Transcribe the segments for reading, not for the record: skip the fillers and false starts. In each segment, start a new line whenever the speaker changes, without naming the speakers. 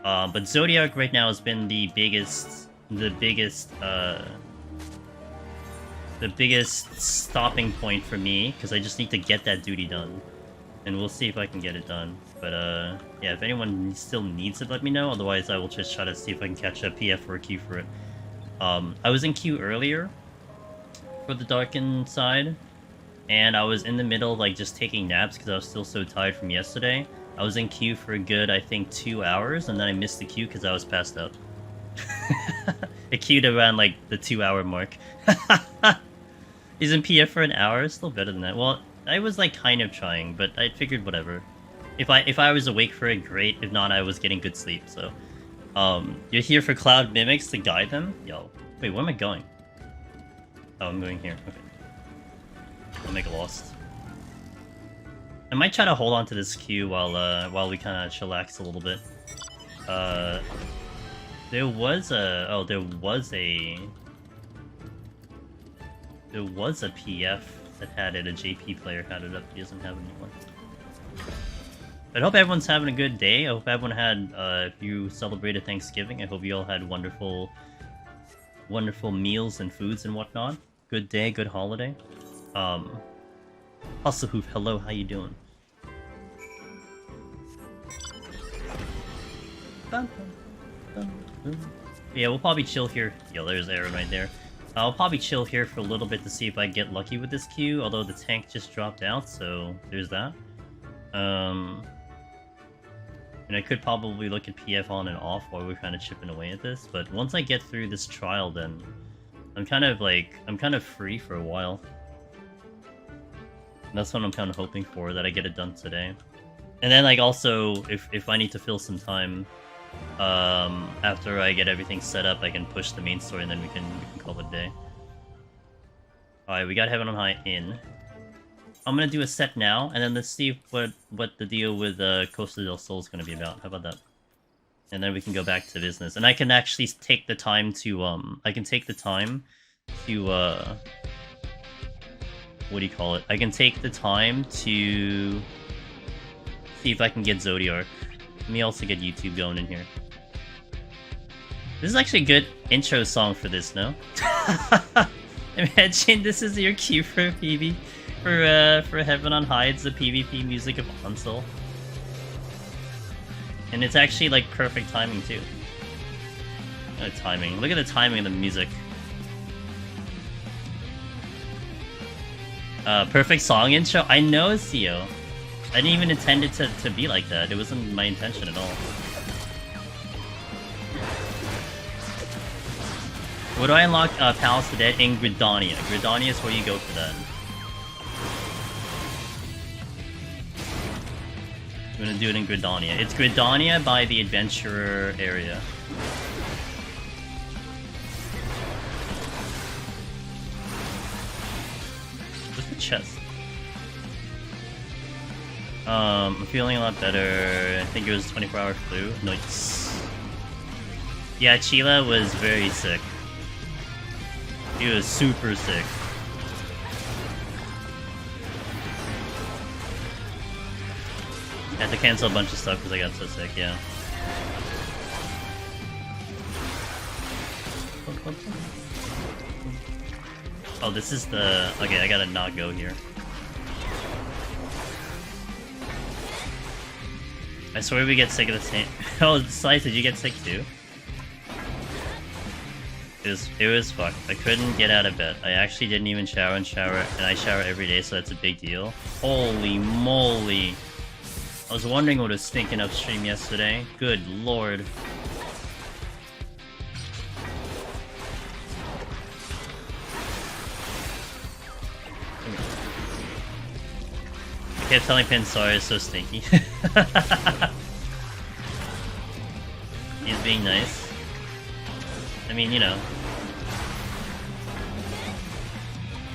But Zodiac right now has been the biggest stopping point for me, because I just need to get that duty done. And we'll see if I can get it done. But, yeah, if anyone still needs it, let me know. Otherwise, I will just try to see if I can catch a PF or a Q for it. I was in queue earlier for the Darkened side, and I was in the middle, like, just taking naps because I was still so tired from yesterday. I was in queue for a good, I think, 2 hours, and then I missed the queue because I was passed out. It queued around, like, the 2-hour mark. He's in PF for an hour? Still better than that. Well, I was, like, kind of trying, but I figured whatever. If I was awake for it, great. If not, I was getting good sleep, so... you're here for Cloud Mimics to guide them? Yo. Wait, where am I going? Oh, I'm going here. Okay. I'll make a lost. I might try to hold on to this queue while we kind of chillax a little bit. There was a... Oh, there was a PF that had it. A JP player had it up. He doesn't have it anymore. But I hope everyone's having a good day. I hope everyone had, if you celebrated Thanksgiving, I hope you all had wonderful meals and foods and whatnot. Good day, good holiday. Hustle Hoof, hello, how you doing? Yeah, we'll probably chill here. Yo, there's Aaron right there. I'll probably chill here for a little bit to see if I get lucky with this queue, although the tank just dropped out, so there's that. And I could probably look at PF on and off while we're kind of chipping away at this, but once I get through this trial, then I'm kind of free for a while. And that's what I'm kind of hoping for, that I get it done today. And then, like, also, if I need to fill some time, after I get everything set up, I can push the main story and then we can call it a day. Alright, we got Heaven on High in. I'm gonna do a set now, and then let's see what the deal with Costa del Sol is gonna be about. How about that? And then we can go back to business. And I can actually take the time to, what do you call it? I can take the time to see if I can get Zodiac. Let me also get YouTube going in here. This is actually a good intro song for this, no? Imagine this is your cue for PB. For Heaven on High, it's the PvP music of console. And it's actually, like, perfect timing, too. Timing. Look at the timing of the music. Perfect song intro? I know, Theo. I didn't even intend it to be like that. It wasn't my intention at all. Where do I unlock Palace of the Dead? In Gridania. Gridania is where you go for that. I'm gonna do it in Gridania. It's Gridania by the Adventurer area. What's the chest? I'm feeling a lot better. I think it was 24-hour flu. Nice. Yeah, Chila was very sick. He was super sick. I had to cancel a bunch of stuff because I got so sick, yeah. Oh, this is the... Okay, I gotta not go here. I swear we get sick of the same... Oh, Slice, did you get sick too? It was fucked. I couldn't get out of bed. I actually didn't even shower, and I shower every day, so that's a big deal. Holy moly! I was wondering what was stinking upstream yesterday. Good lord. I kept telling Pin, sorry, it's so stinky. He's being nice. I mean, you know.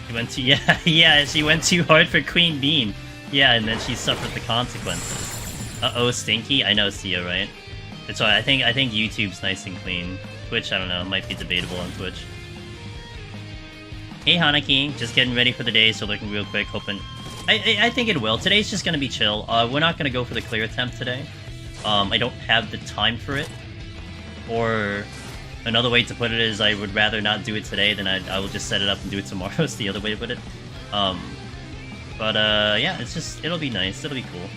She went too, yeah, she went too hard for Queen Bean. Yeah, and then she suffered the consequences. Uh-oh, stinky? I know, Sia, right? It's alright, I think YouTube's nice and clean. Twitch, I don't know, might be debatable on Twitch. Hey, Hanaki, just getting ready for the day, so looking real quick, hoping... I think it will. Today's just gonna be chill. We're not gonna go for the clear attempt today. I don't have the time for it. Or another way to put it is I would rather not do it today than I will just set it up and do it tomorrow. Is the other way to put it. Yeah, it'll be nice. It'll be cool.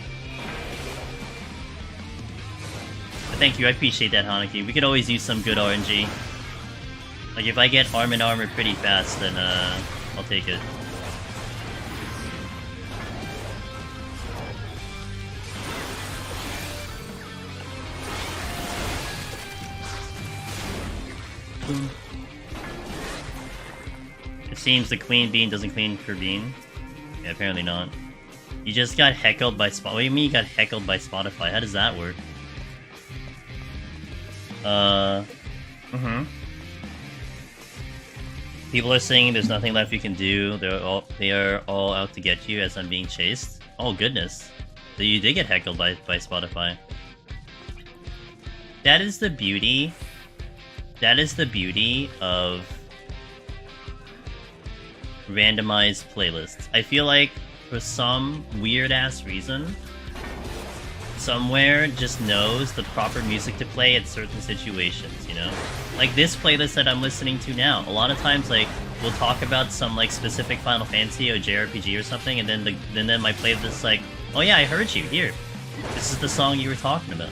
But thank you, I appreciate that, Hanaki. We could always use some good RNG. Like, if I get arm in armor pretty fast, then, I'll take it. It seems the Queen Bean doesn't clean for Bean. Yeah, apparently not. You just got heckled by Spotify. What do you mean you got heckled by Spotify? How does that work? People are saying there's nothing left you can do. They are all out to get you as I'm being chased. Oh goodness. So you did get heckled by Spotify. That is the beauty. That is the beauty of randomized playlists. I feel like for some weird ass reason, somewhere just knows the proper music to play at certain situations, you know? Like this playlist that I'm listening to now, a lot of times like we'll talk about some like specific Final Fantasy or JRPG or something, and then my playlist is like, oh yeah, I heard you, here. This is the song you were talking about.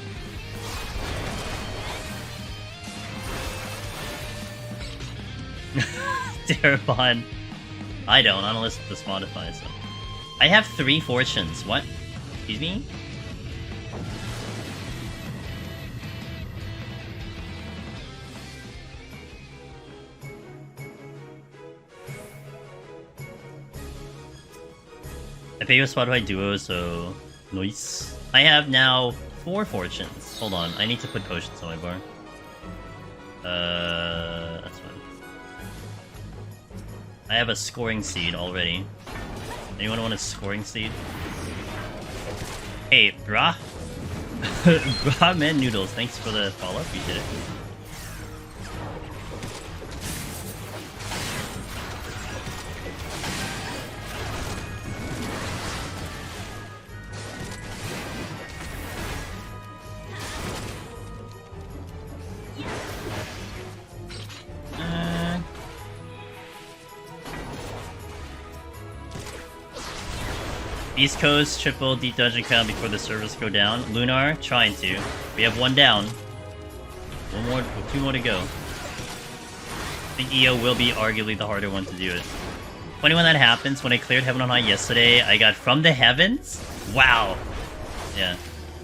Darabon. I don't listen to Spotify, so. I have 3 fortunes. What? Excuse me? I pay with Spotify Duo, so nice. I have now 4 fortunes. Hold on, I need to put potions on my bar. That's fine. I have a scoring seed already. Anyone want a scoring seed? Hey, brah. Brah man noodles, thanks for the follow-up, you did it. East Coast, triple deep dungeon crown before the servers go down. Lunar, trying to. We have 1 down. 2 more to go. I think EO will be arguably the harder one to do it. Funny when that happens, when I cleared Heaven on High yesterday, I got from the heavens? Wow. Yeah.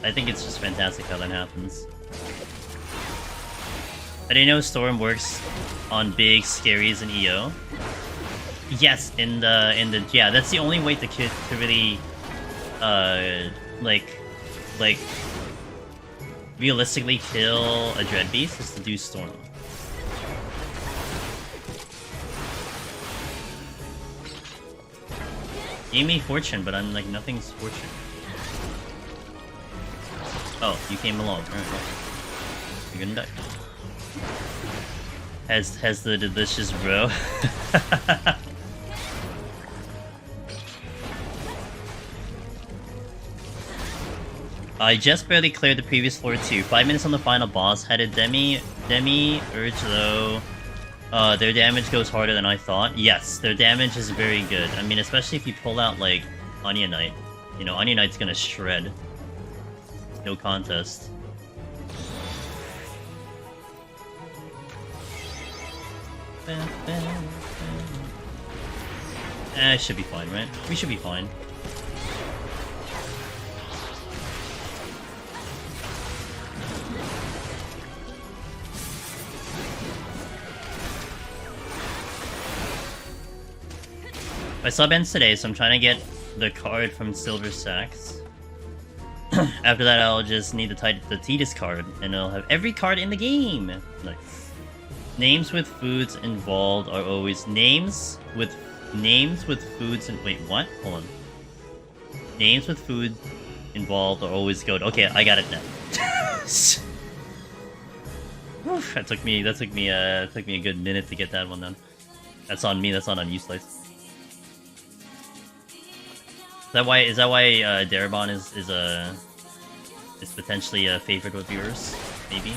I think it's just fantastic how that happens. I didn't know Storm works on big scaries in EO. Yes, in the yeah, that's the only way to really like realistically kill a Dread Beast is to do Storm. Gave me fortune, but I'm like nothing's fortune. Oh, you came along. Alright, well. You're gonna die. Has the delicious bro. I just barely cleared the previous floor too. 5 minutes on the final boss. Had a demi urge though. Their damage goes harder than I thought. Yes, their damage is very good. I mean, especially if you pull out like Onion Knight. You know, Onion Knight's gonna shred. No contest. It should be fine, right? We should be fine. My sub ends today, so I'm trying to get the card from Silver Sacks. After that, I'll just need the Titus card, and I'll have every card in the game! Nice. Names with foods involved are always... Names with foods and... Wait, what? Hold on. Names with food involved are always good. Okay, I got it now. Oof, that took me a good minute to get that one done. That's on me, that's not on you, Slice. Is that why Darabon is is potentially a favorite of yours, maybe.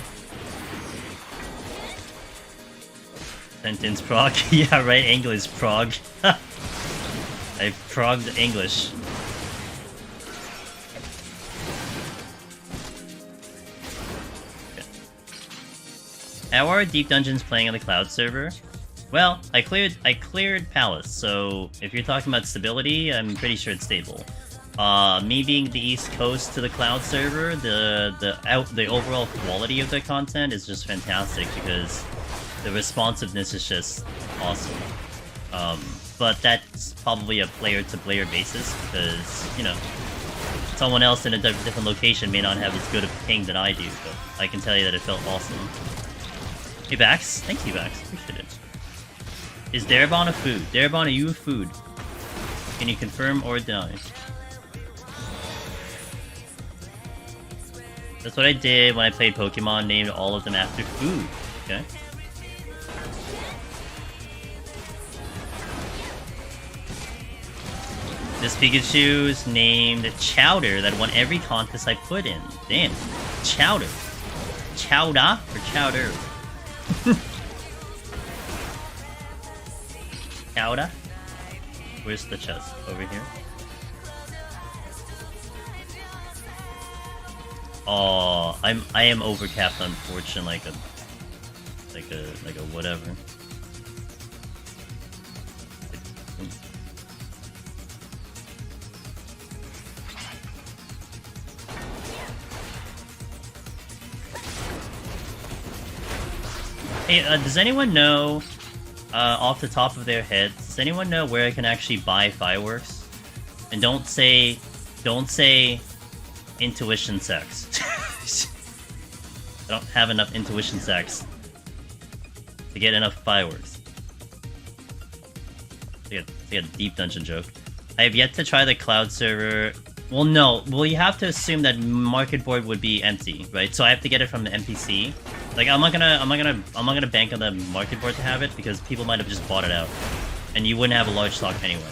Sentence Prague. Yeah, right, English Prague. I progged English. Okay. How are Deep Dungeons playing on the Cloud server? Well, I cleared Palace, so if you're talking about stability, I'm pretty sure it's stable. Me being the East Coast to the Cloud server, the overall quality of the content is just fantastic because the responsiveness is just awesome. But that's probably a player-to-player basis because, you know, someone else in a different location may not have as good of a ping than I do, but I can tell you that it felt awesome. Hey, Vax. Thank you, Vax. Appreciate it. Is Darabon a food? Darabon, are you a food? Can you confirm or deny? That's what I did when I played Pokemon, named all of them after food. Okay. This Pikachu is named Chowder that won every contest I put in. Damn. Chowder. Chowda or Chowder? Chowda? Where's the chest? Over here? Oh, I am overcapped on fortune like a whatever. Hey, does anyone know, off the top of their head, does anyone know where I can actually buy fireworks? And don't say intuition sex. I don't have enough intuition sex to get enough fireworks. It's like a deep dungeon joke. I have yet to try the Cloud server. Well, no. Well, you have to assume that market board would be empty, right? So I have to get it from the NPC. Like, I'm not gonna bank on the market board to have it because people might have just bought it out, and you wouldn't have a large stock anyway.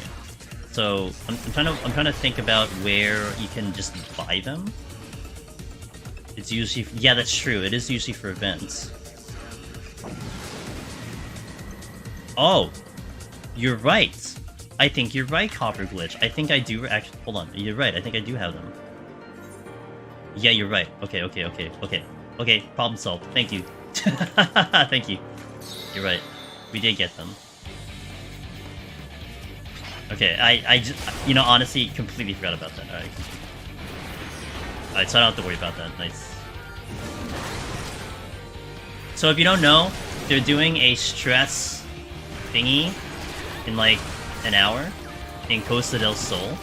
So I'm trying to think about where you can just buy them. It's usually, yeah, that's true. It is usually for events. Oh, you're right. I think you're right, Copper Glitch. I think I do actually. Hold on, you're right. I think I do have them. Yeah, you're right. Okay. Problem solved. Thank you. Thank you. You're right. We did get them. Okay, I just, you know, honestly, completely forgot about that. Alright, so I don't have to worry about that. Nice. So if you don't know, they're doing a stress thingy in like an hour in Costa del Sol.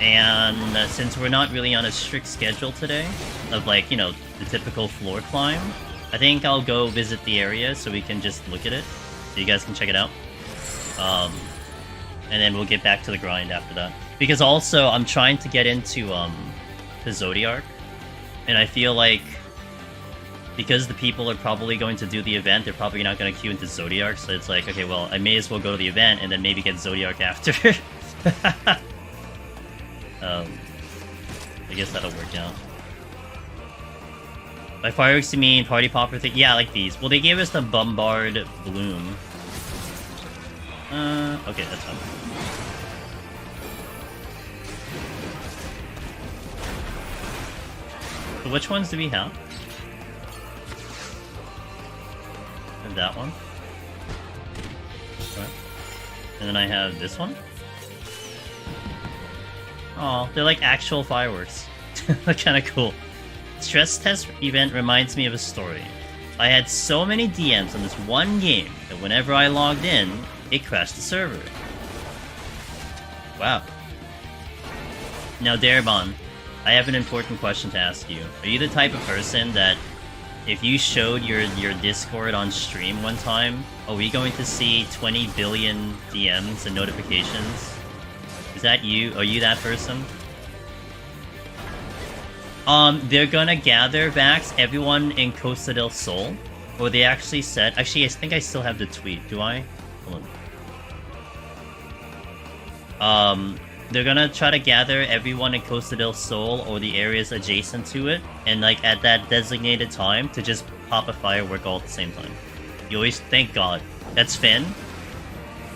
And since we're not really on a strict schedule today of, like, you know, the typical floor climb, I think I'll go visit the area so we can just look at it. So you guys can check it out. And then we'll get back to the grind after that. Because also, I'm trying to get into the Zodiac. And I feel like, because the people are probably going to do the event, they're probably not going to queue into Zodiac. So it's like, okay, well, I may as well go to the event and then maybe get Zodiac after. I guess that'll work out. By fireworks, you mean party popper thing? Yeah, like these. Well, they gave us the Bombard Bloom. Okay, that's fine. So which ones do we have? And that one. Right. And then I have this one. Oh, they're like actual fireworks. They're kind of cool. Stress test event reminds me of a story. I had so many DMs on this one game that whenever I logged in, it crashed the server. Wow. Now, Darabon, I have an important question to ask you. Are you the type of person that, if you showed your Discord on stream one time, are we going to see 20 billion DMs and notifications? Is that you? Are you that person? They're gonna gather Vax, everyone in Costa del Sol. Or they actually said... Actually, I think I still have the tweet. Do I? Hold on. they're gonna try to gather everyone in Costa del Sol or the areas adjacent to it, and like at that designated time to just pop a firework all at the same time. You always thank God. That's Finn.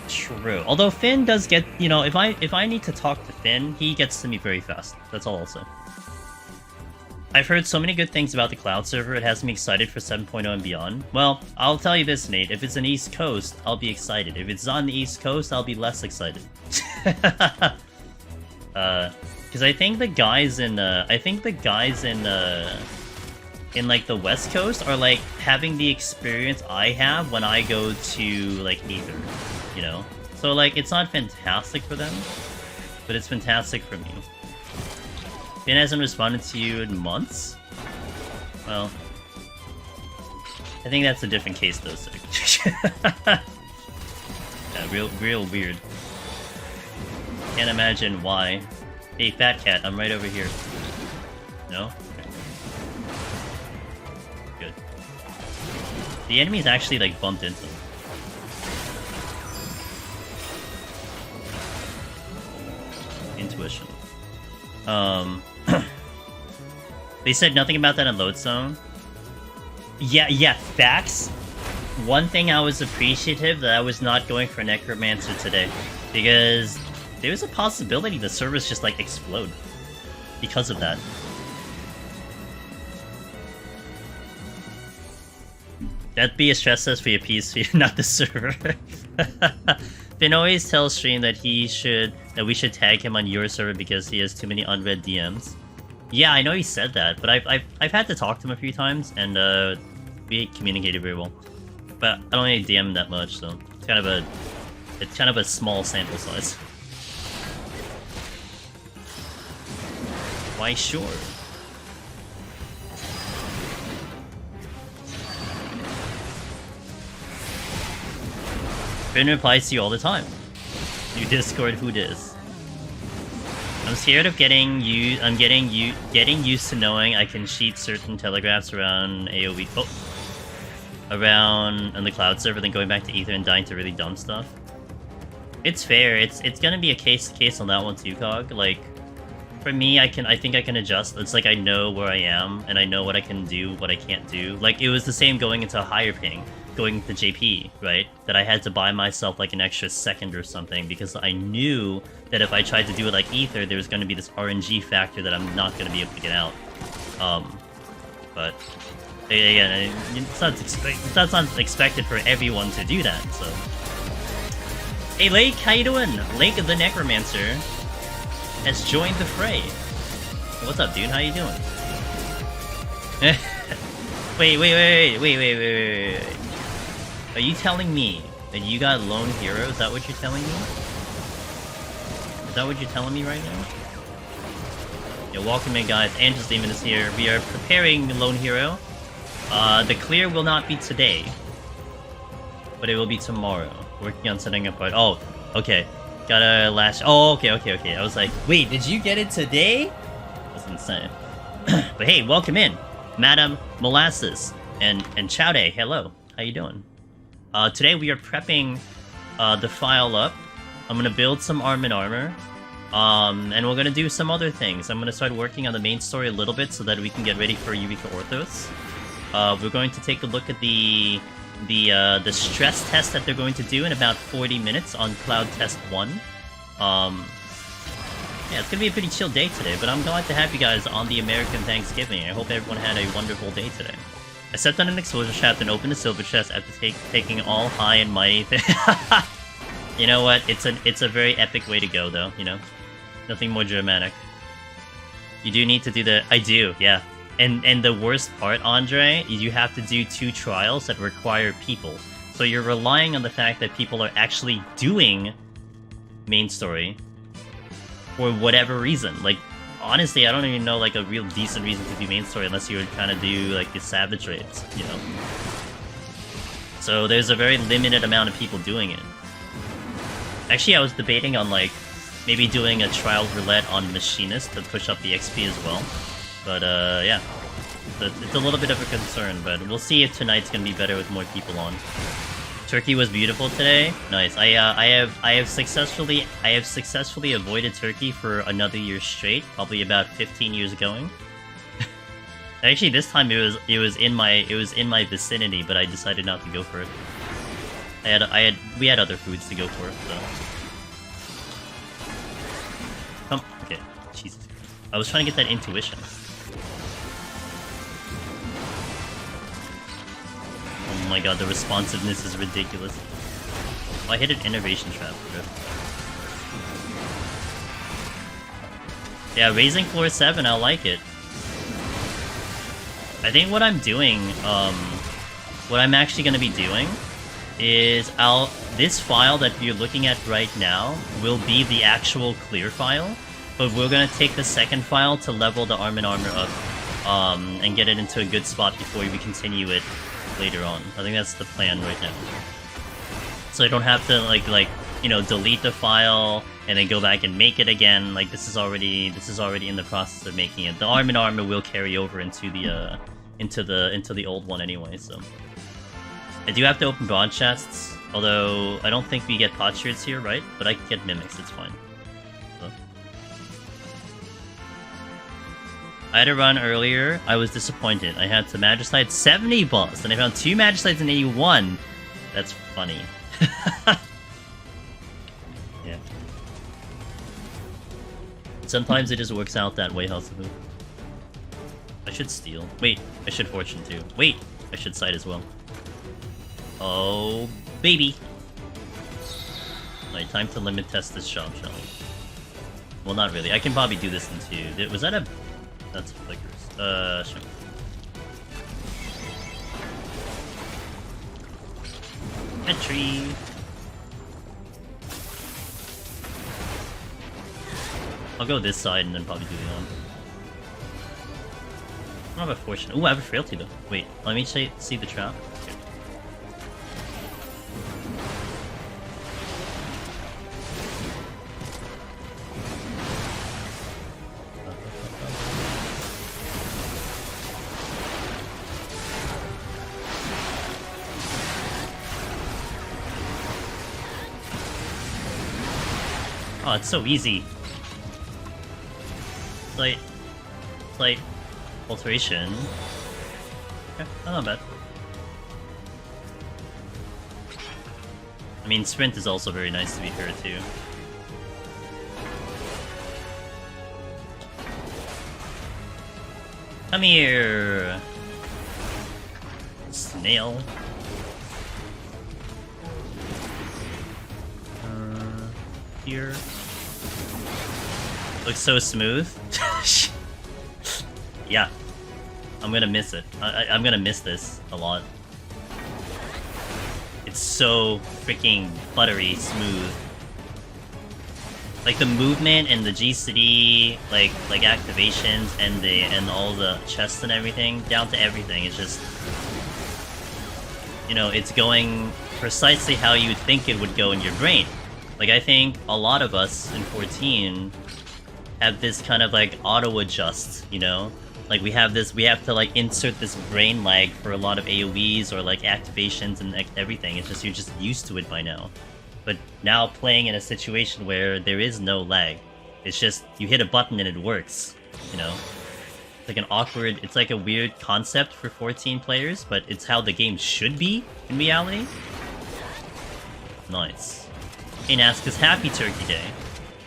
True. Although Finn does get, you know, if I need to talk to Finn, he gets to me very fast. That's all I'll say. I've heard so many good things about the Cloud server, it has me excited for 7.0 and beyond. Well, I'll tell you this, Nate. If it's an East Coast, I'll be excited. If it's on the East Coast, I'll be less excited. Because I think the guys in like the West Coast are like having the experience I have when I go to like Aether, you know? So like it's not fantastic for them, but it's fantastic for me. Finn hasn't responded to you in months? Well, I think that's a different case though, Sig. Yeah, real weird. Can't imagine why. Hey, Fat Cat, I'm right over here. No? Okay. Good. The enemy's actually like bumped into him. Intuition. They said nothing about that in Load Zone. Yeah, facts. One thing I was appreciative that I was not going for Necromancer today, because there was a possibility the servers just like explode because of that. That'd be a stress test for your PC, not the server. Finn always tells Stream that we should tag him on your server because he has too many unread DMs. Yeah, I know he said that, but I've had to talk to him a few times, and we communicated very well. But I don't really DM him that much, so it's kind of a small sample size. Why sure? Finn replies to you all the time. You Discord who dis. I'm scared of getting used to knowing I can cheat certain telegraphs around AoE. Around on the Cloud server, then going back to Aether and dying to really dumb stuff. It's fair. It's gonna be a case on that one too, Cog. Like, for me, I think I can adjust. It's like I know where I am and I know what I can do, what I can't do. Like it was the same going into a higher ping, going to JP, right? That I had to buy myself like an extra second or something because I knew that if I tried to do it like Aether, there was going to be this RNG factor that I'm not going to be able to get out. But again, it's not expected for everyone to do that. So, hey Lake, how you doing? Lake the Necromancer has joined the fray. What's up, dude? How you doing? Wait. Are you telling me that you got Lone Hero? Is that what you're telling me? Is that what you're telling me right now? Yeah, welcome in, guys. Angels Demon is here. We are preparing Lone Hero. The clear will not be today, but it will be tomorrow. Working on setting up. Oh, okay. Gotta last. Oh, okay. I was like, wait, did you get it today? That's insane. But hey, welcome in, Madam Molasses and Chowday. Hello, how you doing? Today we are prepping the file up. I'm gonna build some armor, and we're gonna do some other things. I'm gonna start working on the main story a little bit so that we can get ready for Eureka Orthos. We're going to take a look at the stress test that they're going to do in about 40 minutes on Cloud Test 1. Yeah, it's gonna be a pretty chill day today, but I'm glad to have you guys on the American Thanksgiving. I hope everyone had a wonderful day today. I stepped on an exposure shaft and opened a silver chest after taking all high and mighty. You know what? It's a very epic way to go, though. You know, nothing more dramatic. You do need to do the. I do, yeah. And the worst part, Andre, is you have to do 2 trials that require people. So you're relying on the fact that people are actually doing main story for whatever reason. Like, honestly, I don't even know like a real decent reason to do main story unless you would kind of do like the savage raids, you know. So there's a very limited amount of people doing it. Actually, I was debating on like maybe doing a trial roulette on Machinist to push up the XP as well. But yeah, it's a little bit of a concern, but we'll see if tonight's gonna be better with more people on. Turkey was beautiful today. Nice. I have successfully avoided Turkey for another year straight. Probably about 15 years going. Actually, this time it was in my vicinity, but I decided not to go for it. We had other foods to go for, so. Come, okay, Jesus. I was trying to get that intuition. Oh my god, the responsiveness is ridiculous. Oh, I hit an innovation trap. Yeah, raising floor 7, I like it. I think what I'm doing, what I'm actually going to be doing is this file that you're looking at right now will be the actual clear file, but we're going to take the second file to level the arm and armor up, and get it into a good spot before we continue it later on. I think that's the plan right now. So I don't have to like you know, delete the file and then go back and make it again. Like this is already in the process of making it. The arm and armor will carry over into the old one anyway, so. I do have to open broad chests, although I don't think we get potsherds here, right? But I can get mimics, it's fine. So. I had to run earlier, I was disappointed. I had to Magicite 70 boss, and I found 2 Magicites in 81. That's funny. Yeah. Sometimes it just works out that way, Hasabu. I should steal. Wait, I should fortune too. Wait, I should sight as well. Oh, baby. Alright, time to limit test this shop, shall we? Well, not really. I can probably do this in 2. Was that a... That's flickers. Sure. Entry. I'll go this side and then probably do the other one. I don't have a fortune. Ooh, I have a frailty though. Wait, let me see the trap. Okay. Oh, it's so easy. Like alteration. Okay, not bad. I mean, sprint is also very nice to be fair too. Come here, snail. Here. Looks so smooth. Yeah. I'm gonna miss it. I'm gonna miss this a lot. It's so freaking buttery smooth. Like the movement and the G-City, like activations and all the chests and everything, down to everything. It's just, you know, it's going precisely how you think it would go in your brain. Like I think a lot of us in 14 have this kind of like auto adjust, you know? Like we have to like insert this brain lag for a lot of AoEs or like activations and everything. It's just, you're just used to it by now. But now playing in a situation where there is no lag, it's just, you hit a button and it works, you know? It's like an awkward, it's like a weird concept for 14 players, but it's how the game should be in reality. Nice. Kane asks, happy Turkey Day.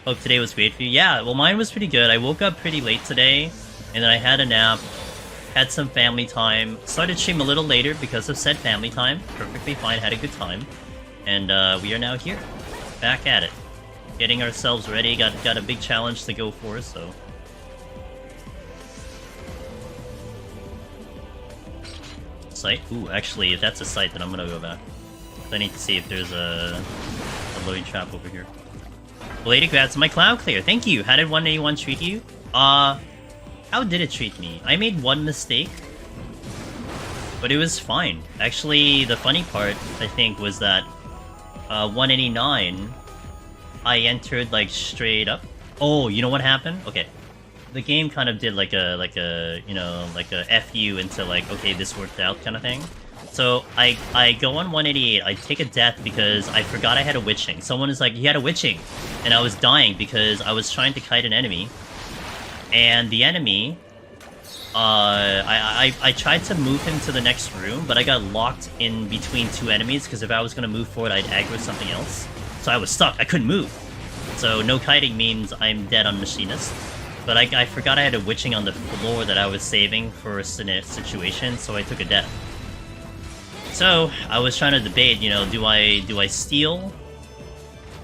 Hope today was great for you. Yeah, well mine was pretty good. I woke up pretty late today, and then I had a nap, had some family time, started stream a little later because of said family time. Perfectly fine, had a good time. And we are now here, back at it. Getting ourselves ready, got a big challenge to go for, so... Site? Ooh, actually, if that's a site, then I'm gonna go back. I need to see if there's a loading trap over here. Belated congrats to my cloud clear, thank you! How did 181 treat you? How did it treat me? I made one mistake, but it was fine. Actually, the funny part, I think, was that 189, I entered like straight up. Oh, you know what happened? Okay, the game kind of did like a you know, like a F you into like, okay, this worked out kind of thing. So I go on 188, I take a death because I forgot I had a witching. Someone is like, he had a witching! And I was dying because I was trying to kite an enemy. And the enemy, I tried to move him to the next room, but I got locked in between two enemies, because if I was going to move forward, I'd aggro something else. So I was stuck, I couldn't move. So no kiting means I'm dead on Machinist. But I forgot I had a witching on the floor that I was saving for a situation, so I took a death. So, I was trying to debate, you know, do I steal?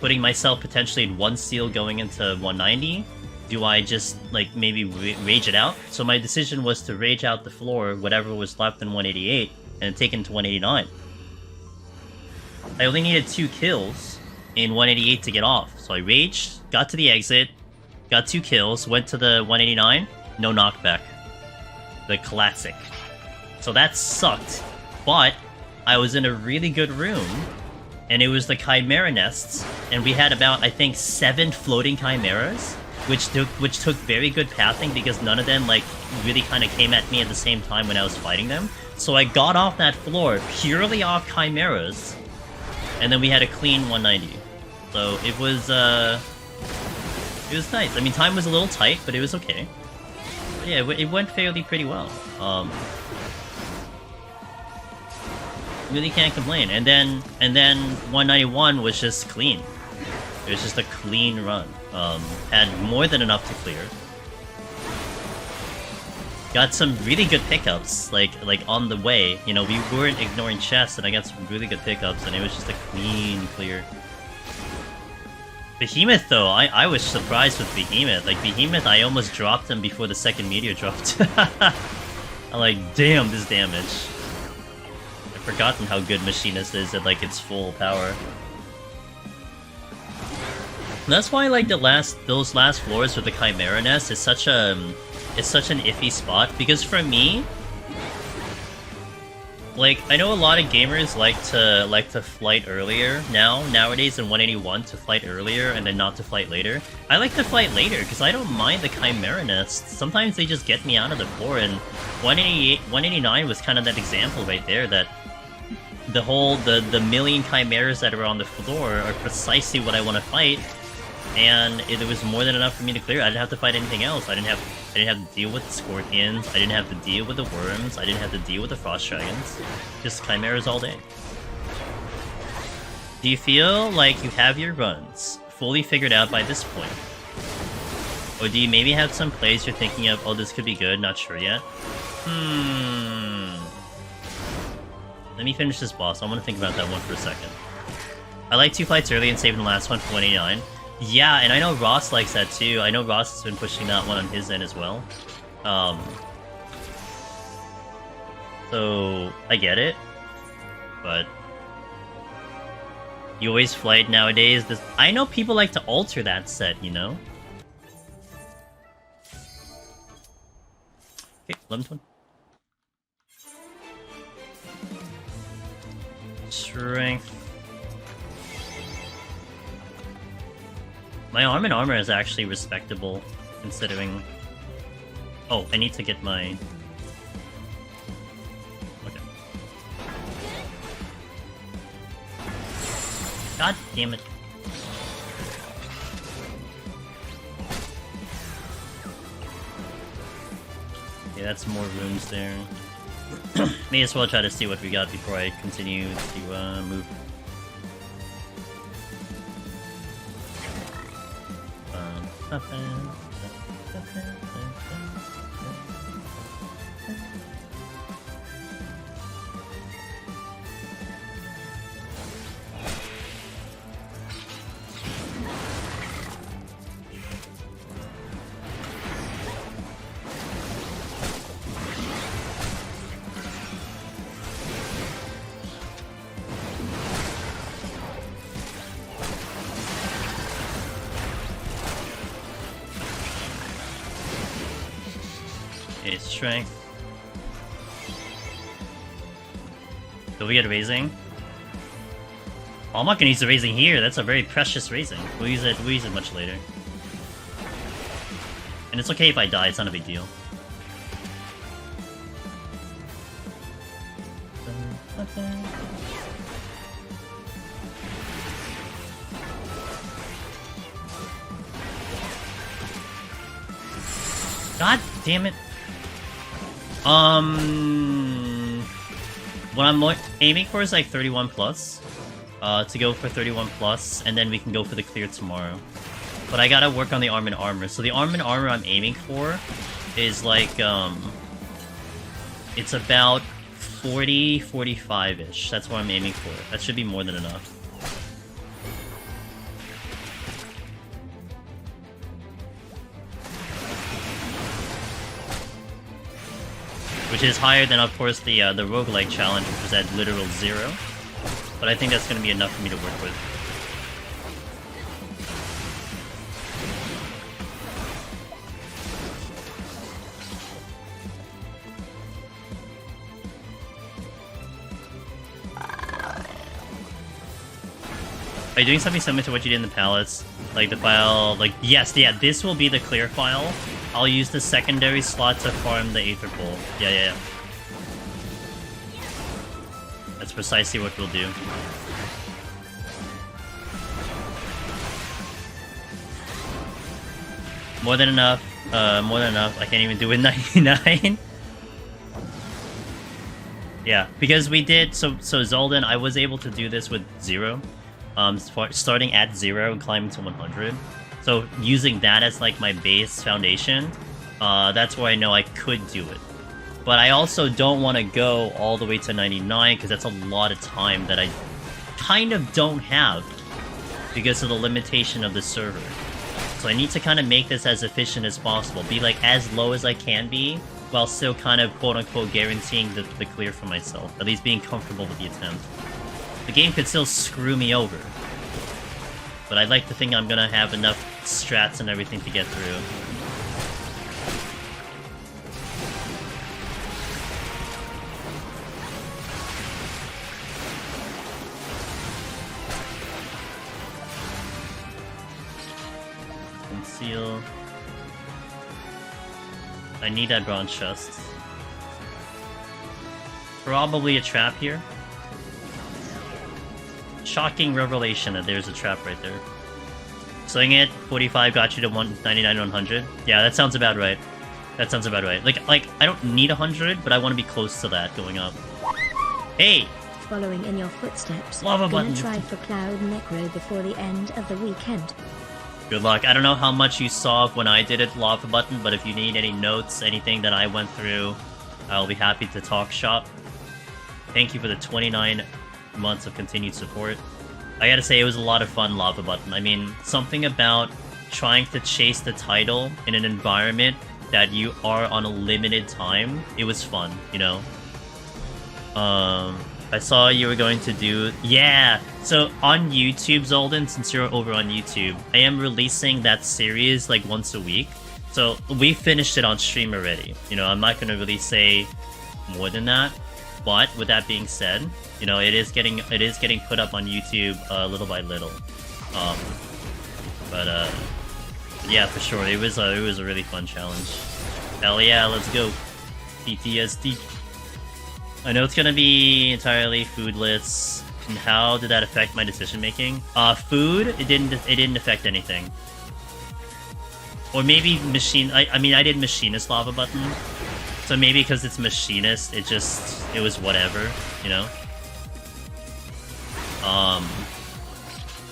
Putting myself potentially in 1 steal going into 190? Do I just, like, maybe rage it out? So my decision was to rage out the floor, whatever was left in 188, and take it to 189. I only needed 2 kills in 188 to get off, so I raged, got to the exit, got 2 kills, went to the 189, no knockback. The classic. So that sucked, but I was in a really good room, and it was the Chimera nests, and we had about, I think, 7 floating Chimeras, which took very good pathing because none of them, like, really kind of came at me at the same time when I was fighting them. So I got off that floor purely off Chimeras, and then we had a clean 190. So it was nice. I mean, time was a little tight, but it was okay. But yeah, it went fairly pretty well. Really can't complain. And then 191 was just clean. It was just a clean run. Had more than enough to clear. Got some really good pickups, like on the way. You know, we weren't ignoring chests, and I got some really good pickups, and it was just a clean clear. Behemoth, though, I was surprised with Behemoth. Like, Behemoth, I almost dropped him before the second meteor dropped. I'm like, damn, this damage. I've forgotten how good Machinist is at, like, its full power. That's why, like, those last floors with the Chimera Nest is such an iffy spot, because for me, like, I know a lot of gamers like to flight earlier nowadays in 181 to flight earlier and then not to flight later. I like to flight later because I don't mind the Chimera Nests. Sometimes they just get me out of the floor, and 189 was kind of that example right there, that the million Chimeras that are on the floor are precisely what I want to fight. And it was more than enough for me to clear. I didn't have to fight anything else. I didn't have to deal with the Scorpions. I didn't have to deal with the Worms. I didn't have to deal with the Frost Dragons. Just Chimeras all day. Do you feel like you have your runs fully figured out by this point? Or do you maybe have some plays you're thinking of, oh, this could be good, not sure yet? Let me finish this boss. I want to think about that one for a second. I like 2 fights early and saving the last one for 189. Yeah, and I know Ross likes that too. I know Ross has been pushing that one on his end as well. So, I get it. But you always flight nowadays. I know people like to alter that set, you know? Okay, 11-1. Strength. My arm and armor is actually respectable, considering... Oh, I need to get my... Okay. God damn it. Okay, that's more rooms there. May as well try to see what we got before I continue to move. Strength. Do we get a raising? Oh, I'm not gonna use the raising here. That's a very precious raising. We'll use it much later. And it's okay if I die. It's not a big deal. not bad. God damn it. What I'm aiming for is like 31 plus. To go for 31 plus, and then we can go for the clear tomorrow. But I gotta work on the arm and armor. So the arm and armor I'm aiming for is like, it's about 40, 45-ish. That's what I'm aiming for. That should be more than enough. Which is higher than, of course, the roguelike challenge, which was at literal 0. But I think that's going to be enough for me to work with. Are you doing something similar to what you did in the palace? Like the file, like, yes, yeah, this will be the clear file. I'll use the secondary slot to farm the Aetherpool. Yeah. That's precisely what we'll do. More than enough. More than enough. I can't even do it 99. Yeah, because we did, so Zolden, I was able to do this with 0. Starting at 0 and climbing to 100. So using that as like my base foundation, that's where I know I could do it. But I also don't want to go all the way to 99 because that's a lot of time that I kind of don't have because of the limitation of the server. So I need to kind of make this as efficient as possible, be like as low as I can be, while still kind of quote-unquote guaranteeing the clear for myself, at least being comfortable with the attempt. The game could still screw me over, but I'd like to think I'm gonna have enough strats and everything to get through. Conceal. I need that bronze chest. Probably a trap here. Shocking revelation that there's a trap right there. Sling it, 45 got you to 199 to 100. Yeah, that sounds about right. That sounds about right. Like I don't need 100, but I want to be close to that going up. Hey!
Following in your footsteps,
Lava button.
try for Cloud Necro before the end of the weekend.
Good luck. I don't know how much you saw of when I did it, Lava Button, but if you need any notes, anything that I went through, I'll be happy to talk shop. Thank you for the 29 months of continued support. I gotta say, it was a lot of fun, Lava Button. I mean, something about trying to chase the title in an environment that you are on a limited time, it was fun, you know? I saw you were going to do... Yeah! So, on YouTube, Zolden, since you're over on YouTube, I am releasing that series, like, once a week. So, we finished it on stream already. You know, I'm not gonna really say more than that. But, with that being said, you know, it is getting put up on YouTube little by little. Yeah, for sure, it was a really fun challenge. Hell yeah, let's go. PTSD. I know it's gonna be entirely foodless. And how did that affect my decision making? Food, it didn't affect anything. Or maybe machine. I mean, I did machinist Lava Button, so maybe because it's machinist, it was whatever, you know.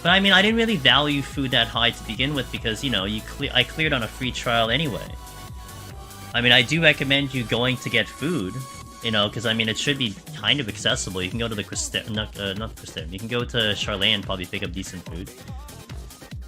But I mean, I didn't really value food that high to begin with because, you know, I cleared on a free trial anyway. I mean, I do recommend you going to get food. You know, because I mean, it should be kind of accessible. You can go to the not Crystal. You can go to Charlene and probably pick up decent food.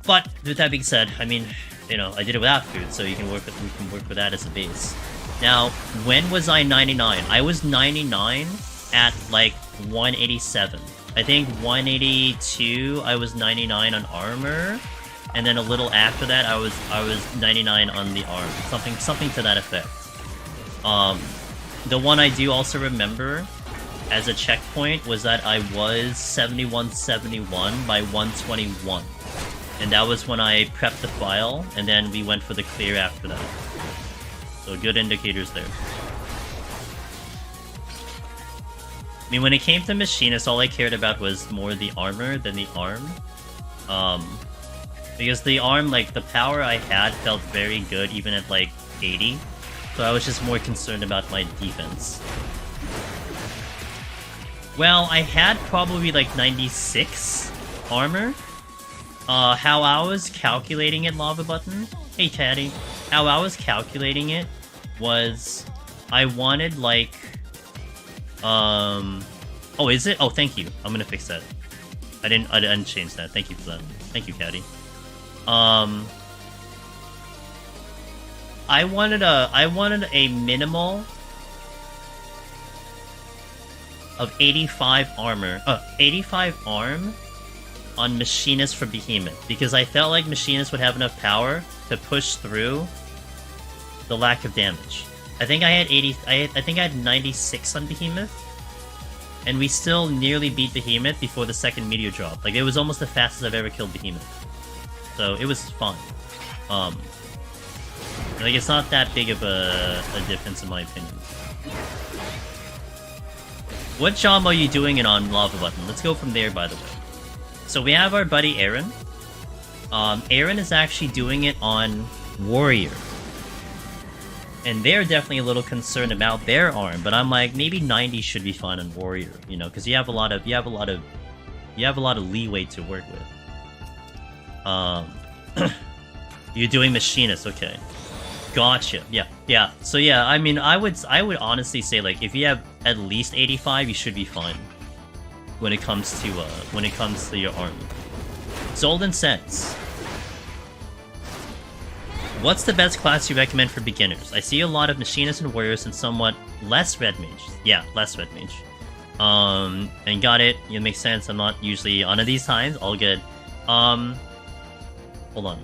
But with that being said, I mean, you know, I did it without food, so we can work with that as a base. Now, when was I 99? I was 99 at like 187. I think 182. I was 99 on armor, and then a little after that, I was 99 on the arm. Something to that effect. The one I do also remember as a checkpoint was that I was 71-71 by 121. And that was when I prepped the file, and then we went for the clear after that. So good indicators there. I mean, when it came to Machinist, all I cared about was more the armor than the arm. Because the arm, like, the power I had felt very good even at, like, 80. So I was just more concerned about my defense. Well, I had probably, like, 96 armor. How I was calculating it, Lava Button... Hey, Taddy. How I was calculating it was... I wanted, like... Oh, is it? Oh, thank you. I'm gonna fix that. I didn't change that. Thank you for that. Thank you, Caddy. I wanted a minimal of 85 armor. 85 arm on Machinist for Behemoth, because I felt like Machinist would have enough power to push through the lack of damage. I think I had 80. I think I had 96 on Behemoth, and we still nearly beat Behemoth before the second meteor drop. Like, it was almost the fastest I've ever killed Behemoth, so it was fun. Like, it's not that big of a difference in my opinion. What job are you doing it on, Lava Button? Let's go from there, by the way. So we have our buddy Aaron. Aaron is actually doing it on Warrior. And they're definitely a little concerned about their arm, but I'm like, maybe 90 should be fine on Warrior, you know, because you have a lot of leeway to work with. You're doing Machinist, okay. Gotcha. Yeah. So yeah, I mean, I would honestly say, like, if you have at least 85, you should be fine when it comes to your arm. Zolden says, what's the best class you recommend for beginners? I see a lot of Machinists and Warriors and somewhat less Red Mage. Yeah, less Red Mage. And got it. It makes sense. I'm not usually on it these times. All good. Hold on.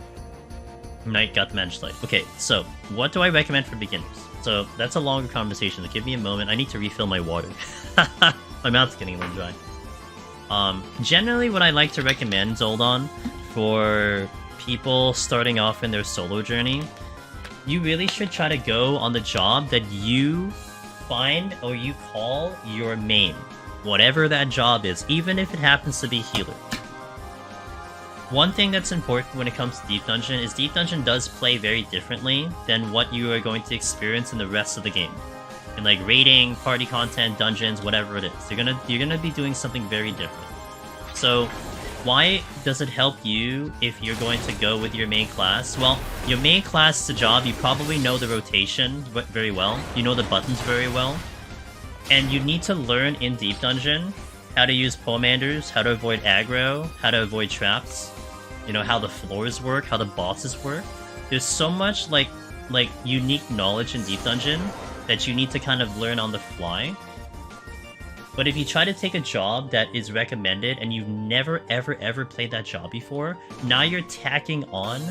Knight got the Magic Light. Okay, so what do I recommend for beginners? So that's a longer conversation. So give me a moment. I need to refill my water. My mouth's getting a little dry. Generally, what I like to recommend, Zoldon, for people starting off in their solo journey, you really should try to go on the job that you find or you call your main. Whatever that job is, even if it happens to be healer. One thing that's important when it comes to Deep Dungeon is Deep Dungeon does play very differently than what you are going to experience in the rest of the game. In like raiding, party content, dungeons, whatever it is. You're gonna be doing something very different. So why does it help you if you're going to go with your main class? Well, your main class is a job, you probably know the rotation very well. You know the buttons very well. And you need to learn in Deep Dungeon how to use Pomanders, how to avoid aggro, how to avoid traps. You know, how the floors work, how the bosses work. There's so much like unique knowledge in Deep Dungeon that you need to kind of learn on the fly. But if you try to take a job that is recommended and you've never ever played that job before, now you're tacking on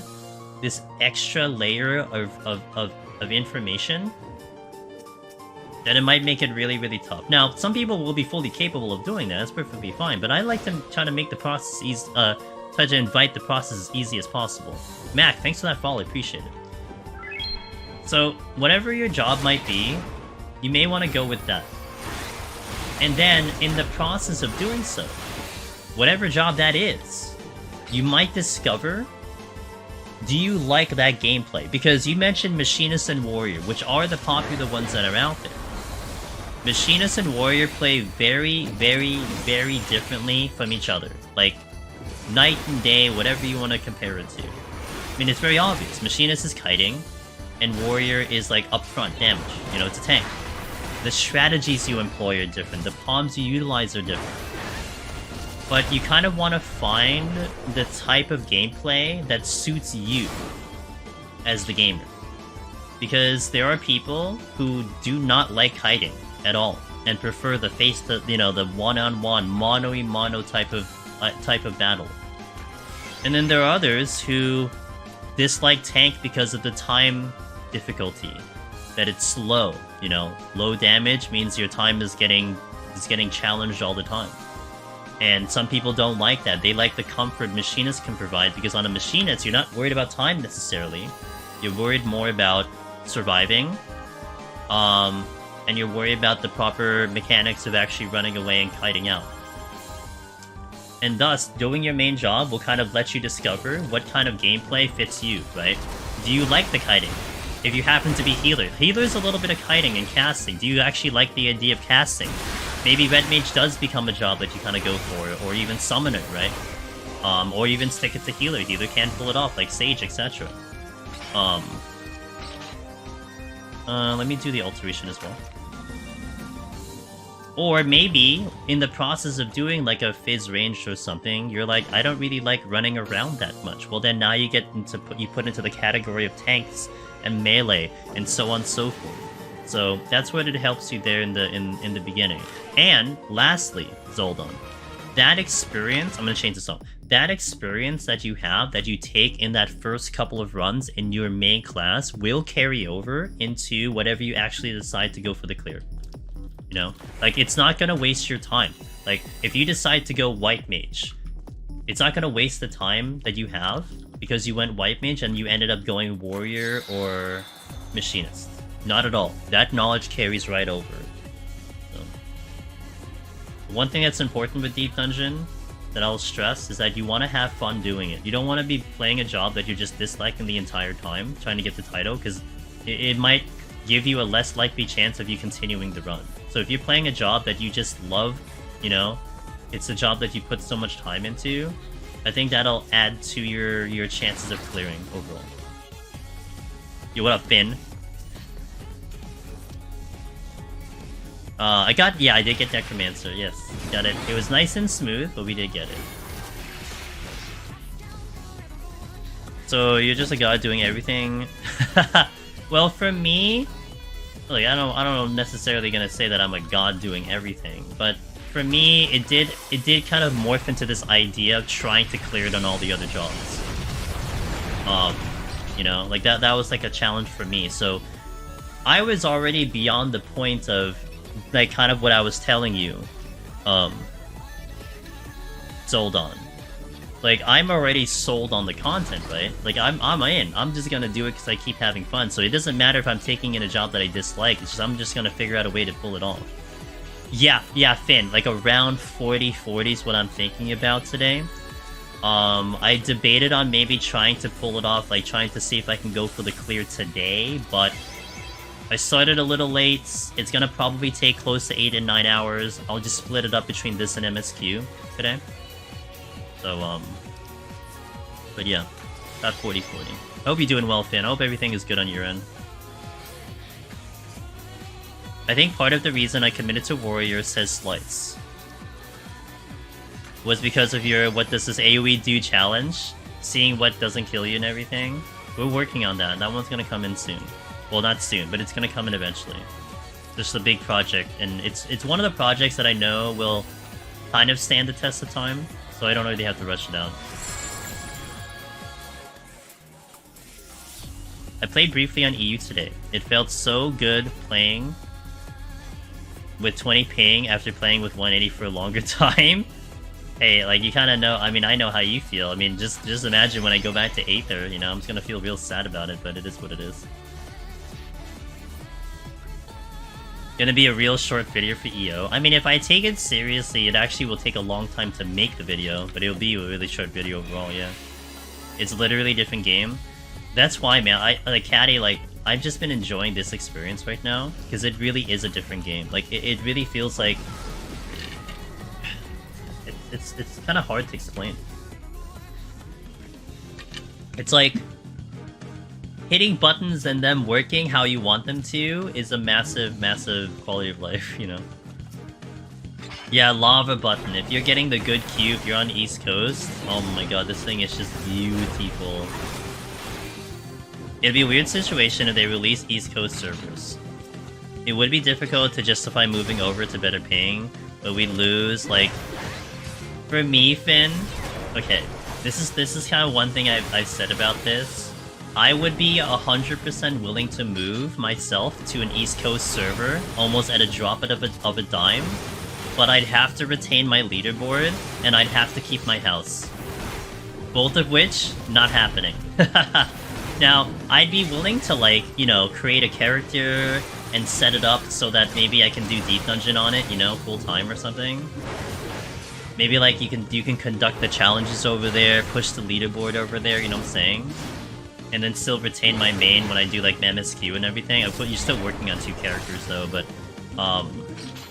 this extra layer of information that it might make it really tough. Now, some people will be fully capable of doing that, that's perfectly fine, but I like to try to make the process easy, try to invite the process as easy as possible. Mac, thanks for that follow, I appreciate it. So, whatever your job might be, you may want to go with that. And then, in the process of doing so, whatever job that is, you might discover, do you like that gameplay? Because you mentioned Machinist and Warrior, which are the popular ones that are out there. Machinist and Warrior play very differently from each other. Like, night and day, whatever you want to compare it to. I mean, it's very obvious. Machinist is kiting, and Warrior is, like, upfront damage. You know, it's a tank. The strategies you employ are different. The palms you utilize are different. But you kind of want to find the type of gameplay that suits you as the gamer. Because there are people who do not like kiting at all, and prefer the the one-on-one, mono-y-mono type of battle. And then there are others who dislike tank because of the time difficulty, that it's slow. You know, low damage means your time is getting challenged all the time. And some people don't like that. They like the comfort Machinist can provide, because on a Machinist, you're not worried about time necessarily. You're worried more about surviving, and you're worried about the proper mechanics of actually running away and kiting out. And thus, doing your main job will kind of let you discover what kind of gameplay fits you, right? Do you like the kiting? If you happen to be healer. Healer's a little bit of kiting and casting. Do you actually like the idea of casting? Maybe Red Mage does become a job that you kind of go for, or even Summoner, right? Or even stick it to healer. Healer can pull it off, like Sage, etc. Let me do the alteration as well. Or maybe, in the process of doing like a Fizz range or something, you're like, I don't really like running around that much. Well then now you get into you put into the category of tanks and melee and so on and so forth. So that's what it helps you there in the beginning. And lastly, Zoldan, that experience, I'm gonna change this up. That experience that you have, that you take in that first couple of runs in your main class will carry over into whatever you actually decide to go for the clear. You know, like it's not gonna waste your time. Like if you decide to go White Mage, it's not gonna waste the time that you have because you went White Mage and you ended up going Warrior or Machinist. Not at all. That knowledge carries right over. So, one thing that's important with Deep Dungeon that I'll stress is that you want to have fun doing it. You don't want to be playing a job that you're just disliking the entire time, trying to get the title, because it might give you a less likely chance of you continuing the run. So if you're playing a job that you just love, you know, it's a job that you put so much time into, I think that'll add to your chances of clearing overall. Yo, what up, Finn? I did get Necromancer, yes. Got it. It was nice and smooth, but we did get it. So you're just a god doing everything. Well, for me, like I don't necessarily gonna say that I'm a god doing everything, but for me, it did kind of morph into this idea of trying to clear it on all the other jobs. You know, like that was like a challenge for me. So I was already beyond the point of like kind of what I was telling you, sold on. Like I'm already sold on the content, right? Like I'm in. I'm just gonna do it because I keep having fun. So it doesn't matter if I'm taking in a job that I dislike. It's just I'm just gonna figure out a way to pull it off. Yeah, Finn. Like around 40 is what I'm thinking about today. I debated on maybe trying to pull it off, like trying to see if I can go for the clear today, but I started a little late. It's gonna probably take close to 8 and 9 hours. I'll just split it up between this and MSQ today. So, but yeah, about 40. I hope you're doing well, Finn. I hope everything is good on your end. I think part of the reason I committed to Warrior, says Slice, was because of your what does this AoE do challenge, seeing what doesn't kill you and everything. We're working on that. That one's gonna come in soon. Well, not soon, but it's gonna come in eventually. Just a big project, and it's one of the projects that I know will kind of stand the test of time, so I don't really have to rush it out. I played briefly on EU today. It felt so good playing with 20 ping after playing with 180 for a longer time. Hey, like you kind of know, I mean, I know how you feel. I mean, just imagine when I go back to Aether, you know, I'm just gonna feel real sad about it, but it is what it is. Gonna be a real short video for EO. I mean, if I take it seriously, it actually will take a long time to make the video, but it'll be a really short video overall, yeah. It's literally a different game. That's why, man, like, Caddy, like, I've just been enjoying this experience right now, because it really is a different game. Like, it really feels like... It's kind of hard to explain. It's like... hitting buttons and them working how you want them to is a massive, massive quality of life, you know? Yeah, lava button. If you're getting the good queue, if you're on the East Coast, oh my god, this thing is just beautiful. It'd be a weird situation if they release East Coast servers. It would be difficult to justify moving over to better ping, but we'd lose, like... For me, Finn... Okay, this is kind of one thing I've said about this. I would be 100% willing to move myself to an East Coast server, almost at a drop of a dime, but I'd have to retain my leaderboard, and I'd have to keep my house. Both of which, not happening. Now, I'd be willing to, like, you know, create a character, and set it up so that maybe I can do Deep Dungeon on it, you know, full time or something. Maybe like you can conduct the challenges over there, push the leaderboard over there, you know what I'm saying? And then still retain my main when I do like MSQ and everything. You're still working on 2 characters though, but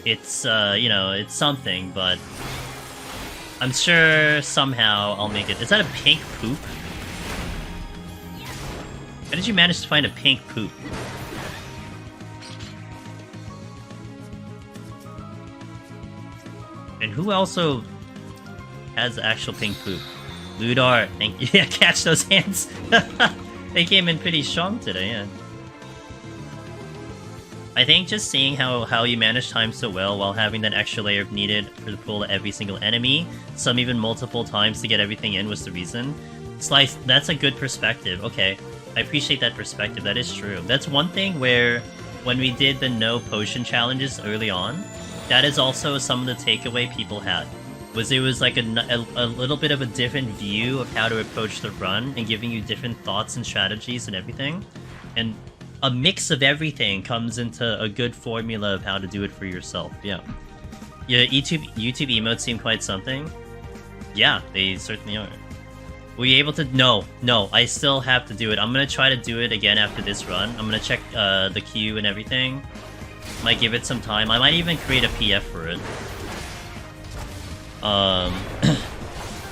it's you know, it's something, but I'm sure somehow I'll make it. Is that a pink poop? How did you manage to find a pink poop? And who also has actual pink poop? Ludar, thank you. Yeah, catch those hands. They came in pretty strong today, yeah. I think just seeing how you manage time so well while having that extra layer needed for the pull every single enemy, some even multiple times to get everything in was the reason. Slice, that's a good perspective. Okay, I appreciate that perspective. That is true. That's one thing where when we did the no potion challenges early on, that is also some of the takeaway people had. It was like a little bit of a different view of how to approach the run and giving you different thoughts and strategies and everything. And a mix of everything comes into a good formula of how to do it for yourself. Yeah. Yeah, YouTube emotes seem quite something. Yeah, they certainly are. Were you able to? No, I still have to do it. I'm gonna try to do it again after this run. I'm gonna check the queue and everything. Might give it some time. I might even create a PF for it.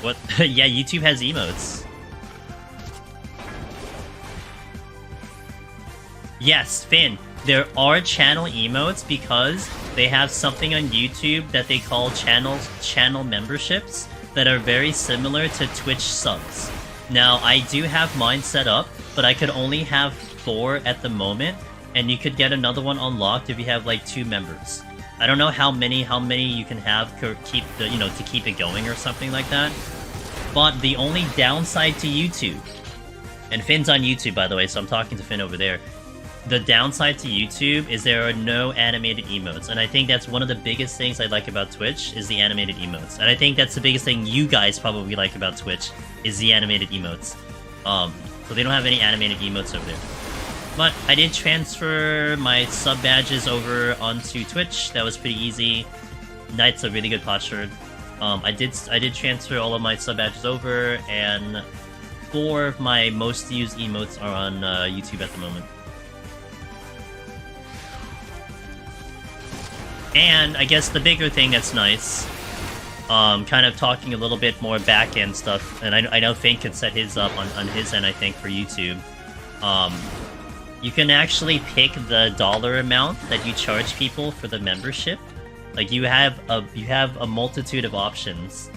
What? Yeah, YouTube has emotes. Yes, Finn, there are channel emotes because they have something on YouTube that they call channel memberships that are very similar to Twitch subs. Now, I do have mine set up, but I could only have 4 at the moment, and you could get another one unlocked if you have like 2 members. I don't know how many you can have to keep it going or something like that. But the only downside to YouTube, and Finn's on YouTube by the way, so I'm talking to Finn over there. The downside to YouTube is there are no animated emotes, and I think that's one of the biggest things I like about Twitch is the animated emotes. And I think that's the biggest thing you guys probably like about Twitch is the animated emotes. So they don't have any animated emotes over there. But I did transfer my sub badges over onto Twitch. That was pretty easy. Knight's a really good posture. I did transfer all of my sub badges over, and 4 of my most used emotes are on YouTube at the moment. And I guess the bigger thing that's nice, kind of talking a little bit more back-end stuff, and I know Finn could set his up on his end, I think, for YouTube. You can actually pick the dollar amount that you charge people for the membership. Like, you have a multitude of options.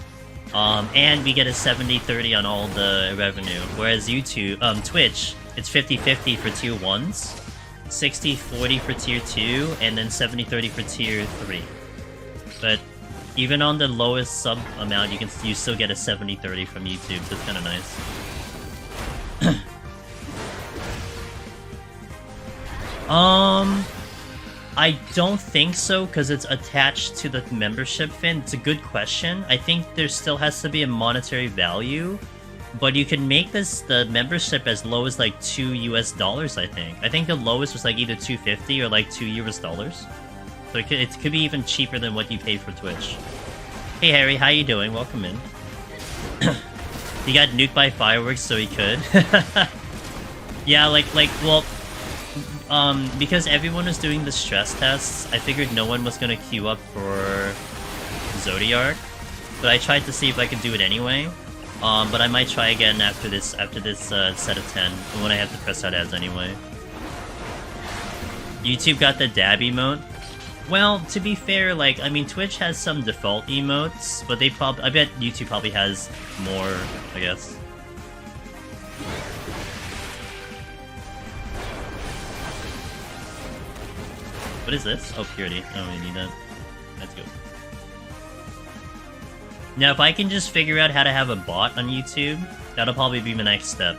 And we get a 70-30 on all the revenue. Whereas Twitch, it's 50-50 for tier 1s, 60-40 for tier 2, and then 70-30 for tier 3. But even on the lowest sub amount, you still get a 70-30 from YouTube, so it's kind of nice. I don't think so, because it's attached to the membership, Finn. It's a good question. I think there still has to be a monetary value, but you can make the membership as low as like $2 I think. I think the lowest was like either $2.50 or like $2. So it could be even cheaper than what you pay for Twitch. Hey Harry, how you doing? Welcome in. He got nuked by fireworks, so he could. Yeah, well, because everyone was doing the stress tests, I figured no one was gonna queue up for Zodiark, but I tried to see if I could do it anyway. But I might try again after this set of 10, when I have to press out ads anyway. YouTube got the dab emote. Well, to be fair, like, I mean, Twitch has some default emotes, but I bet YouTube probably has more, I guess. What is this? Oh, purity. I don't really need that. That's good. Now, if I can just figure out how to have a bot on YouTube, that'll probably be my next step.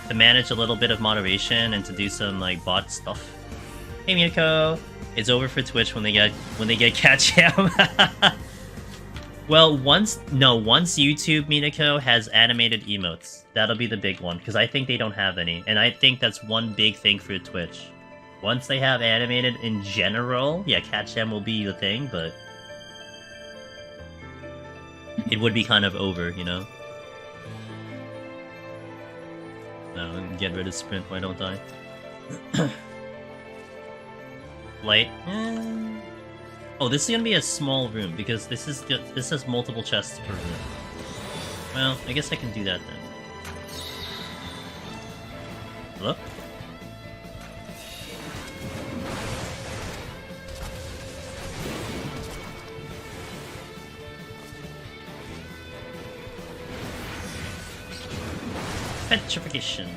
To manage a little bit of moderation and to do some, like, bot stuff. Hey, Hiruko! It's over for Twitch when they get catch him. Well, once YouTube, Minako, has animated emotes, that'll be the big one, because I think they don't have any, and I think that's one big thing for Twitch. Once they have animated in general, yeah, catch them will be the thing, but it would be kind of over, you know? No, get rid of sprint, why don't I? Light? Oh, this is gonna be a small room, because this has multiple chests per room. Well, I guess I can do that then. Hello? Petrification.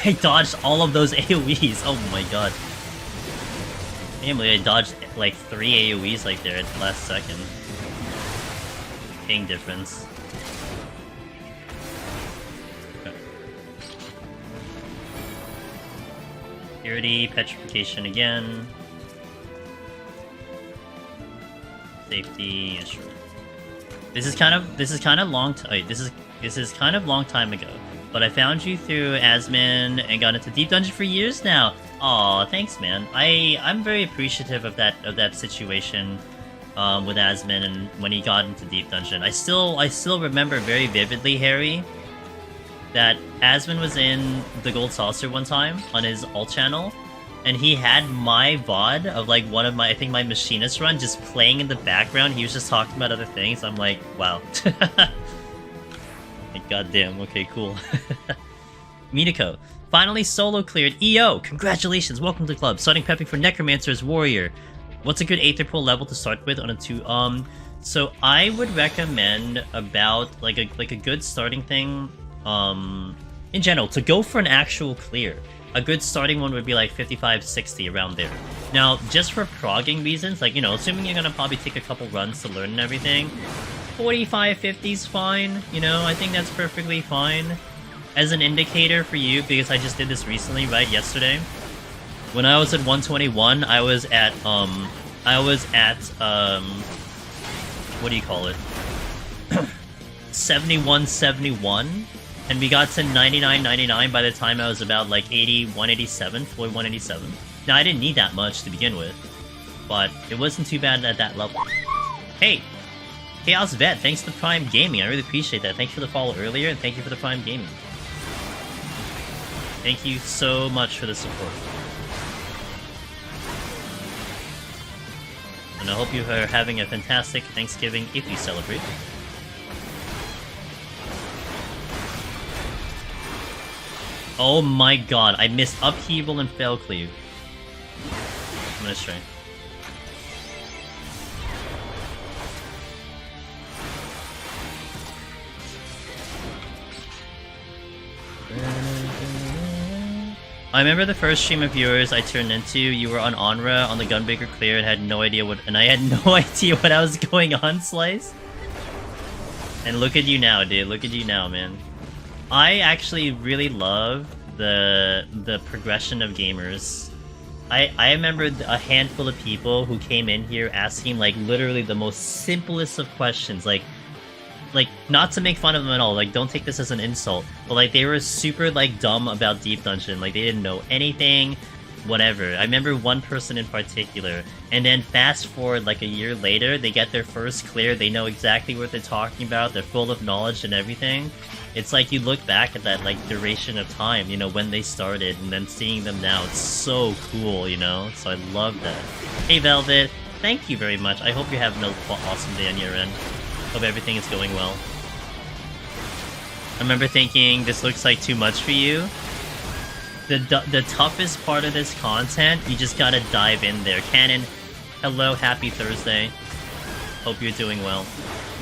I dodged all of those AoEs. Oh my god. Namely, I dodged like 3 AoEs like there at the last second. Ping difference. Okay. Purity, petrification again. Safety, yeah, sure. This is kind of long. This is kind of long time ago. But I found you through Asmin and got into Deep Dungeon for years now. Aw, thanks, man. I'm very appreciative of that situation with Asmin and when he got into Deep Dungeon. I still remember very vividly, Harry, that Asmin was in the Gold Saucer one time on his alt channel, and he had my VOD of like one of my, I think my Machinist run just playing in the background. He was just talking about other things. I'm like, wow. Like, goddamn, okay, cool. Minako, finally solo cleared EO! Congratulations, welcome to the club. Starting prepping for Necromancer's Warrior. What's a good Aetherpool level to start with on a 2? So I would recommend about like a good starting thing, in general, to go for an actual clear. A good starting one would be like 55, 60, around there. Now, just for progging reasons, like, you know, assuming you're gonna probably take a couple runs to learn and everything, 45, 50 is fine, you know, I think that's perfectly fine. As an indicator for you, because I just did this recently, right, yesterday. When I was at 121, I was at, what do you call it? 71, 71, and we got to 99, 99 by the time I was about, like, 80, 187, fully 187. Now, I didn't need that much to begin with, but it wasn't too bad at that level. Hey! Chaos Vet, thanks to Prime Gaming. I really appreciate that. Thank you for the follow earlier, and thank you for the Prime Gaming. Thank you so much for the support. And I hope you are having a fantastic Thanksgiving if you celebrate. Oh my god, I missed Upheaval and Fail Cleave. I'm gonna try. I remember the first stream of yours I turned into. You were on Onra on the Gunbreaker clear and had no idea what, and I had no idea what I was going on, Slice. And look at you now, dude. Look at you now, man. I actually really love the progression of gamers. I remember a handful of people who came in here asking like literally the most simplest of questions, like not to make fun of them at all, like don't take this as an insult, but like they were super like dumb about Deep Dungeon, like they didn't know anything, whatever. I remember one person in particular, and then fast forward like a year later, they get their first clear, they know exactly what they're talking about, they're full of knowledge and everything. It's like you look back at that like duration of time, you know, when they started, and then seeing them now, it's so cool, you know? So I love that. Hey Velvet, thank you very much. I hope you're having an awesome day on your end. Hope everything is going well. I remember thinking, this looks like too much for you. The toughest part of this content, you just gotta dive in there. Cannon, hello, happy Thursday. Hope you're doing well.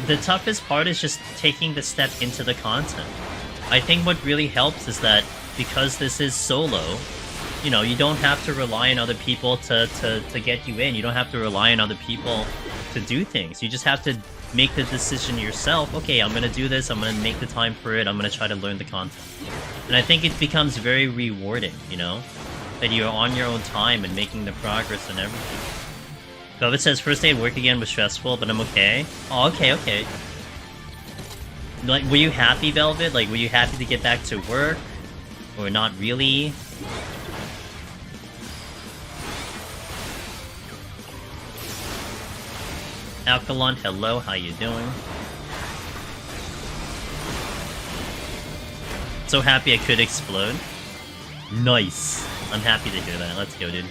The toughest part is just taking the step into the content. I think what really helps is that because this is solo, you know, you don't have to rely on other people to get you in. You don't have to rely on other people to do things. You just have to make the decision yourself. Okay, I'm gonna do this, I'm gonna make the time for it, I'm gonna try to learn the content. And I think it becomes very rewarding, you know? That you're on your own time and making the progress and everything. Velvet says, first day at work again was stressful, but I'm okay. Oh, okay, okay. Like, were you happy, Velvet? Like, were you happy to get back to work? Or not really? Alkalon, hello, how you doing? So happy I could explode. Nice. I'm happy to hear that. Let's go, dude.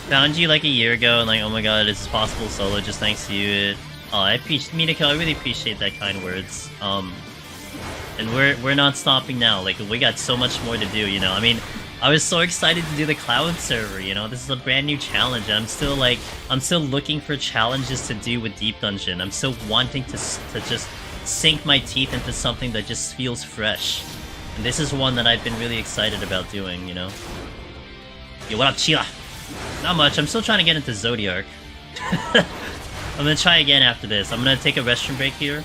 Found you like a year ago and like, oh my god, this is possible solo just thanks to you. Oh, I appreciate, Minako, I really appreciate that kind words. And we're not stopping now. Like, we got so much more to do, you know? I mean, I was so excited to do the cloud server, you know? This is a brand new challenge. I'm still looking for challenges to do with Deep Dungeon. I'm still wanting to just sink my teeth into something that just feels fresh. And this is one that I've been really excited about doing, you know? Yo, what up, Chila? Not much. I'm still trying to get into Zodiark. I'm gonna try again after this. I'm gonna take a restroom break here.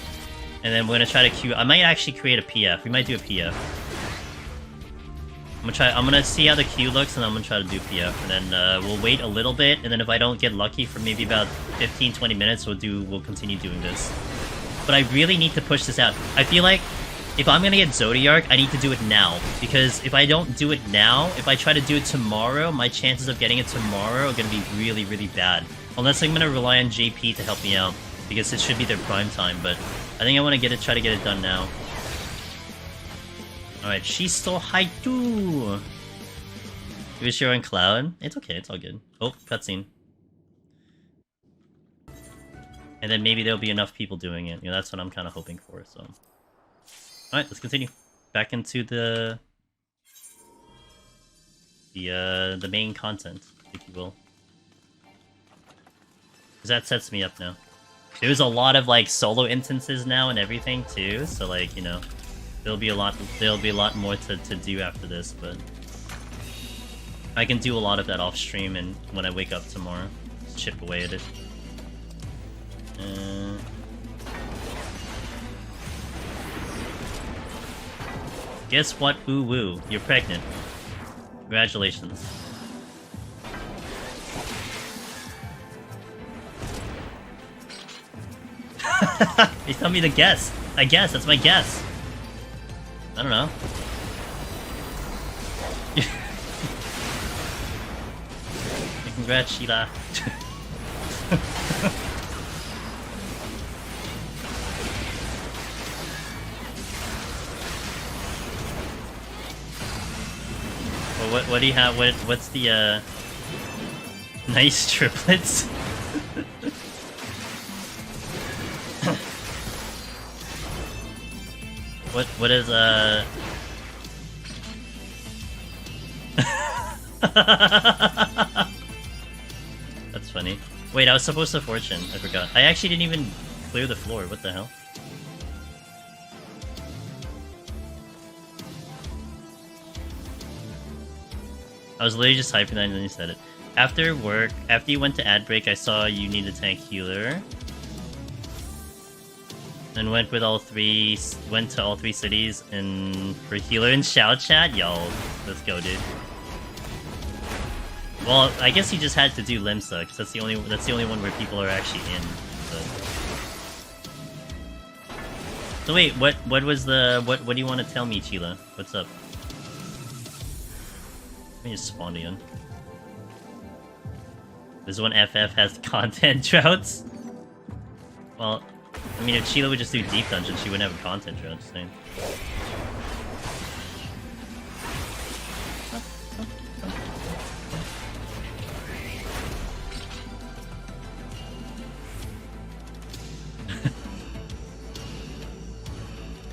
And then we're gonna try to queue. I might actually create a PF. We might do a PF. I'm gonna see how the queue looks, and I'm gonna try to do PF. And then we'll wait a little bit, and then if I don't get lucky for maybe about 15-20 minutes, we'll continue doing this. But I really need to push this out. I feel like if I'm gonna get Zodiark, I need to do it now. Because if I don't do it now, if I try to do it tomorrow, my chances of getting it tomorrow are gonna be really, really bad. Unless I'm gonna rely on JP to help me out, because it should be their prime time, but I think I want to try to get it done now. Alright, she's so high too! You wish you were on Cloud? It's okay, it's all good. Oh, cutscene. And then maybe there'll be enough people doing it. You know, that's what I'm kind of hoping for, so... Alright, let's continue. Back into the main content, if you will. Because that sets me up now. There's a lot of, like, solo instances now and everything, too, so, like, you know, there'll be a lot more to do after this, but I can do a lot of that off stream and when I wake up tomorrow. Just chip away at it. Guess what, woo woo? You're pregnant. Congratulations. He's telling me to guess. I guess, that's my guess. I don't know. Congrats, Sheila. Well, what do you have? What's the nice triplets? What is That's funny. Wait, I was supposed to fortune. I forgot. I actually didn't even clear the floor. What the hell? I was literally just typing that and then you said it. After work, after you went to ad break, I saw you need a tank healer. And went to all three cities and for healer and shout chat. Yo, let's go, dude. Well, I guess you just had to do Limsa because that's the only one where people are actually in. So wait, what was the what do you want to tell me, Chila? What's up? Let me just spawn again. This one FF has content droughts. Well, I mean, if Sheila would just do Deep Dungeon, she wouldn't have a content drought, just saying.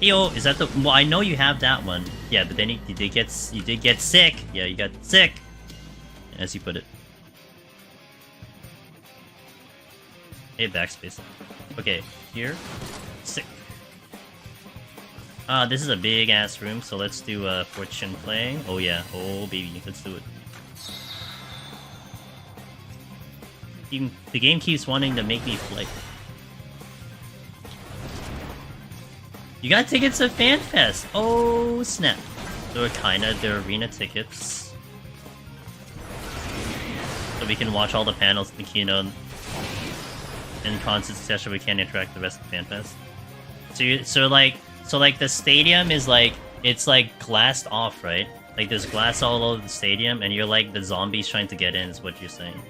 Yo, is that the... Well, I know you have that one. Yeah, but then you did get sick. Yeah, you got sick. As you put it. Hey, backspace. Okay, here. Sick. This is a big-ass room, so let's do fortune play. Oh yeah, oh baby, let's do it. The game keeps wanting to make me flight. You got tickets to FanFest! Oh snap. They're arena tickets. So we can watch all the panels in the keynote in constant succession. We can't interact with the rest of the FanFest. So like the stadium is like, it's like glassed off, right? Like there's glass all over the stadium, and you're like the zombies trying to get in, is what you're saying.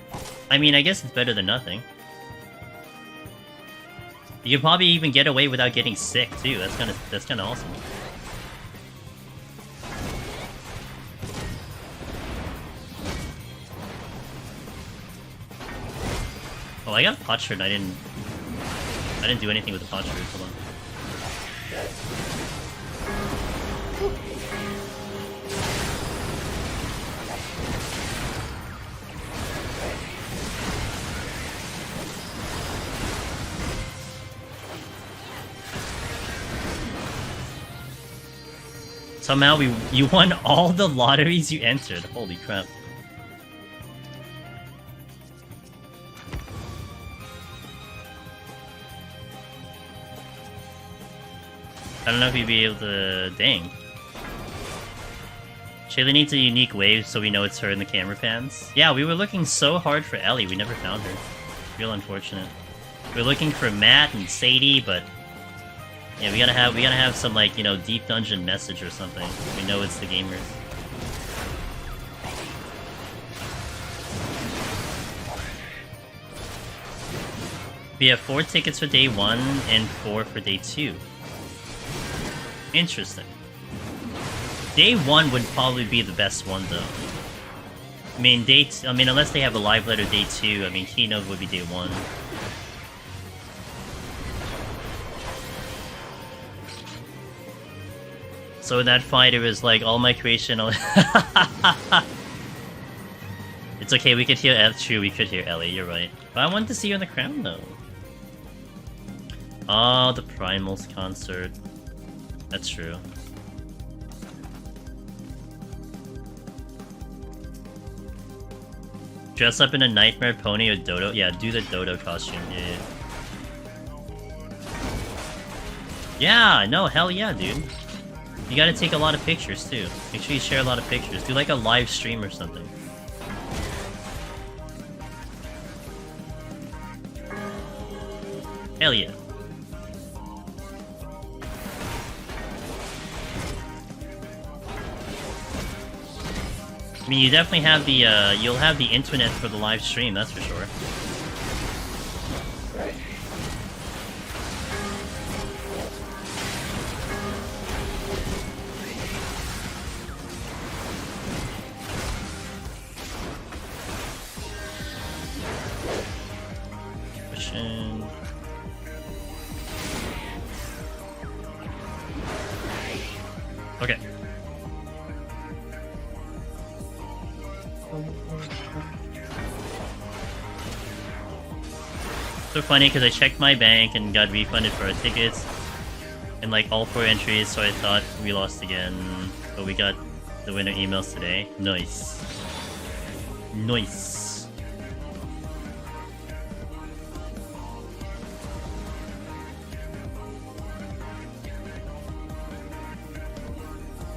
I mean, I guess it's better than nothing. You can probably even get away without getting sick too. That's kind of awesome. Oh, I got a pot shirt and I didn't do anything with the pot shirt. Hold on. Somehow you won all the lotteries you entered. Holy crap. I don't know if you'd be able to... Dang. Shayla needs a unique wave so we know it's her in the camera pans. Yeah, we were looking so hard for Ellie, we never found her. Real unfortunate. We were looking for Matt and Sadie, but... Yeah, we gotta have some, like, you know, deep dungeon message or something. We know it's the gamers. We have 4 tickets for day 1 and 4 for day 2. Interesting. Day 1 would probably be the best one, though. I mean, unless they have a live letter day 2, I mean, keynote would be day 1. So in that fight, it was like, all my creation... It's okay, we could hear F. True, we could hear Ellie, you're right. But I wanted to see you on the crown, though. Oh, the Primals concert. That's true. Dress up in a nightmare pony or dodo? Yeah, do the dodo costume, yeah. Yeah, no, hell yeah, dude. You gotta take a lot of pictures, too. Make sure you share a lot of pictures. Do like a live stream or something. Hell yeah. I mean, you definitely have the, you'll have the internet for the live stream, that's for sure. Pushing. Okay. So funny because I checked my bank and got refunded for our tickets and like all 4 entries, so I thought we lost again, but we got the winner emails today. Nice. Nice.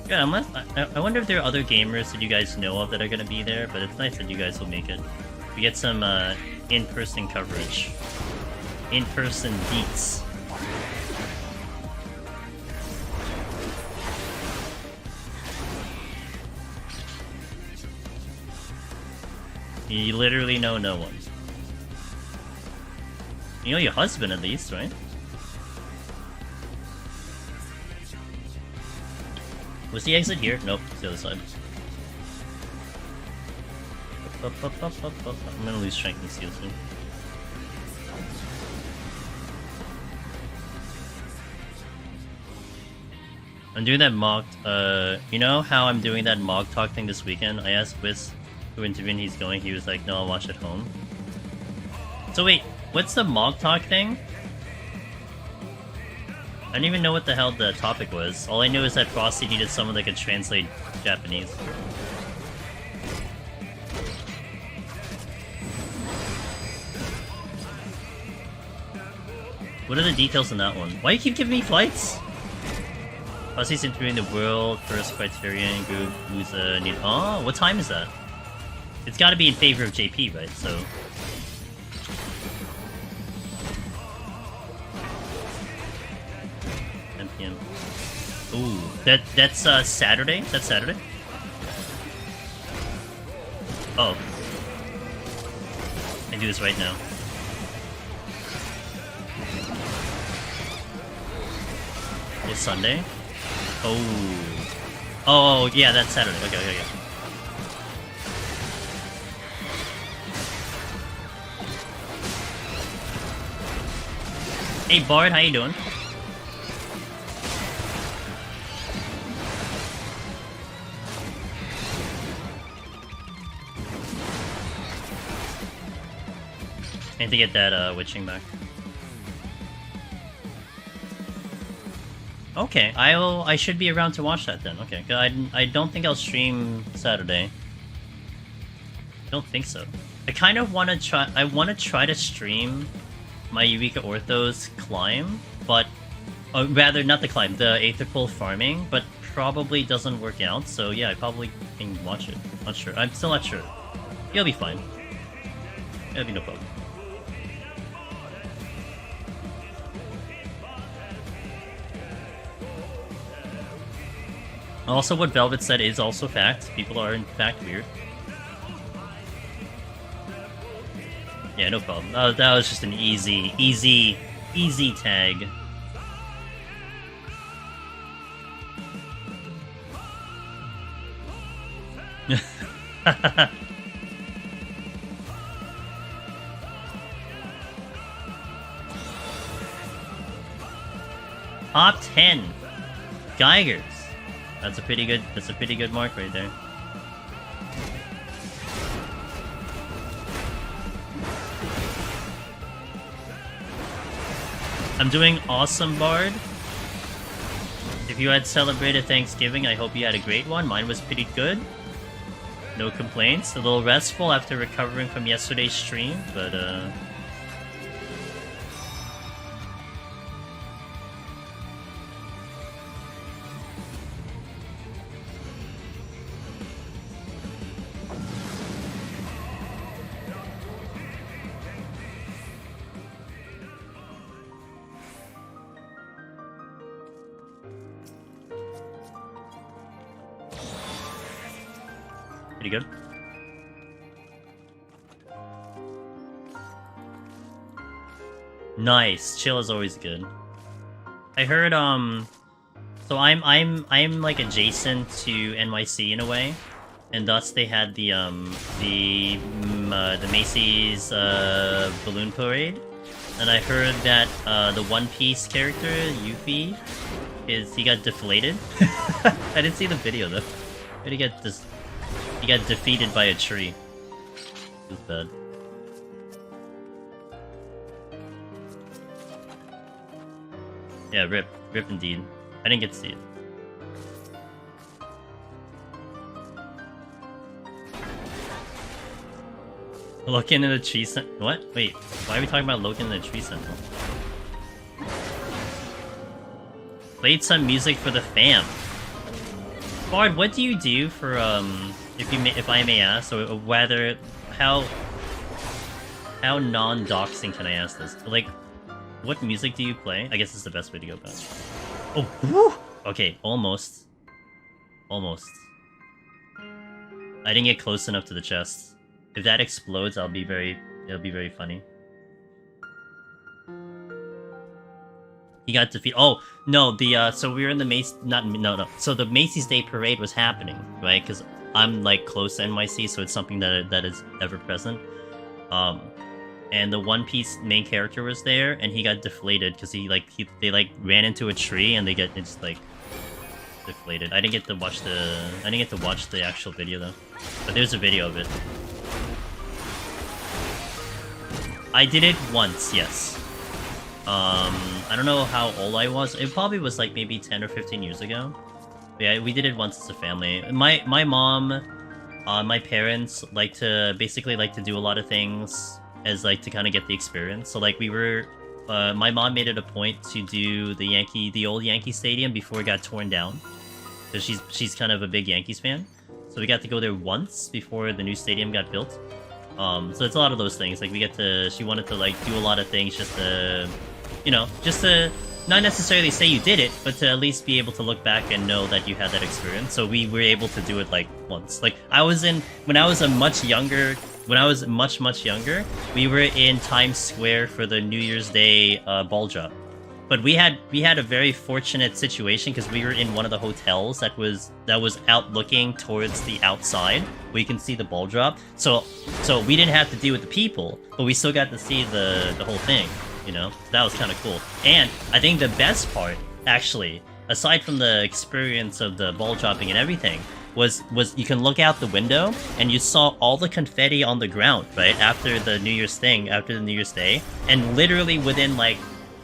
Yeah, I wonder if there are other gamers that you guys know of that are gonna be there, but it's nice that you guys will make it. We get some in-person coverage. In-person beats. You literally know no one. You know your husband at least, right? Was the exit here? Nope, it's the other side. I'm gonna lose strength and steel soon. I'm doing that mock, you know how I'm doing that mock talk thing this weekend? I asked Wiz who intervened he's going, he was like, no, I'll watch at home. So wait, what's the mock talk thing? I don't even know what the hell the topic was. All I knew is that Frosty needed someone that could translate Japanese. What are the details on that one? Why do you keep giving me flights? Frosty's interviewing the world first Criterion group who's need. Oh, what time is that? It's got to be in favor of JP, right? So. MPM. Ooh, that's Saturday. That's Saturday. Oh. I do this right now. It's Sunday. Oh. Oh, yeah, that's Saturday. Okay, okay, okay. Hey, Bard, how you doing? I need to get that witching back. Okay, I should be around to watch that then. Okay, I don't think I'll stream Saturday. I don't think so. I kind of want to try. I want to try to stream my Eureka Orthos climb, but rather not the climb, the Aetherpool farming, but probably doesn't work out. So yeah, I probably can watch it. Not sure. I'm still not sure. It'll be fine. It'll be no problem. Also, what Velvet said is also fact. People are in fact weird. Yeah, no problem. That was just an easy tag. Top 10 Geigers. That's a pretty good mark right there. I'm doing awesome, Bard. If you had celebrated Thanksgiving, I hope you had a great one. Mine was pretty good. No complaints. A little restful after recovering from yesterday's stream, but pretty good. Nice. Chill is always good. I heard so I'm like adjacent to NYC in a way, and thus they had the Macy's balloon parade, and I heard that the One Piece character Yuffie he got deflated. I didn't see the video though. But he got defeated by a tree. It was bad. Yeah, rip indeed. I didn't get to see it. Logan in the tree sentinel. What? Wait, why are we talking about Logan in the tree sentinel? Played some music for the fam. Bard, what do you do for if I may ask, or whether how non-doxing can I ask this? Like, what music do you play? I guess it's the best way to go about it. Oh, whew! Okay, almost. Almost. I didn't get close enough to the chest. If that explodes, it'll be very funny. He got defeated. Oh, no, so we were in the no. So the Macy's Day Parade was happening, right? Because I'm, like, close to NYC, so it's something that is ever present. And the One Piece main character was there, and he got deflated, because they ran into a tree, and it's, like, deflated. I didn't get to watch the actual video, though. But there's a video of it. I did it once, yes. I don't know how old I was. It probably was like maybe 10 or 15 years ago. But yeah, we did it once as a family. My mom, my parents like to do a lot of things as like to kind of get the experience. So like we were, my mom made it a point to do the old Yankee Stadium before it got torn down, because she's kind of a big Yankees fan. So we got to go there once before the new stadium got built. So it's a lot of those things. Like we get to, she wanted to like do a lot of things just to, you know, just to not necessarily say you did it, but to at least be able to look back and know that you had that experience. So we were able to do it like once. Like when I was much younger, we were in Times Square for the New Year's Day ball drop. But we had a very fortunate situation because we were in one of the hotels that was out looking towards the outside, where you can see the ball drop. So we didn't have to deal with the people, but we still got to see the whole thing. You know, that was kind of cool. And I think the best part, actually, aside from the experience of the ball dropping and everything, was you can look out the window and you saw all the confetti on the ground, right, after the New Year's Day, and literally within like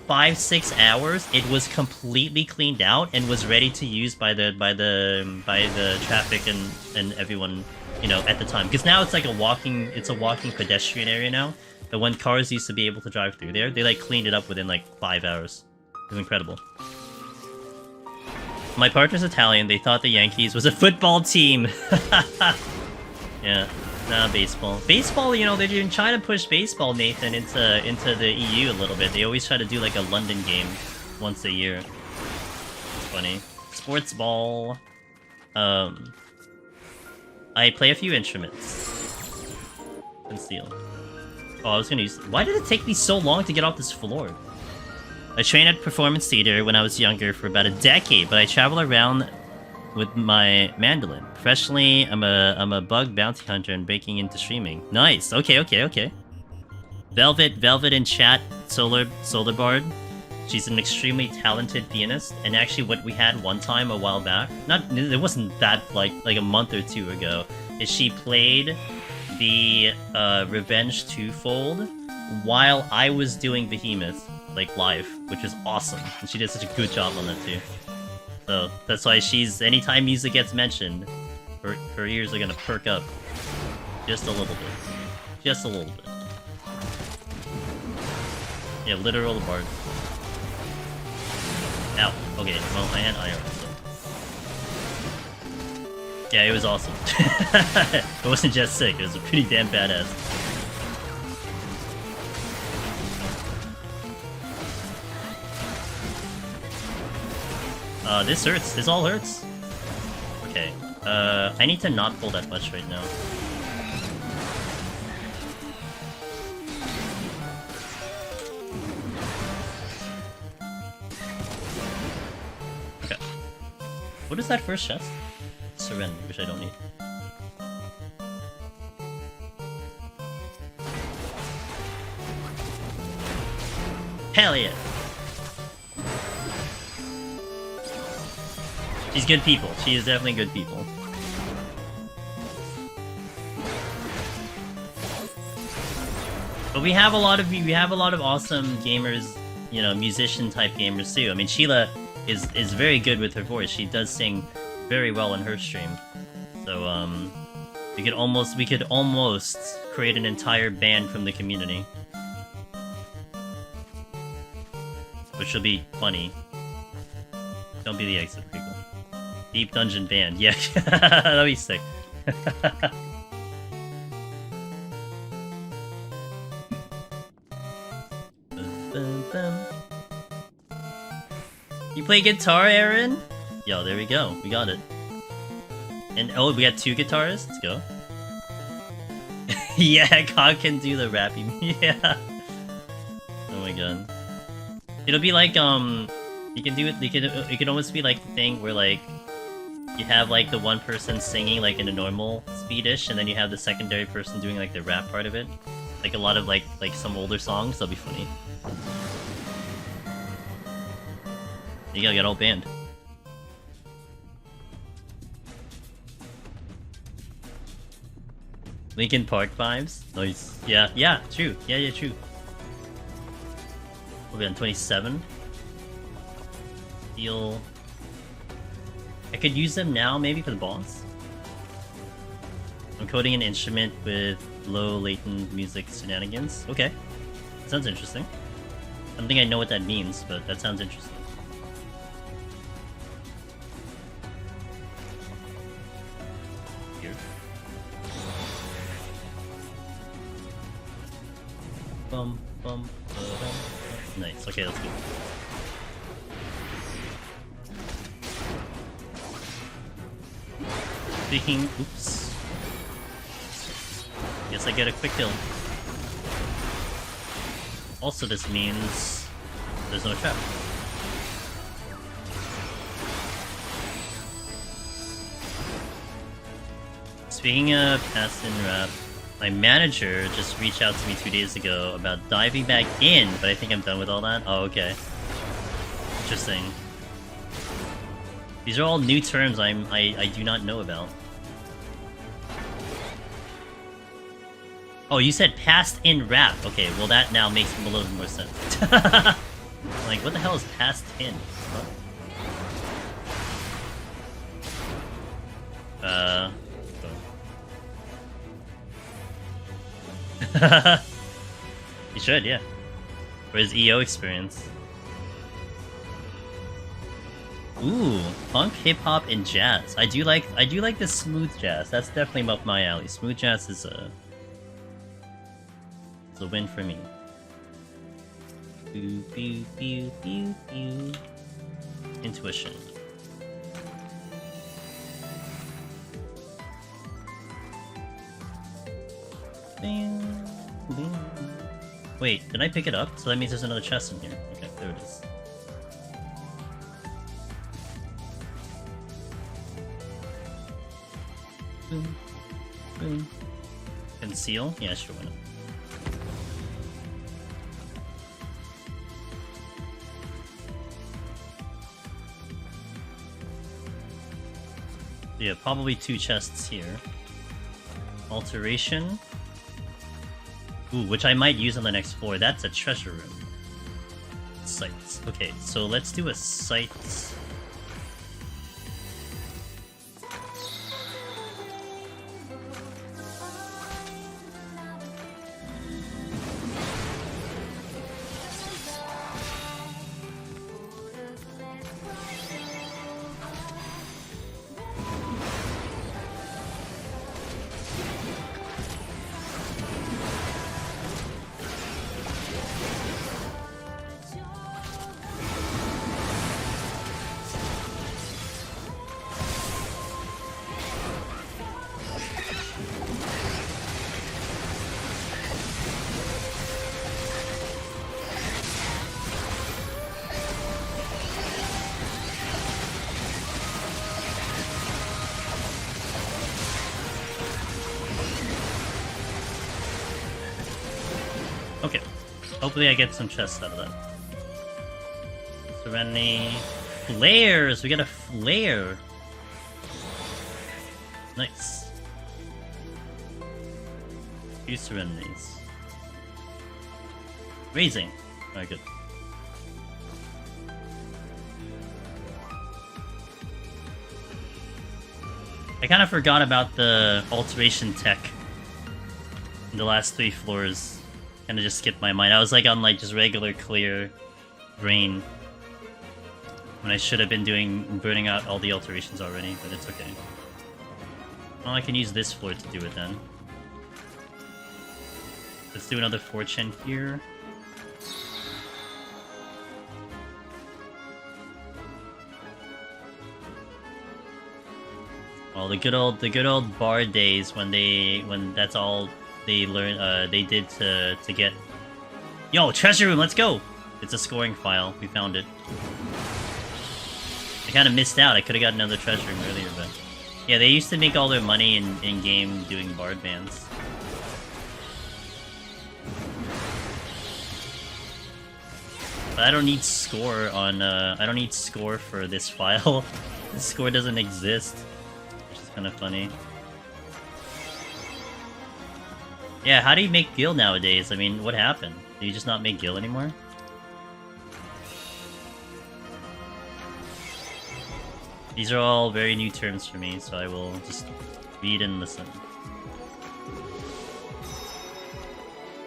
5-6 hours, it was completely cleaned out and was ready to use by the traffic and everyone, you know, at the time. Because now it's like a walking pedestrian area now. But when cars used to be able to drive through there, they like cleaned it up within like 5 hours. It was incredible. My partner's Italian. They thought the Yankees was a football team. Yeah. Nah, baseball. Baseball, you know, they're trying to push baseball, Nathan, into the EU a little bit. They always try to do like a London game once a year. It's funny. Sports ball. I play a few instruments. And steel. Oh, I was gonna use... Why did it take me so long to get off this floor? I trained at performance theater when I was younger for about a decade, but I travel around with my mandolin. Professionally, I'm a bug bounty hunter and breaking into streaming. Nice. Okay. Velvet in chat, Solar Bard. She's an extremely talented pianist, and actually what we had one time a while back, it wasn't that like a month or two ago, is she played the Revenge Twofold while I was doing Behemoth, like live, which is awesome. And she did such a good job on that too. So that's why she's, anytime music gets mentioned, her ears are gonna perk up. Just a little bit. Just a little bit. Yeah, literal bard. Ow. Okay, well, I had IR, so. Yeah, it was awesome. It wasn't just sick, it was pretty damn badass. This hurts. This all hurts. Okay. I need to not pull that much right now. Okay. What is that first chest? Surrender, which I don't need. Hell yeah! She's good people. She is definitely good people. But we have a lot of awesome gamers, you know, musician type gamers too. I mean, Sheila is very good with her voice. She does sing very well in her stream. So we could almost create an entire band from the community, which will be funny. Don't be the exit people. Deep Dungeon Band, yeah, that'd be sick. You play guitar, Aaron? Yo, there we go, we got it. And oh, we got 2 guitars, let's go. Yeah, God can do the rapping, yeah. Oh my god. It'll be like, you can do it, it could almost be like the thing where like, you have like the one person singing like in a normal speedish, and then you have the secondary person doing like the rap part of it. Like a lot of like some older songs, that'll be funny. You gotta get all band. Linkin Park vibes? Nice. Yeah, true. Yeah, true. We'll be on 27. Steel. I could use them now, maybe, for the boss. I'm coding an instrument with low latent music shenanigans. Okay. That sounds interesting. I don't think I know what that means, but that sounds interesting. Bum, bum, ba-dum. Nice. Okay, let's go. Speaking. Oops. Guess I get a quick kill. Also, this means there's no trap. Speaking of pass in wrap, my manager just reached out to me 2 days ago about diving back in, but I think I'm done with all that. Oh, okay. Interesting. These are all new terms I do not know about. Oh, you said past in wrap. Okay, well that now makes a little more sense. Like, what the hell is past in? Huh? You should, yeah. For his EO experience. Ooh, funk, hip hop, and jazz. I do like the smooth jazz. That's definitely up my alley. Smooth jazz is a win for me. Pew, pew, pew, pew, pew. Intuition. Bing, bing. Wait, did I pick it up? So that means there's another chest in here. Okay, there it is. Boom. Boom. Conceal? Yeah, sure, why not? Yeah, probably 2 chests here. Alteration. Ooh, which I might use on the next floor. That's a treasure room. Sights. Okay, so let's do a sights. Okay. Hopefully I get some chests out of that. Serenity. Flares! We got a flare! Nice. 2 serenities. Raising. Alright, good. I kind of forgot about the alteration tech in the last 3 floors. Kind of just skipped my mind. I was like on like just regular clear brain when I should have been burning out all the alterations already, but it's okay. Well, I can use this floor to do it then. Let's do another fortune here. Well, the good old bar days when that's all they learned, they did to get. Yo, treasure room, let's go! It's a scoring file. We found it. I kind of missed out. I could have got another treasure room earlier, but yeah, they used to make all their money in game doing bard bans. But I don't need score on. I don't need score for this file. The score doesn't exist, which is kind of funny. Yeah, how do you make guild nowadays? I mean, what happened? Do you just not make guild anymore? These are all very new terms for me, so I will just read and listen.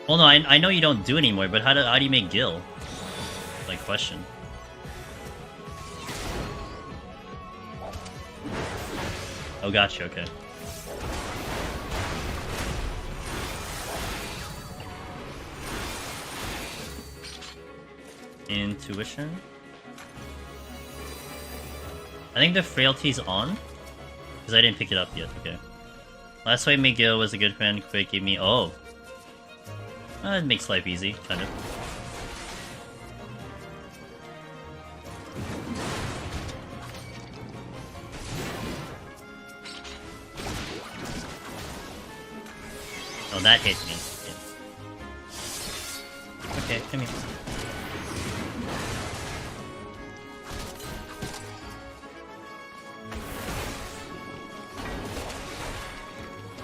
Well, no, I know you don't do anymore, but how do you make guild? Like, question. Oh, gotcha, okay. Intuition. I think the frailty's on. Because I didn't pick it up yet, okay. Last fight McGill was a good friend, Quick gave me... Oh! It makes life easy, kind of. Oh, that hit me. Yeah. Okay, come here.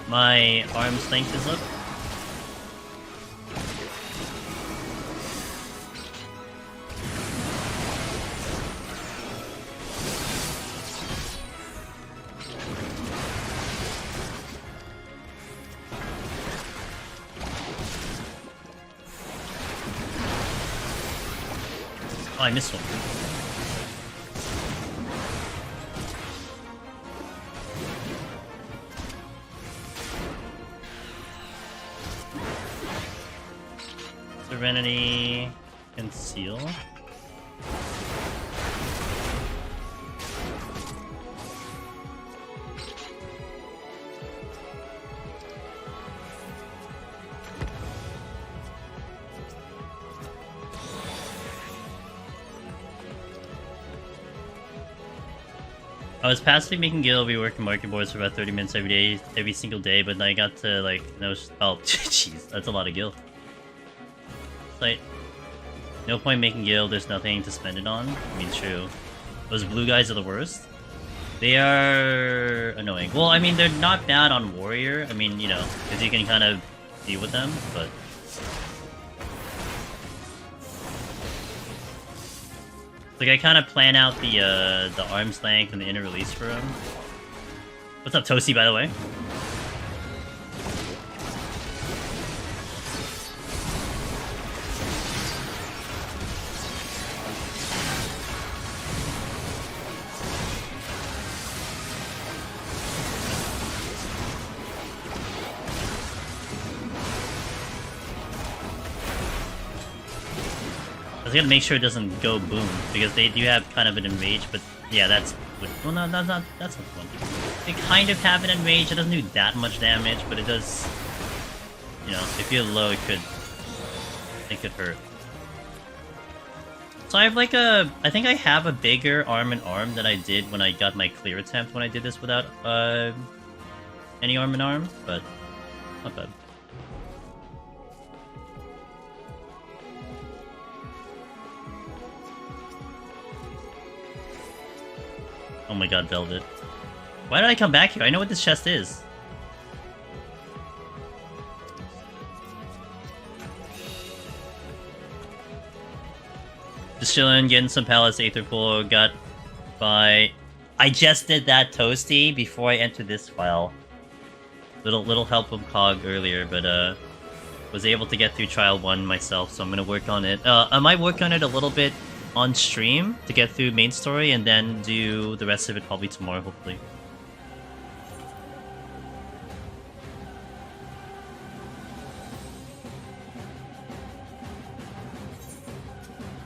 My arm's length is up. Oh, I missed one. Serenity, Conceal. I was passively making guild, we worked in market boards for about 30 minutes every single day, but then I got to like, no, oh, jeez, that's a lot of guild. It's like, no point making guild, there's nothing to spend it on. I mean, true. Those blue guys are the worst. They are annoying. Well, I mean, they're not bad on warrior. I mean, you know, because you can kind of deal with them, but... Like, I kind of plan out the arm's length and the inner release for him. What's up, Toasty, by the way? I was gonna make sure it doesn't go boom, because they do have kind of an enrage, but yeah, that's... Well, no, that's not the one. They kind of have an enrage, it doesn't do that much damage, but it does... You know, if you're low, it could hurt. So I have like a... I think I have a bigger arm and arm than I did when I got my clear attempt when I did this without any arm and arm, but not bad. Oh my god, Velvet. Why did I come back here? I know what this chest is. Just chillin', getting some Palace Aetherpool, got by... I just did that, Toasty, before I entered this file. Little help from Cog earlier, but was able to get through Trial 1 myself, so I'm gonna work on it. I might work on it a little bit on stream to get through main story, and then do the rest of it probably tomorrow, hopefully.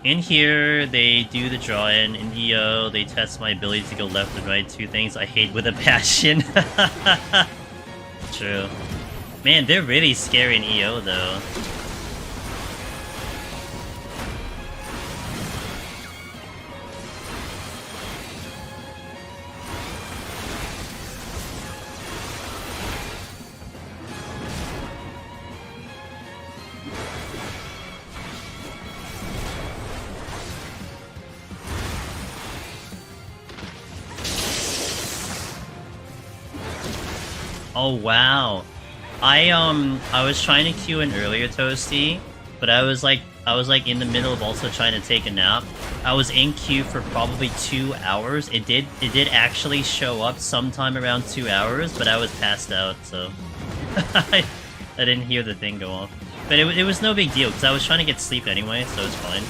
In here, they do the draw-in. In EO, they test my ability to go left and right. Two things I hate with a passion. True. Man, they're really scary in EO, though. Oh wow, I was trying to queue in earlier, Toasty, but I was like in the middle of also trying to take a nap. I was in queue for probably 2 hours. It did actually show up sometime around 2 hours, but I was passed out, so I didn't hear the thing go off. But it was no big deal because I was trying to get sleep anyway, so it's fine.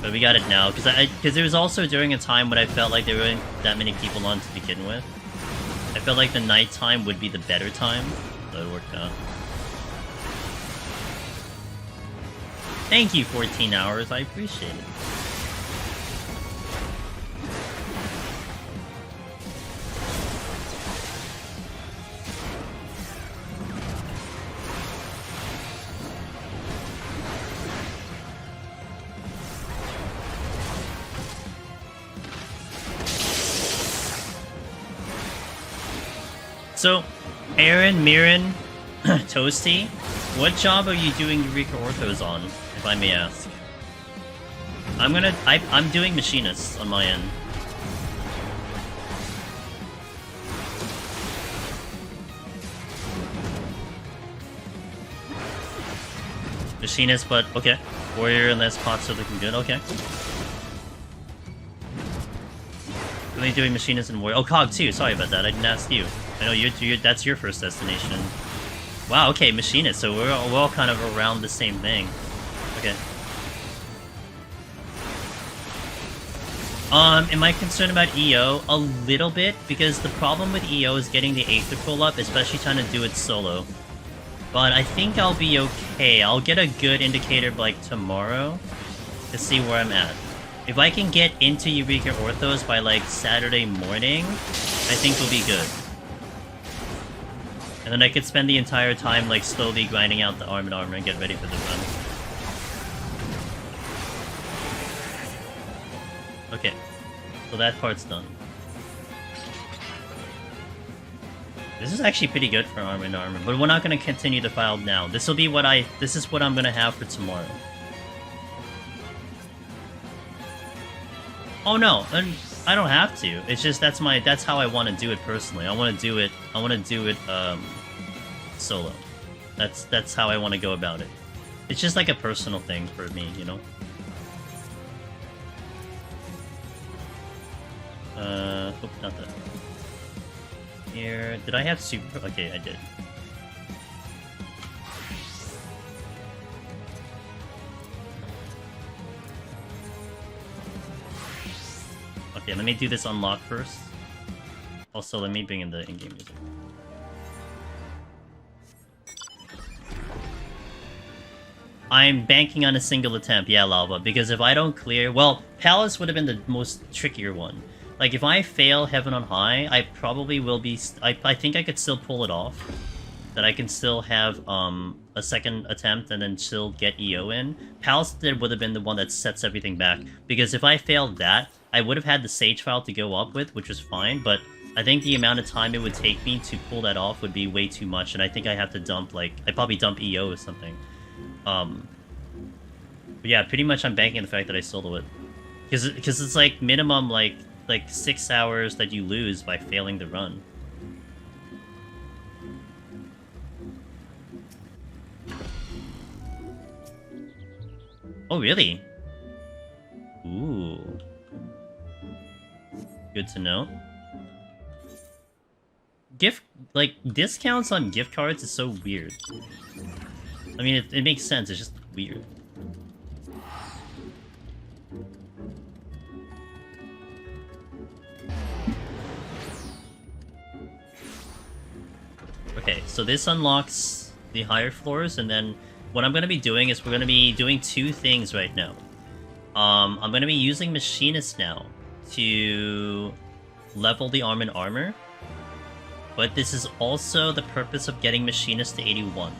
But we got it now, because it was also during a time when I felt like there weren't that many people on to begin with. I felt like the night time would be the better time, so it worked out. Thank you, 14 hours. I appreciate it. So, Aaron, Mirren, Toasty, what job are you doing Eureka Orthos on, if I may ask? I'm doing Machinists on my end. Machinist, but okay. Warrior and less pots are looking good, okay. Really doing Machinist and Warrior. Oh, Cog too, sorry about that, I didn't ask you. I know that's your first destination. Wow, okay, Machinist, so we're all kind of around the same thing. Okay. Am I concerned about EO? A little bit, because the problem with EO is getting the Aetherpool up, especially trying to do it solo. But I think I'll be okay. I'll get a good indicator like tomorrow to see where I'm at. If I can get into Eureka Orthos by like Saturday morning, I think we'll be good. And then I could spend the entire time like slowly grinding out the armor and get ready for the run. Okay, so that part's done. This is actually pretty good for armor, but we're not going to continue the file now. This is what I'm going to have for tomorrow. Oh no, I don't have to. It's just that's how I want to do it personally. I want to do it solo. That's how I want to go about it. It's just like a personal thing for me, you know. Oh, not that. Here, did I have super? Okay, I did. Okay, let me do this unlock first. Also, let me bring in the in-game music. I'm banking on a single attempt, yeah, Lava, because if I don't clear... Well, Palace would have been the most trickier one. Like, if I fail Heaven on High, I probably will be... I think I could still pull it off. That I can still have a second attempt and then still get EO in. Palace would have been the one that sets everything back. Because if I failed that, I would have had the Sage file to go up with, which was fine, but I think the amount of time it would take me to pull that off would be way too much, and I think I have to dump, like... I'd probably dump EO or something. But yeah, pretty much I'm banking on the fact that I solo it. Because it's like minimum, like 6 hours that you lose by failing the run. Oh, really? Ooh. Good to know. Discounts on gift cards is so weird. I mean, it makes sense, it's just weird. Okay, so this unlocks the higher floors, and then what I'm going to be doing is we're going to be doing two things right now. I'm going to be using Machinist now to level the armor, but this is also the purpose of getting Machinist to 81,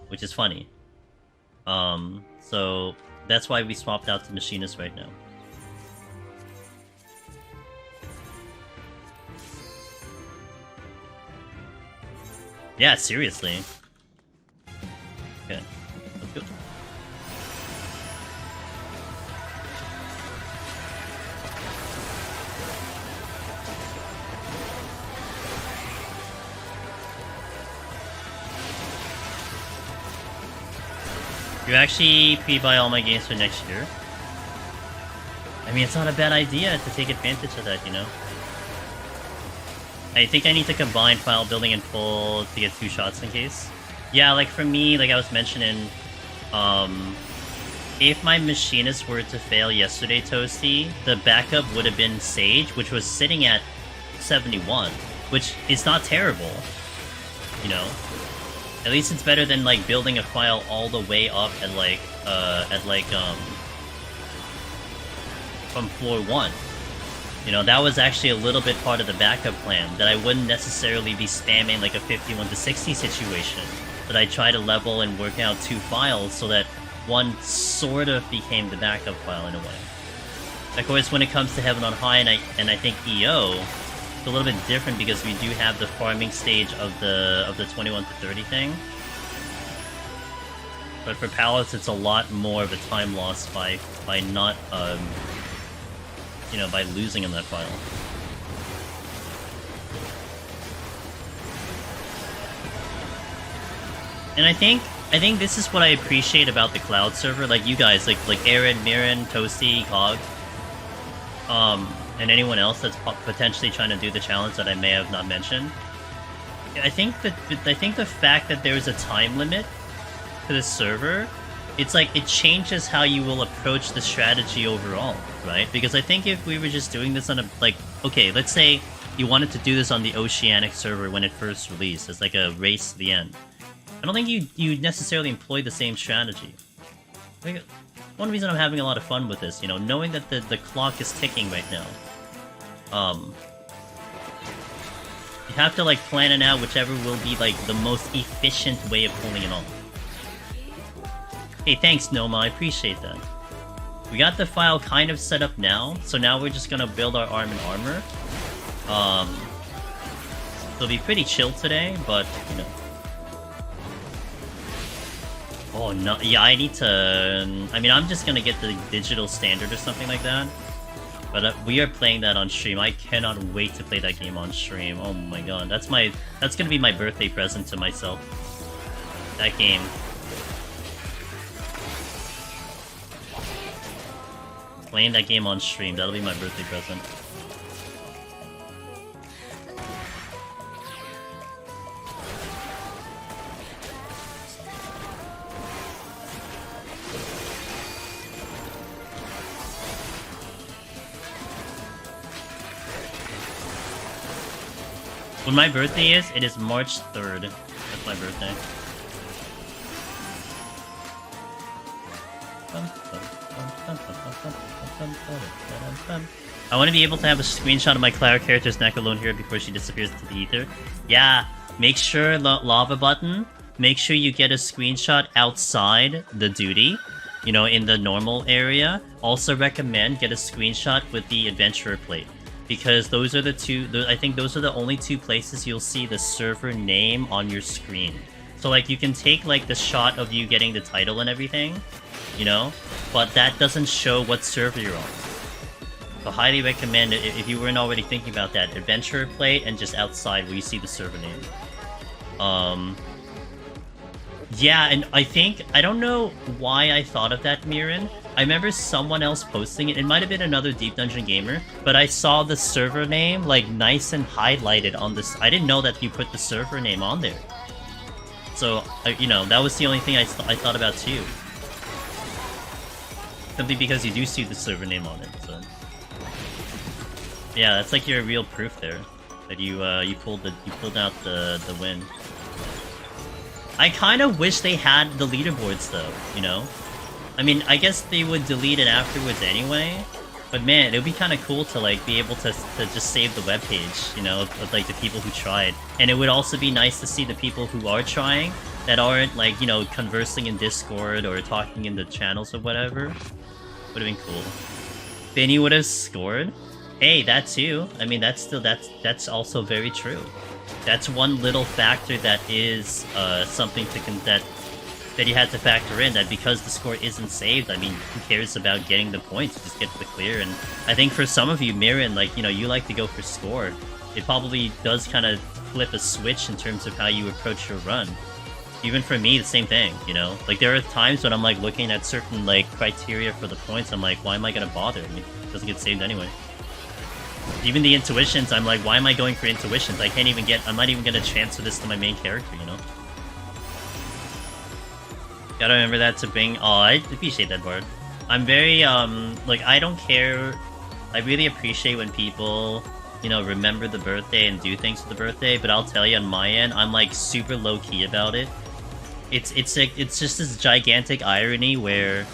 which is funny. So that's why we swapped out to Machinist right now. Yeah, seriously. Okay, let's go. You actually pre-buy all my games for next year? I mean, it's not a bad idea to take advantage of that, you know? I think I need to combine file building and full to get 2 shots in case. Yeah, like for me, like I was mentioning, if my Machinist were to fail yesterday, Toasty, the backup would have been Sage, which was sitting at 71, which is not terrible, you know? At least it's better than like building a file all the way up at from floor 1. You know, that was actually a little bit part of the backup plan, that I wouldn't necessarily be spamming like a 51 to 60 situation, but I try to level and work out 2 files so that one sort of became the backup file in a way. Of course, when it comes to Heaven on High and I think EO, it's a little bit different because we do have the farming stage of the 21 to 30 thing. But for Palace, it's a lot more of a time loss by not you know, by losing in that file. And I think this is what I appreciate about the Cloud server. Like you guys, like Aaron, Mirren, Toasty, Cog, and anyone else that's potentially trying to do the challenge that I may have not mentioned. I think the fact that there's a time limit to this server, it's like it changes how you will approach the strategy overall, right? Because I think if we were just doing this on a, like, okay, let's say you wanted to do this on the Oceanic server when it first released, as like a race to the end. I don't think you necessarily employ the same strategy. Like, one reason I'm having a lot of fun with this, you know, knowing that the clock is ticking right now. You have to like plan it out whichever will be like the most efficient way of pulling it off. Hey, thanks, Noma. I appreciate that. We got the file kind of set up now, so now we're just gonna build our arm and armor. It'll be pretty chill today, but, you know. Oh, no. Yeah, I need to... I mean, I'm just gonna get the digital standard or something like that. But we are playing that on stream. I cannot wait to play that game on stream. Oh my god. That's gonna be my birthday present to myself. That game. Playing that game on stream, that'll be my birthday present. When my birthday is, it is March 3rd. That's my birthday. I want to be able to have a screenshot of my Clara character's neck alone here before she disappears into the ether. Yeah, make sure, Lava Button, make sure you get a screenshot outside the duty, you know, in the normal area. Also recommend get a screenshot with the Adventurer plate, because those are the two, I think those are the only 2 places you'll see the server name on your screen. So like you can take like the shot of you getting the title and everything, you know, but that doesn't show what server you're on. So highly recommend it if you weren't already thinking about that. Adventurer plate and just outside where you see the server name. Yeah, and I don't know why I thought of that, Mirren. I remember someone else posting it. It might have been another Deep Dungeon gamer, but I saw the server name like nice and highlighted on this. I didn't know that you put the server name on there. So, you know, that was the only thing I thought about too. Simply because you do see the server name on it, so... Yeah, that's like your real proof there. That you pulled out the win. I kind of wish they had the leaderboards though, you know? I mean, I guess they would delete it afterwards anyway, but man, it would be kind of cool to like be able to just save the webpage, you know, of like the people who tried. And it would also be nice to see the people who are trying that aren't like, you know, conversing in Discord or talking in the channels or whatever. Would have been cool. Benny would have scored. Hey, that too. I mean, that's also very true. That's one little factor that is something that you had to factor in, that because the score isn't saved, I mean, who cares about getting the points? Just get the clear. And I think for some of you, Mirren, like, you know, you like to go for score. It probably does kind of flip a switch in terms of how you approach your run. Even for me, the same thing, you know? Like, there are times when I'm, like, looking at certain, like, criteria for the points, I'm like, why am I gonna bother? I mean, it doesn't get saved anyway. Even the intuitions, I'm like, why am I going for intuitions? I'm not even gonna transfer this to my main character, you know? Gotta remember that to bring... Oh, I appreciate that, Bard. I'm very, like, I don't care... I really appreciate when people, you know, remember the birthday and do things for the birthday, but I'll tell you, on my end, I'm, like, super low-key about it. it's like, it's just this gigantic irony where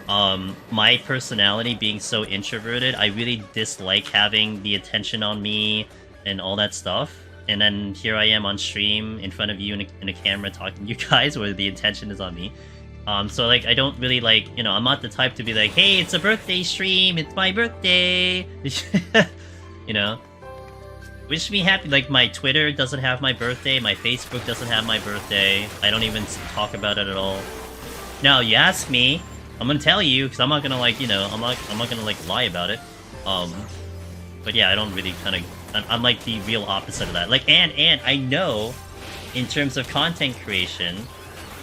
my personality being so introverted, I really dislike having the attention on me and all that stuff. And then here I am on stream in front of you in a camera talking to you guys where the attention is on me. So like I don't really like, you know, I'm not the type to be like, hey, it's a birthday stream, it's my birthday. You know? Wish me happy. Like my Twitter doesn't have my birthday, my Facebook doesn't have my birthday. I don't even talk about it at all. Now you ask me, I'm gonna tell you, because I'm not gonna like, you know, I'm not gonna like lie about it. But yeah, I don't really kind of, I'm like the real opposite of that. Like, and I know, in terms of content creation,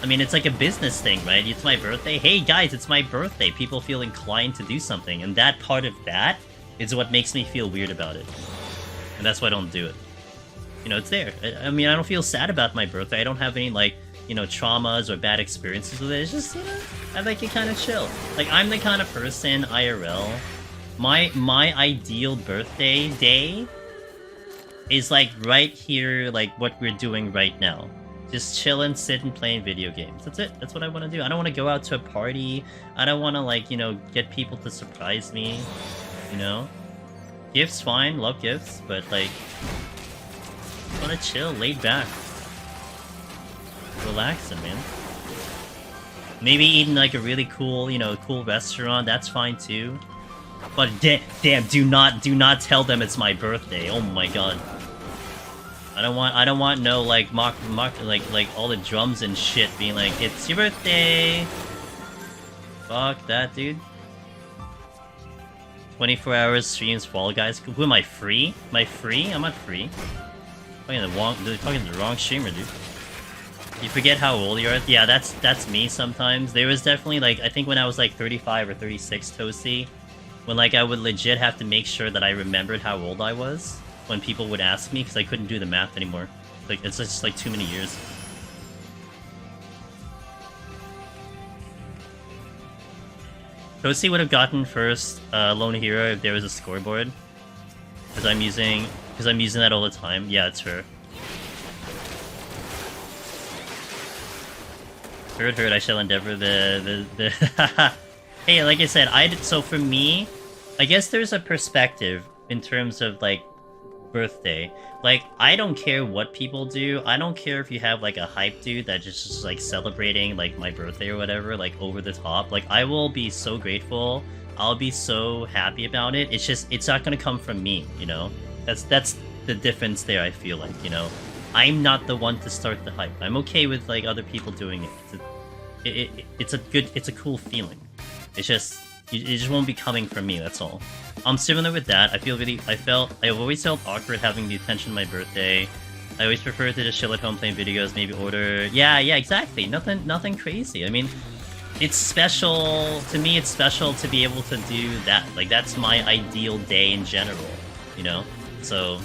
I mean, it's like a business thing, right? It's my birthday. Hey guys, it's my birthday. People feel inclined to do something, and that part of that is what makes me feel weird about it. And that's why I don't do it. You know, it's there. I mean, I don't feel sad about my birthday. I don't have any, like, you know, traumas or bad experiences with it. It's just, you know, I like it kind of chill. Like, I'm the kind of person, IRL, my ideal birthday day is, like, right here, like, what we're doing right now. Just chillin', sitting, playing video games. That's it. That's what I want to do. I don't want to go out to a party. I don't want to, like, you know, get people to surprise me, you know? Gifts, fine. Love gifts. But, like, I want to chill, laid back. Relaxing, man. Maybe eating, like, a really cool, you know, cool restaurant. That's fine, too. But, damn, do not tell them it's my birthday. Oh, my God. I don't want no, like, like, all the drums and shit being like, it's your birthday! Fuck that, dude. 24 hours streams Fall Guys. Who am I, free? Am I free? I'm not free. They're talking to the wrong streamer, dude. You forget how old you are? Yeah, that's me sometimes. There was definitely, like, I think when I was, like, 35 or 36, Toasty, when, like, I would legit have to make sure that I remembered how old I was when people would ask me, because I couldn't do the math anymore. Like, it's just, like, too many years. Toasty would have gotten first Lone Hero if there was a scoreboard. Because I'm using that all the time. Yeah, it's her. Heard, I shall endeavor the Hey, like I said, so for me, I guess there's a perspective in terms of, like, birthday. Like, I don't care what people do. I don't care if you have, like, a hype dude that just is, like, celebrating, like, my birthday or whatever, like, over the top. Like, I will be so grateful. I'll be so happy about it. It's just, it's not gonna come from me, you know? That's the difference there, I feel like, you know? I'm not the one to start the hype. I'm okay with, like, other people doing it. It's a cool feeling. It's just, it just won't be coming from me, that's all. I'm similar with that. I've always felt awkward having the attention on my birthday. I always prefer to just chill at home playing videos, maybe order... Yeah, exactly. Nothing crazy. I mean, it's special... To me, it's special to be able to do that. Like, that's my ideal day in general, you know? So...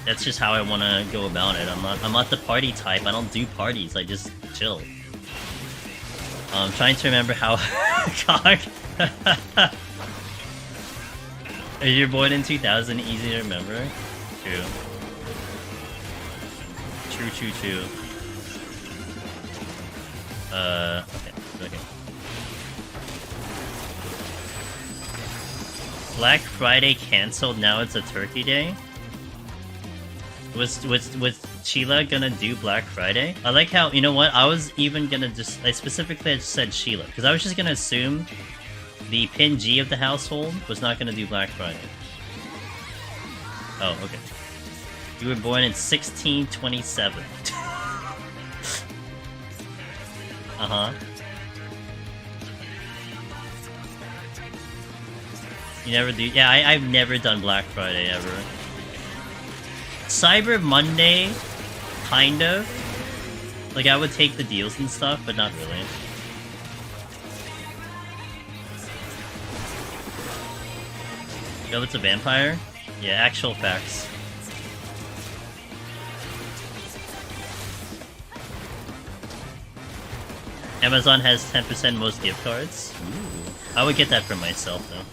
That's just how I want to go about it. I'm not the party type. I don't do parties. I just chill. I'm trying to remember how... You're born in 2000, easy to remember. True. True. Okay. Black Friday cancelled, now it's a Turkey Day? Was Sheila gonna do Black Friday? I like how, you know what, I was even gonna I specifically just said Sheila, because I was just gonna assume the Pin G of the household was not gonna do Black Friday. Oh, okay. You were born in 1627. Uh-huh. You never do? Yeah, I've never done Black Friday, ever. Cyber Monday, kind of. Like, I would take the deals and stuff, but not really. Yo, it's a vampire? Yeah, actual facts. Amazon has 10% most gift cards. Ooh. I would get that for myself, though.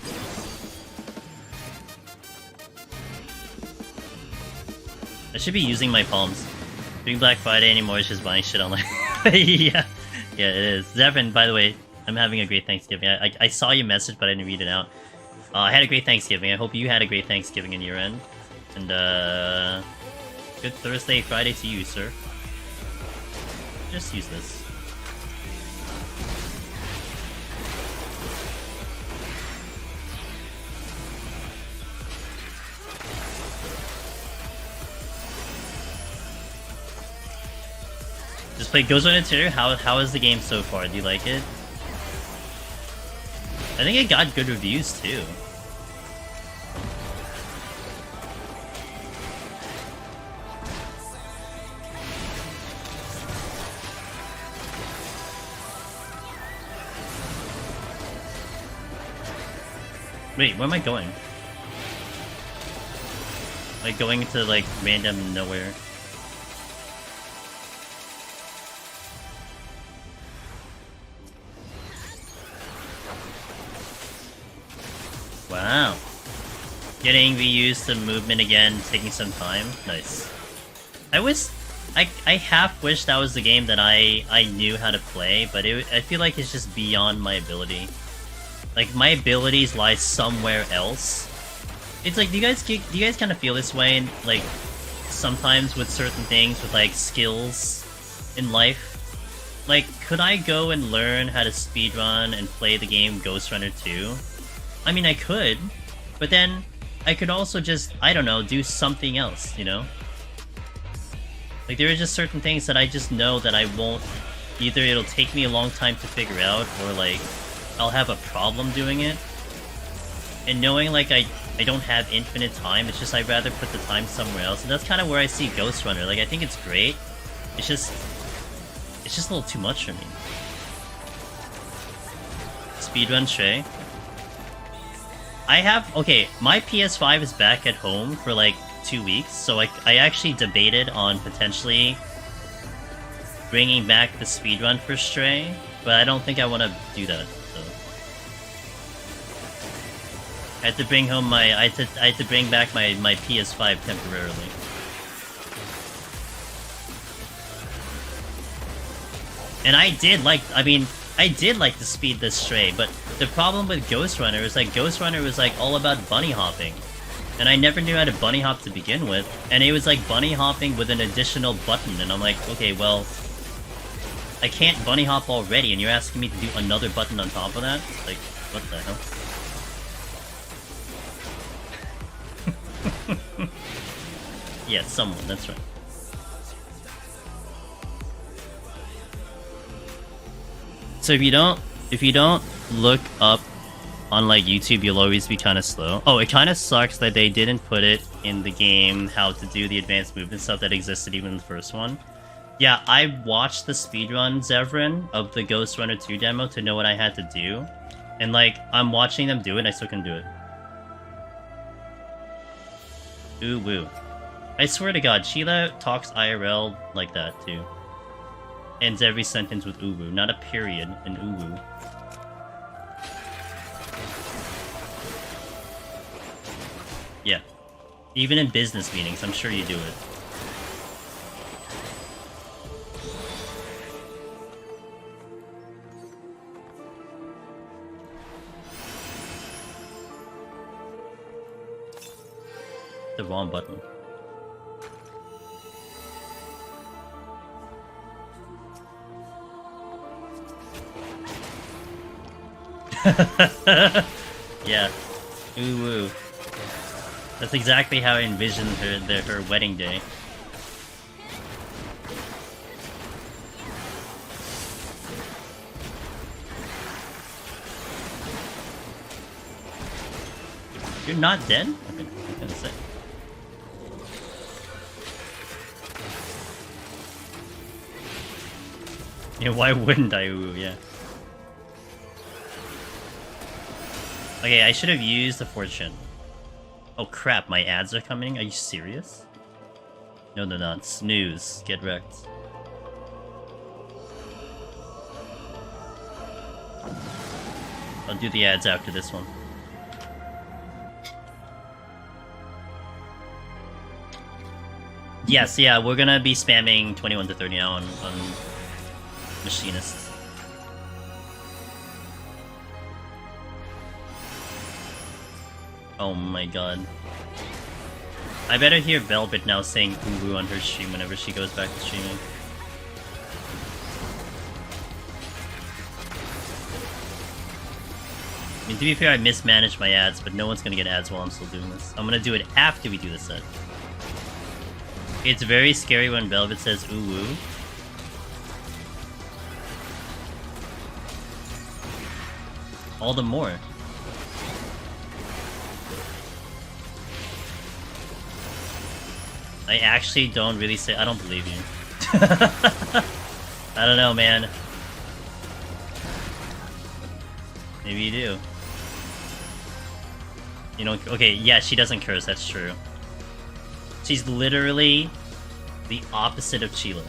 I should be using my palms. Doing Black Friday anymore is just buying shit online. Yeah, it is. Zevin, by the way, I'm having a great Thanksgiving. I saw your message, but I didn't read it out. I had a great Thanksgiving. I hope you had a great Thanksgiving in your end. And, good Thursday, Friday to you, sir. Just use this. Just played Gozu on Interior. How is the game so far? Do you like it? I think it got good reviews too. Wait, where am I going? Like going to like random nowhere. Wow. Getting reused to movement again, taking some time. Nice. I half wish that was the game that I knew how to play, but I feel like it's just beyond my ability. Like, my abilities lie somewhere else. It's like, do you guys kind of feel this way, like, sometimes with certain things, with, like, skills in life? Like, could I go and learn how to speedrun and play the game Ghost Runner 2? I mean, I could, but then I could also just, I don't know, do something else, you know? Like, there are just certain things that I just know that I won't, either it'll take me a long time to figure out, or, like, I'll have a problem doing it. And knowing, like, I don't have infinite time, it's just I'd rather put the time somewhere else. And that's kind of where I see Ghost Runner. Like, I think it's great. It's just a little too much for me. Speedrun Shay. Okay, my PS5 is back at home for, like, 2 weeks, so I actually debated on potentially bringing back the speedrun for Stray, but I don't think I want to do that. I had to bring home I had to bring back my PS5 temporarily. And I did like the speed this Stray, but the problem with Ghost Runner is like Ghost Runner was like all about bunny hopping. And I never knew how to bunny hop to begin with, and it was like bunny hopping with an additional button, and I'm like, okay, well, I can't bunny hop already, and you're asking me to do another button on top of that? Like, what the hell? Yeah, someone, that's right. So if you don't look up on like YouTube, you'll always be kind of slow. Oh, it kind of sucks that they didn't put it in the game how to do the advanced movement stuff that existed even in the first one. Yeah, I watched the speedrun, Zevran, of the Ghost Runner 2 demo to know what I had to do. And like, I'm watching them do it and I still can do it. Ooh woo. I swear to God, Sheila talks IRL like that too. Ends every sentence with ooh woo, not a period in ooh woo. Yeah. Even in business meetings, I'm sure you do it. The wrong button. Yeah. Ooh woo. That's exactly how I envisioned her wedding day. You're not dead? Okay, I was gonna say. Yeah, why wouldn't I? Ooh, yeah. Okay, I should have used the fortune. Oh crap, my ads are coming? Are you serious? No, they're not. Snooze. Get wrecked. I'll do the ads after this one. Yes, yeah, we're gonna be spamming 21 to 30 now on Machinists. Oh my god. I better hear Velvet now saying "Uru" on her stream whenever she goes back to streaming. I mean, to be fair, I mismanaged my ads, but no one's gonna get ads while I'm still doing this. I'm gonna do it after we do the set. It's very scary when Velvet says "ooh woo." All the more. I actually don't really say. I don't believe you. I don't know, man. Maybe you do. You know, okay, yeah, she doesn't curse, that's true. She's literally the opposite of Chila.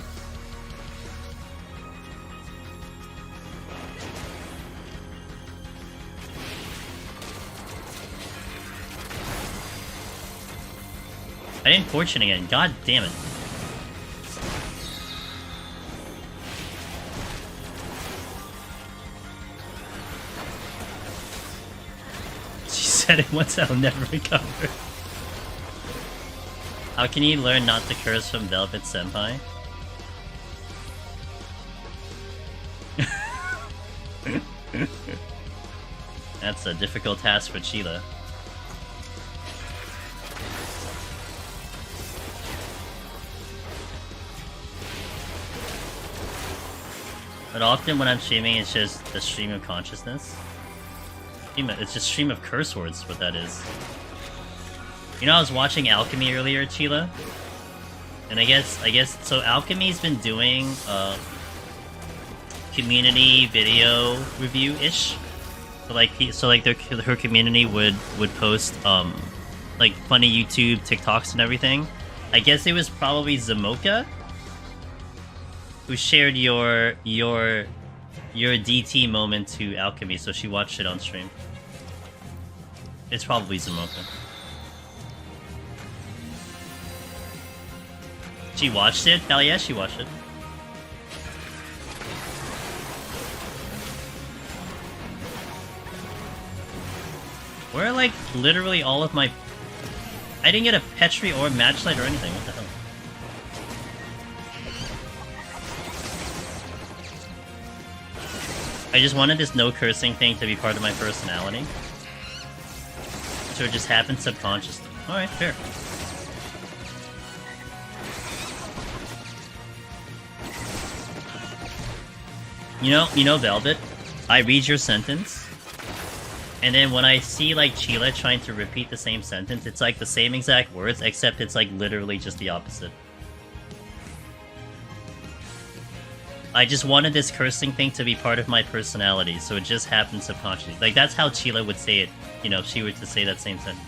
I didn't fortune again, god damn it. She said it once, I'll never recover. How can you learn not to curse from Velvet Senpai? That's a difficult task for Chila. But often when I'm streaming, it's just the stream of consciousness. It's just stream of curse words, what that is. You know, I was watching Alchemy earlier, Chila, and I guess so. Alchemy's been doing community video review-ish. So like her community would post like funny YouTube TikToks and everything. I guess it was probably Zamoka who shared your DT moment to Alchemy, so she watched it on stream. It's probably Zamoka. She watched it? Hell yeah, she watched it. Where are, like, literally all of my... I didn't get a Petri or Matchlight or anything, what the hell? I just wanted this no cursing thing to be part of my personality. So it just happened subconsciously. Alright, fair. You know, Velvet, I read your sentence, and then when I see, like, Chila trying to repeat the same sentence, it's like the same exact words, except it's, like, literally just the opposite. I just wanted this cursing thing to be part of my personality, so it just happened subconsciously. Like, that's how Chila would say it, you know, if she were to say that same sentence.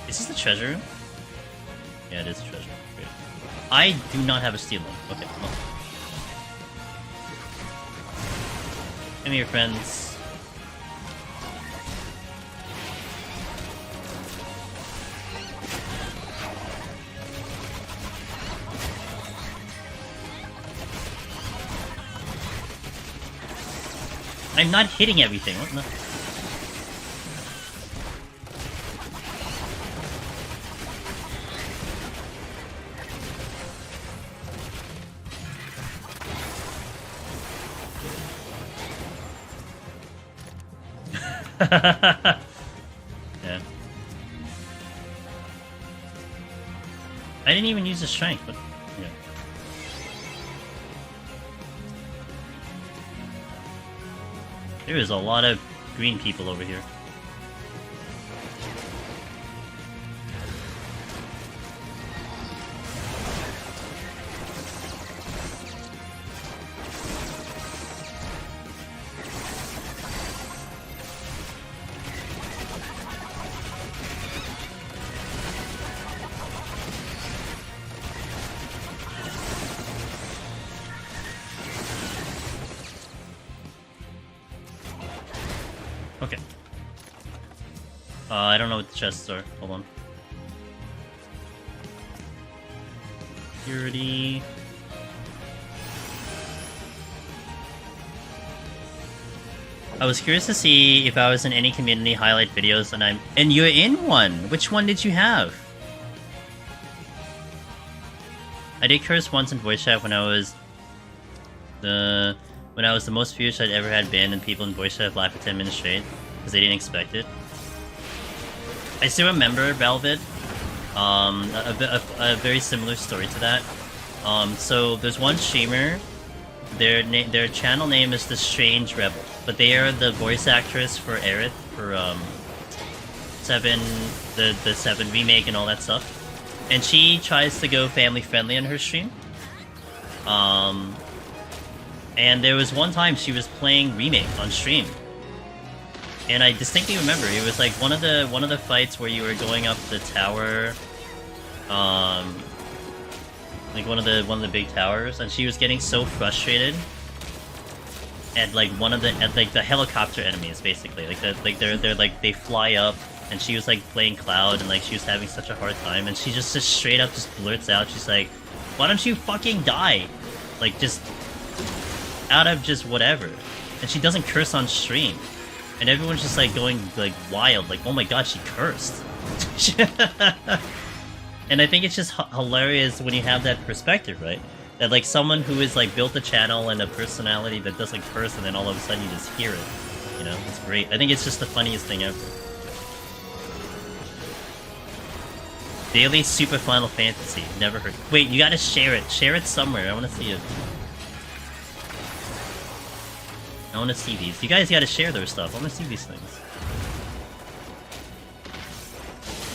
Is this the treasure room? Yeah, it is a treasure room. Great. I do not have a steel one. Okay, come on. Come here, friends. I'm not hitting everything. What the... Yeah. I didn't even use the strength, but yeah. There is a lot of green people over here. Okay. I don't know what the chests are. Hold on. Security. I was curious to see if I was in any community highlight videos, and you're in one. Which one did you have? I did curse once in voice chat when I was the most furious I'd ever had been, and people in voice chat laughed for 10 minutes straight because they didn't expect it. I still remember Velvet. A very similar story to that. So there's one streamer. Their channel name is The Strange Rebel, but they are the voice actress for Aerith for 7, the 7 remake and all that stuff. And she tries to go family friendly on her stream. And there was one time she was playing remake on stream. And I distinctly remember it was like one of the fights where you were going up the tower, like one of the big towers, and she was getting so frustrated at like the helicopter enemies, basically they fly up, and she was like playing Cloud, and like she was having such a hard time, and she just straight up just blurts out, she's like, "Why don't you fucking die?" Like just out of just whatever, and she doesn't curse on stream, and everyone's just like going like wild, like, "Oh my god, she cursed." And I think it's just hilarious when you have that perspective, right? That like someone who is like built a channel and a personality that doesn't curse, and then all of a sudden you just hear it. You know, it's great. I think it's just the funniest thing ever. Daily Super Final Fantasy. Never heard. Wait, you gotta share it. Share it somewhere. I wanna see it. I wanna see these. You guys gotta share their stuff. I wanna see these things.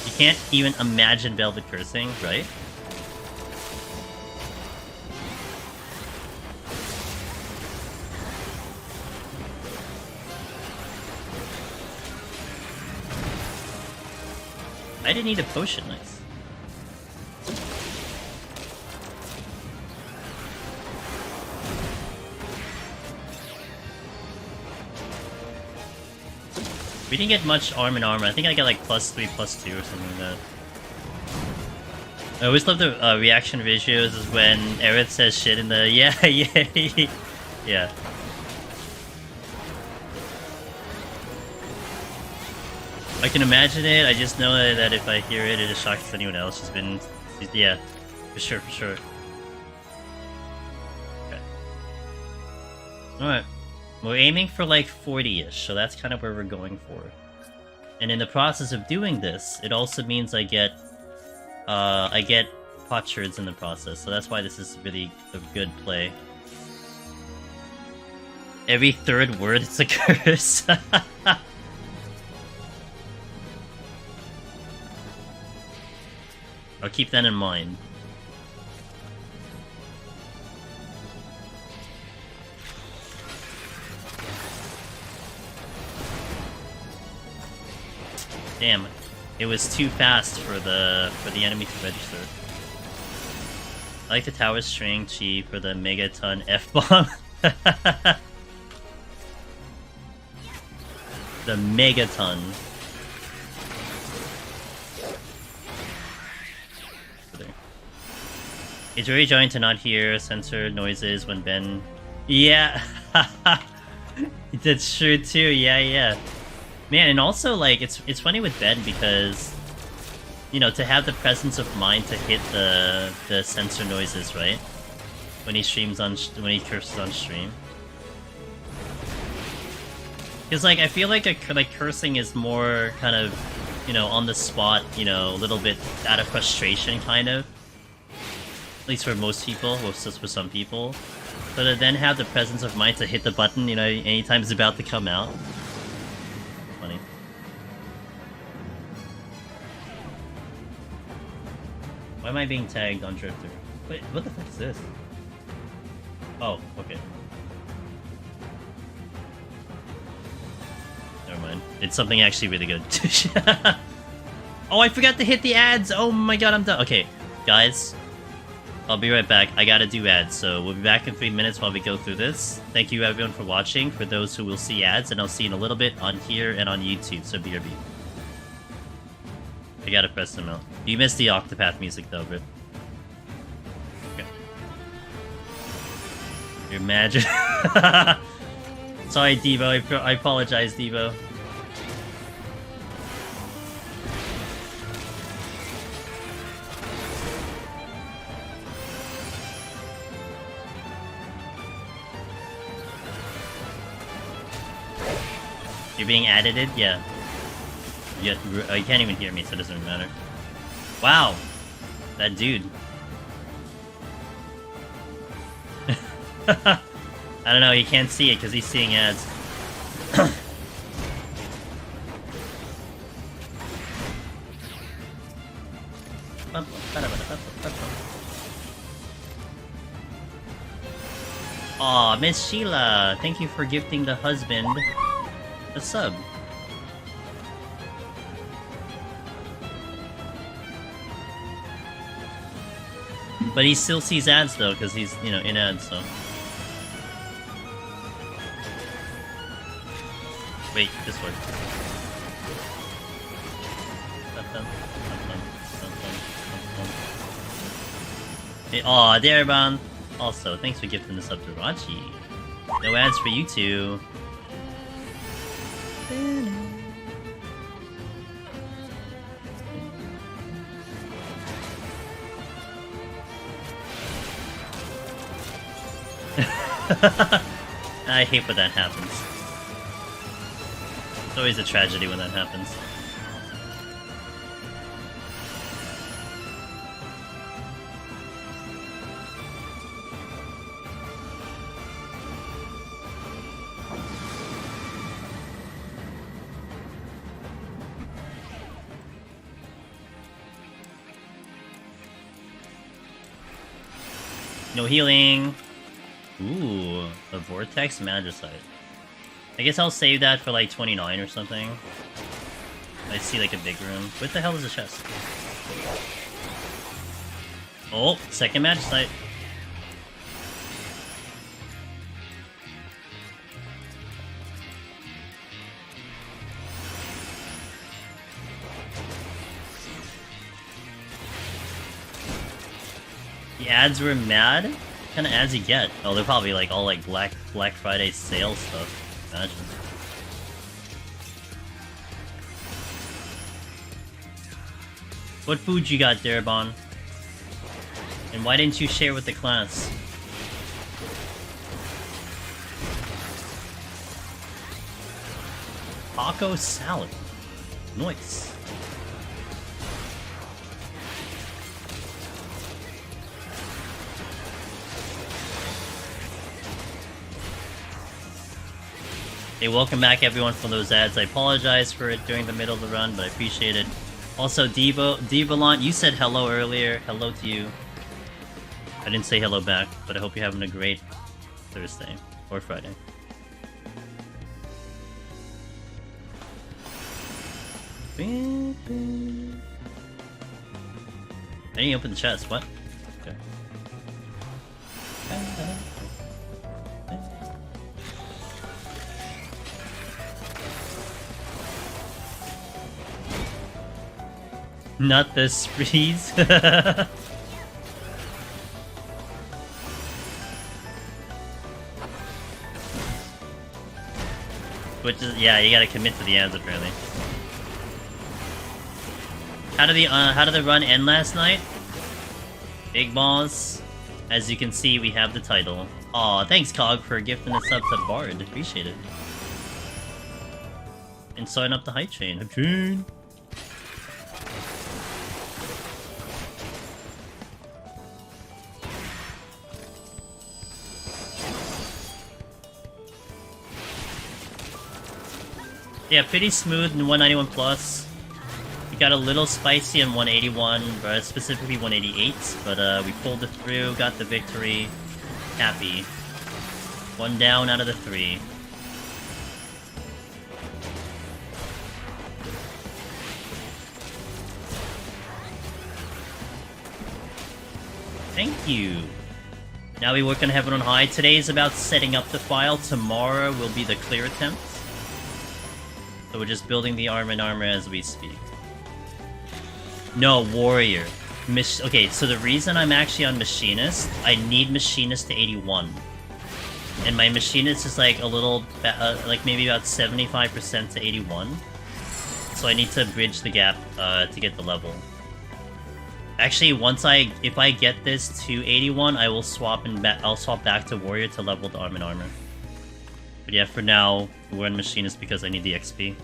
You can't even imagine Velvet cursing, right? I didn't need a potion, nice. We didn't get much armor. I think I got like +3, +2 or something like that. I always love the reaction videos is when Aerith says shit in the yeah. Yeah. I can imagine it, I just know that if I hear it, it just shocks anyone else. Yeah, for sure. Okay. Alright. We're aiming for like 40-ish, so that's kind of where we're going for. And in the process of doing this, it also means I get potsherds in the process, so that's why this is really a good play. Every third word is a curse. I'll keep that in mind. Damn, it was too fast for the enemy to register. I like the tower string chi for the megaton F-bomb. The megaton. It's very jarring to not hear sensor noises when Ben... Yeah! That's true too, yeah. Man, and also, like, it's funny with Ben because, you know, to have the presence of mind to hit the sensor noises, right? When he streams on... when he curses on stream. Because, like, I feel like cursing is more kind of, you know, on the spot, you know, a little bit out of frustration, kind of. At least for most people, well, just for some people. But to then have the presence of mind to hit the button, you know, anytime it's about to come out. Funny. Why am I being tagged on Drifter? Wait, what the fuck is this? Oh, okay. Never mind. It's something actually really good. Oh, I forgot to hit the ads! Oh my god, I'm done. Okay, guys. I'll be right back. I gotta do ads, so we'll be back in 3 minutes while we go through this. Thank you everyone for watching, for those who will see ads, and I'll see you in a little bit on here and on YouTube, so BRB. I gotta press them out. You missed the Octopath music though, Brit. Imagine. Sorry, Devo. I apologize, Devo. You're being edited? Yeah. You can't even hear me, so it doesn't really matter. Wow! That dude. I don't know, he can't see it because he's seeing ads. Aw, Miss Sheila! Thank you for gifting the husband a sub. But he still sees ads though, because he's, you know, in ads, so. Wait, this way. Hey, aw, there, man. Also, thanks for gifting the sub to Rachi. No ads for you two. I hate when that happens. It's always a tragedy when that happens. No healing. Ooh, a Vortex Magicite. I guess I'll save that for like 29 or something. I see like a big room. What the hell is a chest? Oh, second Magicite. The ads were mad? What kind of ads you get? Oh, they're probably like all like Black Friday sale stuff. Imagine. What food you got there, Bon? And why didn't you share with the class? Taco salad. Nice. Hey, welcome back everyone from those ads. I apologize for it during the middle of the run, but I appreciate it. Also, Devalon, you said hello earlier. Hello to you. I didn't say hello back, but I hope you're having a great Thursday or Friday. I didn't open the chest. What? Okay. Not the sprees. Which is, yeah, you gotta commit to the ads apparently. How did the run end last night? Big balls. As you can see, we have the title. Aw, thanks Cog for gifting us up to Bard. Appreciate it. And sign up the hype chain. Hype chain. Yeah, pretty smooth in 191 plus. We got a little spicy in 181, but specifically 188, but we pulled it through, got the victory. Happy. One down out of the 3. Thank you. Now we work on Heaven on High. Today is about setting up the file. Tomorrow will be the clear attempt. So we're just building the armor as we speak. No, Warrior. Okay, so the reason I'm actually on Machinist, I need Machinist to 81. and my machinist is like a little, like maybe about 75% to 81. So I need to bridge the gap to get the level. Actually, if I get this to 81, I will swap I'll swap back to warrior to level the arm and armor. But yeah, for now, we're in machinist because I need the XP.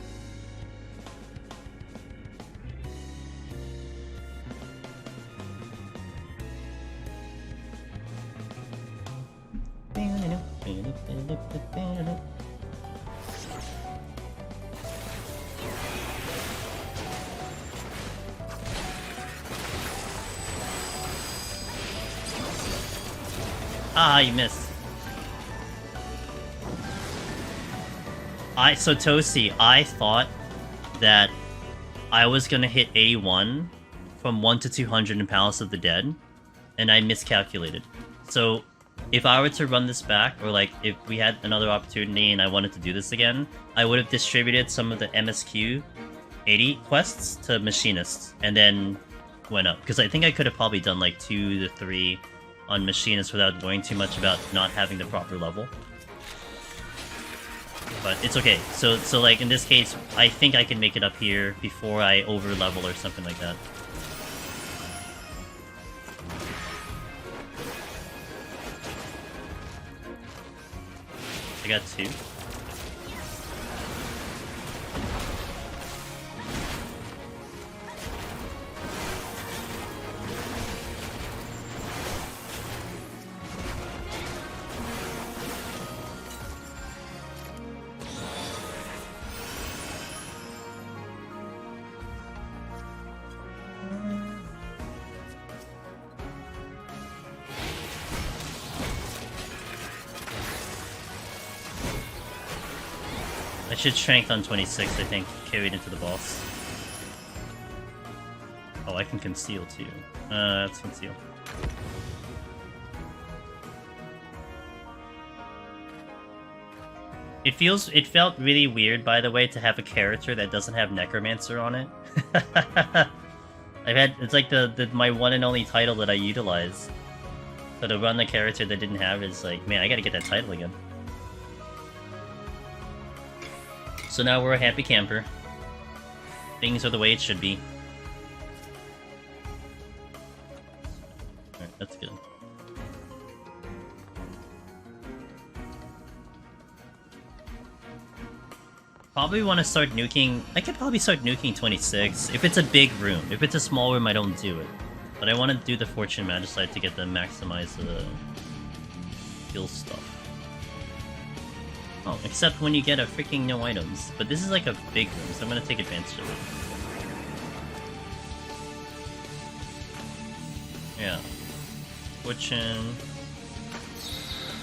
Ah, you missed. So Tosi, I thought that I was gonna hit 81 from 1 to 200 in Palace of the Dead, and I miscalculated. So if I were to run this back, or like if we had another opportunity and I wanted to do this again, I would have distributed some of the MSQ 80 quests to machinists and then went up. Because I think I could have probably done like 2 to 3 on machinists without worrying too much about not having the proper level. But it's okay. So like in this case, I think I can make it up here before I over level or something like that. I got 2. I should strength on 26, I think, carried into the boss. Oh, I can conceal too. Let's conceal. It felt really weird, by the way, to have a character that doesn't have Necromancer on it. It's like my one and only title that I utilize. So to run the character that didn't have is like, man, I gotta get that title again. So now we're a happy camper. Things are the way it should be. Alright, that's good. Probably want to start nuking... I could probably start nuking 26. If it's a big room. If it's a small room, I don't do it. But I want to do the Fortune Magicite to get the maximize the skill stuff. Oh, except when you get a freaking no items. But this is like a big room, so I'm gonna take advantage of it. Yeah. Fortune.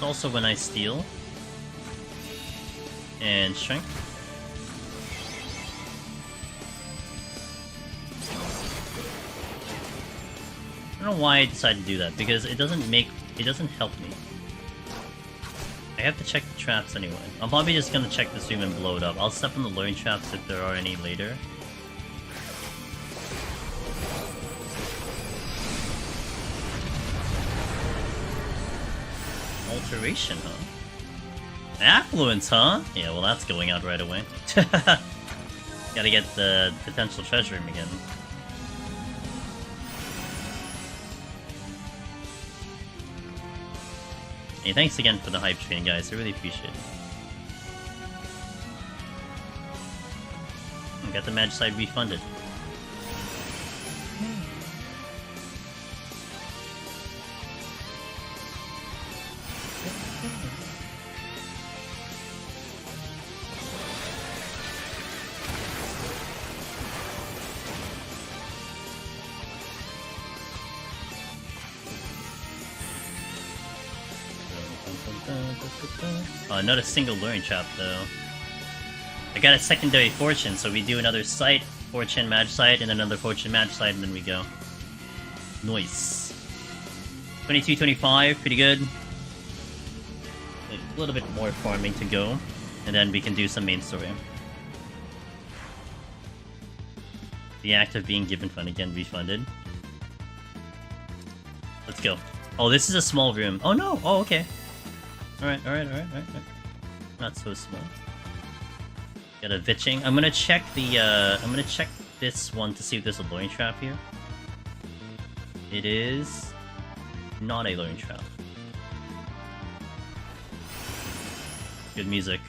Also when I steal. And strength. I don't know why I decided to do that, because it doesn't help me. I have to check the traps anyway. I'm probably just gonna check this room and blow it up. I'll step on the luring traps if there are any later. Alteration, huh? Affluence, huh? Yeah, well that's going out right away. Gotta get the potential treasure room again. Hey, thanks again for the hype train, guys. I really appreciate it. I got the Magicite refunded. Not a single luring trap though. I got a secondary fortune, so we do another site, fortune, Magicite, and another fortune, Magicite, and then we go. Nice. 22-25, pretty good. A little bit more farming to go, and then we can do some main story. The act of being given fun again, refunded. Let's go. Oh, this is a small room. Oh no! Oh, okay. Alright. Not so small. Got a Vitching. I'm gonna check the, I'm gonna check this one to see if there's a luring trap here. It is not a luring trap. Good music.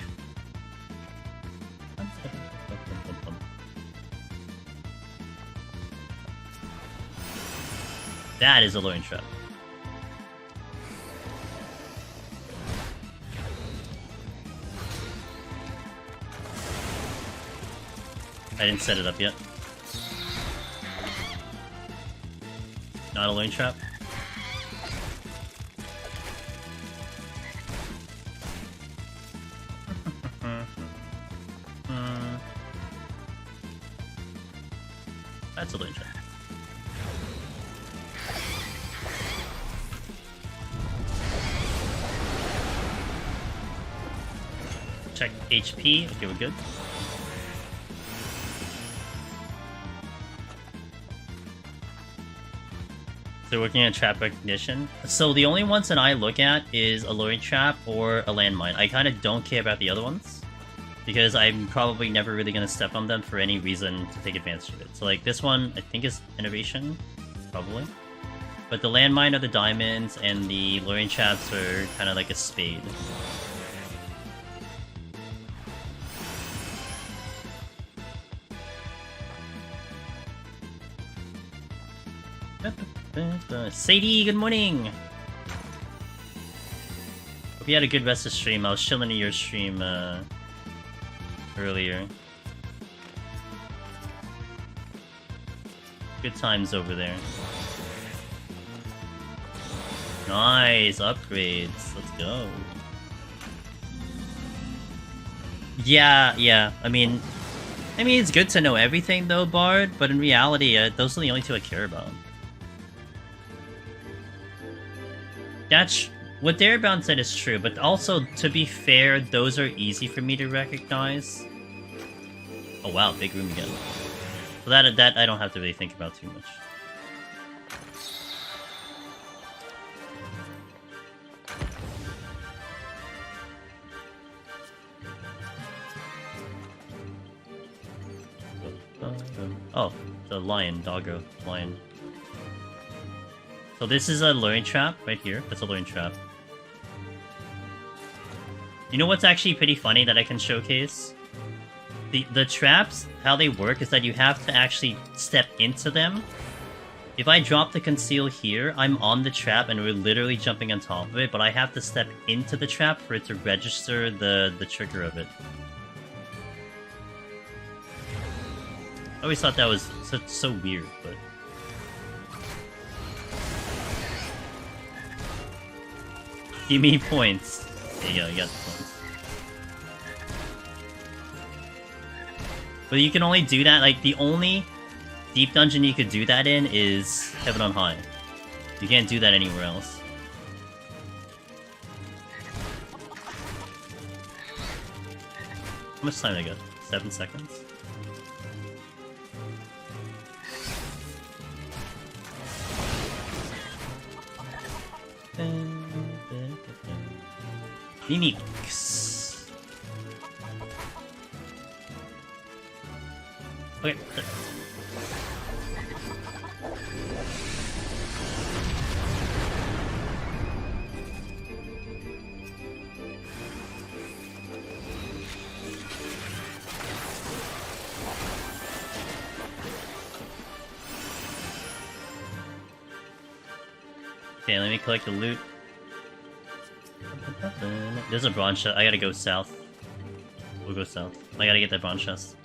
That is a luring trap. I didn't set it up yet. Not a luring trap. That's a luring trap. Check HP. Okay, we're good. So working on trap recognition. So the only ones that I look at is a luring trap or a landmine. I kind of don't care about the other ones, because I'm probably never really going to step on them for any reason to take advantage of it. So like this one, I think is innovation, probably. But the landmine are the diamonds, and the luring traps are kind of like a spade. Sadie, good morning! Hope you had a good rest of stream. I was chilling in your stream earlier. Good times over there. Nice upgrades. Let's go. Yeah. I mean, it's good to know everything though, Bard. But in reality, those are the only two I care about. That's what Darebound said is true, but also, to be fair, those are easy for me to recognize. Oh wow, big room again. So that I don't have to really think about too much. Oh, the lion, doggo, lion. So this is a luring trap right here. That's a luring trap. You know what's actually pretty funny that I can showcase? The traps, how they work is that you have to actually step into them. If I drop the conceal here, I'm on the trap and we're literally jumping on top of it, but I have to step into the trap for it to register the trigger of it. I always thought that was so weird, but... Give me points. There you go, you got the points. But you can only do that, like, the only deep dungeon you could do that in is Heaven on High. You can't do that anywhere else. How much time did I got? 7 seconds? Mimics. Okay. Okay, let me collect the loot. There's a bronze chest. I gotta go south. We'll go south. I gotta get that bronze chest.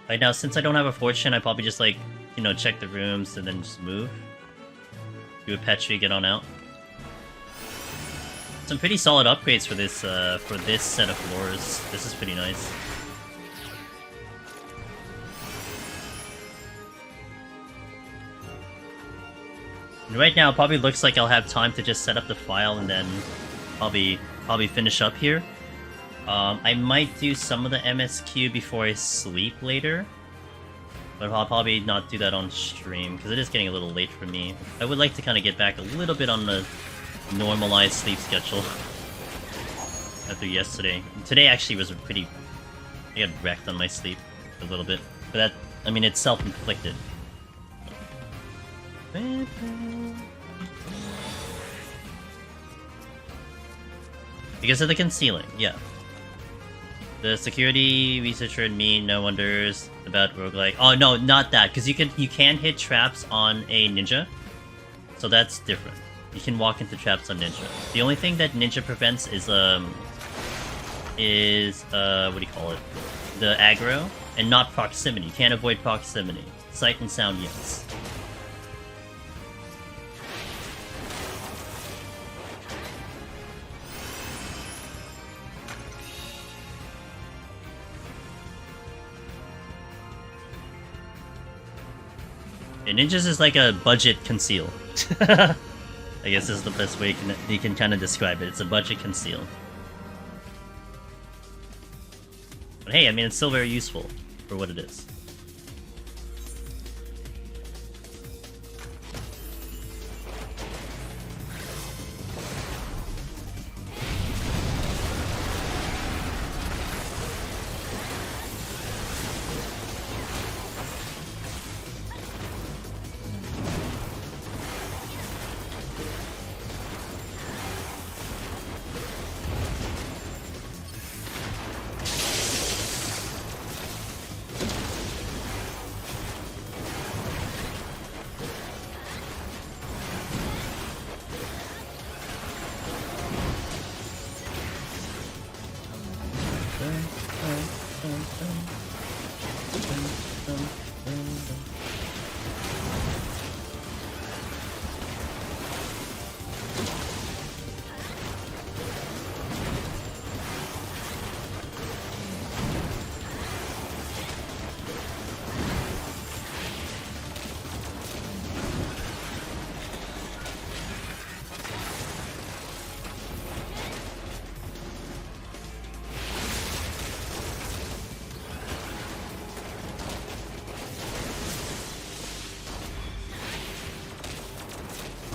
Right now, since I don't have a fortune, I probably just like, you know, check the rooms and then just move. Do a Petri, get on out. Some pretty solid upgrades for this set of floors. This is pretty nice. And right now, it probably looks like I'll have time to just set up the file and then probably finish up here. I might do some of the MSQ before I sleep later, but I'll probably not do that on stream because it is getting a little late for me. I would like to kind of get back a little bit on the normalized sleep schedule after yesterday. Today actually was I got wrecked on my sleep a little bit, but that, I mean, it's self-inflicted. Because of the concealing, yeah. The security researcher and me, no wonders about roguelike. Oh no, not that, because you can hit traps on a ninja, so that's different. You can walk into traps on ninja. The only thing that ninja prevents is what do you call it? The aggro, and not proximity. You can't avoid proximity. Sight and sound, yes. And ninjas is like a budget conceal. I guess is the best way you can kind of describe it. It's a budget conceal. But hey, I mean, it's still very useful for what it is.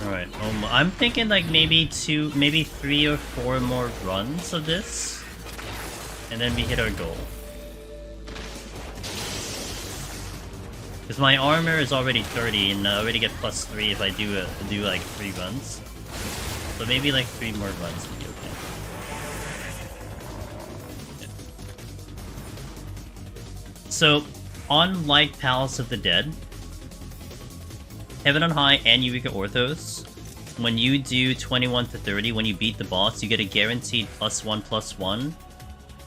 Alright, I'm thinking like maybe 3 or 4 more runs of this, and then we hit our goal. Because my armor is already 30, and I already get +3 if I do like 3 runs. So maybe like 3 more runs would be okay. So, unlike Palace of the Dead, Heaven on High and Eureka Orthos, when you do 21 to 30, when you beat the boss, you get a guaranteed +1/+1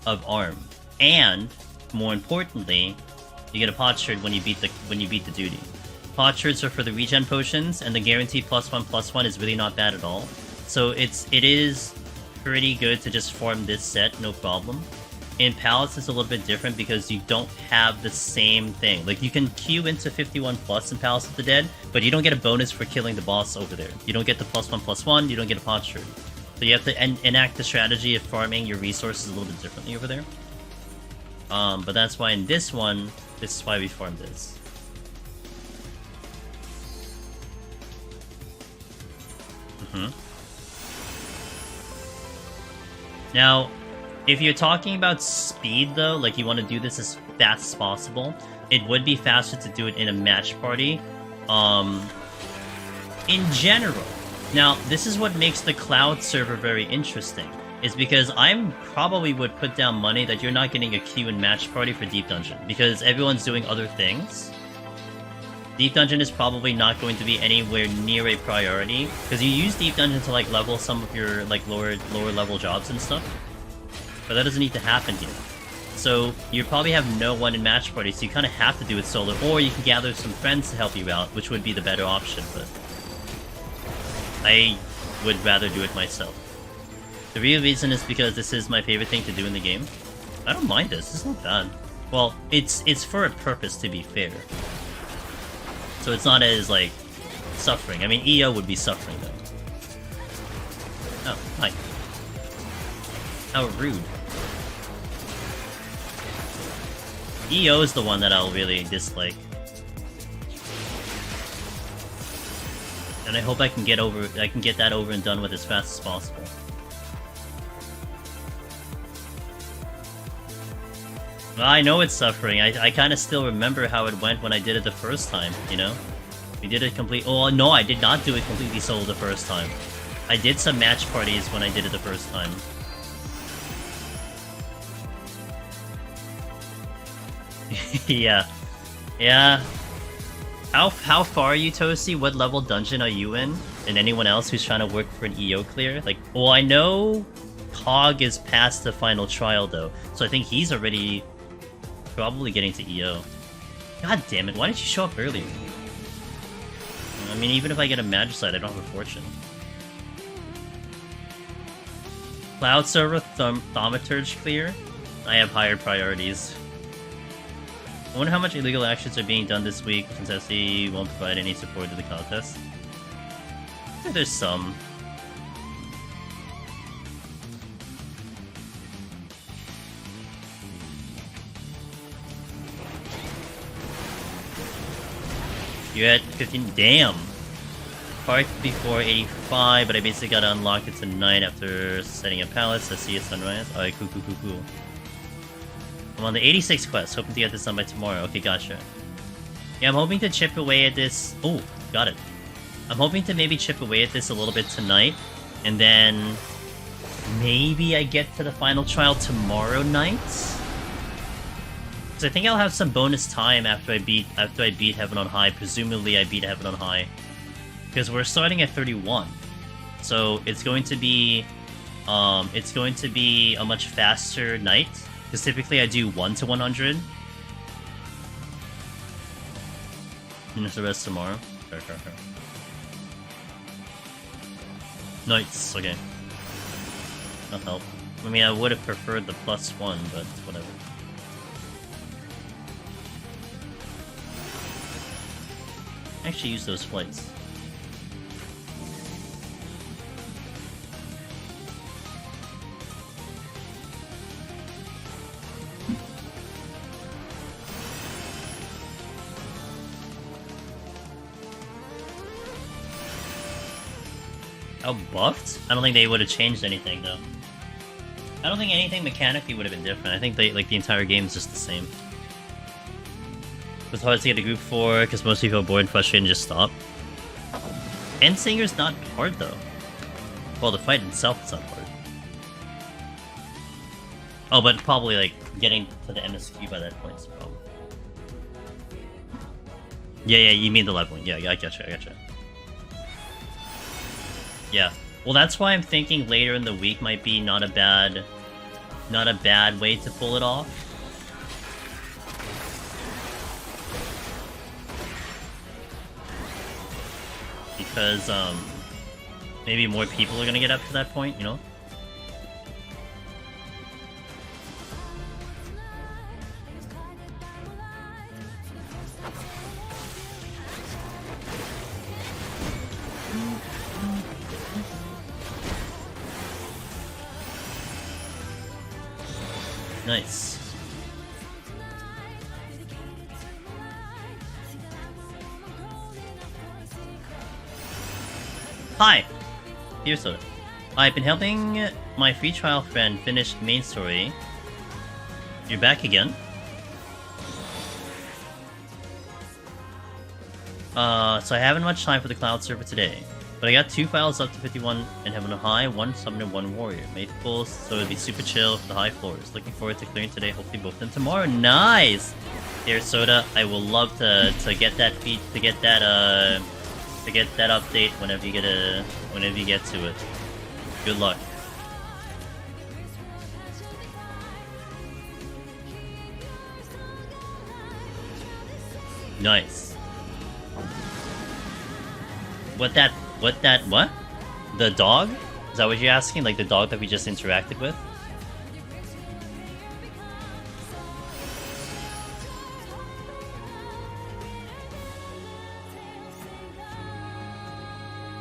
of arm. And, more importantly, you get a potsherd when you beat the duty. Potsherds are for the regen potions, and the guaranteed +1/+1 is really not bad at all. So it is pretty good to just farm this set, no problem. In Palace, it's a little bit different because you don't have the same thing. Like, you can queue into 51+ in Palace of the Dead, but you don't get a bonus for killing the boss over there. You don't get the +1/+1, you don't get a potsherd. So you have to enact the strategy of farming your resources a little bit differently over there. But that's why in this one, this is why we farmed this. Now, if you're talking about speed, though, like you want to do this as fast as possible, it would be faster to do it in a match party. In general. Now, this is what makes the Cloud server very interesting, is because I probably would put down money that you're not getting a queue in match party for Deep Dungeon, because everyone's doing other things. Deep Dungeon is probably not going to be anywhere near a priority, because you use Deep Dungeon to like level some of your like lower level jobs and stuff. But that doesn't need to happen here. So you probably have no one in match party, so you kind of have to do it solo, or you can gather some friends to help you out, which would be the better option, but I would rather do it myself. The real reason is because this is my favorite thing to do in the game. I don't mind this, it's not bad. Well, it's for a purpose, to be fair. So it's not as, like, suffering. I mean, EO would be suffering, though. Oh, hi. How rude. EO is the one that I'll really dislike. And I hope I can get that over and done with as fast as possible. Well, I know it's suffering. I kind of still remember how it went when I did it the first time, you know? We did it oh no, I did not do it completely solo the first time. I did some match parties when I did it the first time. Yeah. Yeah. How far are you, Toasty? What level dungeon are you in? And anyone else who's trying to work for an EO clear? Like, well, I know Hog is past the final trial, though. So I think he's already probably getting to EO. God damn it, why didn't you show up earlier? I mean, even if I get a Magicite, I don't have a fortune. Cloud server thaumaturge clear? I have higher priorities. I wonder how much illegal actions are being done this week since SC won't provide any support to the contest. I think there's some. You're at 15. Damn! Parked before 85, but I basically got to unlock it tonight after setting a palace. I see it sunrise. Alright, cool. I'm on the 86 quest, hoping to get this done by tomorrow. Okay, gotcha. Yeah, I'm hoping to chip away at this... Oh, got it. I'm hoping to maybe chip away at this a little bit tonight, and then maybe I get to the final trial tomorrow night? Because I think I'll have some bonus time after I beat Heaven on High. Presumably I beat Heaven on High. Because we're starting at 31. So it's going to be a much faster night. Because typically I do 1 to 100. Finish the rest tomorrow. Fair. Nice, okay. That'll help. I mean, I would have preferred the +1, but whatever. Actually use those flights. How buffed? I don't think they would have changed anything, though. I don't think anything mechanically would have been different. I think the entire game is just the same. It was hard to get a group 4 because most people are bored and frustrated and just stop. Endsinger's not hard, though. Well, the fight itself is not hard. Oh, but probably, like, getting to the MSQ by that point is a problem. Yeah, you mean the leveling. Yeah, I gotcha. Yeah. Well, that's why I'm thinking later in the week might be not a bad way to pull it off. Because, maybe more people are gonna get up to that point, you know? Nice. Hi! Hiruko. I've been helping my free trial friend finish main story. You're back again? So I haven't much time for the cloud server today. But I got 2 files up to 51 and Heaven on High, 1 Summon and 1 Warrior. Made full, so it'd be super chill for the high floors. Looking forward to clearing today, hopefully both of them tomorrow. Nice! Here, Soda, I will love to get that update whenever you get to it. Good luck. Nice. What? The dog? Is that what you're asking? Like the dog that we just interacted with?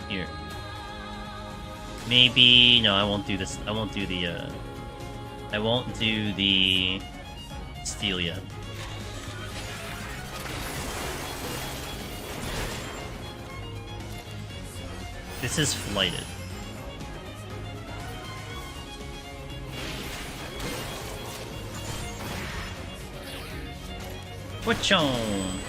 Here. Maybe... No, I won't do this. I won't do the I won't do the steal yet. This is flighted. Whatchon?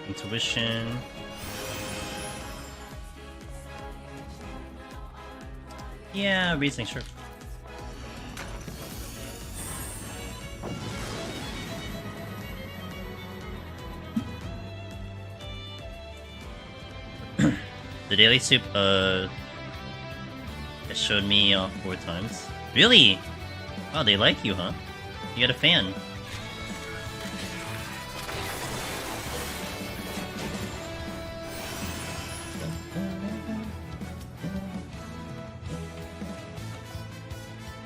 Intuition. Yeah, reasoning, sure. The daily soup, it showed me 4 times. Really? Wow, they like you, huh? You got a fan.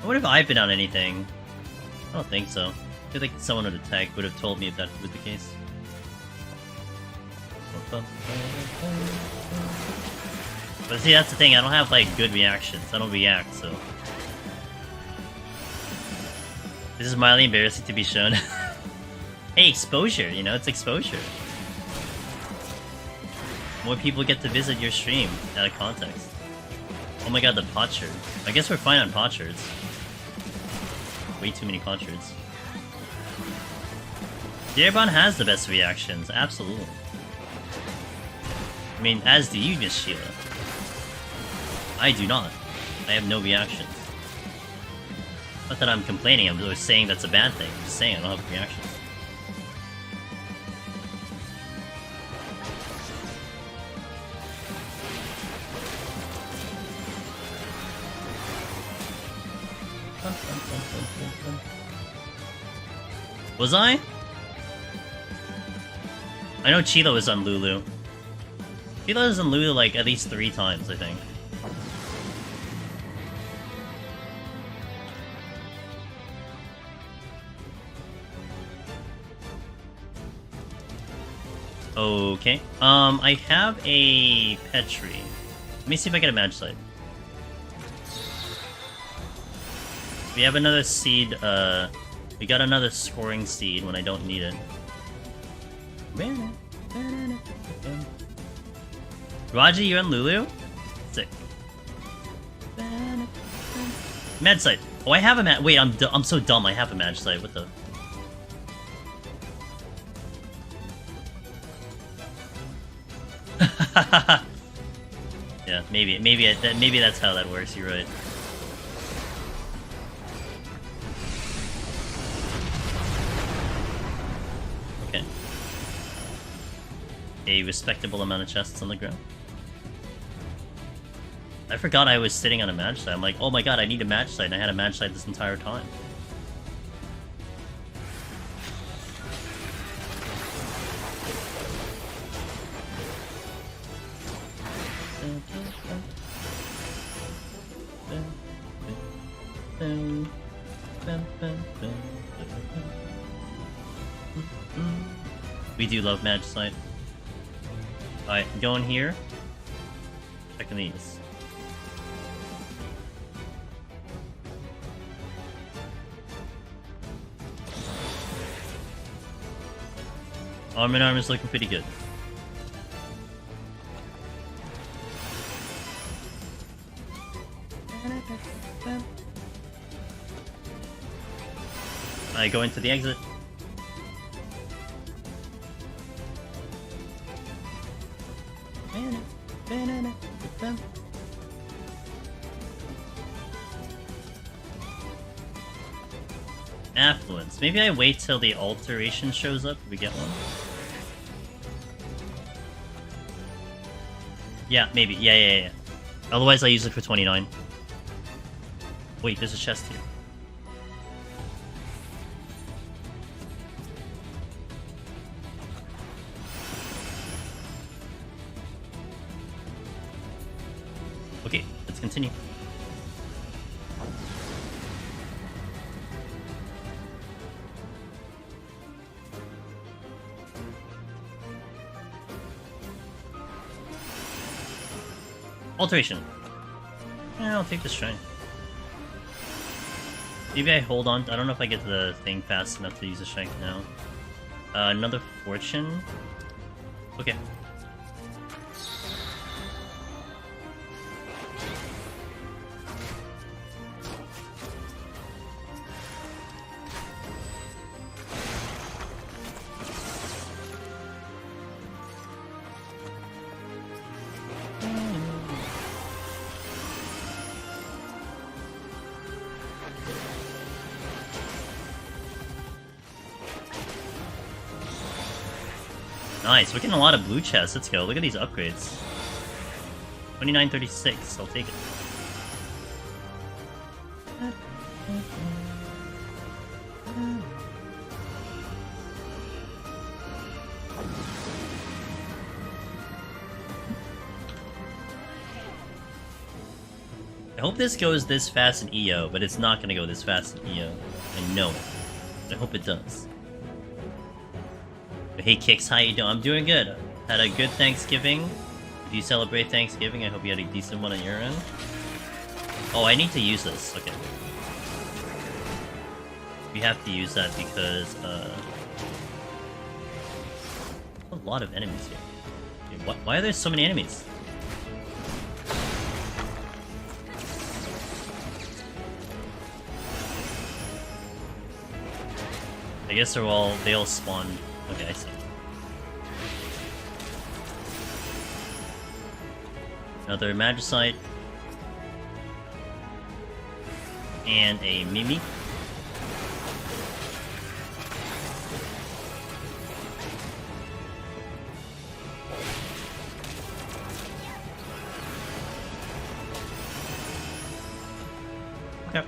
What if I've been on anything? I don't think so. I feel like someone would have would have told me if that was the case. But see, that's the thing, I don't have like good reactions. I don't react, so. This is mildly embarrassing to be shown. Hey, exposure, you know, it's exposure. More people get to visit your stream out of context. Oh my god, the potsherd. I guess we're fine on potsherds. Way too many potsherds. Jeroboam has the best reactions, absolutely. I mean, as do you, Miss Sheila. I do not. I have no reactions. Not that I'm complaining, I'm just saying that's a bad thing. I'm just saying I don't have reactions. Was I? I know Chilo was on Lulu. Chilo was on Lulu like at least 3 times, I think. Okay. I have a Petri. Let me see if I get a match site. We have another seed, we got another scoring seed when I don't need it. Raji, you're on Lulu? Sick. Med site. Oh, I have a wait, I'm so dumb, I have a match site, what the... Yeah, maybe that's how that works, you're right. Okay. A respectable amount of chests on the ground. I forgot I was sitting on a match site. I'm like, oh my god, I need a match site, and I had a match site this entire time. We do love match site. Alright, going here. Checking these. Arm in arm is looking pretty good. I go into the exit. Affluence. Maybe I wait till the alteration shows up if we get one. Yeah, maybe. Yeah. Otherwise I use it for 29. Wait, there's a chest here. Okay, let's continue. Alteration. Yeah, I'll take the strength. Maybe I hold on. I don't know if I get to the thing fast enough to use the strength now. Another fortune. Okay. Nice, we're getting a lot of blue chests. Let's go. Look at these upgrades. 2936. I'll take it. I hope this goes this fast in EO, but it's not gonna go this fast in EO. I know it. I hope it does. Hey Kix, how you doing? I'm doing good. Had a good Thanksgiving. Do you celebrate Thanksgiving? I hope you had a decent one on your end. Oh, I need to use this. Okay. We have to use that because, a lot of enemies here. Okay, why are there so many enemies? I guess they all spawned. Okay, I see. Another Magicite. And a Mimi. Okay.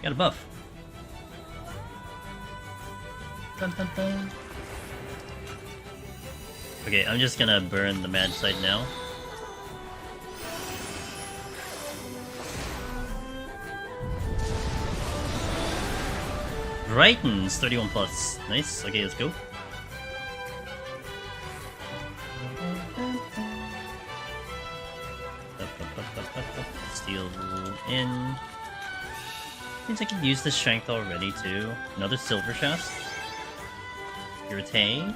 Got a buff. Dun, dun, dun. Okay, I'm just gonna burn the Magicite now. Brightens 31 plus. Nice. Okay, let's go. Steal in. Seems I can use the strength already too. Another silver chest. Irritate.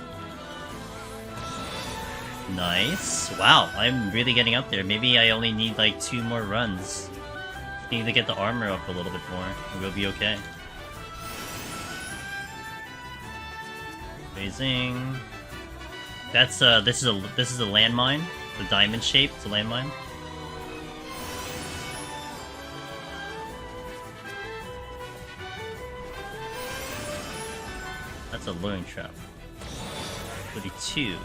Nice. Wow, I'm really getting up there. Maybe I only need like 2 more runs. Just need to get the armor up a little bit more, and we'll be okay. Amazing. That's this is a landmine. The diamond shape. It's a landmine. That's a luring trap. 32.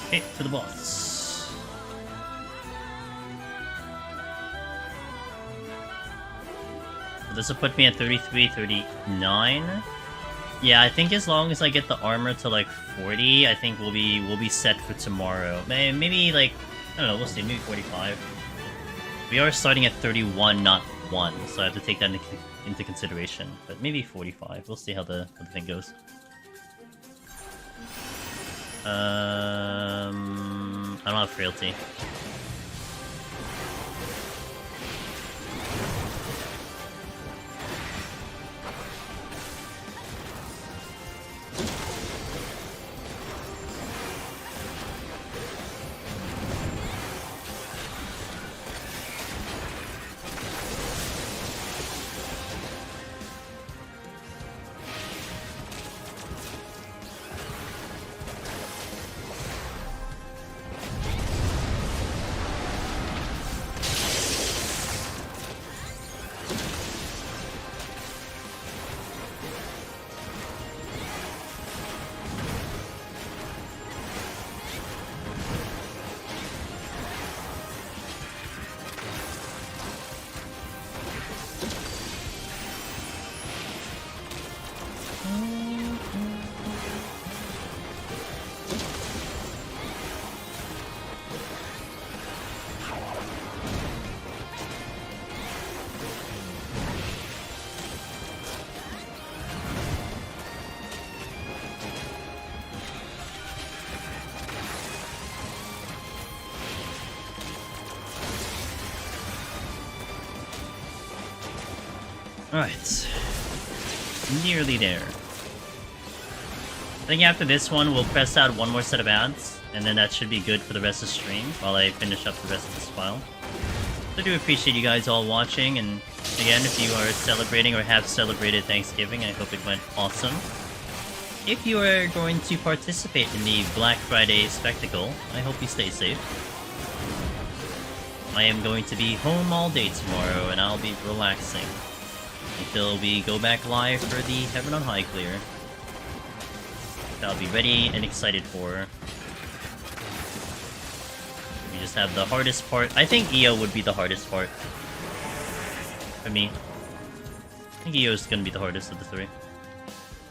Okay, to the boss. This will put me at 33, 39. Yeah, I think as long as I get the armor to like 40, I think we'll be set for tomorrow. Maybe like, I don't know, we'll see, maybe 45. We are starting at 31, not 1, so I have to take that into consideration. But maybe 45. We'll see how the thing goes. I don't have frailty. Alright. Nearly there. I think after this one, we'll press out one more set of ads, and then that should be good for the rest of the stream while I finish up the rest of this file. I do appreciate you guys all watching, and again, if you are celebrating or have celebrated Thanksgiving, I hope it went awesome. If you are going to participate in the Black Friday spectacle, I hope you stay safe. I am going to be home all day tomorrow, and I'll be relaxing until we go back live for the Heaven on High clear. I'll be ready and excited for. We just have the hardest part. I think EO would be the hardest part for me. I think EO is going to be the hardest of the three.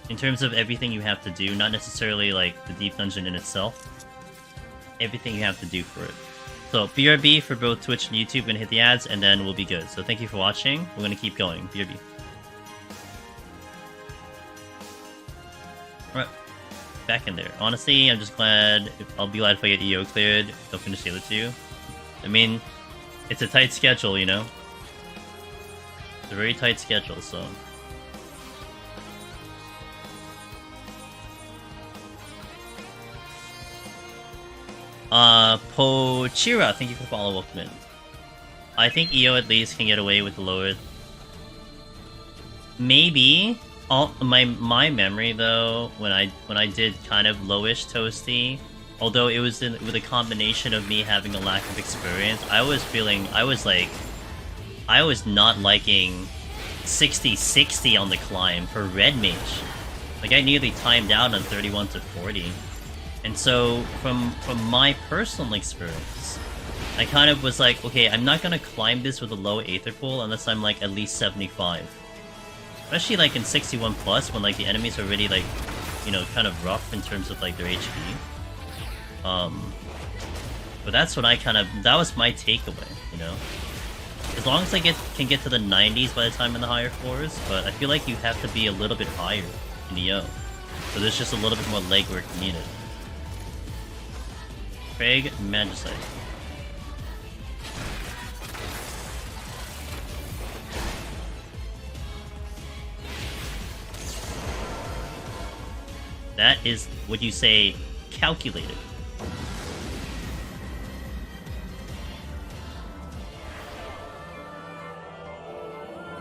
In terms of everything you have to do, not necessarily like the deep dungeon in itself. Everything you have to do for it. So BRB for both Twitch and YouTube, gonna hit the ads and then we'll be good. So thank you for watching. We're gonna keep going. BRB. Alright. Back in there. Honestly, I'm just glad. I'll be glad if I get EO cleared. Don't finish Halo 2. I mean, it's a tight schedule, you know? It's a very tight schedule, so. Pochira, thank you for the follow, welcome in. I think EO at least can get away with the lower. Maybe. My memory though, when I did kind of lowish Toasty, although it was with a combination of me having a lack of experience, I was not liking 60-60 on the climb for Red Mage. Like I nearly timed out on 31 to 40. And so, from my personal experience, I kind of was like, okay, I'm not gonna climb this with a low Aetherpool unless I'm like at least 75. Especially like in 61 plus, when like the enemies are already like, you know, kind of rough in terms of like their HP. But that's what that was my takeaway, you know? As long as I can get to the 90s by the time in the higher floors, but I feel like you have to be a little bit higher in EO. So there's just a little bit more legwork needed. Craig Magicite. That is what you say, calculated.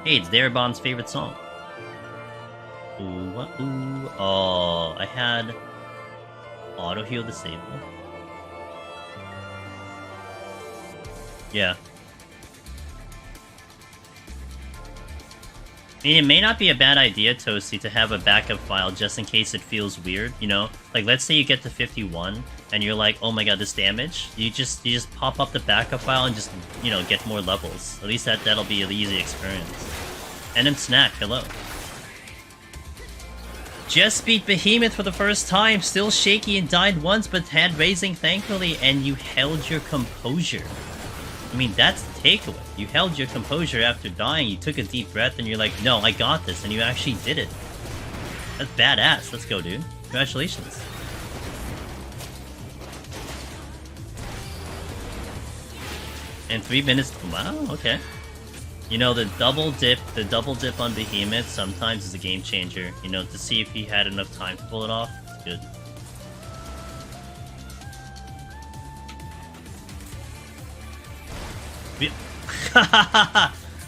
Hey, it's Darabon's favorite song. Ooh, ooh. Oh, I had auto heal disabled. Yeah. I mean, it may not be a bad idea, Toasty, to have a backup file just in case it feels weird, you know? Like, let's say you get to 51, and you're like, oh my god, this damage. You just pop up the backup file and just, you know, get more levels. At least that'll be an easy experience. And then Snack, hello. Just beat Behemoth for the first time, still shaky and died once, but hand raising thankfully, and you held your composure. I mean, that's the takeaway. You held your composure after dying, you took a deep breath, and you're like, no, I got this, and you actually did it. That's badass. Let's go, dude. Congratulations. And 3 minutes. Wow, okay. You know, the double dip on Behemoth sometimes is a game changer. You know, to see if he had enough time to pull it off. It's good.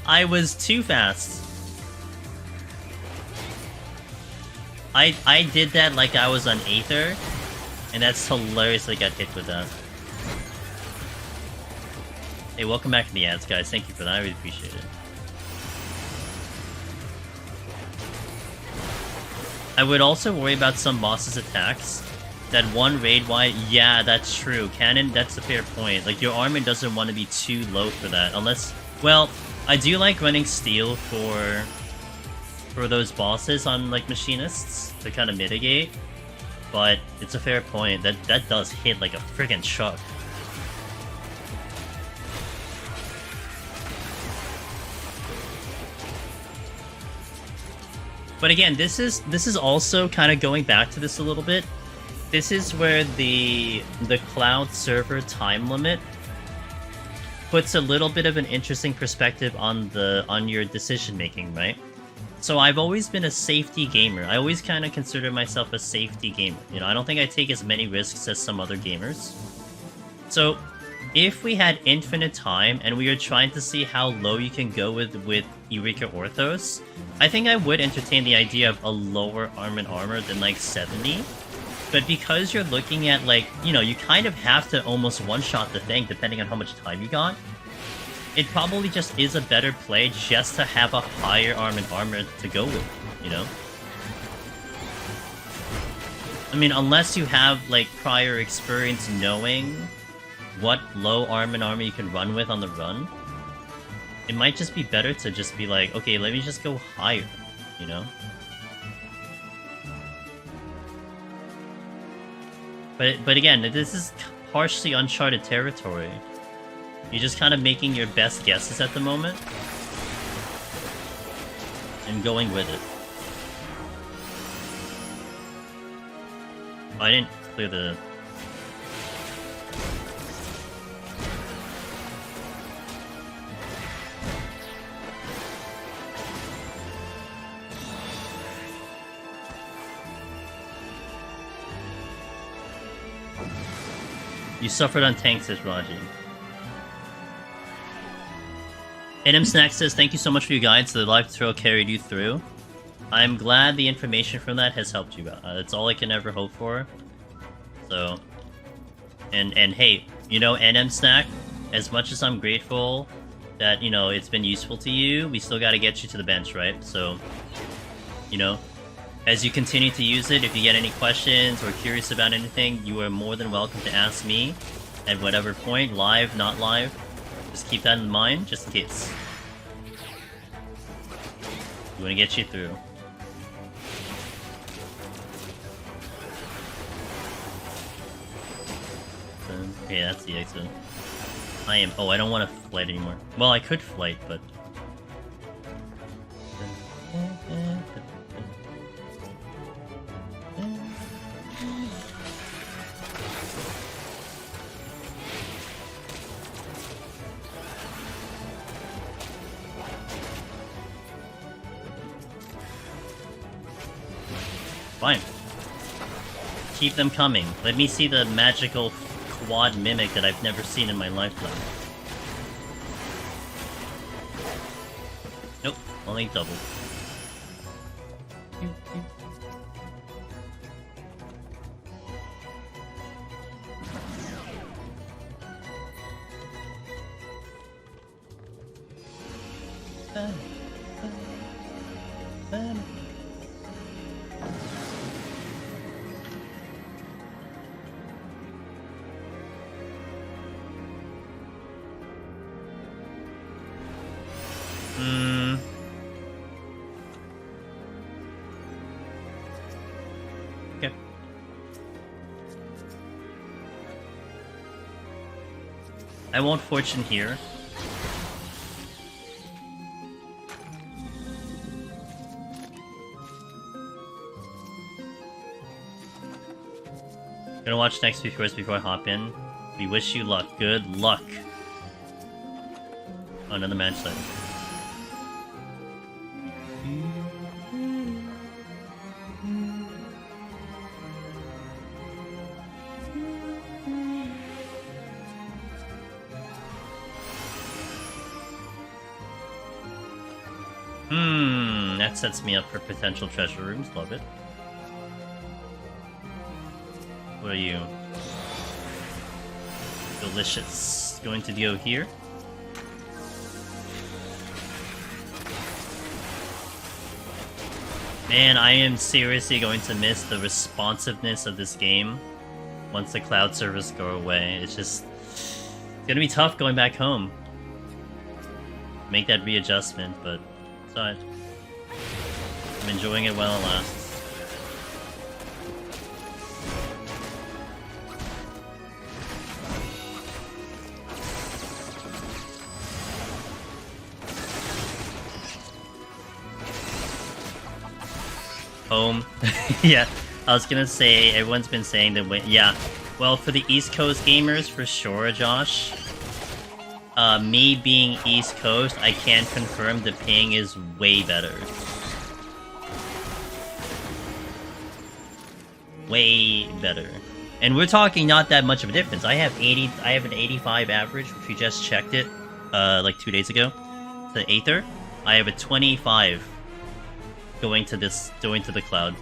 I was too fast. I did that like I was on Aether, and that's hilarious I got hit with that. Hey, welcome back to the ads, guys. Thank you for that. I really appreciate it. I would also worry about some bosses' attacks. That one raid wide, yeah, that's true. Cannon, that's a fair point. Like, your armor doesn't want to be too low for that, unless... Well, I do like running steel for those bosses on, like, machinists to kind of mitigate, but it's a fair point. That does hit like a friggin' truck. But again, this is also kind of going back to this a little bit. This is where the cloud server time limit puts a little bit of an interesting perspective on your decision making, right? So I've always been a safety gamer. I always kind of consider myself a safety gamer. You know, I don't think I take as many risks as some other gamers. So if we had infinite time and we were trying to see how low you can go with Eureka Orthos, I think I would entertain the idea of a lower armor than like 70. But because you're looking at like, you know, you kind of have to almost one-shot the thing depending on how much time you got. It probably just is a better play just to have a higher armor to go with, you know? I mean, unless you have, like, prior experience knowing what low armor you can run with on the run, it might just be better to just be like, okay, let me just go higher, you know? But again, this is partially uncharted territory. You're just kind of making your best guesses at the moment. And going with it. Oh, I didn't clear the... You suffered on tank, says Raji. NM Snack says, thank you so much for your guides. The live tutorial carried you through. I'm glad the information from that has helped you out. That's all I can ever hope for. So, and hey, you know, NM Snack, as much as I'm grateful that, you know, it's been useful to you, we still gotta get you to the bench, right? So, you know, as you continue to use it, if you get any questions or curious about anything, you are more than welcome to ask me at whatever point, live, not live. Just keep that in mind, just in case. We want to get you through. Okay, that's the exit. I am... Oh, I don't want to flight anymore. Well, I could flight, but... Fine. Keep them coming. Let me see the magical quad mimic that I've never seen in my lifetime. Nope, only double. Okay. I won't fortune here. Gonna watch next few course before I hop in. We wish you luck. Good luck. Oh, another match site. That sets me up for potential treasure rooms. Love it. What are you? Delicious. Going to go here. Man, I am seriously going to miss the responsiveness of this game once the cloud servers go away. It's just... It's gonna be tough going back home. Make that readjustment, but it's alright. I'm enjoying it while it lasts. Home. Yeah, I was gonna say, everyone's been saying that, yeah. Well, for the East Coast gamers, for sure, Josh. Me being East Coast, I can confirm the ping is way better. way better. And we're talking not that much of a difference. I have an 85 average, which we just checked it like 2 days ago. To Aether, I have a 25 going to the cloud.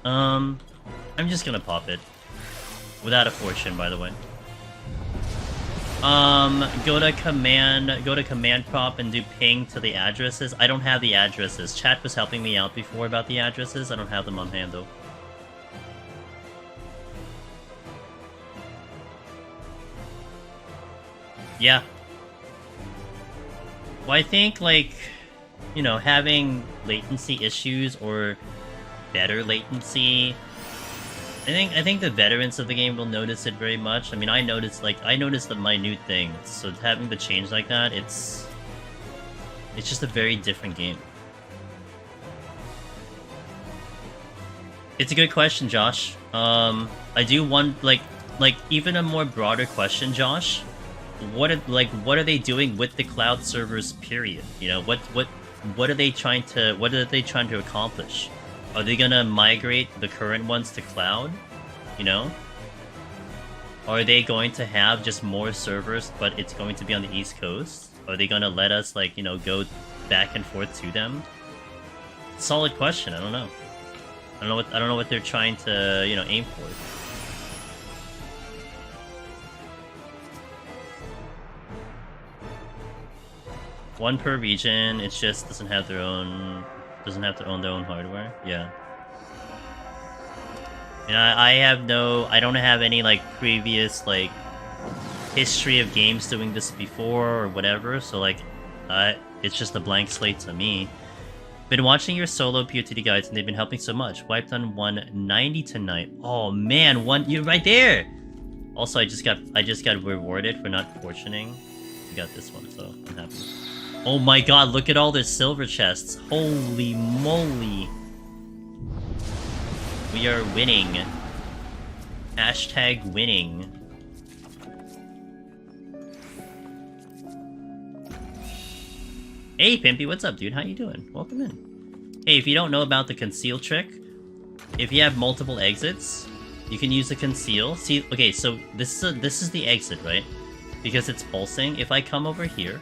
I'm just gonna pop it. Without a fortune, by the way. Go to command prop and do ping to the addresses. I don't have the addresses. Chat was helping me out before about the addresses. I don't have them on hand though. Yeah. Well, I think, like, you know, having latency issues or better latency, I think the veterans of the game will notice it very much. I mean, I noticed the minute things, so having to change like that, it's just a very different game. It's a good question, Josh. I do want, like even a more broader question, Josh. What are they doing with the cloud servers? Period. You know, what are they trying to accomplish? Are they gonna migrate the current ones to cloud? You know? Are they going to have just more servers, but it's going to be on the East Coast? Are they gonna let us, like, you know, go back and forth to them? Solid question. I don't know. I don't know what they're trying to, you know, aim for. One per region. It just doesn't have to own their own hardware. Yeah. And I don't have any, like, previous, like, history of games doing this before or whatever, so, like, it's just a blank slate to me. Been watching your solo POTD guides and they've been helping so much. Wiped on 190 tonight. Oh man, you're right there! Also, I just got rewarded for not fortuning. We got this one, so I'm happy. Oh my god, look at all their silver chests. Holy moly. We are winning. Hashtag winning. Hey Pimpy, what's up, dude? How you doing? Welcome in. Hey, if you don't know about the conceal trick, if you have multiple exits, you can use the conceal. See, okay, so this is the exit, right? Because it's pulsing. If I come over here,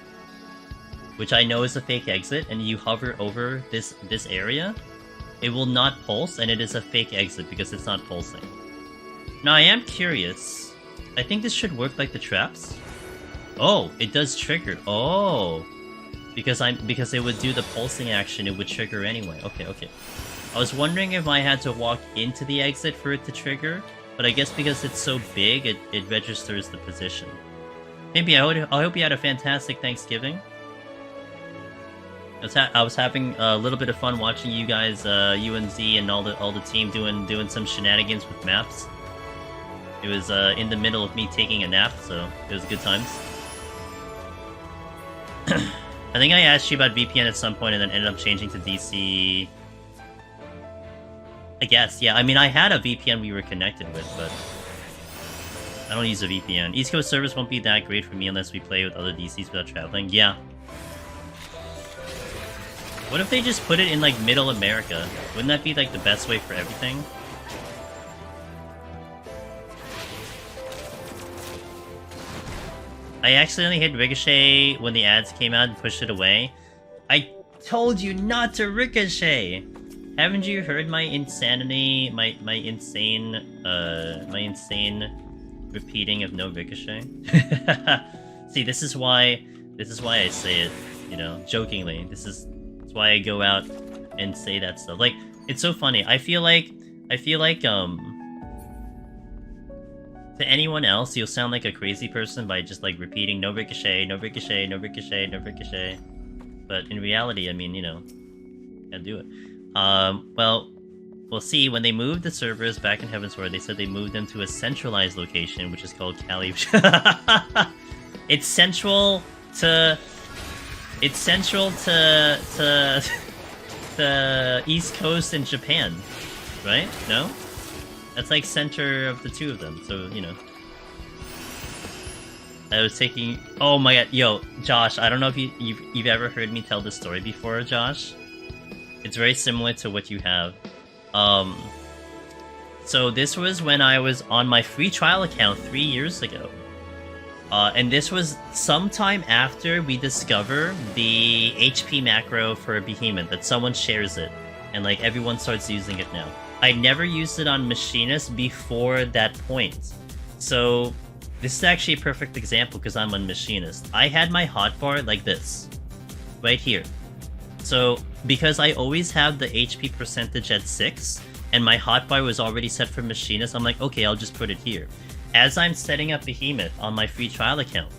which I know is a fake exit, and you hover over this area, it will not pulse, and it is a fake exit because it's not pulsing. Now, I am curious. I think this should work like the traps. Oh, it does trigger. Oh, because it would do the pulsing action, it would trigger anyway. Okay. I was wondering if I had to walk into the exit for it to trigger, but I guess because it's so big, it registers the position. Maybe I hope you had a fantastic Thanksgiving. I was having a little bit of fun watching you guys, you and Z and all the team doing some shenanigans with maps. It was in the middle of me taking a nap, so it was good times. I think I asked you about VPN at some point and then ended up changing to DC. I guess, yeah. I mean, I had a VPN we were connected with, but I don't use a VPN. East Coast service won't be that great for me unless we play with other DCs without traveling. Yeah. What if they just put it in, like, Middle America? Wouldn't that be, like, the best way for everything? I accidentally hit Ricochet when the ads came out and pushed it away. I told you not to Ricochet! Haven't you heard my insanity, my insane repeating of no Ricochet? See, this is why I say it, you know, jokingly. That's why I go out and say that stuff. Like, it's so funny. I feel like to anyone else, you'll sound like a crazy person by just, like, repeating no Ricochet, no Ricochet, no Ricochet, no Ricochet. But in reality, I mean, you know, gotta do it. Well, we'll see. When they moved the servers back in Heavensward, they said they moved them to a centralized location, which is called Cali. It's central to the East Coast and Japan, right? No? That's like center of the two of them, so, you know. I was taking... Oh my god, yo, Josh, I don't know if you've ever heard me tell this story before, Josh. It's very similar to what you have. So this was when I was on my free trial account 3 years ago. And this was sometime after we discover the HP macro for Behemoth, that someone shares it, and like everyone starts using it now. I never used it on Machinist before that point. So this is actually a perfect example because I'm on Machinist. I had my hotbar like this, right here. So because I always have the HP percentage at 6, and my hotbar was already set for Machinist, I'm like, okay, I'll just put it here. As I'm setting up Behemoth on my free trial account,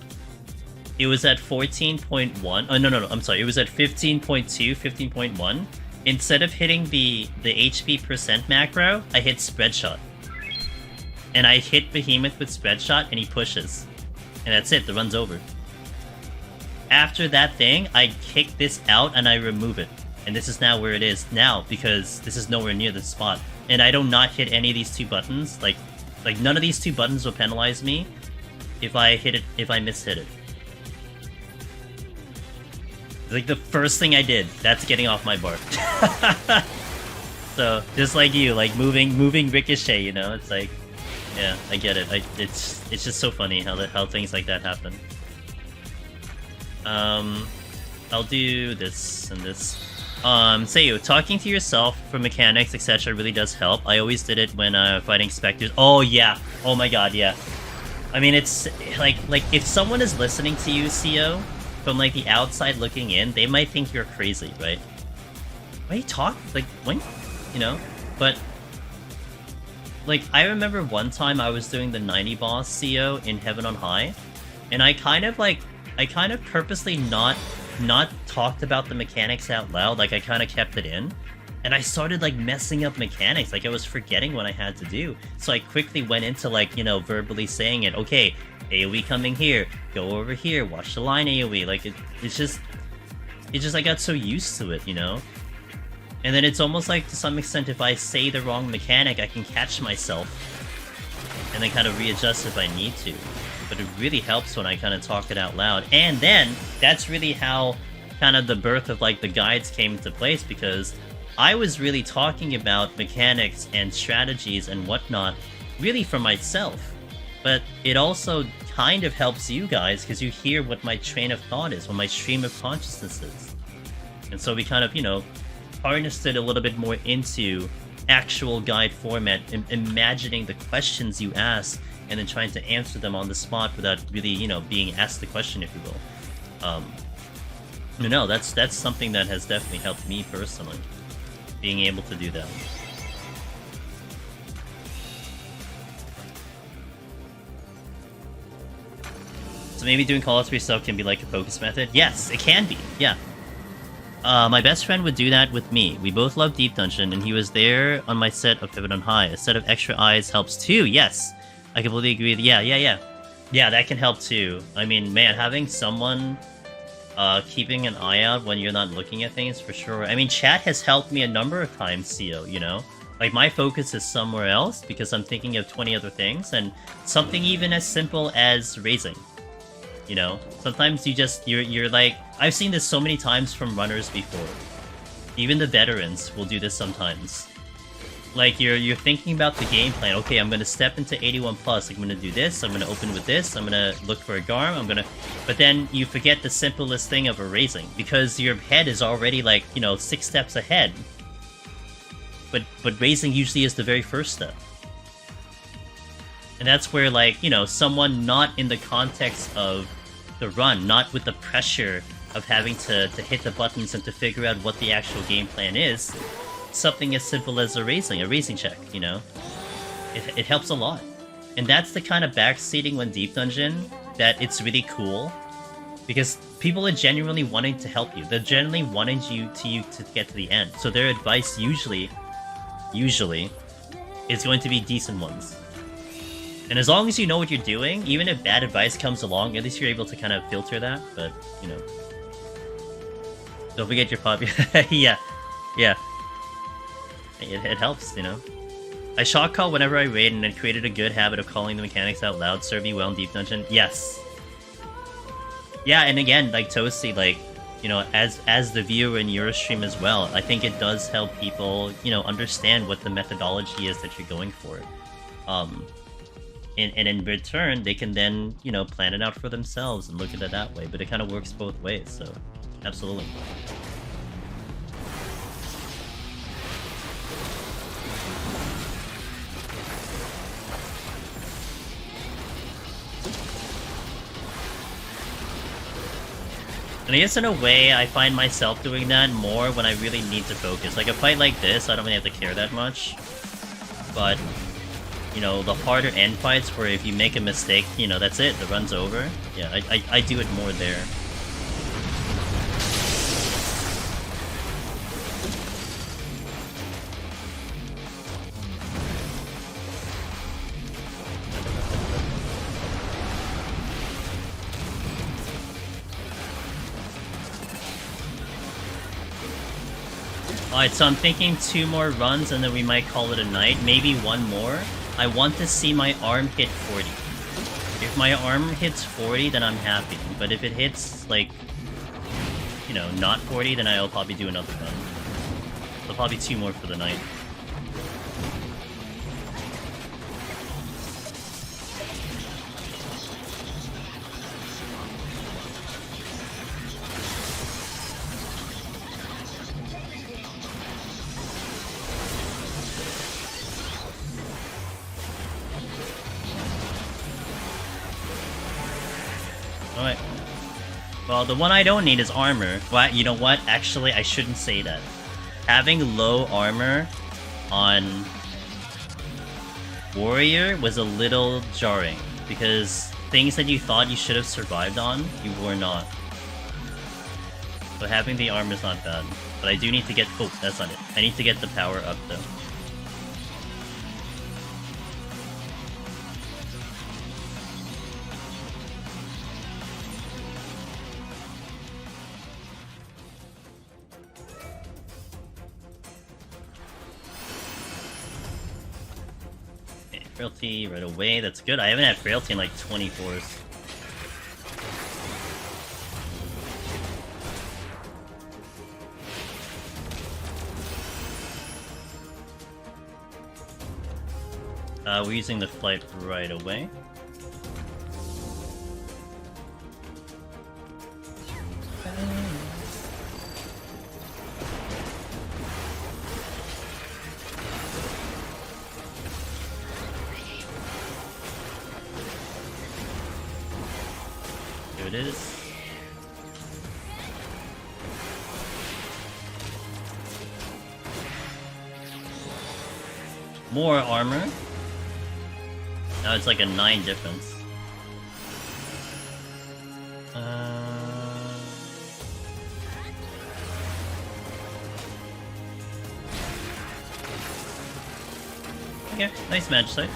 it was at 14.1. Oh, no, I'm sorry. It was at 15.2, 15.1. Instead of hitting the HP percent macro, I hit Spread Shot. And I hit Behemoth with Spread Shot, and he pushes. And that's it, the run's over. After that thing, I kick this out, and I remove it. And this is now where it is now, because this is nowhere near the spot. And I do not hit any of these two buttons, like none of these two buttons will penalize me if I hit it, if I mishit it. Like the first thing I did, that's getting off my bar. So just like you, like moving Ricochet, you know, it's like, yeah, I get it. It's just so funny how things like that happen. I'll do this and this. Seiyu, talking to yourself for mechanics, etc. really does help. I always did it when fighting specters. Oh yeah. Oh my god, yeah. I mean, it's like if someone is listening to you, CO, from like the outside looking in, they might think you're crazy, right? Why you talk like when, you know? But like I remember one time I was doing the 90 boss CO in Heaven on High, and I kind of purposely not talked about the mechanics out loud, like I kind of kept it in, and I started like messing up mechanics, like I was forgetting what I had to do, so I quickly went into like, you know, verbally saying it, okay, AoE coming here, go over here, watch the line AoE, like it's just I got so used to it, you know? And then it's almost like to some extent if I say the wrong mechanic, I can catch myself and then kind of readjust if I need to. But it really helps when I kind of talk it out loud. And then, that's really how kind of the birth of like the guides came into place, because I was really talking about mechanics and strategies and whatnot really for myself. But it also kind of helps you guys because you hear what my train of thought is, what my stream of consciousness is. And so we kind of, you know, harnessed it a little bit more into actual guide format, imagining the questions you ask, and then trying to answer them on the spot without really, you know, being asked the question, if you will. No, that's something that has definitely helped me personally, being able to do that. So maybe doing Call of Duty stuff can be like a focus method? Yes, it can be, yeah. My best friend would do that with me. We both love Deep Dungeon, and he was there on my set of Heaven on High. A set of extra eyes helps too, yes! I completely agree with, yeah, that can help too. I mean, man, having someone keeping an eye out when you're not looking at things, for sure. I mean, chat has helped me a number of times, CO, you know? Like, my focus is somewhere else because I'm thinking of 20 other things, and something even as simple as raising. You know? Sometimes you're like... I've seen this so many times from runners before. Even the veterans will do this sometimes. Like, you're thinking about the game plan. Okay, I'm gonna step into 81+, I'm gonna do this, I'm gonna open with this, I'm gonna look for a Garm, I'm gonna... But then you forget the simplest thing of erasing, because your head is already, like, you know, 6 steps ahead. But raising usually is the very first step. And that's where, like, you know, someone not in the context of the run, not with the pressure of having to hit the buttons and to figure out what the actual game plan is, something as simple as a raising check, you know? It helps a lot. And that's the kind of backseating when Deep Dungeon that it's really cool, because people are genuinely wanting to help you. They're genuinely wanting you to get to the end. So their advice usually is going to be decent ones. And as long as you know what you're doing, even if bad advice comes along, at least you're able to kind of filter that, but, you know. Don't forget your pop. Yeah. It helps, you know. I shock call whenever I raid and then created a good habit of calling the mechanics out loud. Serve me well in Deep Dungeon. Yes. Yeah, and again, like Toasty, like, you know, as the viewer in your stream as well, I think it does help people, you know, understand what the methodology is that you're going for. And in return, they can then, you know, plan it out for themselves and look at it that way. But it kind of works both ways, so absolutely. And I guess in a way, I find myself doing that more when I really need to focus. Like a fight like this, I don't really have to care that much. But, you know, the harder end fights where if you make a mistake, you know, that's it, the run's over. Yeah, I do it more there. Alright, so I'm thinking 2 more runs and then we might call it a night. Maybe 1 more. I want to see my arm hit 40. If my arm hits 40, then I'm happy. But if it hits, like, you know, not 40, then I'll probably do another run. So probably 2 more for the night. Alright. Well, the one I don't need is armor. Well, you know what? Actually, I shouldn't say that. Having low armor on Warrior was a little jarring, because things that you thought you should have survived on, you were not. So having the armor is not bad. But I do need to get... Oh, that's not it. I need to get the power up, though. Frailty right away, that's good. I haven't had Frailty in like 24s. We're using the flight right away. Here it is. More armor. Now it's like a 9 difference. Okay, nice match site.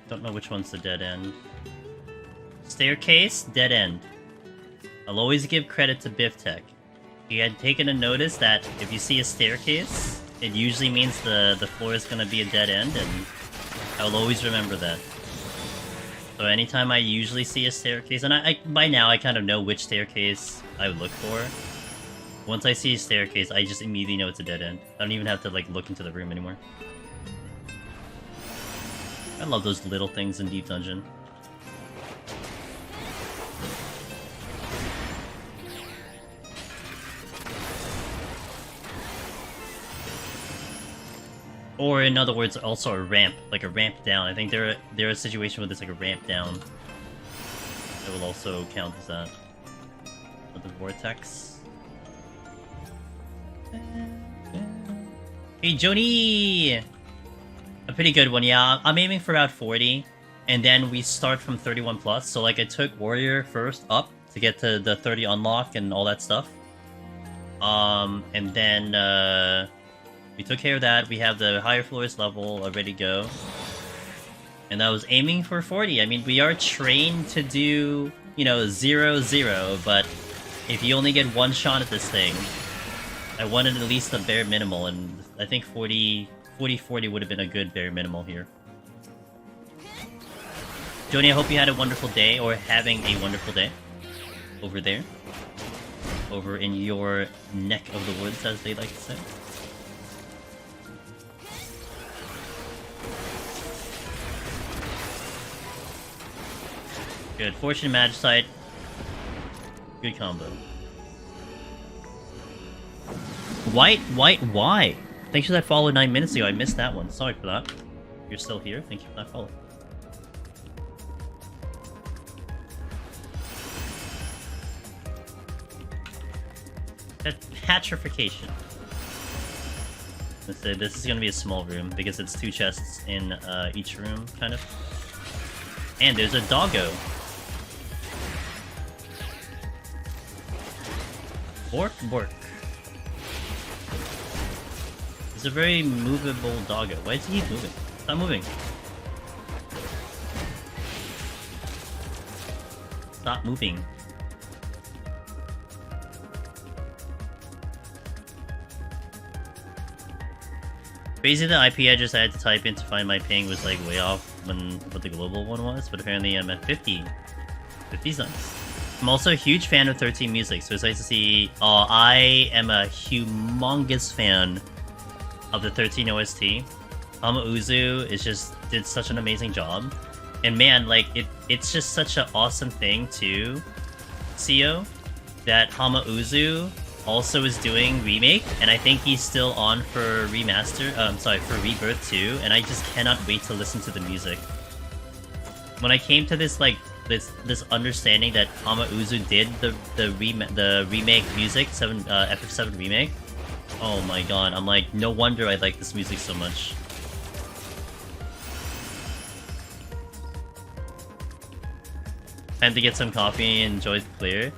Don't know which one's the dead end. Staircase, dead end. I'll always give credit to Biftech. He had taken a notice that if you see a staircase, it usually means the floor is gonna be a dead end, and I'll always remember that. So anytime I usually see a staircase, and I by now I kind of know which staircase I would look for. Once I see a staircase, I just immediately know it's a dead end. I don't even have to like look into the room anymore. I love those little things in Deep Dungeon. Or in other words, also a ramp, like a ramp down. I think there are a situation where there's like a ramp down. That will also count as that. With the vortex. Hey Joni! A pretty good one, yeah. I'm aiming for about 40, and then we start from 31 plus. So like I took Warrior first up to get to the 30 unlock and all that stuff. And then We took care of that. We have the higher floors level ready to go. And I was aiming for 40. I mean, we are trained to do, you know, 0-0, but if you only get one shot at this thing, I wanted at least a bare minimal, and I think 40-40 would have been a good bare minimal here. Joni, I hope you had a wonderful day, or having a wonderful day over there. Over in your neck of the woods, as they like to say. Good. Fortune Magicite. Good combo. White, why? Thanks for that follow 9 minutes ago. I missed that one. Sorry for that. You're still here. Thank you for that follow. Petrification. Let's say this is gonna be a small room because it's 2 chests in each room, kind of. And there's a doggo. Bork. It's a very movable doggo. Why is he moving? Stop moving. Stop moving. Crazy the IP I just had to type in to find my ping was like way off when what the global one was, but apparently I'm at 50. 50's nice. I'm also a huge fan of 13 music, so it's nice to see. I am a humongous fan of the 13 OST. Uzu did such an amazing job, and man, like it's just such an awesome thing too, CO, that Uzu also is doing remake, and I think he's still on for remaster. For Rebirth too, and I just cannot wait to listen to the music. When I came to this this understanding that Uzu did the remake music, FF7 remake. Oh my god, I'm like, no wonder I like this music so much. Time to get some coffee and enjoy the clear.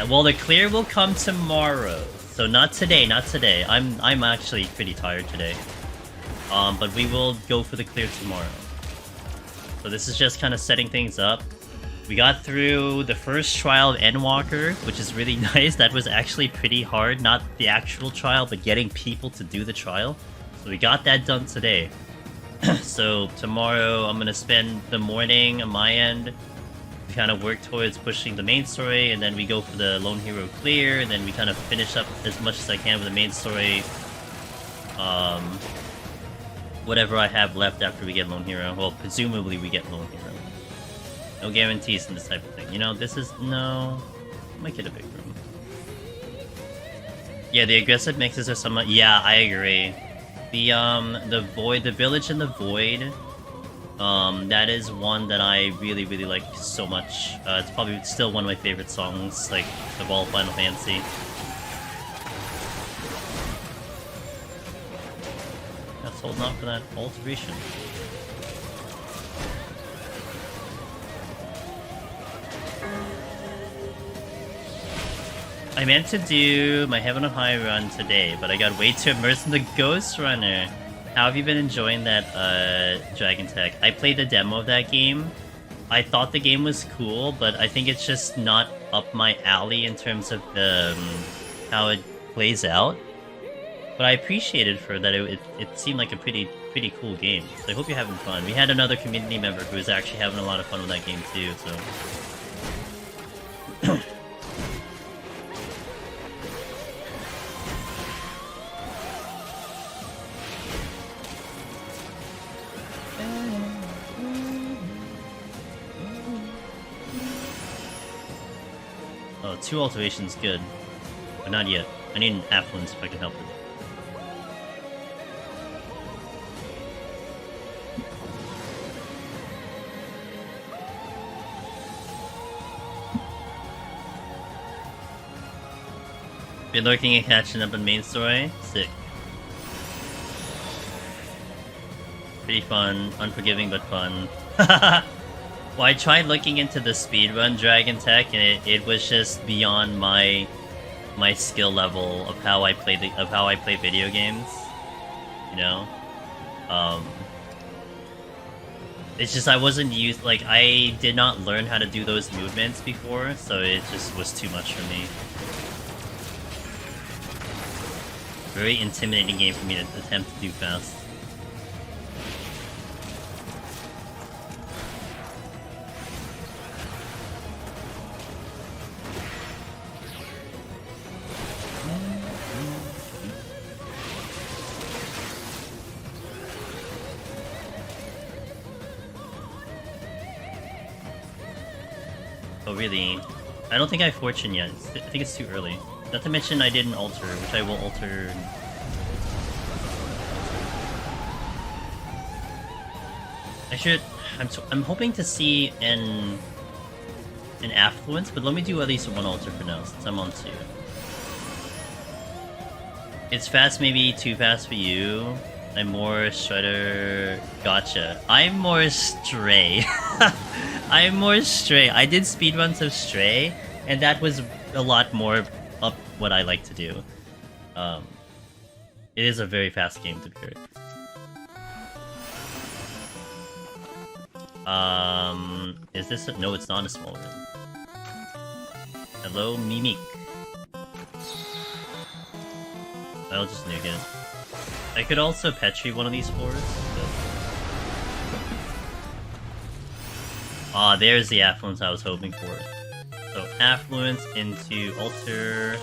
Well, the clear will come tomorrow, so not today. I'm actually pretty tired today. But we will go for the clear tomorrow. So this is just kind of setting things up. We got through the first trial of Endwalker, which is really nice. That was actually pretty hard, not the actual trial, but getting people to do the trial. So we got that done today. So tomorrow I'm gonna spend the morning on my end. We kind of work towards pushing the main story, and then we go for the Lone Hero clear, and then we kind of finish up as much as I can with the main story. Whatever I have left after we get Lone Hero. Well, presumably we get Lone Hero. No guarantees in this type of thing. You know, this is... No... I might get a big room. Yeah, the aggressive mixes are somewhat... Yeah, I agree. The Void... The Village in the Void... that is one that I really, really like so much. It's probably still one of my favorite songs, like, of all Final Fantasy. That's holding on for that alteration. I meant to do my Heaven on High run today, but I got way too immersed in the Ghost Runner. How have you been enjoying that, Dragon Tech? I played the demo of that game. I thought the game was cool, but I think it's just not up my alley in terms of the, how it plays out. But I appreciated for that it seemed like a pretty cool game. So I hope you're having fun. We had another community member who was actually having a lot of fun with that game too, so... Oh, 2 alterations, good. But not yet. I need an affluence if I can help it. Been lurking and catching up on main story? Sick. Pretty fun. Unforgiving but fun. Well, I tried looking into the speedrun Dragon Tech, and it was just beyond my skill level of how I play video games. you know? It's just I wasn't used, like, I did not learn how to do those movements before, so it just was too much for me. Very intimidating game for me to attempt to do fast. Oh really? I don't think I have Fortune yet. I think it's too early. Not to mention I didn't alter, which I will alter. I should. I'm hoping to see an affluence, but let me do at least one alter for now since I'm on 2. It's fast, maybe too fast for you. I'm more Strider. Gotcha. I'm more Stray. I'm more Stray. I did speedruns of Stray, and that was a lot more up what I like to do. It is a very fast game to be fair. Is this a... No, it's not a small one. Hello, Mimic. I'll just nuke it. I could also Petri one of these floors, but... Ah, there's the Affluence I was hoping for. So, Affluence into Alter...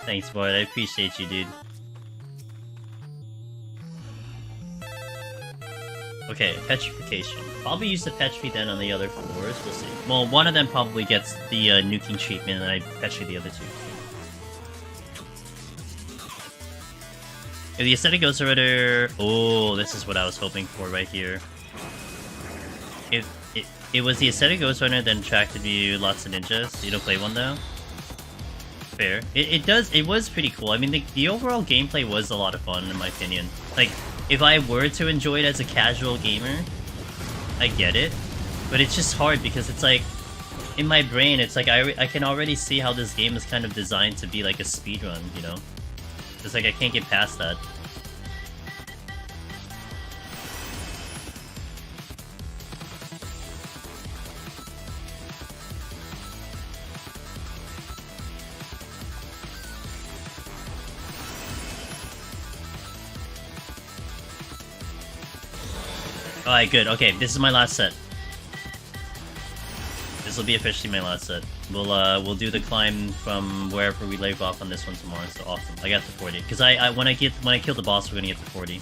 Thanks, Boyd. I appreciate you, dude. Okay, Petrification. Probably use the Petri then on the other floors. We'll see. Well, one of them probably gets the nuking treatment, and I Petri the other 2. If the Aesthetic Ghost Rider... Oh, this is what I was hoping for right here. If it was the Aesthetic Ghost Runner that attracted you lots of ninjas. You don't play one though? Fair. It was pretty cool. I mean, the overall gameplay was a lot of fun in my opinion. Like, if I were to enjoy it as a casual gamer, I get it. But it's just hard because it's like, in my brain, it's like I can already see how this game is kind of designed to be like a speedrun, you know? It's like I can't get past that. Alright, good. Okay, this is my last set. This will be officially my last set. We'll do the climb from wherever we leave off on this one tomorrow. So awesome. I got to 40 because when I kill the boss, we're gonna get to 40,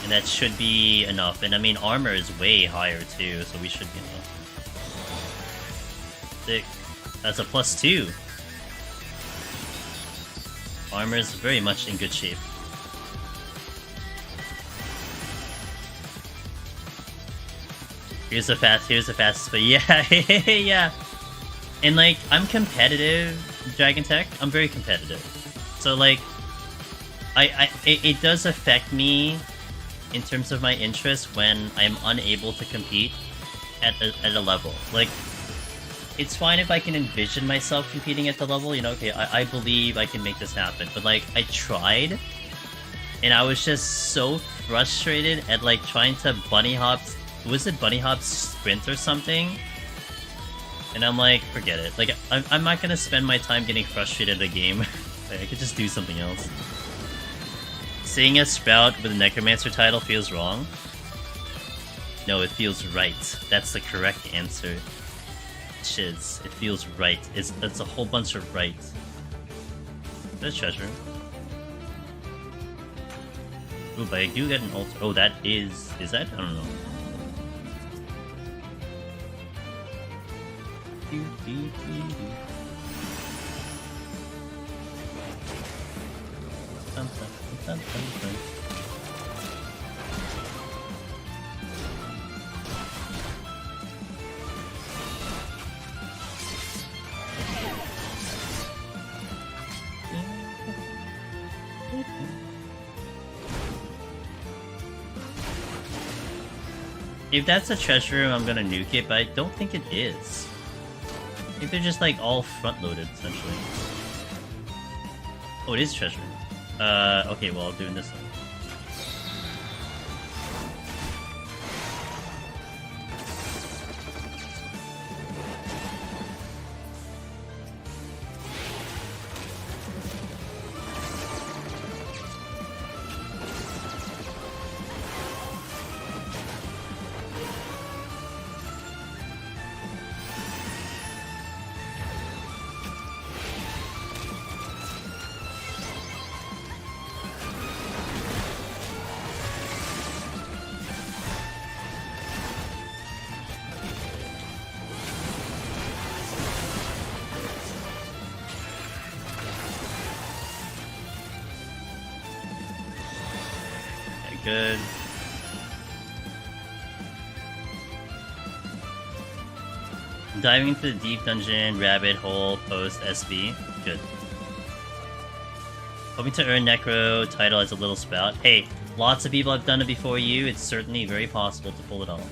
and that should be enough. And I mean, armor is way higher too, so we should be enough. Sick. That's a +2. Armor is very much in good shape. Here's the fastest, but yeah, yeah. And like, I'm competitive, Dragon Tech. I'm very competitive. So like, it does affect me in terms of my interest when I'm unable to compete at a level. Like, it's fine if I can envision myself competing at the level, you know, okay, I believe I can make this happen. But like, I tried, and I was just so frustrated at like trying to bunny hop. Was it bunny hop sprint or something? And I'm like, forget it. Like, I'm not gonna spend my time getting frustrated at a game. Like, I could just do something else. Seeing a Sprout with a Necromancer title feels wrong? No, it feels right. That's the correct answer. Shiz. It feels right. It's a whole bunch of right. There's treasure. Ooh, but I do get an altar. Oh, that is that? I don't know. If that's a treasure room, I'm gonna nuke it, but I don't think it is. I think they're just like all front-loaded, essentially. Oh, it is treasure room. Okay, well, I'm doing this one. Good. Diving into the deep dungeon, rabbit hole, post, SV. Good. Hoping to earn Necro title as a little spout. Hey, lots of people have done it before you. It's certainly very possible to pull it off.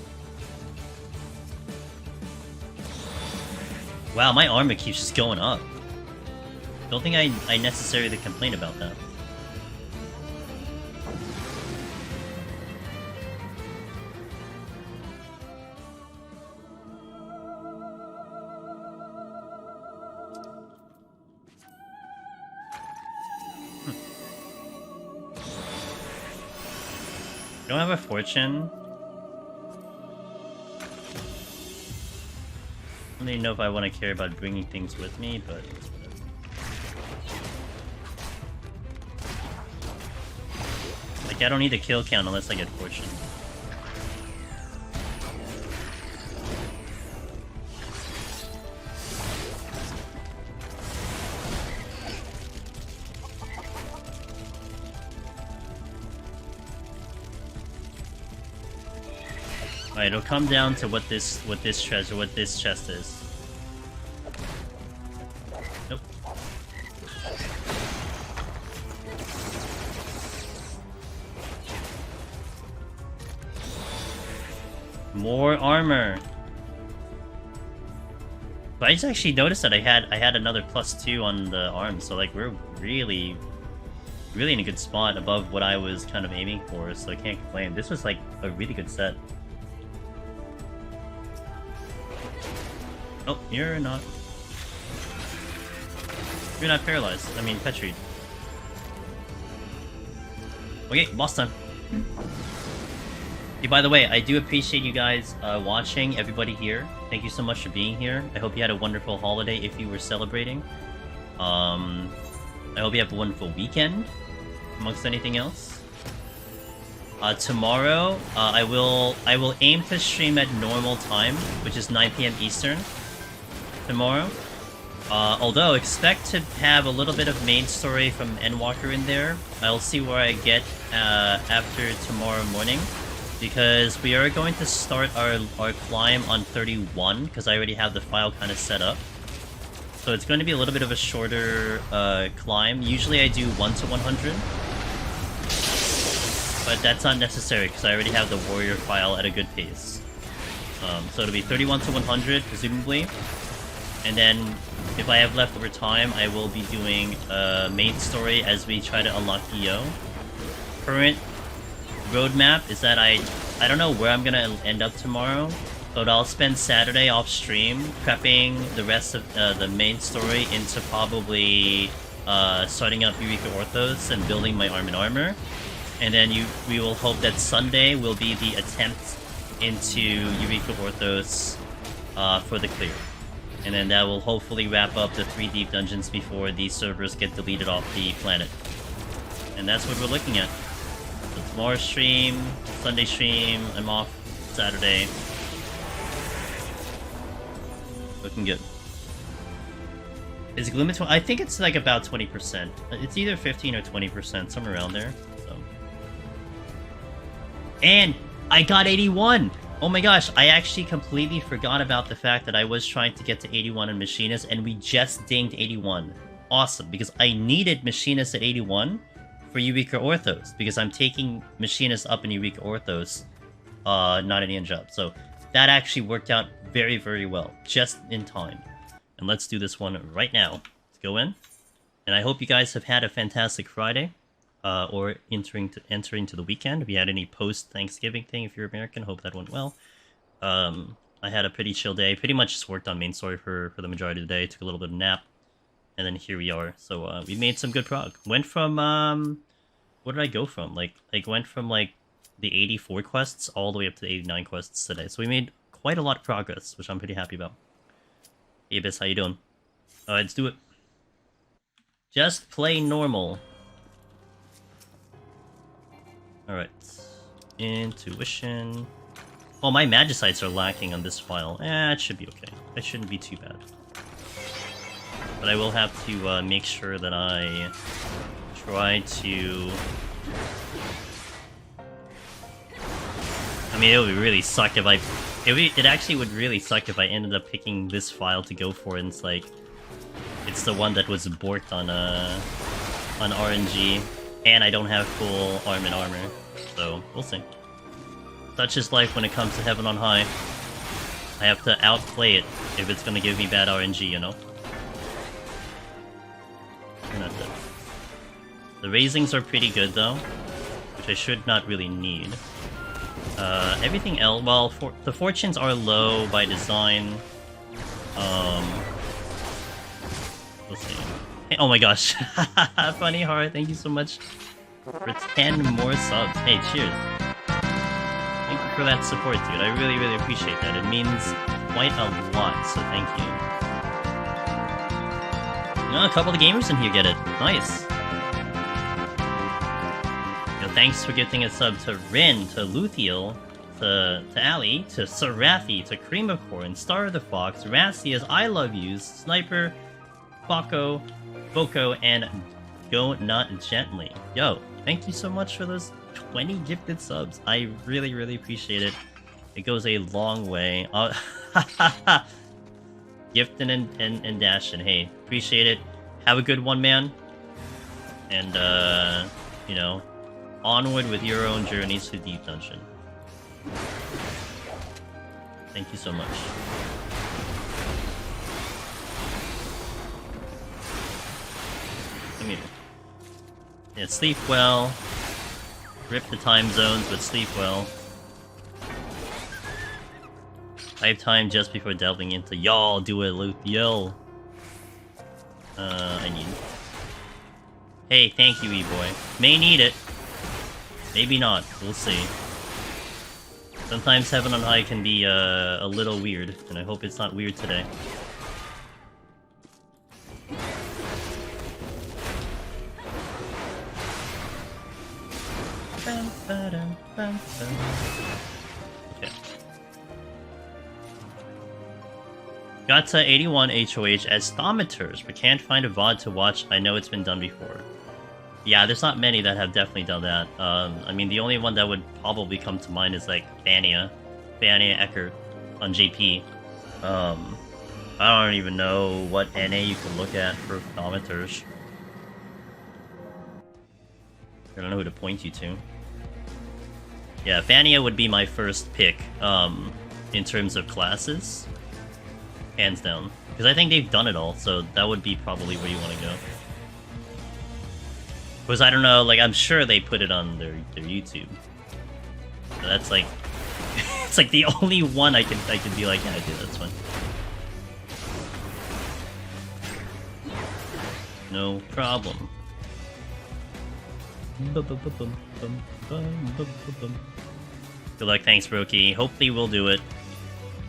Wow, my armor keeps just going up. Don't think I necessarily complain about that. I don't have a fortune. I don't even know if I want to care about bringing things with me, but it's whatever. Like, I don't need a kill count unless I get fortune. Alright, it'll come down to what this chest is. Nope. More armor. But I just actually noticed that I had another +2 on the arm, so like we're really in a good spot above what I was kind of aiming for, so I can't complain. This was like a really good set. Oh, you're not. You're not paralyzed. I mean, petried. Okay, boss time. Hey, by the way, I do appreciate you guys watching, everybody here. Thank you so much for being here. I hope you had a wonderful holiday if you were celebrating. I hope you have a wonderful weekend, amongst anything else. Tomorrow, I will aim to stream at normal time, which is 9 PM Eastern. Tomorrow. Although, expect to have a little bit of main story from Endwalker in there. I'll see where I get after tomorrow morning. Because we are going to start our climb on 31, because I already have the file kind of set up. So it's going to be a little bit of a shorter climb. Usually I do 1 to 100. But that's not necessary, because I already have the warrior file at a good pace. So it'll be 31 to 100, presumably. And then, if I have leftover time, I will be doing main story as we try to unlock EO. Current roadmap is that I don't know where I'm gonna end up tomorrow, but I'll spend Saturday off stream prepping the rest of the main story into probably starting up Eureka Orthos and building my arm and armor. And then we will hope that Sunday will be the attempt into Eureka Orthos for the clear. And then that will hopefully wrap up the 3 deep dungeons before these servers get deleted off the planet. And that's what we're looking at. So tomorrow stream, Sunday stream, I'm off Saturday. Looking good. Is Gloom at 20? I think it's like about 20%. It's either 15 or 20%, somewhere around there. So. And I got 81! Oh my gosh, I actually completely forgot about the fact that I was trying to get to 81 in Machinist, and we just dinged 81. Awesome, because I needed Machinist at 81 for Eureka Orthos, because I'm taking Machinist up in Eureka Orthos 9 job. So that actually worked out very, very well, just in time. And let's do this one right now. Let's go in. And I hope you guys have had a fantastic Friday, or entering to the weekend. If you had any post-Thanksgiving thing, if you're American, hope that went well. I had a pretty chill day. Pretty much just worked on main story for the majority of the day. Took a little bit of nap. And then here we are. So we made some good prog. Went from, what did I go from? Like went from like the 84 quests all the way up to the 89 quests today. So we made quite a lot of progress, which I'm pretty happy about. Hey Abyss, how you doing? Let's do it. Just play normal. Alright. Intuition. Oh, my Magicites are lacking on this file. It should be okay. That shouldn't be too bad. But I will have to make sure that I try to... I mean, it would really suck if I... It actually would really suck if I ended up picking this file to go for, and it's like... It's the one that was borked on RNG, and I don't have full arm and armor. So, we'll see. Such is life when it comes to Heaven on High. I have to outplay it if it's gonna give me bad RNG, you know? And that's it. The raisings are pretty good though, which I should not really need. Everything else, well, the fortunes are low by design. We'll see. Hey, oh my gosh. Funny Heart, thank you so much for 10 more subs. Hey, cheers. Thank you for that support, dude. I really, really appreciate that. It means quite a lot, so thank you. Oh, a couple of gamers in here get it. Nice. Yo, thanks for gifting a sub to Rin, to Luthiel, to Ali, to Serathi, to Cream of Corn, Star of the Fox, Rassias, I Love Yous, Sniper, Boko, and Go Not Gently. Yo, thank you so much for those 20 gifted subs. I really, really appreciate it. It goes a long way. Gifting and dashing. Hey, appreciate it. Have a good one, man. And, you know, onward with your own journeys to Deep Dungeon. Thank you so much. Come here. Yeah, sleep well. Rip the time zones, but sleep well. I have time just before delving into y'all do it, Luthiel. I need... Hey, thank you, E-boy. May need it. Maybe not. We'll see. Sometimes Heaven on High can be a little weird, and I hope it's not weird today. Okay. Got to 81 HoH as Thaumaturs, but can't find a VOD to watch. I know it's been done before. Yeah, there's not many that have definitely done that. I mean, the only one that would probably come to mind is like Vania Eckert on JP. I don't even know what NA you can look at for Thaumaturs. I don't know who to point you to. Yeah, Vania would be my first pick, in terms of classes. Hands down. Because I think they've done it all, so that would be probably where you want to go. Because I don't know, like, I'm sure they put it on their YouTube. So that's like... it's like the only one I can be like, yeah, I do, that's fine. No problem. Good luck, thanks, Brokey. Hopefully we'll do it.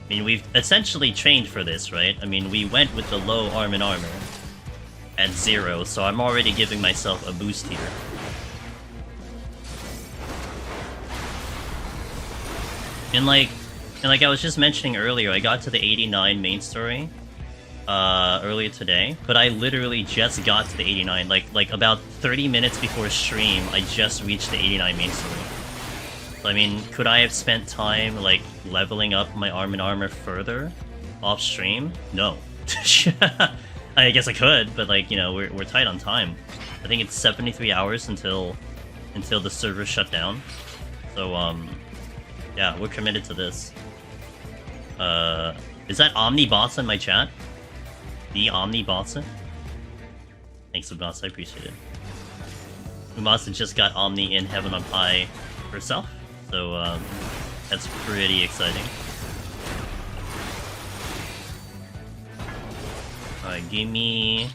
I mean, we've essentially trained for this, right? I mean, we went with the low arm and armor at 0, so I'm already giving myself a boost here. And like I was just mentioning earlier, I got to the 89 main story earlier today, but I literally just got to the 89, like about 30 minutes before stream, I just reached the 89 main story. So I mean, could I have spent time like leveling up my arm and armor further off stream? No. I guess I could, but like, you know, we're tight on time. I think it's 73 hours until the server shut down. So Yeah, we're committed to this. Is that Omnibots in my chat? The Omnibots? Thanks, Umasa, I appreciate it. Umasa just got Omni in Heaven on High herself, so that's pretty exciting. Alright, give me...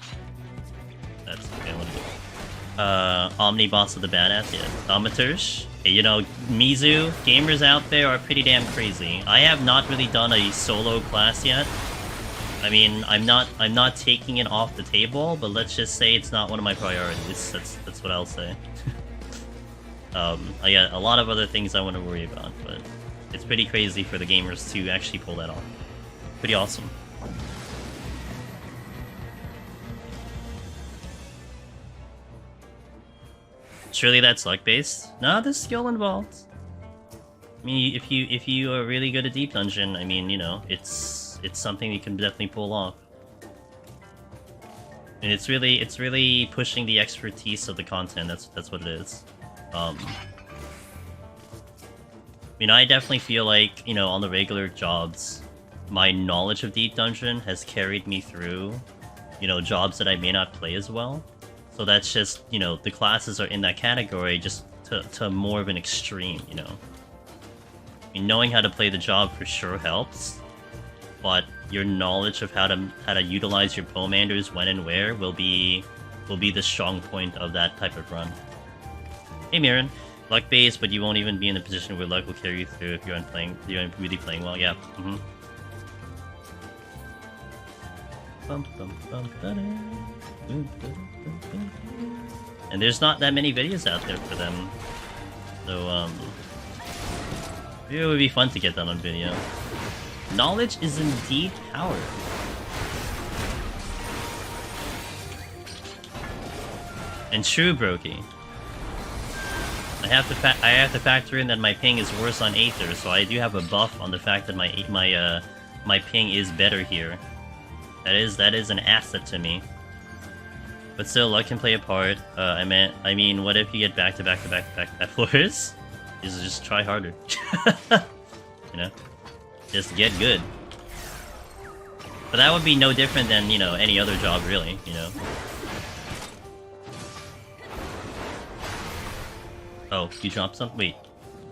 That's okay, what is it? Omnibots of the Badass, yeah. Thaumaturge. You know, Mizu, gamers out there are pretty damn crazy. I have not really done a solo class yet. I mean, I'm not taking it off the table, but let's just say it's not one of my priorities. That's what I'll say. I got a lot of other things I want to worry about, but it's pretty crazy for the gamers to actually pull that off. Pretty awesome. Surely that's luck-based? No, there's skill involved. I mean, if you are really good at Deep Dungeon, I mean, you know, it's something you can definitely pull off. And it's really pushing the expertise of the content. That's what it is. I mean, I definitely feel like, you know, on the regular jobs, my knowledge of Deep Dungeon has carried me through, you know, jobs that I may not play as well. So that's just, you know, the classes are in that category just to more of an extreme, you know. I mean, knowing how to play the job for sure helps, but your knowledge of how to utilize your Pomanders when and where will be the strong point of that type of run. Hey Mirren, luck based, but you won't even be in a position where luck will carry you through if you're really playing well. Yeah. And there's not that many videos out there for them, so it would be fun to get that on video. Knowledge is indeed power. And true, Brokey. I have to factor in that my ping is worse on Aether, so I do have a buff on the fact that my ping is better here. That is an asset to me. But still, luck can play a part. I mean, what if you get back to back floors? Just try harder. You know, just get good. But that would be no different than, you know, any other job, really. You know. Oh, you dropped something? Wait,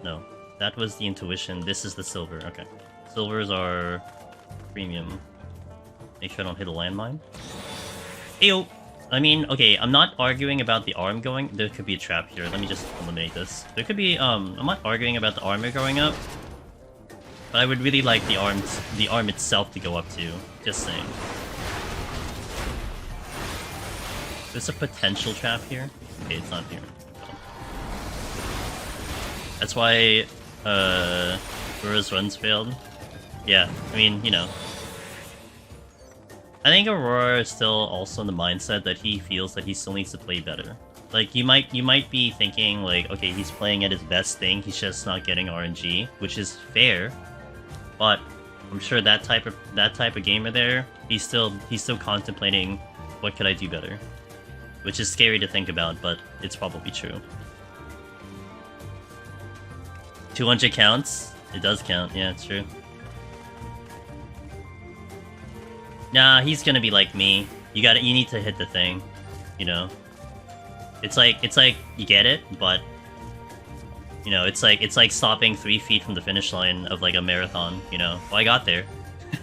no, that was the intuition. This is the silver. Okay, silvers are premium. Make sure I don't hit a landmine. Ew. I mean, okay, I'm not arguing about the arm going. There could be a trap here. Let me just eliminate this. There could be, I'm not arguing about the armor going up, but I would really like the arm itself to go up too. Just saying. There's a potential trap here. Okay, it's not here. That's why, Aurора's runs failed. Yeah, I mean, you know. I think Aurora is still also in the mindset that he feels that he still needs to play better. Like, you might be thinking, like, okay, he's playing at his best thing, he's just not getting RNG, which is fair. But I'm sure that type of gamer there, he's still contemplating, what could I do better? Which is scary to think about, but it's probably true. 200 counts? It does count, yeah, it's true. Nah, he's gonna be like me. You need to hit the thing, you know. It's like you get it, but you know, it's like stopping 3 feet from the finish line of like a marathon, you know. Well, I got there.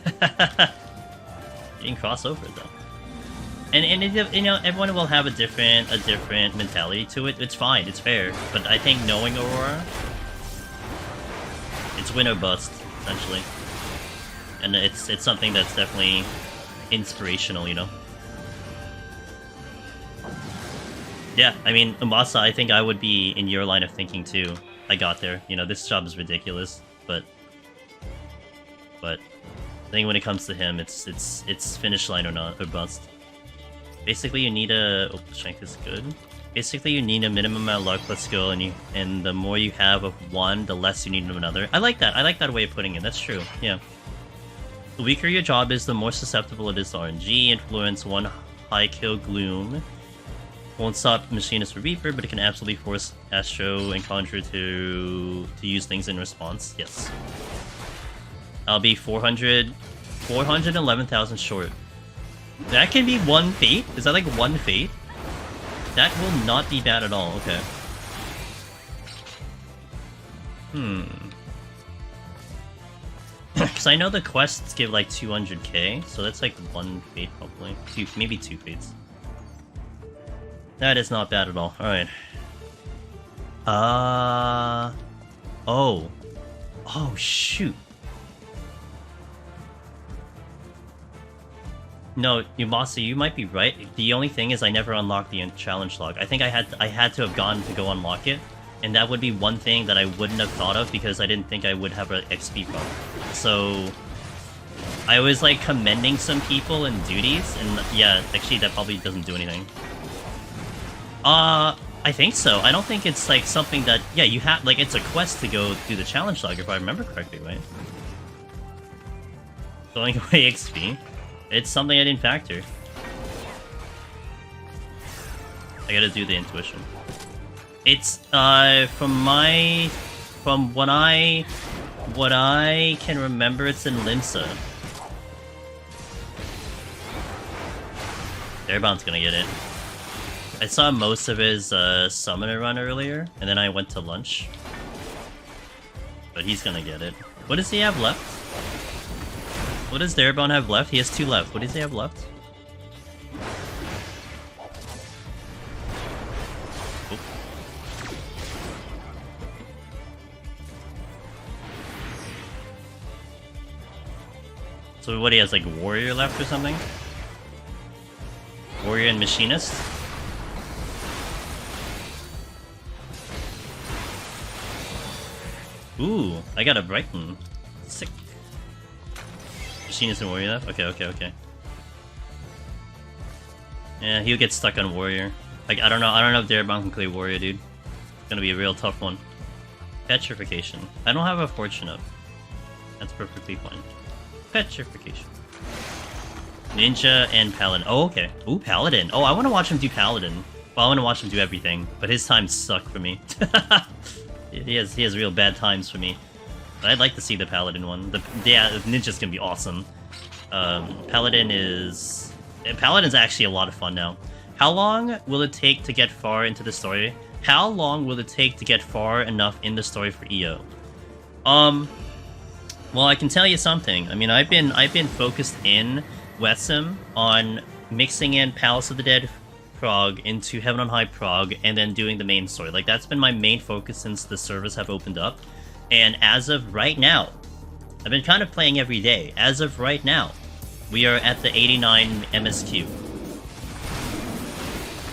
You didn't cross over though. And you know, everyone will have a different mentality to it. It's fine, it's fair. But I think knowing Aurora, it's win or bust, essentially. And it's something that's definitely inspirational, you know. Yeah, I mean, Umasa, I think I would be in your line of thinking too. I got there. You know, this job is ridiculous, but I think when it comes to him, it's finish line or not or bust. Basically, you need a strength is good. Basically, you need a minimum amount of luck plus skill, and the more you have of one, the less you need of another. I like that. I like that way of putting it. That's true. Yeah. The weaker your job is, the more susceptible it is to RNG, influence, one high kill gloom. Won't stop Machinist or Reaper, but it can absolutely force Astro and Conjure to use things in response. Yes. I'll be 411,000 short. That can be one fate? Is that like one fate? That will not be bad at all. Okay. Because I know the quests give like 200k, so that's like one fate probably. Maybe two fates. That is not bad at all. Alright. Oh. Oh, shoot. No, Yumasa, you might be right. The only thing is I never unlocked the challenge log. I think I had to have gone to go unlock it, and that would be one thing that I wouldn't have thought of because I didn't think I would have an XP bump. So I was like commending some people and duties, and yeah, actually that probably doesn't do anything. I think so. I don't think it's like something that, yeah, you have, like, it's a quest to go do the challenge log if I remember correctly, right? Throwing away XP. It's something I didn't factor. I gotta do the intuition. It's, from what I can remember, it's in Limsa. Airbound's gonna get it. I saw most of his summoner run earlier, and then I went to lunch. But he's gonna get it. What does he have left? What does Darabon have left? He has 2 left. What does he have left? Oh. So what, he has like Warrior left or something? Warrior and Machinist? Ooh, I got a Brighton. Sick. Machinist and Warrior left? Okay. Yeah, he'll get stuck on Warrior. Like, I don't know if Darabon can clear Warrior, dude. It's gonna be a real tough one. Petrification. I don't have a Fortune up. That's perfectly fine. Petrification. Ninja and Paladin. Oh, okay. Ooh, Paladin. Oh, I want to watch him do Paladin. Well, I want to watch him do everything, but his times suck for me. He has real bad times for me. But I'd like to see the Paladin one. The Ninja's gonna be awesome. Paladin's actually a lot of fun now. How long will it take to get far into the story? How long will it take to get far enough in the story for EO? Well, I can tell you something. I mean, I've been focused in Wesum on mixing in Palace of the Dead Prague into Heaven on High Prague, and then doing the main story. Like, that's been my main focus since the servers have opened up. And as of right now, I've been kind of playing every day. As of right now, we are at the 89 MSQ.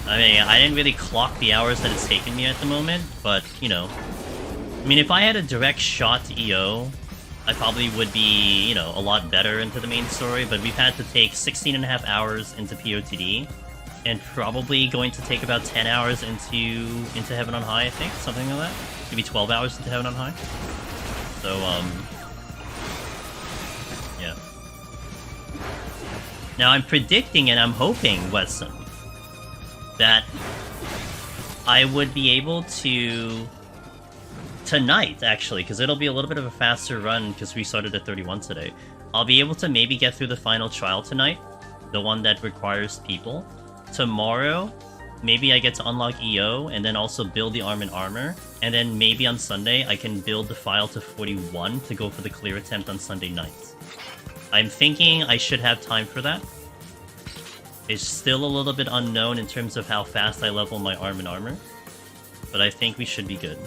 I mean, I didn't really clock the hours that it's taken me at the moment, but, you know. I mean, if I had a direct shot to EO, I probably would be, you know, a lot better into the main story, but we've had to take 16.5 hours into POTD, and probably going to take about 10 hours into Heaven on High, I think, something like that. Maybe 12 hours into Heaven on High. So, yeah. Now I'm predicting and I'm hoping, Wesson, that I would be able to tonight, actually, because it'll be a little bit of a faster run because we started at 31 today. I'll be able to maybe get through the final trial tonight, the one that requires people. Tomorrow, maybe I get to unlock EO and then also build the arm and armor, and then maybe on Sunday I can build the file to 41 to go for the clear attempt on Sunday night. I'm thinking I should have time for that. It's still a little bit unknown in terms of how fast I level my arm and armor, but I think we should be good.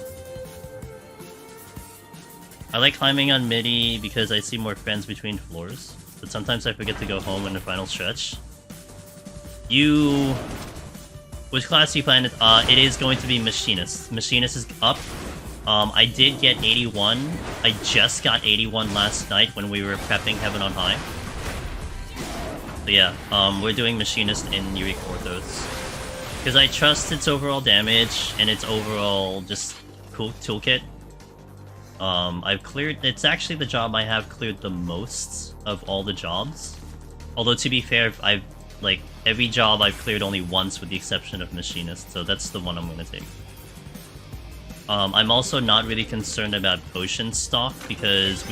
I like climbing on MIDI because I see more friends between floors, but sometimes I forget to go home in the final stretch. Which class do you plan? It is going to be Machinist. Machinist is up. I did get 81. I just got 81 last night when we were prepping Heaven on High. So yeah, we're doing Machinist in Yuri Orthos. Because I trust its overall damage and its overall just cool toolkit. I've cleared... It's actually the job I have cleared the most of all the jobs. Although, to be fair, I've, like... every job I've cleared only once with the exception of Machinist, so that's the one I'm gonna take. I'm also not really concerned about potion stock because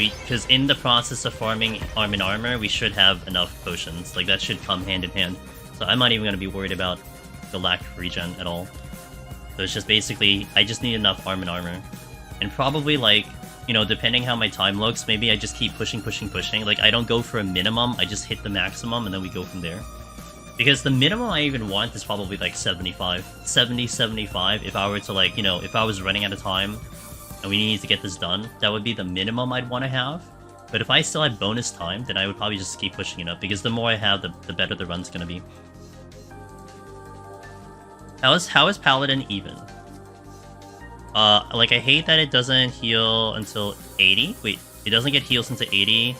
in the process of farming arm and armor, we should have enough potions. Like, that should come hand in hand. So I'm not even going to be worried about the lack of regen at all. So it's just basically, I just need enough arm and armor. And probably, like, you know, depending how my time looks, maybe I just keep pushing. Like, I don't go for a minimum, I just hit the maximum, and then we go from there. Because the minimum I even want is probably like 75. 70, 75. If I were to, like, you know, if I was running out of time and we needed to get this done, that would be the minimum I'd want to have. But if I still had bonus time, then I would probably just keep pushing it up, because the more I have, the better the run's gonna be. How is Paladin even? Like, I hate that it doesn't heal until 80. Wait, it doesn't get heals until 80.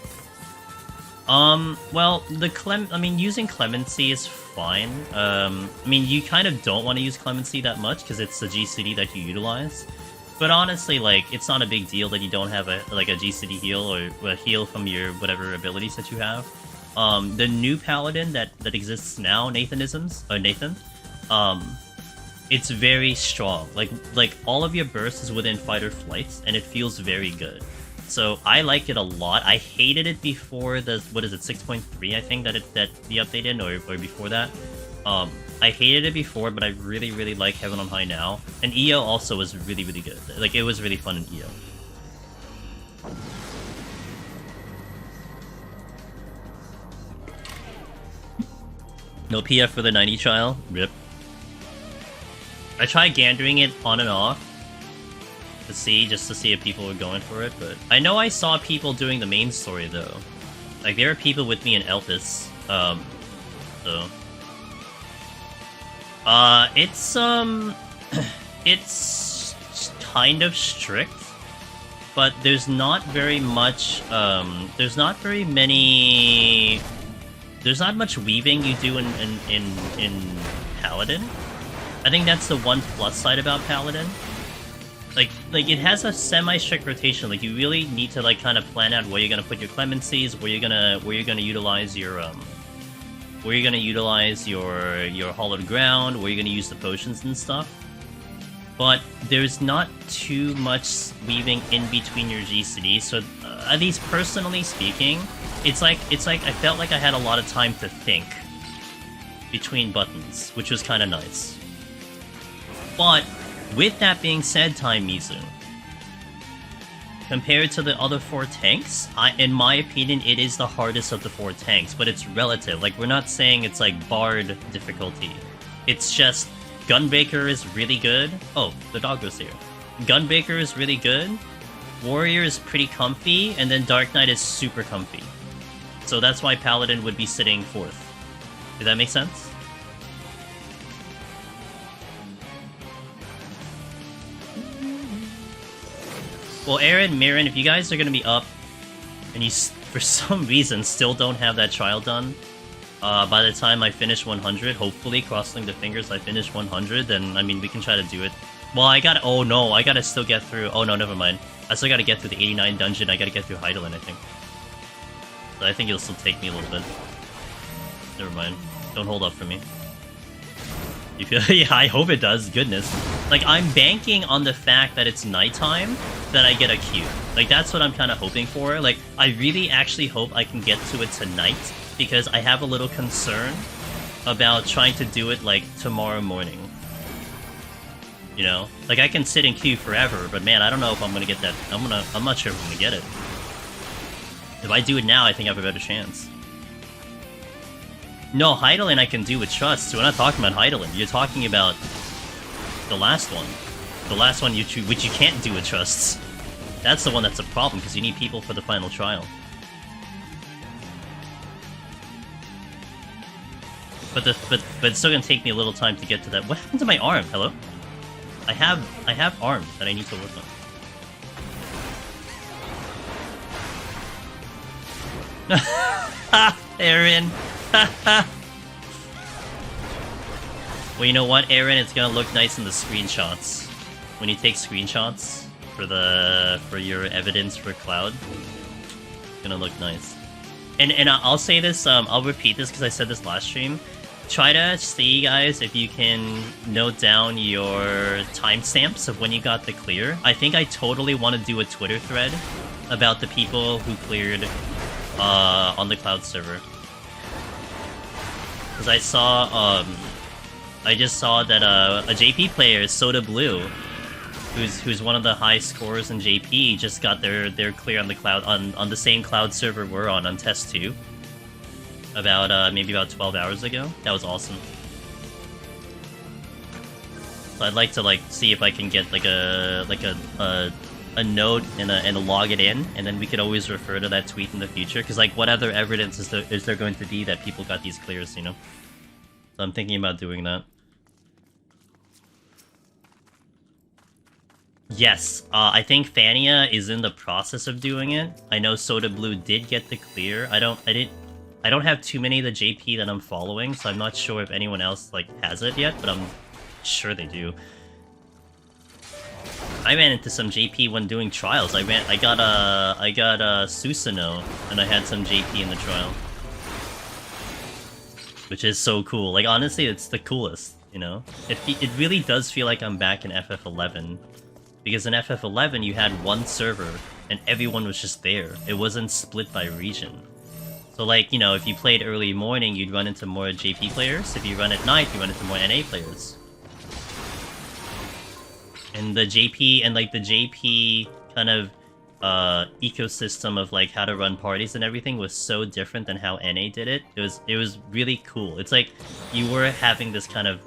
Well, using Clemency is fine. I mean, you kind of don't want to use Clemency that much, because it's the GCD that you utilize. But honestly, like, it's not a big deal that you don't have a GCD heal, or a heal from your whatever abilities that you have. The new Paladin that exists now, Nathan, it's very strong. Like all of your burst is within fight or flight, and it feels very good. So I like it a lot. I hated it before the, what is it, 6.3, I think, that the update in, or before that. I hated it before, but I really, really like Heaven on High now. And EO also was really, really good. Like, it was really fun in EO. No PF for the 90 trial. RIP. I tried gandering it on and off just to see if people were going for it, but I know I saw people doing the main story though. Like, there are people with me in Elpis, so it's kind of strict, but there's not very much there's not much weaving you do in Paladin. I think that's the one plus side about Paladin. Like it has a semi-strict rotation. Like, you really need to, like, kind of plan out where you're gonna put your clemencies, where you're gonna utilize your hollowed ground, where you're gonna use the potions and stuff. But there's not too much weaving in between your GCD. So at least personally speaking, it's like I felt like I had a lot of time to think between buttons, which was kind of nice. But with that being said, Time Mizu, compared to the other 4 tanks, in my opinion, it is the hardest of the 4 tanks, but it's relative. Like, we're not saying it's like Bard difficulty. It's just Gunbreaker is really good. Oh, the dog was here. Gunbreaker is really good, Warrior is pretty comfy, and then Dark Knight is super comfy. So that's why Paladin would be sitting 4th. Did that make sense? Well, Aaron, Mirren, if you guys are going to be up, and you, for some reason, still don't have that trial done, by the time I finish 100, hopefully, crossing the fingers, I finish 100, then, I mean, we can try to do it. Well, I gotta still get through, oh no, never mind. I still gotta get through the 89 dungeon, I gotta get through Heidelin, I think. So I think it'll still take me a little bit. Never mind. Don't hold up for me. You feel? Yeah, I hope it does. Goodness. Like, I'm banking on the fact that it's nighttime that I get a queue. Like, that's what I'm kind of hoping for. Like, I really actually hope I can get to it tonight, because I have a little concern about trying to do it, like, tomorrow morning. You know? Like, I can sit in queue forever, but man, I don't know if I'm gonna get that. I'm not sure if I'm gonna get it. If I do it now, I think I have a better chance. No, Heidelin I can do with Trust. We're not talking about Heidelin. You're talking about the last one. The last one which you can't do with Trusts. That's the one that's a problem, because you need people for the final trial. But it's still gonna take me a little time to get to that. What happened to my arm? Hello? I have arms that I need to work on. Aaron! Well, you know what, Aaron? It's gonna look nice in the screenshots. When you take screenshots for your evidence for Cloud, it's gonna look nice. And I'll say this, I'll repeat this because I said this last stream. Try to see, guys, if you can note down your timestamps of when you got the clear. I think I totally want to do a Twitter thread about the people who cleared on the cloud server. Because I saw, I just saw that a JP player, Soda Blue, who's one of the high scorers in JP, just got their clear on the cloud on the same cloud server we're on test 2. About maybe about 12 hours ago. That was awesome. So I'd like to see if I can get a note and log it in, and then we could always refer to that tweet in the future. Because what other evidence is there going to be that people got these clears, you know? So I'm thinking about doing that. Yes, I think Fania is in the process of doing it. I know Soda Blue did get the clear. I don't have too many of the JP that I'm following, so I'm not sure if anyone else has it yet, but I'm sure they do. I ran into some JP when doing trials. I got Susanoo, and I had some JP in the trial, which is so cool. Honestly, it's the coolest. You know, it really does feel like I'm back in FF11, because in FF11 you had one server and everyone was just there. It wasn't split by region. So, you know, if you played early morning, you'd run into more JP players. If you run at night, you run into more NA players. And the JP, and, the JP kind of, ecosystem of, how to run parties and everything was so different than how NA did it. It was really cool. It's you were having this kind of,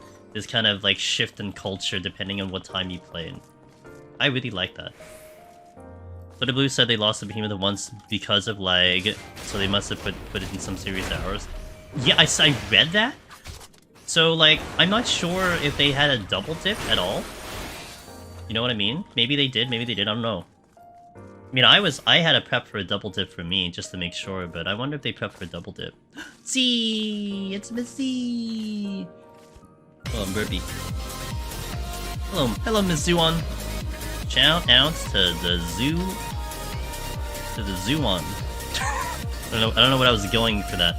shift in culture depending on what time you played. I really like that. But the Blue said they lost the Behemoth once because of lag, so they must have put it in some serious hours. Yeah, I read that? So, I'm not sure if they had a double dip at all. You know what I mean? Maybe they did, I don't know. I mean, I had a prep for a double dip for me, just to make sure, but I wonder if they prepped for a double dip. See, it's Missy! Oh, I'm burpy. Hello, Miss Zuon. Shout outs to the zoo. To the Zuon. I don't know what I was going for that.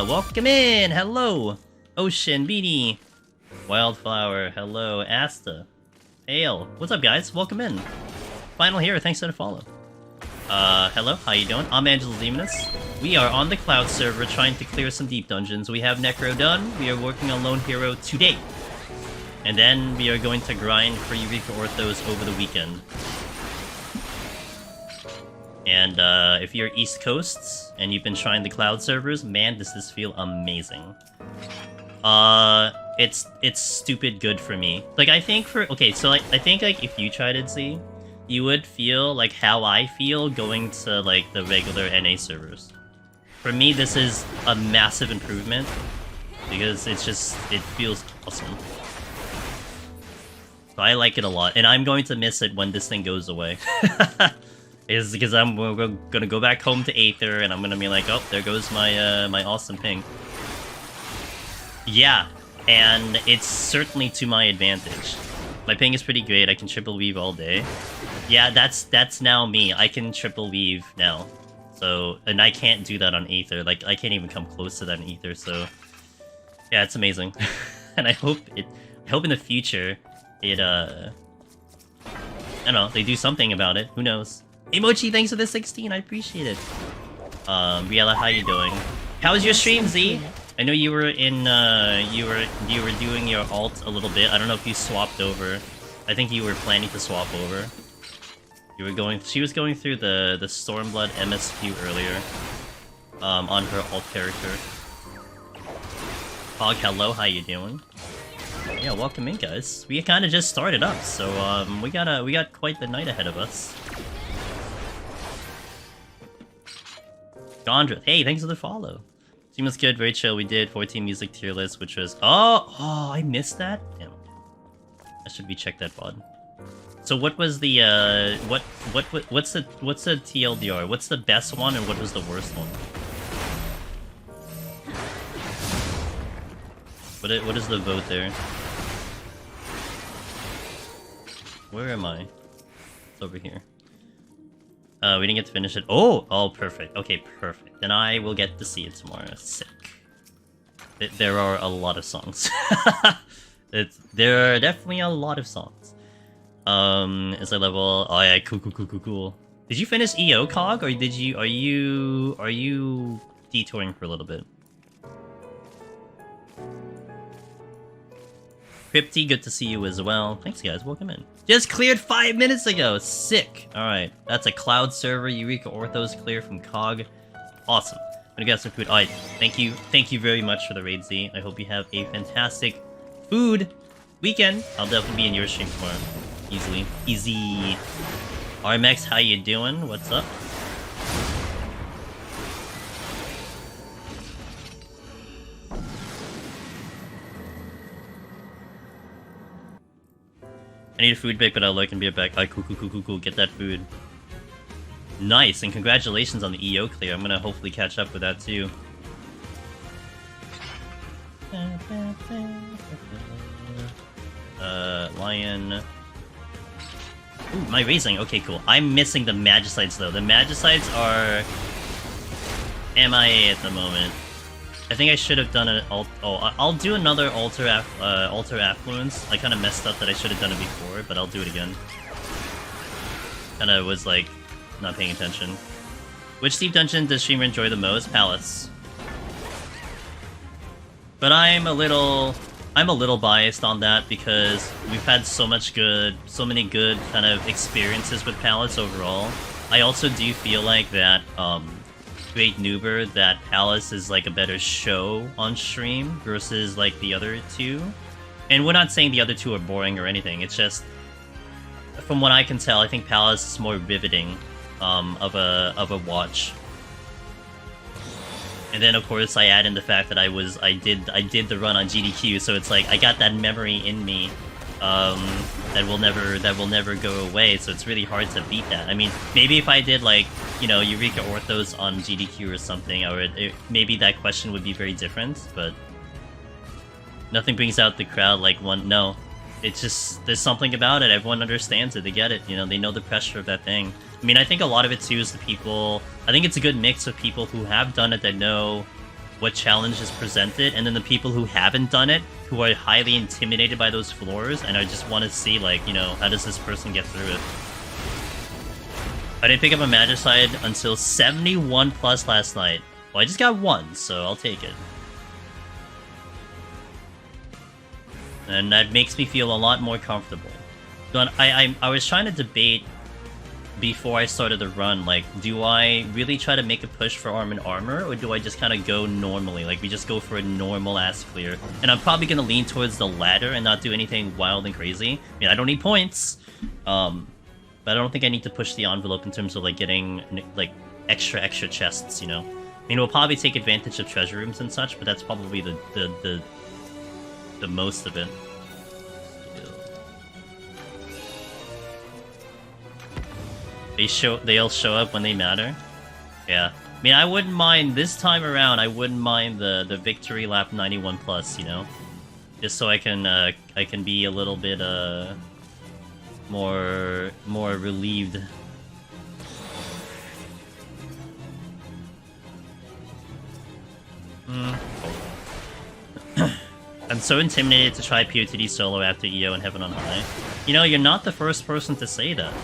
Welcome in! Hello! Ocean, Beanie. Wildflower, hello, Asta. Hail. What's up, guys? Welcome in. Final here, thanks for the follow. Hello, how you doing? I'm Angela Demonus. We are on the Cloud server trying to clear some deep dungeons. We have Necro done. We are working on Lone Hero today. And then we are going to grind for Eureka Orthos over the weekend. And if you're East Coasts and you've been trying the Cloud servers, man, does this feel amazing. It's stupid good for me. I think I think if you tried it, Z, you would feel how I feel going to the regular NA servers. For me, this is a massive improvement because it feels awesome. So I like it a lot, and I'm going to miss it when this thing goes away. Is because we're gonna go back home to Aether, and I'm gonna be like, oh, there goes my my awesome ping. Yeah, and it's certainly to my advantage. My ping is pretty great. I can triple weave all day. Yeah, that's now me. I can triple weave now. So, and I can't do that on Aether. I can't even come close to that in Aether. So, yeah, it's amazing. And I hope in the future I don't know, they do something about it. Who knows? Emochi, thanks for the 16. I appreciate it. Riella, how you doing? How was your stream, Z? I know you were in you were doing your alt a little bit. I don't know if you swapped over. I think you were planning to swap over. She was going through the Stormblood MSQ earlier. On her alt character. Fog, hello, how you doing? Yeah, welcome in, guys. We kind of just started up, so we got quite the night ahead of us. Gondra, hey, thanks for the follow. Team was good, very chill. We did 14 music tier list, which was oh, I missed that. Damn, I should recheck that VOD. So what was the what's the TLDR? What's the best one and what was the worst one? What is the vote there? Where am I? It's over here. We didn't get to finish it. Oh, perfect. Okay, perfect. Then I will get to see it tomorrow. Sick. There are a lot of songs. There are definitely a lot of songs. As I level, oh yeah, cool. Did you finish EO Cog, or are you detouring for a little bit? Crypty, good to see you as well. Thanks guys, welcome in. Just cleared 5 minutes ago, sick. Alright, that's a cloud server, Eureka Orthos clear from Cog. Awesome. I'm gonna get some food. Alright, thank you very much for the raid, Z. I hope you have a fantastic food weekend. I'll definitely be in your stream tomorrow. Easily. Easy. RMX, how you doing? What's up? I need a food pick, but I'll look and be back. Alright, cool. Get that food. Nice, and congratulations on the EO clear. I'm gonna hopefully catch up with that too. Lion. Ooh, my raising. Okay, cool. I'm missing the Magicites though. The Magicites are MIA at the moment. I think I should have done an I'll do another Alter Affluence. I kind of messed up that I should have done it before, but I'll do it again. Kinda was like not paying attention. Which Deep Dungeon does streamer enjoy the most? Palace. But I'm a little biased on that because we've had so many good kind of experiences with Palace overall. I also do feel like that, Great Noober, that Palace is like a better show on stream versus like the other two. And we're not saying the other two are boring or anything, it's just, from what I can tell, I think Palace is more riveting of a watch. And then of course I add in the fact that I did the run on GDQ, so it's like I got that memory in me that will never go away, so it's really hard to beat that. I mean, maybe if I did like, you know, Eureka Orthos on GDQ or something, maybe that question would be very different, but nothing brings out the crowd like one. No, it's just, there's something about it. Everyone understands it. They get it. You know, they know the pressure of that thing. I mean, I think a lot of it too is the people. I think it's a good mix of people who have done it that know what challenge is presented, and then the people who haven't done it, who are highly intimidated by those floors, and I just want to see, like, you know, how does this person get through it? I didn't pick up a Magicite until 71 plus last night. Well, I just got one, so I'll take it. And that makes me feel a lot more comfortable. So I was trying to debate before I started the run, like, do I really try to make a push for Arm and Armor, or do I just kind of go normally? Like, we just go for a normal-ass clear. And I'm probably going to lean towards the latter and not do anything wild and crazy. I mean, I don't need points, but I don't think I need to push the envelope in terms of, like, getting, like, extra chests, you know? I mean, we'll probably take advantage of treasure rooms and such, but that's probably the most of it. They'll show up when they matter. Yeah. I mean, I wouldn't mind, this time around, I wouldn't mind the victory lap 91 plus, you know? Just so I can be a little bit, more relieved. I'm so intimidated to try POTD solo after EO and Heaven on High. You know, you're not the first person to say that.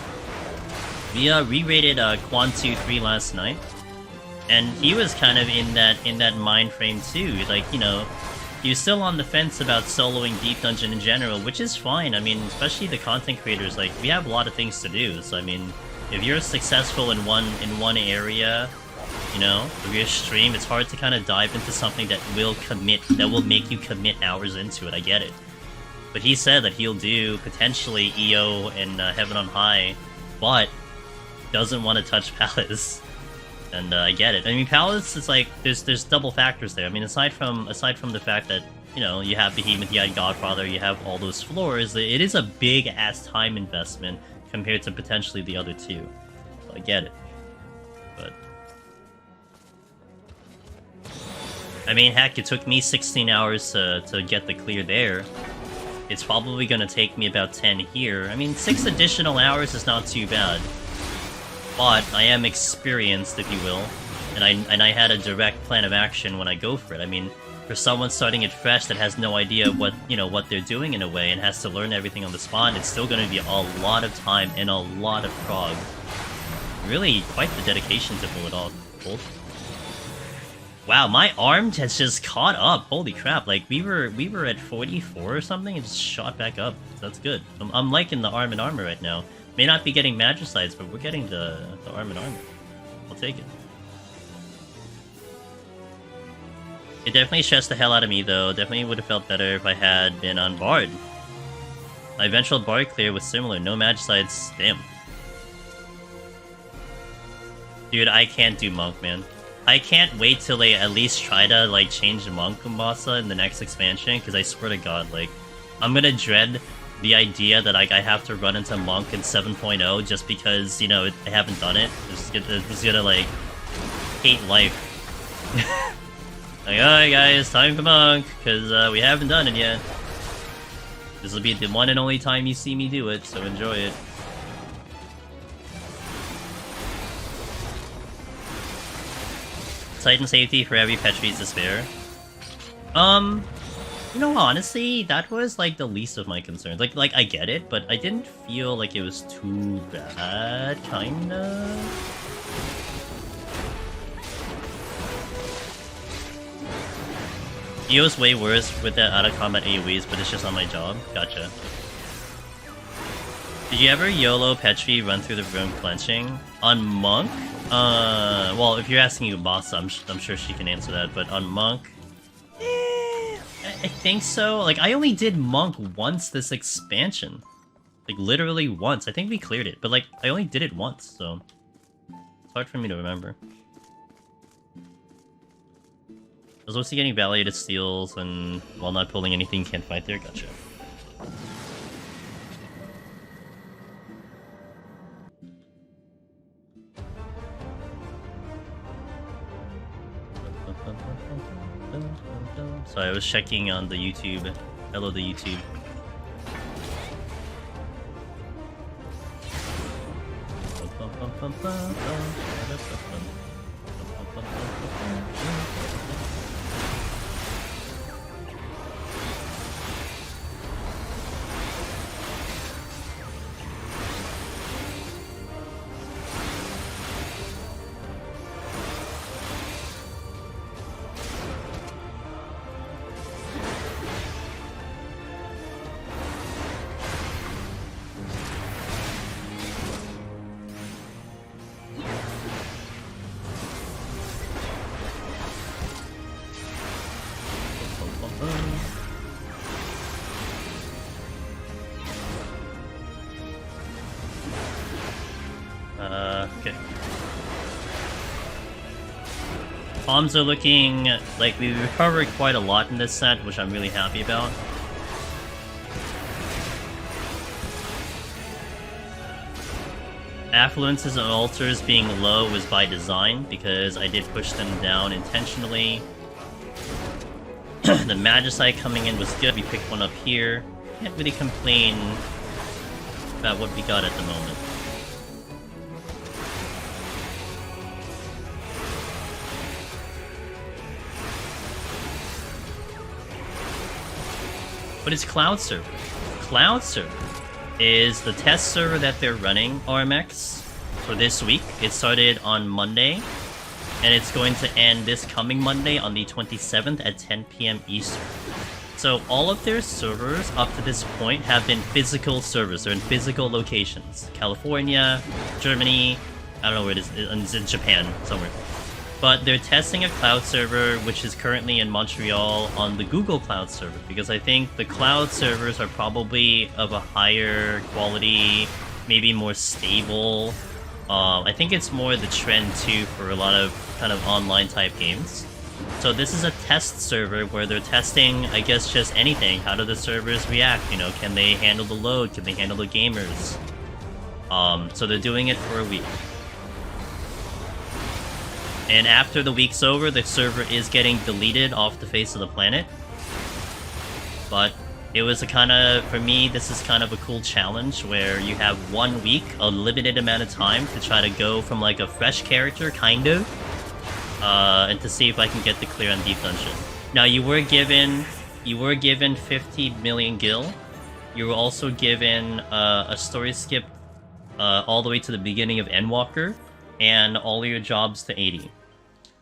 We re-rated Quan 2-3 last night, and he was kind of in that mind frame too. Like, you know, he was still on the fence about soloing Deep Dungeon in general, which is fine. I mean, especially the content creators, like, we have a lot of things to do. So I mean, if you're successful in one area, you know, of your stream, it's hard to kind of dive into something that will make you commit hours into it. I get it, but he said that he'll do potentially EO and Heaven on High, but doesn't want to touch Palace, and I get it. I mean, Palace is like, there's double factors there. I mean, aside from the fact that, you know, you have Behemoth, you had Godfather, you have all those floors, it is a big ass time investment compared to potentially the other two. So I get it, but I mean, heck, it took me 16 hours to get the clear there. It's probably gonna take me about 10 here. I mean, 6 additional hours is not too bad. But I am experienced, if you will, and I had a direct plan of action when I go for it. I mean, for someone starting it fresh that has no idea what, you know, what they're doing in a way and has to learn everything on the spot, it's still going to be a lot of time and a lot of prog. Really quite the dedication to pull it off. Cool. Wow, my arm has just caught up. Holy crap! Like we were at 44 or something and just shot back up. That's good. I'm liking the arm and armor right now. May not be getting Magicites, but we're getting the arm and armor. I'll take it. It definitely stressed the hell out of me though. Definitely would have felt better if I had been on Bard. My eventual Bard clear was similar. No Magicites. Damn. Dude, I can't do Monk, man. I can't wait till they at least try to, like, change the Monk Kumbasa in the next expansion, because I swear to god, like, I'm gonna dread the idea that, like, I have to run into Monk in 7.0 just because, you know, I haven't done it. It's just gonna, like, hate life. Like, alright guys, time for Monk, because we haven't done it yet. This will be the one and only time you see me do it, so enjoy it. Titan safety for every Petri's despair. You know, honestly, that was like the least of my concerns. Like I get it, but I didn't feel like it was too bad, kinda. EO's way worse with that out of combat AoEs, but it's just on my job. Gotcha. Did you ever YOLO Petri run through the room clenching? On Monk? Well, if you're asking Ubasa, I'm sure she can answer that, but on Monk... I think so. Like, I only did Monk once this expansion. Like, literally once. I think we cleared it, but like, I only did it once, so... It's hard for me to remember. I was also getting validated steals, and while not pulling anything, can't fight there. Gotcha. So I was checking on the YouTube. Hello, the YouTube. Okay. Palms are looking like we recovered quite a lot in this set, which I'm really happy about. Affluences and altars being low was by design, because I did push them down intentionally. The Magicite coming in was good. We picked one up here. Can't really complain about what we got at the moment. But it's Cloud Server. Cloud Server is the test server that they're running, RMX, for this week. It started on Monday, and it's going to end this coming Monday on the 27th at 10 PM Eastern. So all of their servers up to this point have been physical servers. They're in physical locations. California, Germany, I don't know where it is, it's in Japan, somewhere. But they're testing a cloud server, which is currently in Montreal, on the Google Cloud server, because I think the cloud servers are probably of a higher quality, maybe more stable. I think it's more the trend, too, for a lot of kind of online-type games. So this is a test server where they're testing, I guess, just anything. How do the servers react? You know, can they handle the load? Can they handle the gamers? So they're doing it for a week. And after the week's over, the server is getting deleted off the face of the planet. But it was a kind of, for me, this is kind of a cool challenge where you have 1 week, a limited amount of time to try to go from like a fresh character, kind of, and to see if I can get the clear on Deep Dungeon. Now you were given 50 million gil. You were also given a story skip all the way to the beginning of Endwalker, and all your jobs to 80.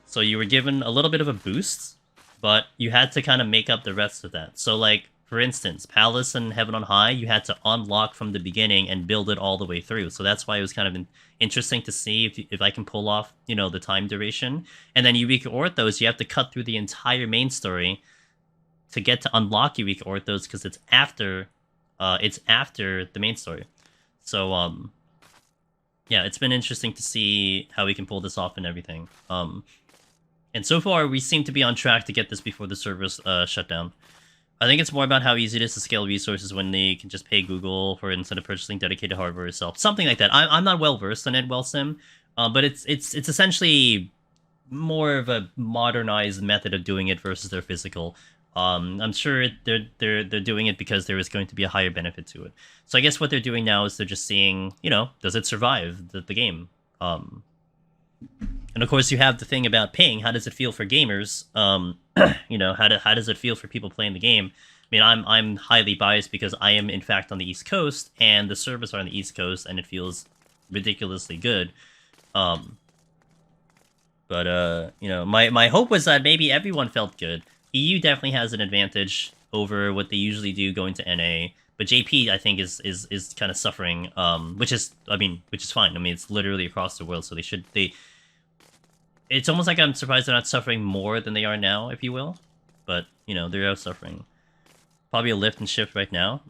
So you were given a little bit of a boost, but you had to kind of make up the rest of that. So like, for instance, Palace and Heaven on High, you had to unlock from the beginning and build it all the way through. So that's why it was kind of interesting to see if I can pull off, you know, the time duration. And then Eureka Orthos, you have to cut through the entire main story to get to unlock Eureka Orthos, because it's after the main story. So yeah, it's been interesting to see how we can pull this off and everything. And so far, we seem to be on track to get this before the servers shut down. I think it's more about how easy it is to scale resources when they can just pay Google for it instead of purchasing dedicated hardware itself. Something like that. I'm not well versed on EdWellSim, but it's essentially more of a modernized method of doing it versus their physical. I'm sure they're doing it because there is going to be a higher benefit to it. So I guess what they're doing now is they're just seeing, you know, does it survive the game? And of course, you have the thing about ping. How does it feel for gamers? You know, how does it feel for people playing the game? I mean, I'm highly biased because I am in fact on the East Coast, and the servers are on the East Coast, and it feels ridiculously good. But you know, my hope was that maybe everyone felt good. EU definitely has an advantage over what they usually do going to NA, but JP I think is kind of suffering, which is fine. I mean, it's literally across the world, so it's almost like I'm surprised they're not suffering more than they are now, if you will. But, you know, they're out suffering. Probably a lift and shift right now.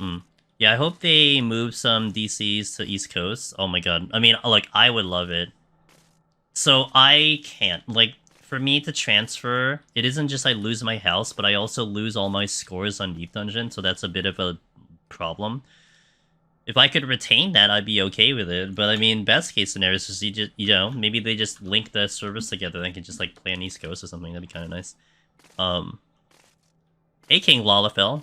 Yeah, I hope they move some DCs to East Coast. Oh my god. I mean, like, I would love it. So I can't. Like, for me to transfer, it isn't just I lose my house, but I also lose all my scores on Deep Dungeon, so that's a bit of a problem. If I could retain that, I'd be okay with it. But I mean, best case scenario is just you know, maybe they just link the servers together and can just like play on East Coast or something. That'd be kind of nice. Hey King Lalafell.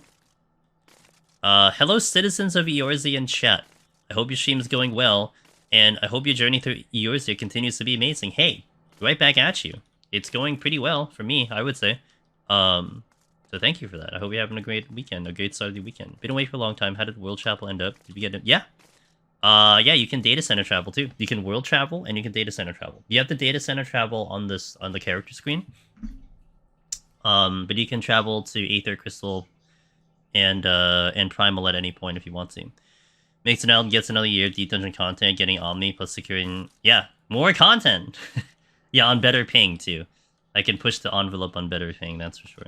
Hello citizens of Eorzea in chat. I hope your stream is going well, and I hope your journey through Eorzea continues to be amazing. Hey, right back at you. It's going pretty well for me, I would say. So thank you for that. I hope you're having a great weekend, a great start of the weekend. Been away for a long time. How did World Travel end up? Did we get it? Yeah. Yeah, you can data center travel too. You can world travel and you can data center travel. You have the data center travel on the character screen. But you can travel to Aether, Crystal, and Primal at any point if you want to. Makes an album, gets another year of Deep Dungeon content, getting Omni plus securing more content. Yeah, on better ping too. I can push the envelope on better ping, that's for sure.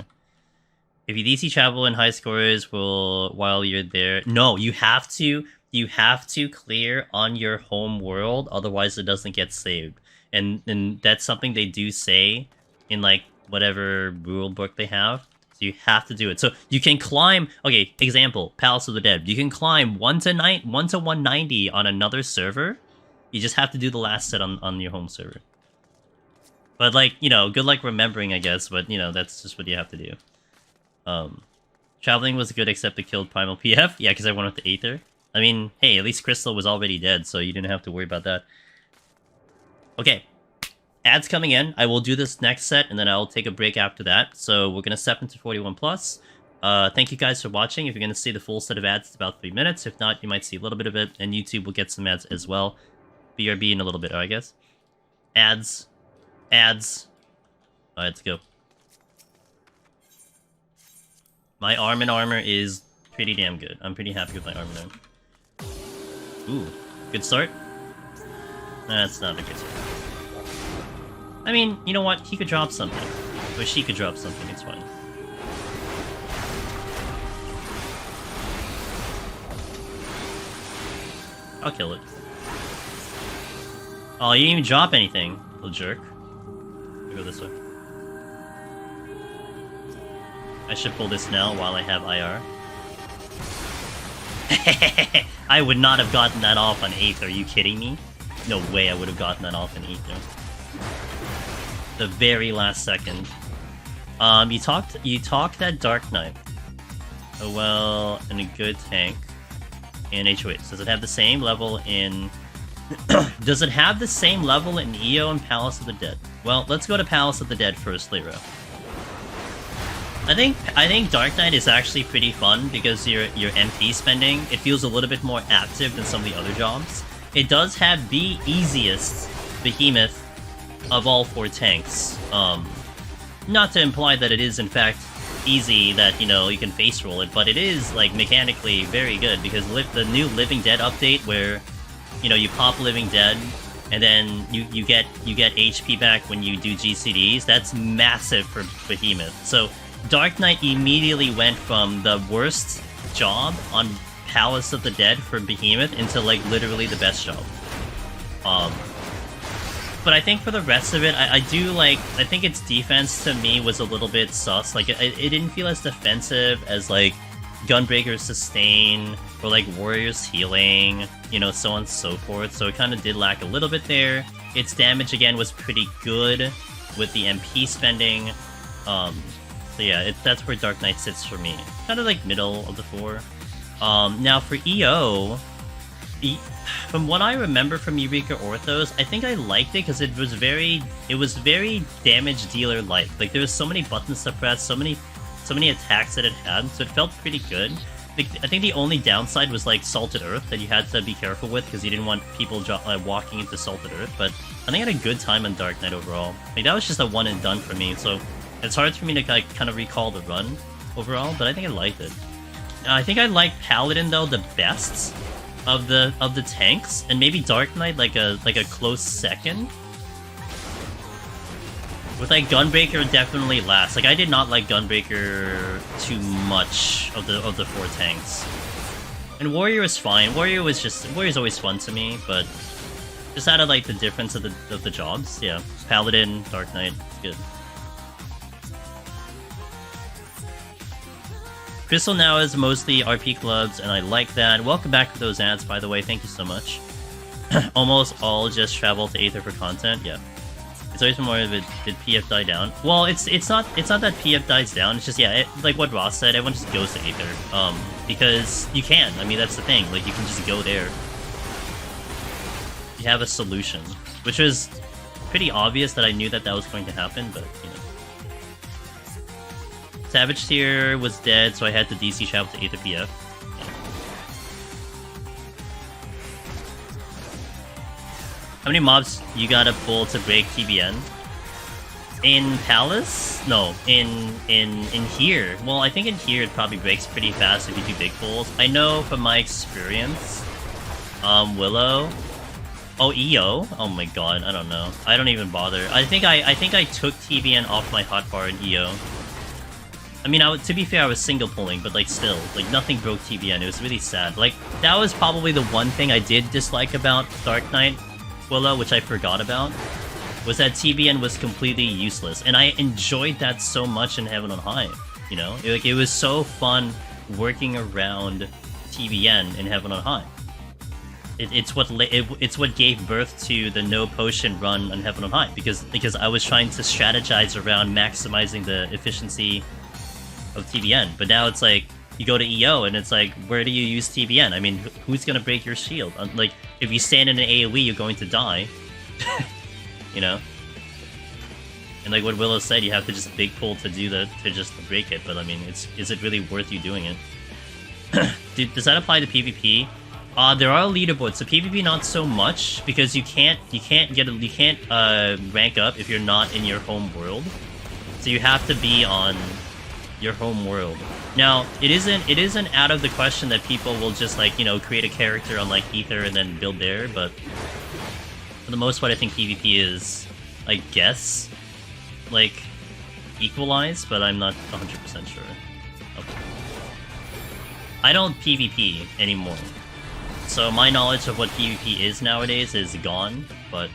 If you DC travel in high scores while you're there, no, you have to clear on your home world, otherwise it doesn't get saved. And that's something they do say in like whatever rule book they have. So you have to do it. So you can climb. Okay, example: Palace of the Dead. You can climb 1 to 190 on another server. You just have to do the last set on your home server. But like, you know, good luck remembering, I guess. But you know, that's just what you have to do. Traveling was good except it killed Primal PF. Yeah, because I went with the Aether. I mean, hey, at least Crystal was already dead, so you didn't have to worry about that. Okay. Ads coming in. I will do this next set, and then I'll take a break after that. So we're going to step into 41+. Thank you guys for watching. If you're going to see the full set of ads, it's about 3 minutes. If not, you might see a little bit of it, and YouTube will get some ads as well. BRB in a little bit, I guess. Ads. Ads. Alright, let's go. My arm and armor is pretty damn good. I'm pretty happy with my arm and armor. Ooh, good start? That's not a good start. I mean, you know what? He could drop something. Or she could drop something, it's fine. I'll kill it. Oh, you didn't even drop anything, little jerk. I'll go this way. I should pull this now while I have IR. I would not have gotten that off on 8th, are you kidding me? No way I would have gotten that off on 8th. The very last second. You talked that Dark Knight. Oh well, and a good tank. And HoH. Does it have the same level in... Does it have the same level in EO and Palace of the Dead? Well, let's go to Palace of the Dead first, Lyra. I think Dark Knight is actually pretty fun because your MP spending, it feels a little bit more active than some of the other jobs. It does have the easiest behemoth of all 4 tanks. Not to imply that it is in fact easy that, you know, you can face roll it, but it is like mechanically very good because the new Living Dead update where, you know, you pop Living Dead and then you get HP back when you do GCDs, that's massive for Behemoth. So Dark Knight immediately went from the worst job on Palace of the Dead for Behemoth into like literally the best job. But I think for the rest of it, I do like... I think its defense to me was a little bit sus. Like, it didn't feel as defensive as, like, Gunbreaker's Sustain, or, like, Warrior's Healing, you know, so on and so forth. So it kind of did lack a little bit there. Its damage, again, was pretty good with the MP spending. So yeah, that's where Dark Knight sits for me. Kind of, like, middle of the 4. Now, for EO... From what I remember from Eureka Orthos, I think I liked it because it was very damage dealer like. Like there was so many buttons to press, so many attacks that it had, so it felt pretty good. I think the only downside was like Salted Earth that you had to be careful with because you didn't want people walking into Salted Earth. But I think I had a good time on Dark Knight overall. Like that was just a one and done for me, so it's hard for me to like kind of recall the run overall. But I think I liked it. I think I liked Paladin though the best of the tanks, and maybe Dark Knight like a close second. With like Gunbreaker definitely last. Like I did not like Gunbreaker too much of the 4 tanks. And Warrior is fine. Warrior's always fun to me, but just out of like the difference of the jobs, yeah. Paladin, Dark Knight, good. Crystal now is mostly RP clubs, and I like that. Welcome back for those ads, by the way. Thank you so much. Almost all just travel to Aether for content. Yeah, it's always been more of it. Did PF die down? Well, it's not that PF dies down. It's just like what Ross said. Everyone just goes to Aether, because you can. I mean, that's the thing. Like you can just go there. You have a solution, which was pretty obvious that I knew that was going to happen, but you know. Savage tier was dead, so I had to DC travel to Aether PF. Yeah. How many mobs you gotta pull to break TBN? In Palace? No, in here. Well, I think in here it probably breaks pretty fast if you do big pulls. I know from my experience, Willow. Oh, EO? Oh my god, I don't know. I don't even bother. I think I took TBN off my hotbar in EO. I mean, to be fair, I was single pulling, but like still, like nothing broke TBN. It was really sad. Like that was probably the one thing I did dislike about Dark Knight Willow, which I forgot about, was that TBN was completely useless, and I enjoyed that so much in Heaven on High. You know, it was so fun working around TBN in Heaven on High. It's what gave birth to the no potion run on Heaven on High because I was trying to strategize around maximizing the efficiency of TBN, but now it's like you go to EO and it's like, where do you use TBN? I mean, who's gonna break your shield? Like, if you stand in an AoE, you're going to die. You know? And like what Willow said, you have to just big pull to just break it, but I mean, is it really worth you doing it? Does that apply to PvP? There are leaderboards, so PvP not so much, because you can't rank up if you're not in your home world. So you have to be on your home world. Now, it isn't out of the question that people will just like, you know, create a character on like Aether and then build there, but for the most part I think PvP is, I guess, like equalized, but I'm not 100% sure. Okay. I don't PvP anymore, so my knowledge of what PvP is nowadays is gone, but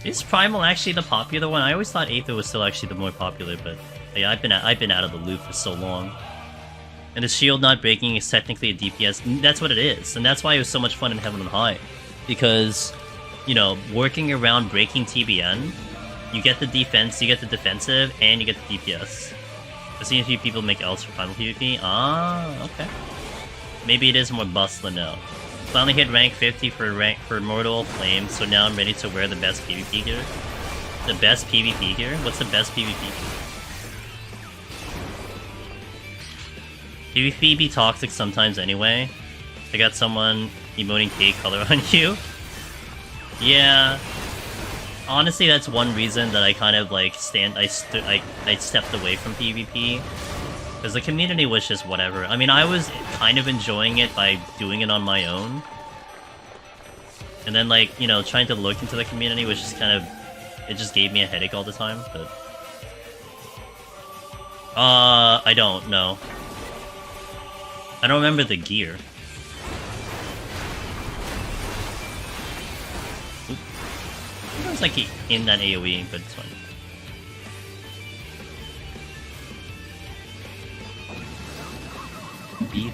is Primal actually the popular one? I always thought Aether was still actually the more popular, but yeah, I've been out of the loop for so long. And the shield not breaking is technically a DPS. That's what it is, and that's why it was so much fun in Heaven on High, because you know, working around breaking TBN, you get the defense, you get the defensive, and you get the DPS. I've seen a few people make Ls for Primal PvP. Ah, okay. Maybe it is more bust than no. Finally hit rank 50 for Mortal Flame, so now I'm ready to wear the best PvP gear. The best PvP gear? What's the best PvP gear? PvP be toxic sometimes anyway. I got someone emoting K color on you. Yeah. Honestly, that's one reason that I kind of like I stepped away from PvP. Because the community was just whatever. I mean, I was kind of enjoying it by doing it on my own. And then, like, you know, trying to look into the community was just kind of... It just gave me a headache all the time, but... I don't know. I don't remember the gear. Oop. It was like in that AoE, but it's fine. Beat.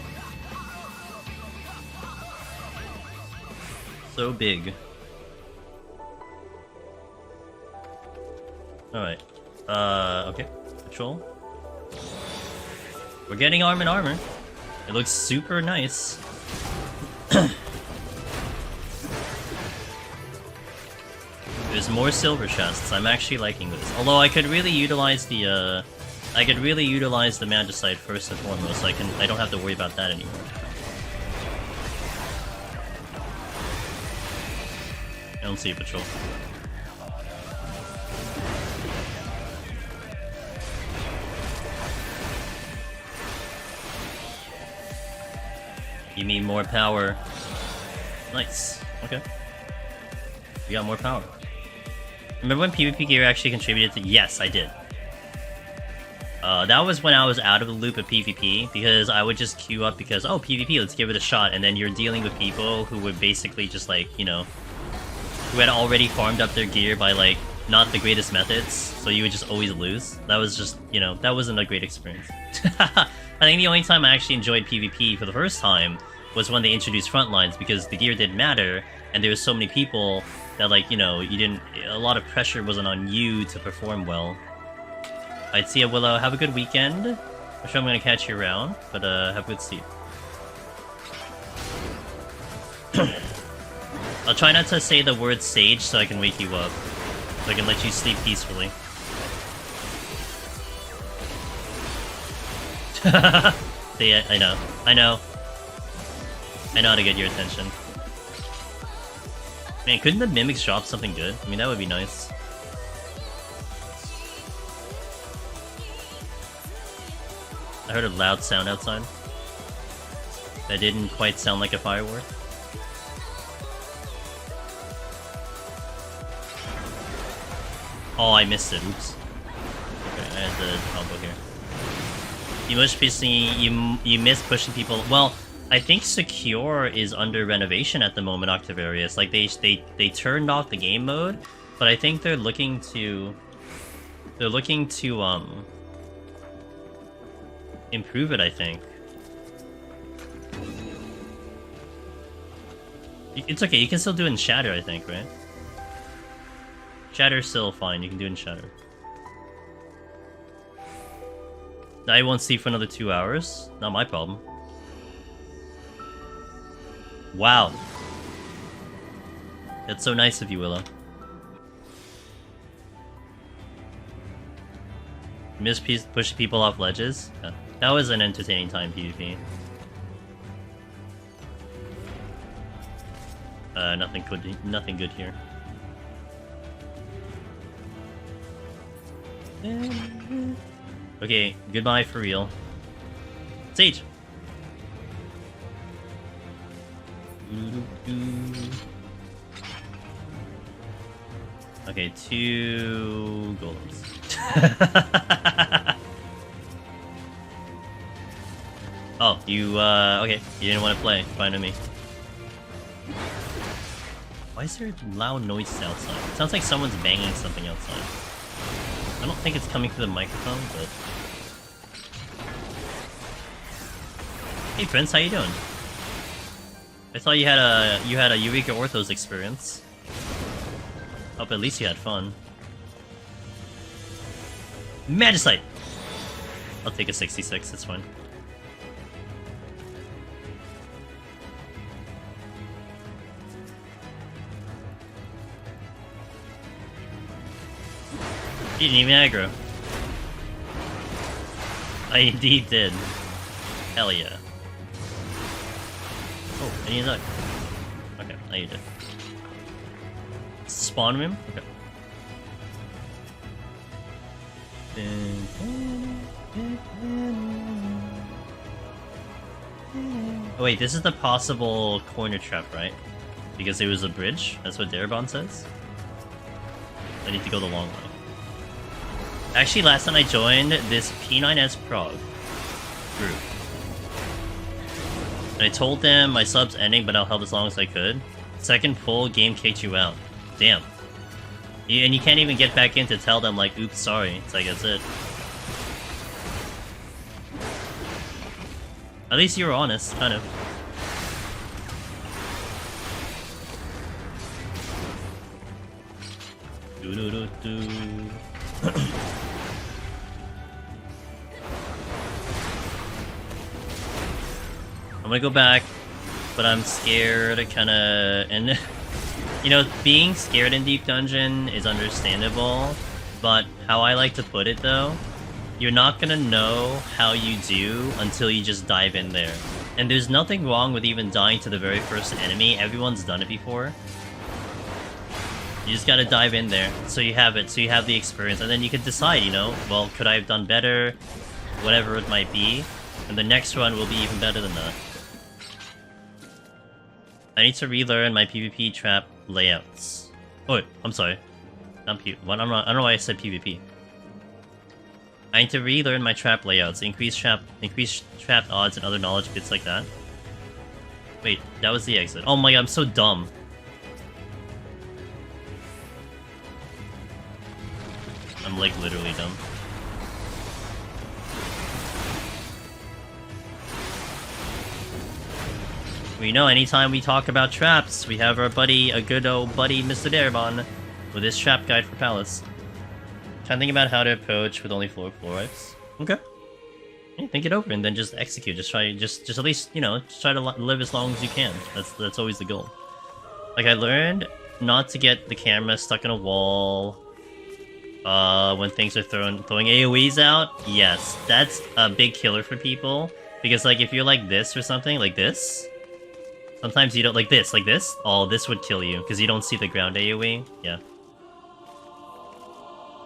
So big. Alright. Okay. Patrol. We're getting arm in armor. It looks super nice. There's more silver chests. I'm actually liking this. Although I could really utilize the Magicite first and foremost, so I don't have to worry about that anymore. I don't see a patrol. You need more power. Nice. Okay. We got more power. Remember when PvP gear actually contributed to... Yes, I did. That was when I was out of the loop of PvP, because I would just queue up because, oh, PvP, let's give it a shot, and then you're dealing with people who would basically just, like, you know, who had already farmed up their gear by, like, not the greatest methods, so you would just always lose. That was just, you know, that wasn't a great experience. I think the only time I actually enjoyed PvP for the first time was when they introduced frontlines, because the gear didn't matter, and there was so many people that, like, you know, a lot of pressure wasn't on you to perform well. I'd see ya, Willow. Have a good weekend. I'm sure I'm gonna catch you around, but have a good sleep. I'll try not to say the word sage so I can wake you up. So I can let you sleep peacefully. See, I know. I know how to get your attention. Man, couldn't the mimics drop something good? I mean, that would be nice. I heard a loud sound outside. That didn't quite sound like a firework. Oh, I missed it. Oops. Okay, I had the combo here. You miss pushing people. Well, I think Secure is under renovation at the moment, Octavarius. Like, they turned off the game mode, but I think they're looking to improve it, I think. It's okay, you can still do it in Shatter, I think, right? Shatter's still fine, you can do it in Shatter. I won't sleep for another 2 hours. Not my problem. Wow. That's so nice of you, Willow. Miss pushing people off ledges? Yeah. That was an entertaining time, PvP. Nothing good here. Okay, goodbye for real. Sage! Okay, 2 golems. Oh, okay. You didn't want to play. Fine with me. Why is there loud noises outside? It sounds like someone's banging something outside. I don't think it's coming through the microphone, but... Hey Prince, how you doing? I thought you had a Eureka Orthos experience. Hope at least you had fun. Magicite! I'll take a 66, it's fine. He didn't even aggro. I indeed did. Hell yeah. Oh, and he's not. Okay, now you did. Spawn him? Okay. Oh wait, this is the possible corner trap, right? Because it was a bridge? That's what Darabon says? I need to go the long way. Actually, last time I joined this P9S Prague group. And I told them my sub's ending, but I'll help as long as I could. Second full game kicked you out. Damn. And you can't even get back in to tell them, like, oops, sorry. It's like, that's it. At least you were honest, kind of. Do-do-do-do. I'm gonna go back, but I'm scared, kinda, and you know, being scared in Deep Dungeon is understandable, but how I like to put it though, you're not gonna know how you do until you just dive in there. And there's nothing wrong with even dying to the very first enemy, everyone's done it before. You just gotta dive in there, so you have it, so you have the experience, and then you can decide, you know, well, could I have done better, whatever it might be, and the next run will be even better than that. I need to relearn my PvP trap layouts. Oh, wait, I'm sorry. I don't know why I said PvP. I need to relearn my trap layouts, increase trap odds and other knowledge bits like that. Wait, that was the exit. Oh my god, I'm so dumb. I'm like literally dumb. We know anytime we talk about traps, we have our buddy, a good old buddy, Mr. Darabon, with his trap guide for Palace. Trying to think about how to approach with only 4 fluorides. Okay. Yeah, think it over and then just execute. Just try, just at least, you know, just try to live as long as you can. That's always the goal. Like, I learned not to get the camera stuck in a wall when things are throwing AoEs out. Yes, that's a big killer for people. Because, like, if you're like this or something, like this, sometimes you don't, like this, oh, this would kill you, because you don't see the ground AoE. Yeah.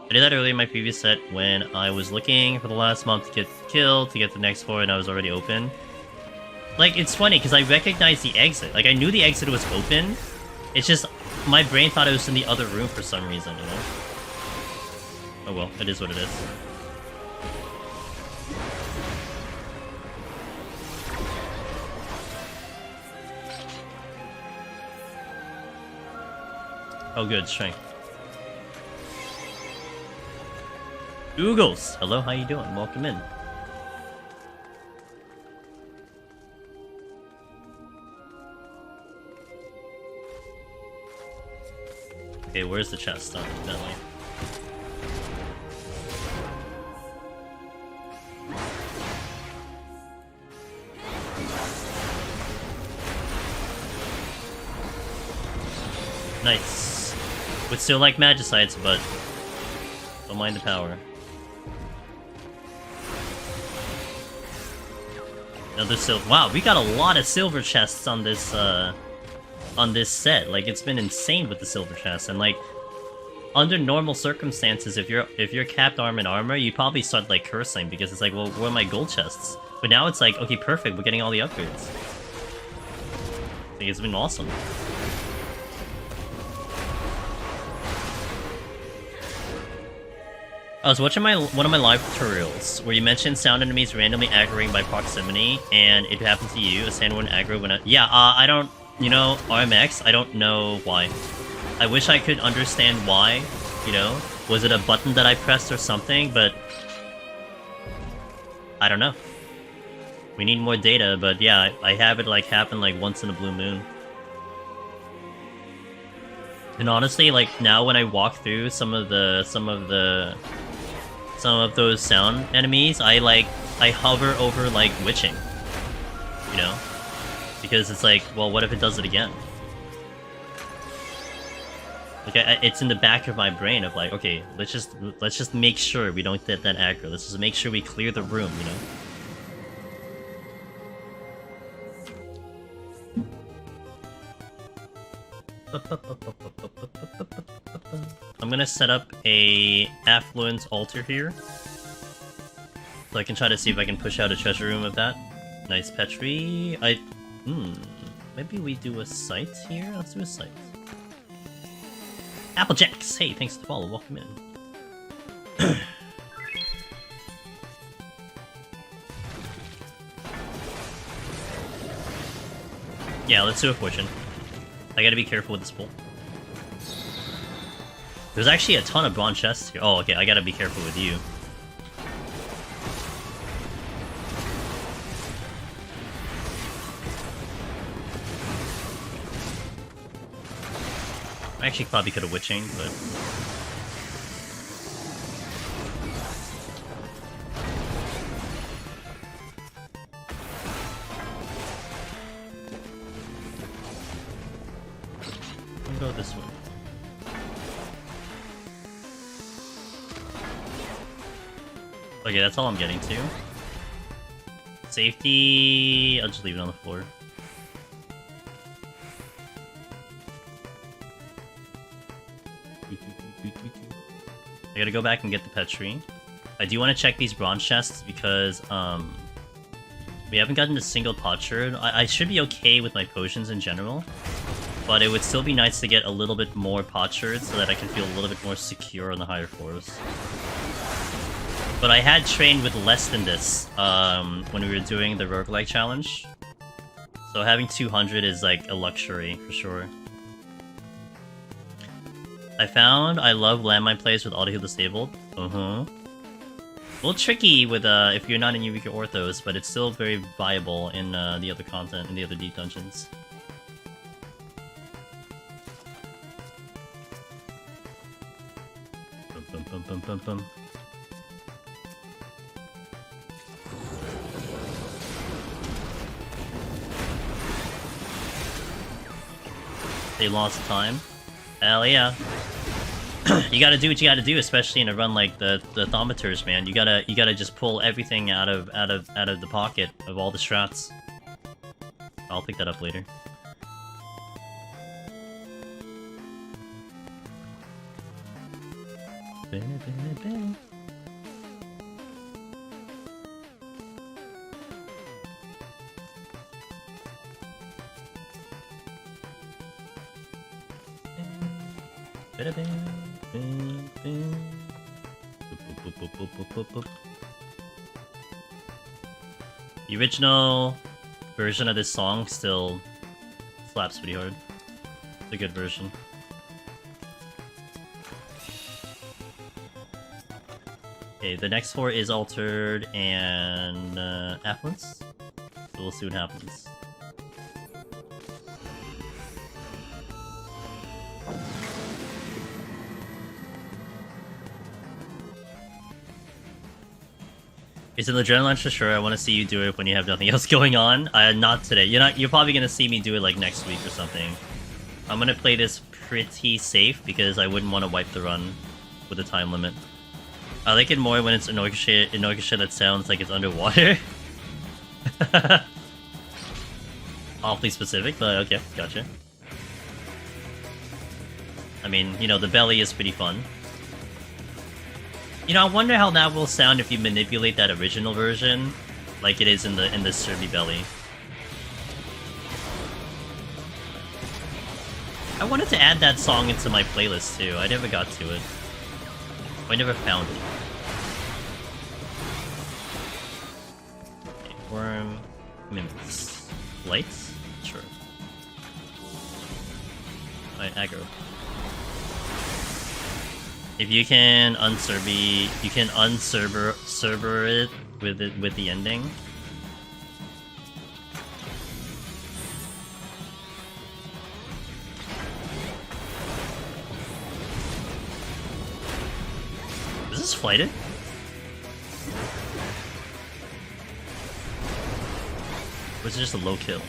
I did that earlier in my previous set when I was looking for the last mob to get killed, to get the next floor, and I was already open. Like, it's funny, because I recognized the exit. Like, I knew the exit was open, it's just, my brain thought it was in the other room for some reason, you know? Oh well, it is what it is. Oh good, strength. Oogles! Hello, how you doing? Welcome in. Okay, where's the chest? Oh, that way. Nice. Would still like Magicites, but don't mind the power. Another silver. Wow, we got a lot of silver chests on this set. Like, it's been insane with the silver chests, and like, under normal circumstances, if you're capped arm and armor, you probably start like cursing because it's like, well, where are my gold chests? But now it's like, okay, perfect, we're getting all the upgrades. I think it's been awesome. I was watching one of my live tutorials where you mentioned sound enemies randomly aggroing by proximity, and it happened to you, a sandworm aggro when I don't, you know, RMX, I don't know why. I wish I could understand why, you know? Was it a button that I pressed or something, but I don't know. We need more data, but yeah, I have it like happen like once in a blue moon. And honestly, like now when I walk through some of those sound enemies, I hover over like witching, you know, because it's like, well, what if it does it again? Like it's in the back of my brain of like, okay, let's just make sure we don't get that aggro. Let's just make sure we clear the room, you know. I'm gonna set up a affluent altar here, so I can try to see if I can push out a treasure room of that. Nice Petri. Maybe we do a site here. Let's do a site. Applejacks! Hey, thanks for the follow. Welcome in. Yeah, let's do a fortune. I gotta be careful with this pool. There's actually a ton of bronze chests here. Oh, okay, I gotta be careful with you. I actually probably could have witch chained, but... I'll go this way. Okay, that's all I'm getting to. Safety... I'll just leave it on the floor. I gotta go back and get the Petri. I do want to check these bronze chests because, we haven't gotten a single potsherd. I should be okay with my potions in general, but it would still be nice to get a little bit more potsherds so that I can feel a little bit more secure on the higher floors. But I had trained with less than this, when we were doing the roguelike challenge. So having 200 is like a luxury, for sure. I found I love landmine plays with auto-heal disabled. A little tricky with if you're not in Eureka Orthos, but it's still very viable in the other content, in the other deep dungeons. Bum, bum, bum, bum, bum. They lost time. Hell yeah. You gotta do what you gotta do, especially in a run like the Thaumaturs, man. You gotta just pull everything out of the pocket of all the strats. I'll pick that up later. The original version of this song still slaps pretty hard. It's a good version. Okay, the next four is altered and affluence. So we'll see what happens. Is it the adrenaline for sure? I want to see you do it when you have nothing else going on. Not today. You're probably gonna see me do it like next week or something. I'm gonna play this pretty safe because I wouldn't want to wipe the run with a time limit. I like it more when it's an orchestra that sounds like it's underwater. Awfully specific, but okay, gotcha. I mean, you know, the belly is pretty fun. You know, I wonder how that will sound if you manipulate that original version, like it is in the Serbi belly. I wanted to add that song into my playlist too. I never got to it. I never found it. Okay, worm, mimics, lights, sure. Alright, aggro. If you can unserver, you can server it with the ending. Is this flighted? Or is it just a low kill?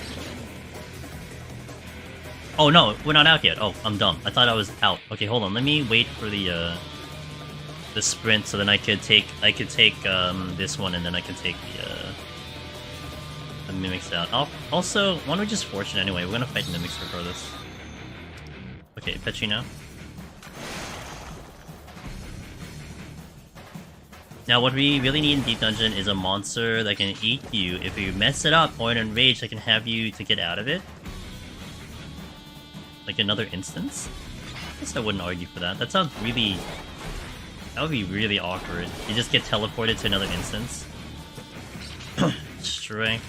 Oh no, we're not out yet. Oh, I'm dumb. I thought I was out. Okay, hold on. Let me wait for the sprint so then I could take this one and then I can take the mimics out. Also, why don't we just fortune anyway? We're gonna fight mimics regardless. Okay, Petri now. Now, what we really need in Deep Dungeon is a monster that can eat you. If you mess it up or in Enrage, that can have you to get out of it. Like another instance? I guess I wouldn't argue for that. That sounds really... That would be really awkward. You just get teleported to another instance. Strength.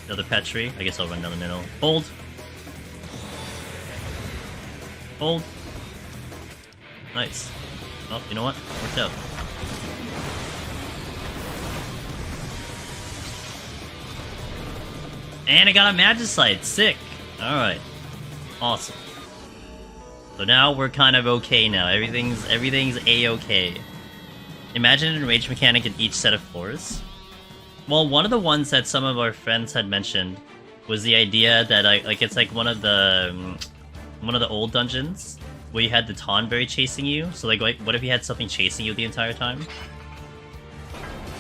Another Petri. I guess I'll run down the middle. Hold! Hold! Nice. Oh, you know what? Worked out. And I got a Magicite! Sick! Alright. Awesome. So now we're kind of okay now. Everything's A-okay. Imagine an enrage mechanic in each set of floors. Well, one of the ones that some of our friends had mentioned was the idea that it's like one of the old dungeons where you had the Tonberry chasing you. So like what if you had something chasing you the entire time?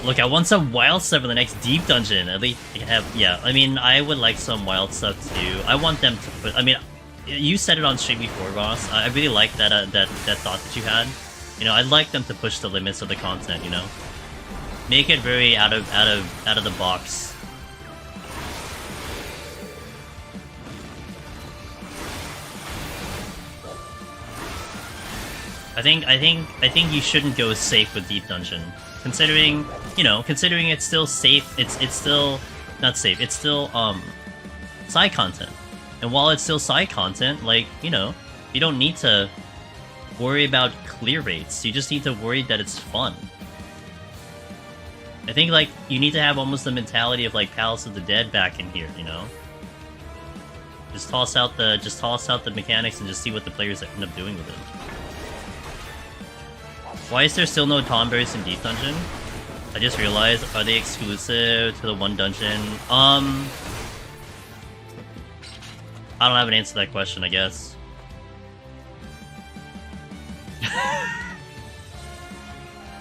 Look, I want some wild stuff for the next deep dungeon. At least you can have, yeah. I mean, I would like some wild stuff too. I want them to put. I mean, you said it on stream before, Ross. I really like that that thought that you had. You know, I'd like them to push the limits of the content. You know, make it very out of the box. I think you shouldn't go safe with Deep Dungeon, considering it's still safe. It's still not safe. It's still side content, and while it's still side content, like you don't need to worry about clear rates. You just need to worry that it's fun. I think like you need to have almost the mentality of like Palace of the Dead back in here. You know, just toss out the mechanics and just see what the players end up doing with it. Why is there still no Tonberries in Deep Dungeon? I just realized, are they exclusive to the one dungeon? I don't have an answer to that question, I guess.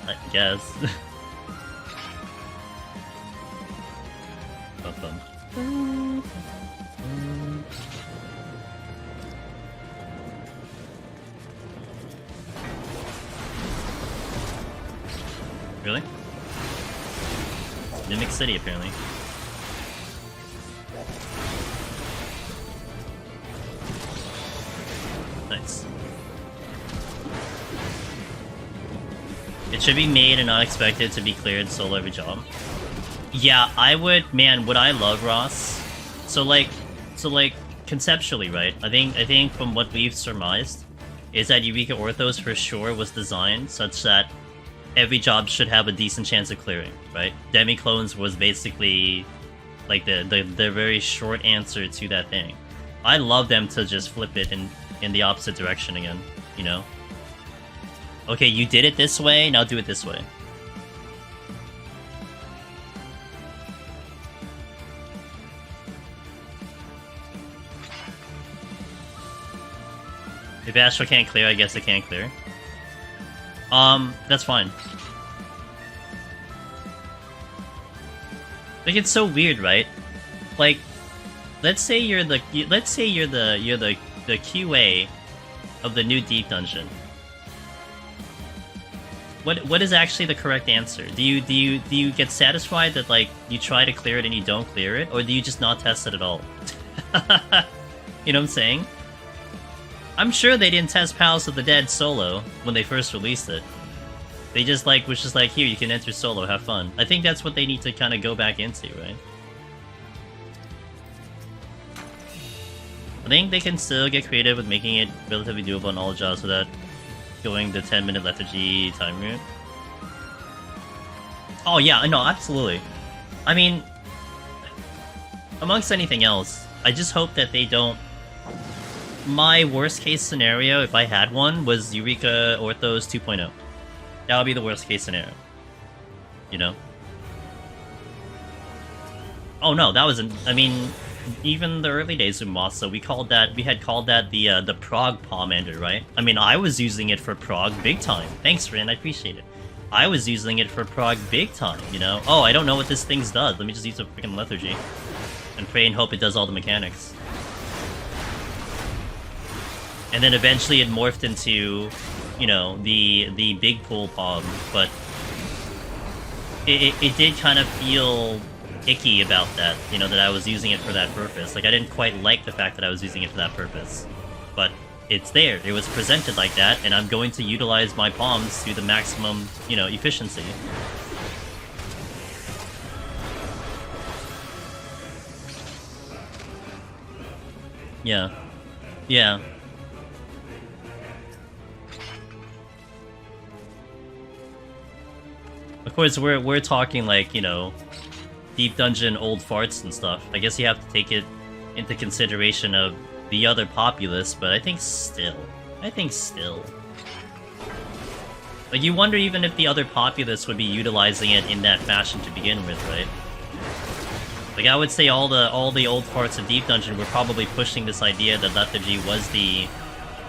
I guess. Really? Mimic City, apparently. Nice. It should be made and not expected to be cleared solo every job. Yeah, I would, man, would I love Ross? So like, conceptually, right? I think from what we've surmised, is that Eureka Orthos for sure was designed such that every job should have a decent chance of clearing, right? Demi-clones was basically like the very short answer to that thing. I love them to just flip it in the opposite direction again, you know? Okay, you did it this way, now do it this way. If Astral can't clear, I guess it can't clear. That's fine. Like, it's so weird, right? Like, let's say you're the QA of the new Deep Dungeon. What is actually the correct answer? Do you get satisfied that like you try to clear it and you don't clear it, or do you just not test it at all? You know what I'm saying? I'm sure they didn't test Palace of the Dead solo when they first released it. They just like was just like, here, you can enter solo, have fun. I think that's what they need to kind of go back into, right? I think they can still get creative with making it relatively doable on all jobs without going the 10-minute lethargy time route. Oh yeah, no, absolutely. I mean, amongst anything else, I just hope that they don't... My worst case scenario, if I had one, was Eureka Orthos 2.0. That would be the worst case scenario. You know? Oh no, that wasn't. I mean, even the early days of Masa, we had called that the Prog Pomander, right? I mean, I was using it for Prog big time. Thanks, Rin, I appreciate it. I was using it for Prog big time, you know? Oh, I don't know what this thing does. Let me just use a freaking Lethargy. And pray and hope it does all the mechanics. And then eventually it morphed into, you know, the big pool Pog, but it did kind of feel icky about that, you know, that I was using it for that purpose. Like, I didn't quite like the fact that I was using it for that purpose. But it's there. It was presented like that, and I'm going to utilize my palms to the maximum, you know, efficiency. Yeah. Yeah. Of course, we're talking, like, you know, deep dungeon old farts and stuff. I guess you have to take it into consideration of the other populace, but I think still. Like, you wonder even if the other populace would be utilizing it in that fashion to begin with, right? Like, I would say all the old farts of Deep Dungeon were probably pushing this idea that Lethargy was the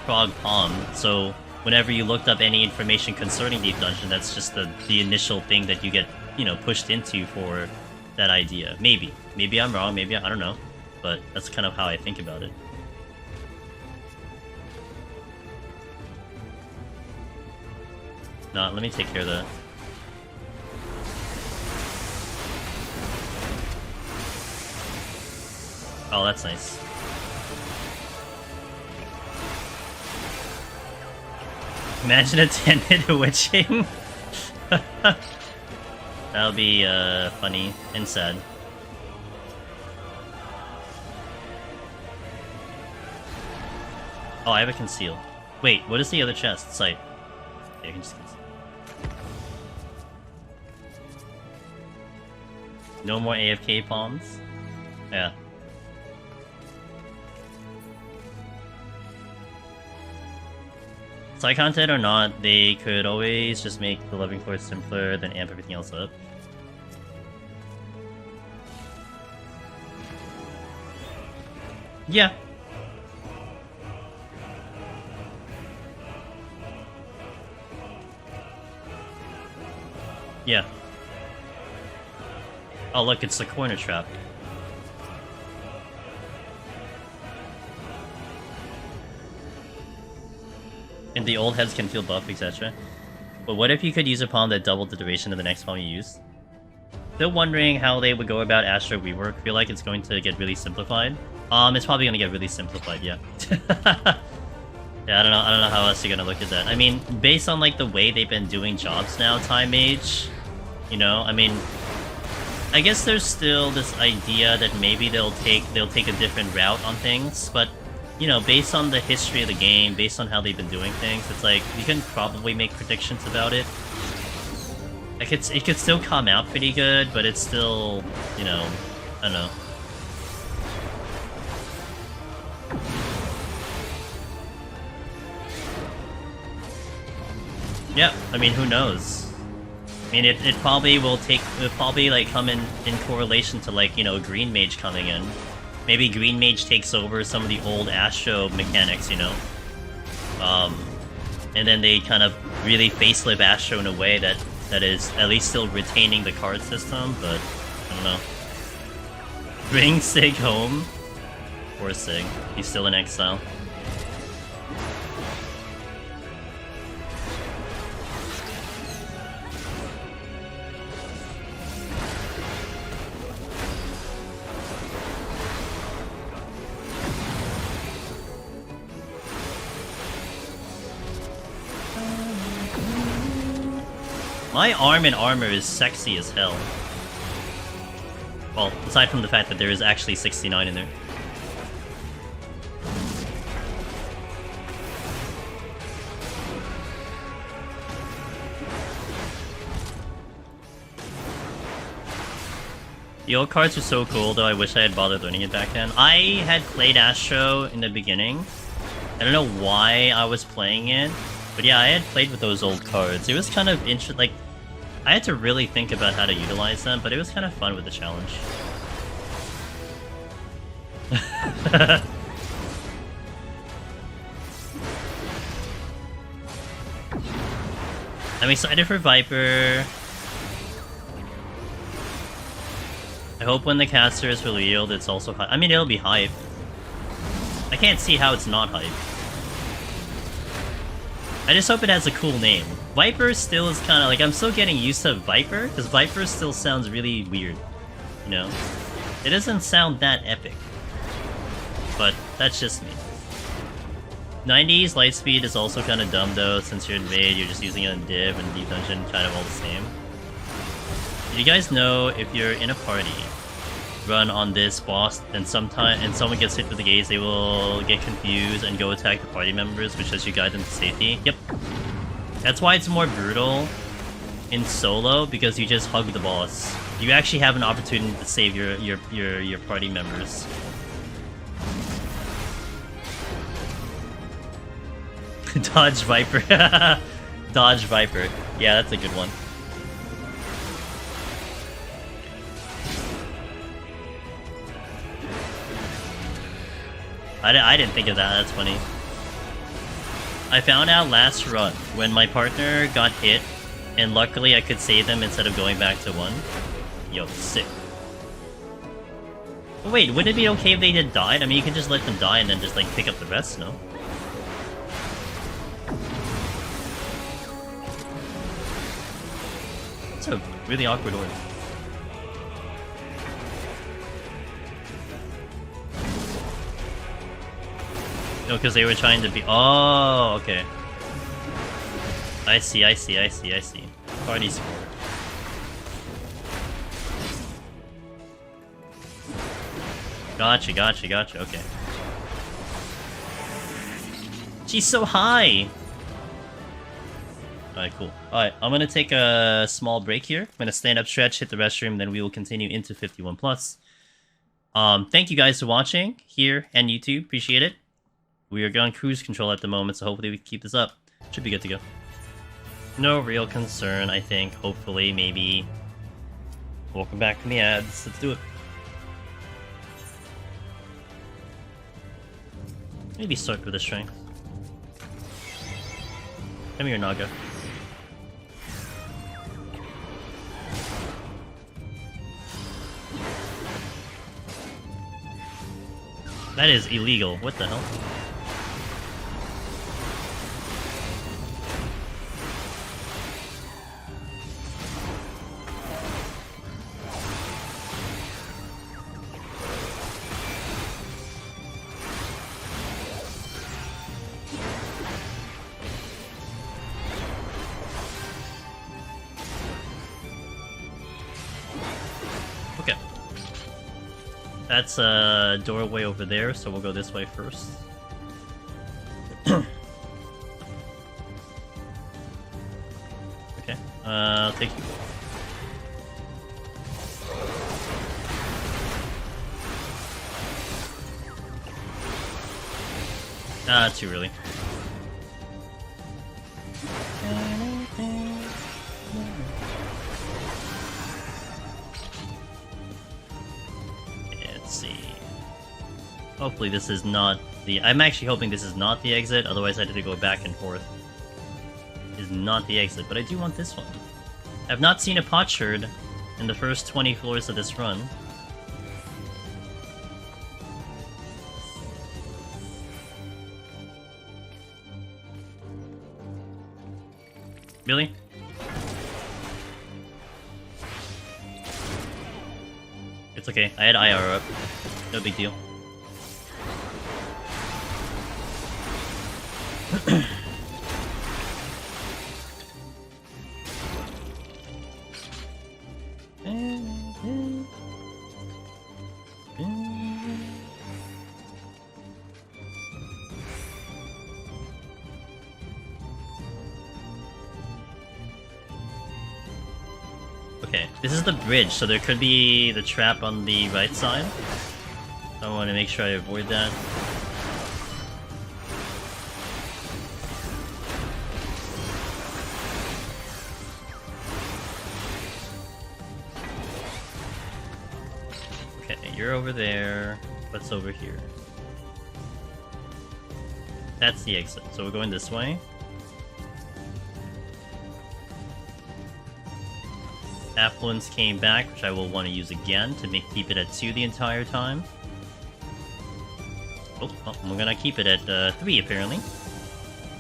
Prog Palm, so whenever you looked up any information concerning Deep Dungeon, that's just the initial thing that you get, you know, pushed into for that idea. Maybe. Maybe I'm wrong, maybe I don't know. But that's kind of how I think about it. Nah, let me take care of that. Oh, that's nice. Imagine a 10-hit witching. That'll be funny and sad. Oh, I have a conceal. Wait, what is the other chest? Sight. Yeah, I can just conceal. No more AFK palms? Yeah. Side content or not, they could always just make the living floor simpler, then amp everything else up. Yeah. Yeah. Oh look, it's the corner trap. And the old heads can feel buff, etc. But what if you could use a palm that doubled the duration of the next palm you use? Still wondering how they would go about Astro Rework. Feel like it's going to get really simplified. It's probably gonna get really simplified, yeah. Yeah, I don't know how else you're gonna look at that. I mean, based on like the way they've been doing jobs now, Time Mage, you know, I mean, I guess there's still this idea that maybe they'll take a different route on things, but you know, based on the history of the game, based on how they've been doing things, it's like you can probably make predictions about it. Like it could still come out pretty good, but it's still, you know, I don't know. Yeah, I mean, who knows? I mean, it probably will like come in correlation to, like, you know, Green Mage coming in. Maybe Green Mage takes over some of the old Astro mechanics, you know? And then they kind of really facelift Astro in a way that is at least still retaining the card system, but I don't know. Bring Sig home? Poor Sig. He's still in exile. My arm in armor is sexy as hell. Well, aside from the fact that there is actually 69 in there. The old cards are so cool, though I wish I had bothered learning it back then. I had played Astro in the beginning. I don't know why I was playing it, but yeah, I had played with those old cards. It was kind of interesting, like, I had to really think about how to utilize them, but it was kind of fun with the challenge. I'm excited for Viper. I hope when the caster is revealed, it's also hype. I mean, it'll be hype. I can't see how it's not hype. I just hope it has a cool name. Viper still is kind of like, I'm still getting used to Viper, because Viper still sounds really weird. You know? It doesn't sound that epic. But that's just me. 90s Lightspeed is also kind of dumb though, since you're in Raid, you're just using it in Div and Deep Dungeon, kind of all the same. Did you guys know if you're in a party, run on this boss, and someone gets hit with the gaze, they will get confused and go attack the party members, which lets you guide them to safety? Yep. That's why it's more brutal in solo, because you just hug the boss. You actually have an opportunity to save your party members. Dodge Viper. Dodge Viper. Yeah, that's a good one. I didn't think of that, that's funny. I found out last run when my partner got hit, and luckily I could save them instead of going back to 1. Yo, sick. But wait, wouldn't it be okay if they had died? I mean, you can just let them die and then just like pick up the rest, no? It's a really awkward order. No, because they were trying to be. Oh, okay. I see. Party sport. Gotcha. Okay. She's so high! Alright, cool. Alright, I'm gonna take a small break here. I'm gonna stand up, stretch, hit the restroom, then we will continue into 51+. Thank you guys for watching here and YouTube. Appreciate it. We are on cruise control at the moment, so hopefully we can keep this up. Should be good to go. No real concern, I think. Hopefully, maybe. Welcome back from the ads. Let's do it. Maybe start with a strength. Come here, Naga. That is illegal. What the hell? That's a doorway over there, so we'll go this way first. Okay, I'll take you. Too early. Hopefully this is not the... I'm actually hoping this is not the exit, otherwise I had to go back and forth. This is not the exit, but I do want this one. I've not seen a potsherd in the first 20 floors of this run. Really? It's okay, I had IR up. No big deal. Okay, this is the bridge, so there could be the trap on the right side. I want to make sure I avoid that. Okay, you're over there. What's over here? That's the exit, so we're going this way. Affluence came back, which I will want to use again to keep it at 2 the entire time. Oh, well, we're gonna keep it at 3 apparently.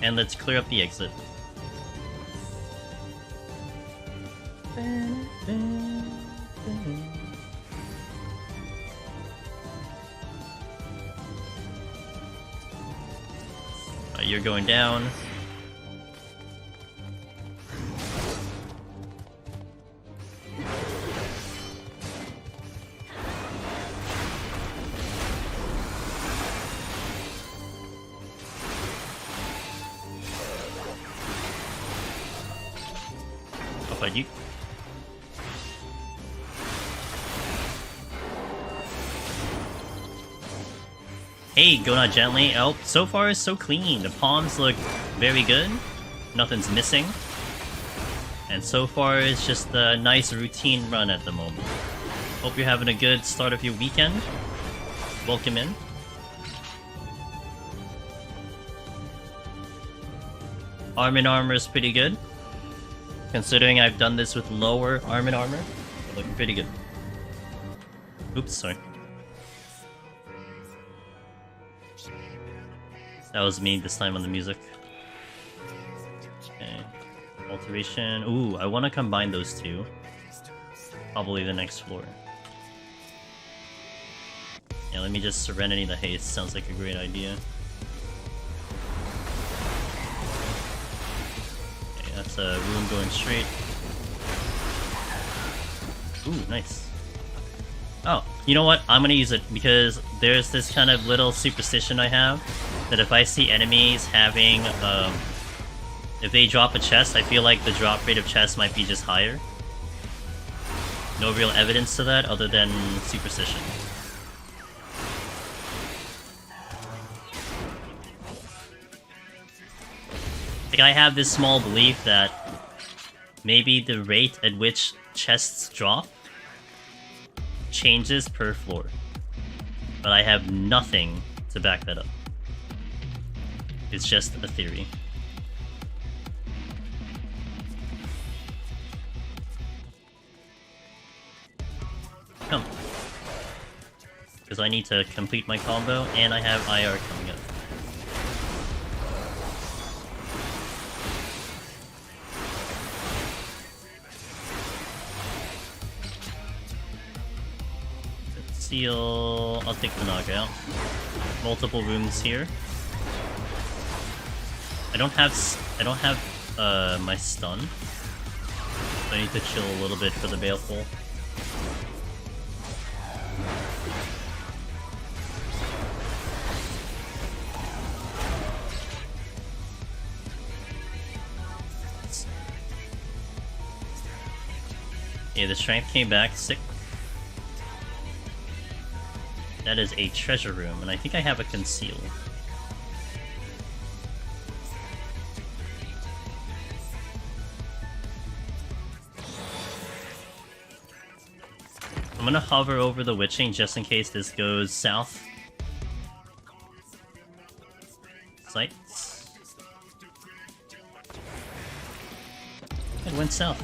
And let's clear up the exit. You're going down. I'll fight you. Hey, go not gently. Oh, so far it's so clean. The palms look very good. Nothing's missing. And so far it's just a nice routine run at the moment. Hope you're having a good start of your weekend. Welcome in. Arm in armor is pretty good. Considering I've done this with lower arm in armor, it's looking pretty good. Oops, sorry. That was me this time on the music. Okay. Alteration. Ooh, I want to combine those two. Probably the next floor. Yeah, let me just Serenity the Haste. Sounds like a great idea. Okay, that's a rune going straight. Ooh, nice. Oh, you know what? I'm gonna use it because there's this kind of little superstition I have that if I see enemies having, if they drop a chest, I feel like the drop rate of chests might be just higher. No real evidence to that other than superstition. Like, I have this small belief that maybe the rate at which chests drop changes per floor. But I have nothing to back that up. It's just a theory. Come. Because I need to complete my combo, and I have IR coming up. Seal. I'll take the knockout. Multiple rooms here. I don't have my stun. So I need to chill a little bit for the Baleful. Yeah, the strength came back. Sick. That is a treasure room, and I think I have a conceal. I'm gonna hover over the witching just in case this goes south. Sights. It went south.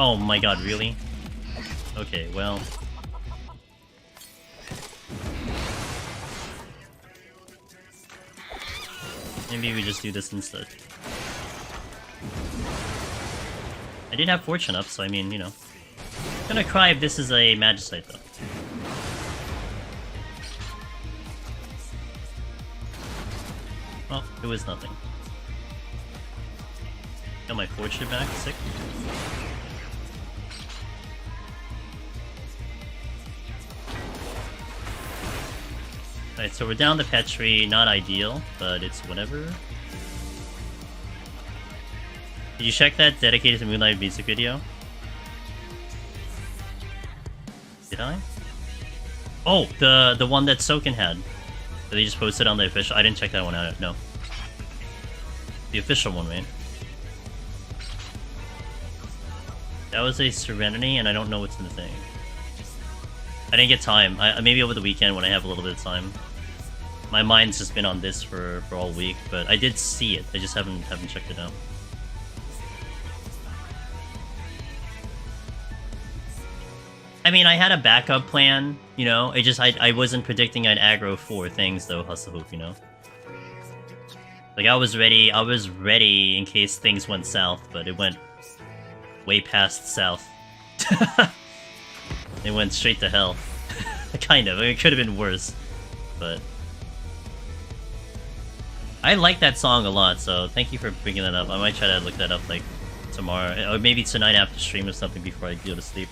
Oh my god, really? Okay, well... maybe we just do this instead. I did have Fortune up, so I mean, you know. I'm gonna cry if this is a Magicite, though. Well, it was nothing. Got my Fortune back, sick. Alright, so we're down the Petri, not ideal, but it's whatever. Did you check that dedicated to Moonlight music video? Did I? Oh, the one that Soken had. That they just posted on the official. I didn't check that one out, no. The official one, man. That was a Serenity, and I don't know what's in the thing. I didn't get time. Maybe over the weekend when I have a little bit of time. My mind's just been on this for all week, but I did see it. I just haven't checked it out. I mean, I had a backup plan, you know. I wasn't predicting I'd aggro 4 things though, HoH, you know. Like I was ready in case things went south, but it went way past south. It went straight to hell. Kind of. I mean, it could have been worse, but I like that song a lot. So thank you for bringing that up. I might try to look that up like tomorrow, or maybe tonight after stream or something before I go to sleep.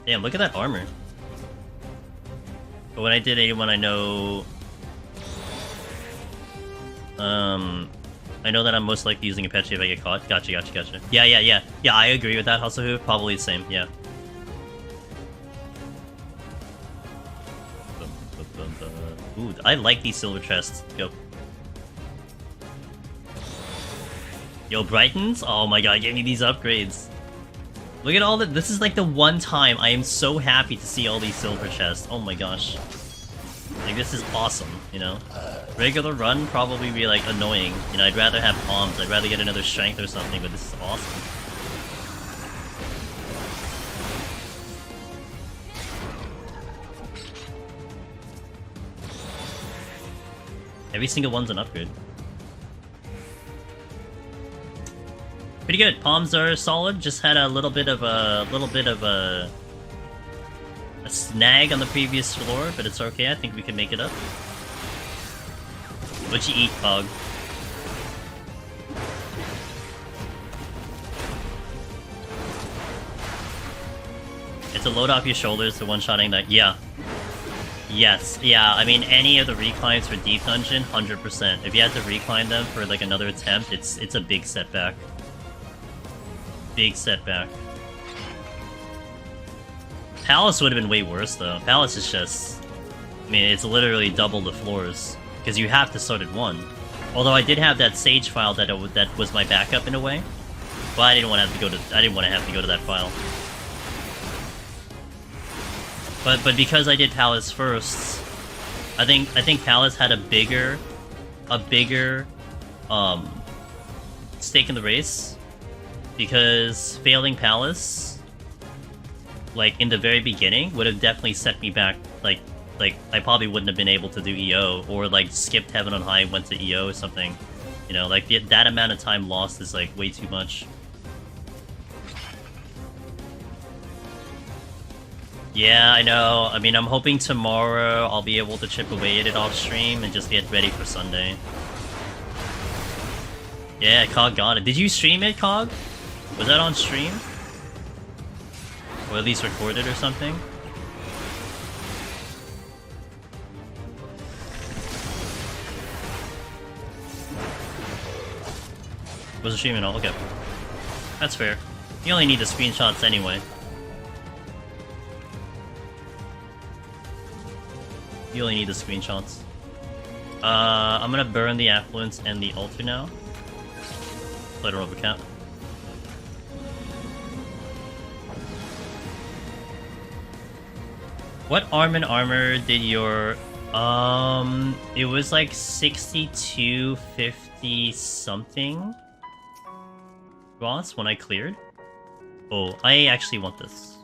Damn, look at that armor. But when I did 81, I know that I'm most likely using Apache if I get caught. Gotcha. Yeah, I agree with that, HoH. Probably the same, yeah. Ooh, I like these silver chests. Go. Yo, Brightons? Oh my god, give me these upgrades. Look at all that. This is like the one time I am so happy to see all these silver chests. Oh my gosh. Like, this is awesome, you know? Regular run probably be like annoying. You know, I'd rather have palms. I'd rather get another strength or something, but this is awesome. Every single one's an upgrade. Pretty good. Palms are solid. Just had a little bit of a snag on the previous floor, but it's okay. I think we can make it up. What'd you eat, Cog? It's a load off your shoulders, the one-shotting that. Yeah. Yes. Yeah. I mean, any of the reclines for Deep Dungeon, 100%. If you had to recline them for like another attempt, it's a big setback. Big setback. Palace would have been way worse though. Palace is just, I mean, it's literally double the floors because you have to start at 1. Although I did have that Sage file that was my backup in a way, but I didn't want to have to go to that file. But because I did Palace first, I think Palace had a bigger stake in the race, because failing Palace, like in the very beginning, would have definitely set me back. Like I probably wouldn't have been able to do EO, or like skipped Heaven on High and went to EO or something. You know, like that amount of time lost is like way too much. Yeah, I know. I mean, I'm hoping tomorrow I'll be able to chip away at it off stream and just get ready for Sunday. Yeah, Cog got it. Did you stream it, Cog? Was that on stream? Or at least recorded or something? Was a stream and all? Okay. That's fair. You only need the screenshots anyway. You only need the screenshots. I'm gonna burn the Affluence and the Altar now. Let her overcap. What armor did your... it was like 6250 something. Ross, when I cleared? Oh, I actually want this.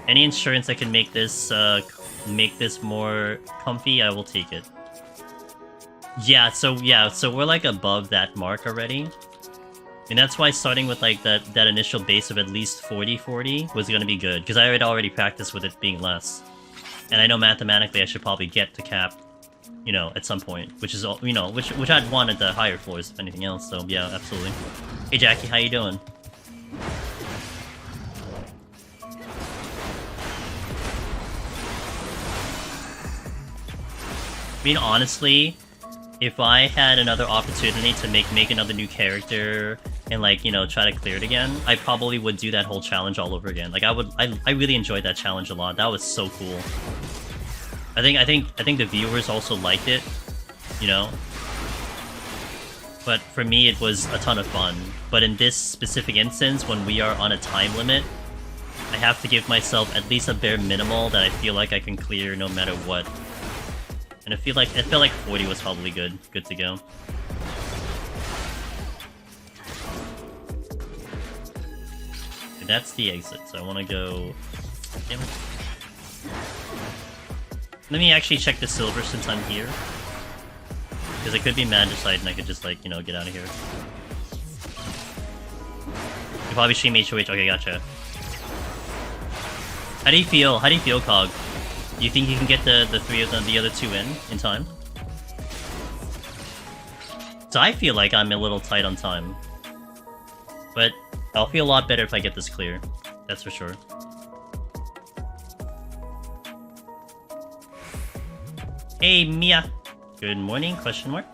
Any insurance that can make this more comfy, I will take it. Yeah, so we're like above that mark already. And that's why starting with like that initial base of at least 40 was gonna be good, because I had already practiced with it being less. And I know mathematically I should probably get to cap, you know, at some point, which is all, you know, which I'd want at the higher floors if anything else. So yeah, absolutely. Hey Jackie, how you doing? I mean, honestly, if I had another opportunity to make another new character and like, you know, try to clear it again, I probably would do that whole challenge all over again. Like I really enjoyed that challenge a lot. That was so cool. I think the viewers also liked it, you know. But for me, it was a ton of fun. But in this specific instance, when we are on a time limit, I have to give myself at least a bare minimal that I feel like I can clear no matter what. And I felt like 40 was probably good to go. And that's the exit, so I want to go... Damn it. Let me actually check the silver since I'm here. Because it could be Magicite and I could just, like, you know, get out of here. You probably stream HoH. Okay, gotcha. How do you feel? How do you feel, Cog? Do you think you can get the three of them, the other two in time? So I feel like I'm a little tight on time. But I'll feel a lot better if I get this clear. That's for sure. Hey, Mia! Good morning, question mark.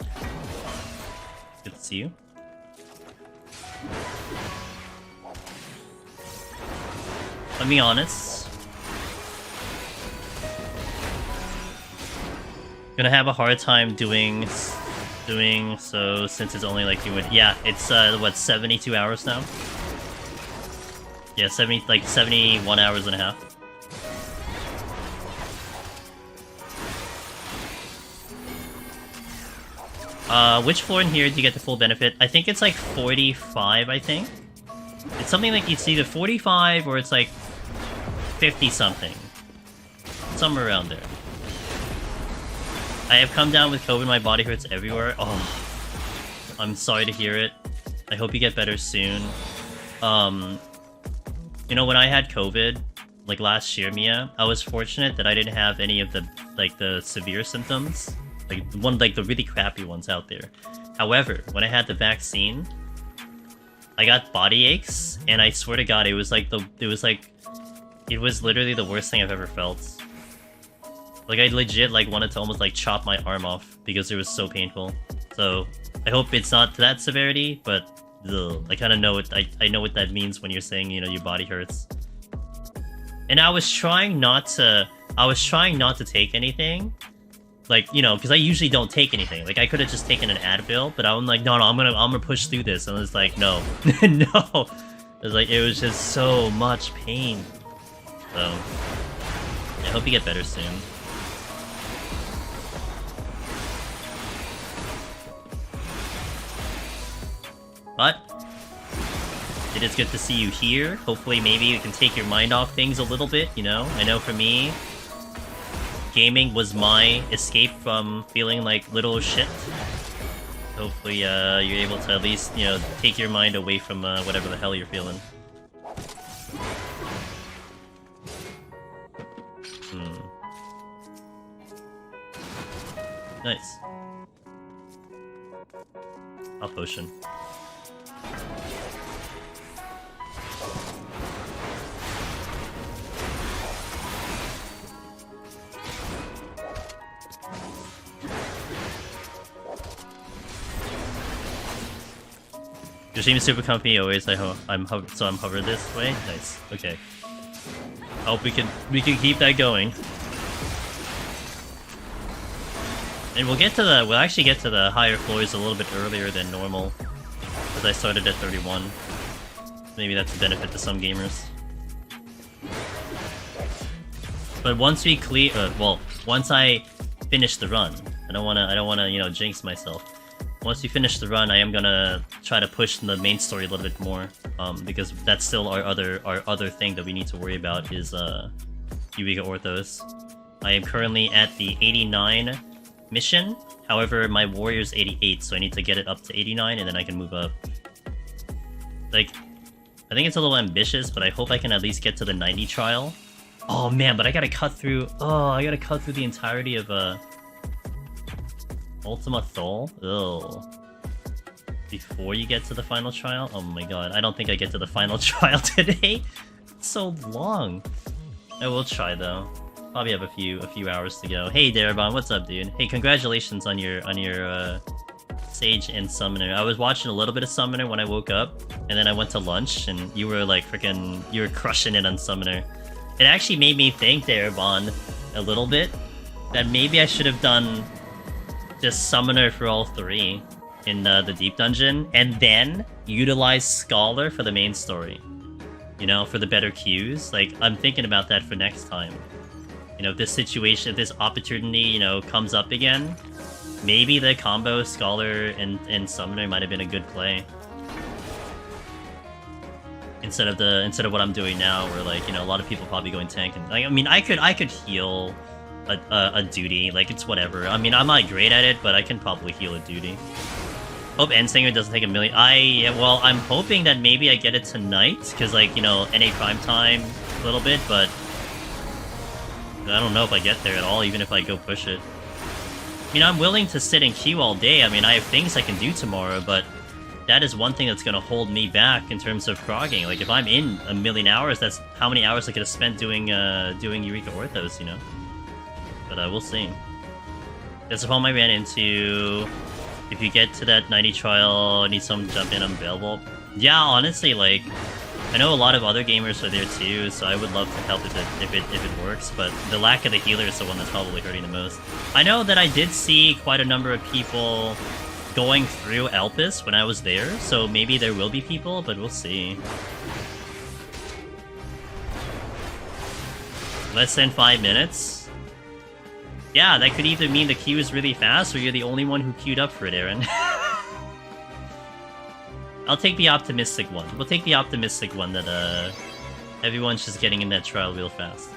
Good to see you. I'll be honest. Gonna have a hard time doing so since it's only like yeah, it's what, 72 hours now? Yeah, 71 hours and a half. Which floor in here do you get the full benefit? I think it's like 45, I think. It's something like it's either 45 or it's like 50 something. Somewhere around there. I have come down with COVID, my body hurts everywhere. Oh, I'm sorry to hear it. I hope you get better soon. You know, when I had COVID, like last year, Mia, I was fortunate that I didn't have any of the severe symptoms. Like the really crappy ones out there. However, when I had the vaccine, I got body aches, and I swear to God, it was literally the worst thing I've ever felt. Like I legit wanted to almost like chop my arm off because it was so painful. So I hope it's not to that severity, but ugh, I kind of know it. I know what that means when you're saying, you know, your body hurts. And I was trying not to take anything. Like, you know, because I usually don't take anything. Like, I could have just taken an Advil, but I'm like, no, I'm gonna push through this. And it's like, no, no. It was just so much pain. So, I hope you get better soon. But it is good to see you here. Hopefully, maybe you can take your mind off things a little bit. You know, I know for me, gaming was my escape from feeling like little shit. Hopefully, you're able to at least, you know, take your mind away from whatever the hell you're feeling. Nice. I'll potion. Your team is super comfy always. I'm hovered this way. Nice. Okay. I hope we can keep that going. And we'll actually get to the higher floors a little bit earlier than normal, because I started at 31. Maybe that's a benefit to some gamers. But once we clear, once I finish the run, I don't wanna, you know, jinx myself. Once we finish the run, I am gonna try to push the main story a little bit more, because that's still our other thing that we need to worry about is Eureka Orthos. I am currently at the 89 mission. However, my warrior's 88, so I need to get it up to 89, and then I can move up. Like, I think it's a little ambitious, but I hope I can at least get to the 90 trial. Oh man, but I gotta cut through. Oh, I gotta cut through the entirety of Ultima Thule? Ugh. Before you get to the final trial? Oh my god, I don't think I get to the final trial today. It's so long. I will try though. Probably have a few hours to go. Hey Darabon, what's up, dude? Hey, congratulations on your Sage and Summoner. I was watching a little bit of Summoner when I woke up, and then I went to lunch, and you were like you were crushing it on Summoner. It actually made me think there, Bond, a little bit, that maybe I should have done just Summoner for all 3 in the Deep Dungeon, and then utilize Scholar for the main story. You know, for the better queues. Like, I'm thinking about that for next time. You know, if this situation, if this opportunity, you know, comes up again, maybe the combo Scholar and Summoner might have been a good play. Instead of what I'm doing now, where, like, you know, a lot of people probably going tank, and like, I mean, I could heal a duty, like, it's whatever. I mean, I'm not great at it, but I can probably heal a duty. Hope Endsinger doesn't take a million. Well, I'm hoping that maybe I get it tonight, because, like, you know, NA prime time a little bit, but I don't know if I get there at all, even if I go push it. I mean, I'm willing to sit in queue all day. I mean, I have things I can do tomorrow, but that is one thing that's going to hold me back in terms of progging. Like, if I'm in a million hours, that's how many hours I could have spent doing Eureka Orthos, you know? But we'll see. That's the problem I ran into. If you get to that 90 trial, I need someone to jump in, I'm available. Yeah, honestly, like, I know a lot of other gamers are there too, so I would love to help if it works, but the lack of the healer is the one that's probably hurting the most. I know that I did see quite a number of people going through Elpis when I was there, so maybe there will be people, but we'll see. Less than 5 minutes? Yeah, that could either mean the queue is really fast, or you're the only one who queued up for it, Aaron. I'll take the optimistic one. We'll take the optimistic one that everyone's just getting in that trial real fast.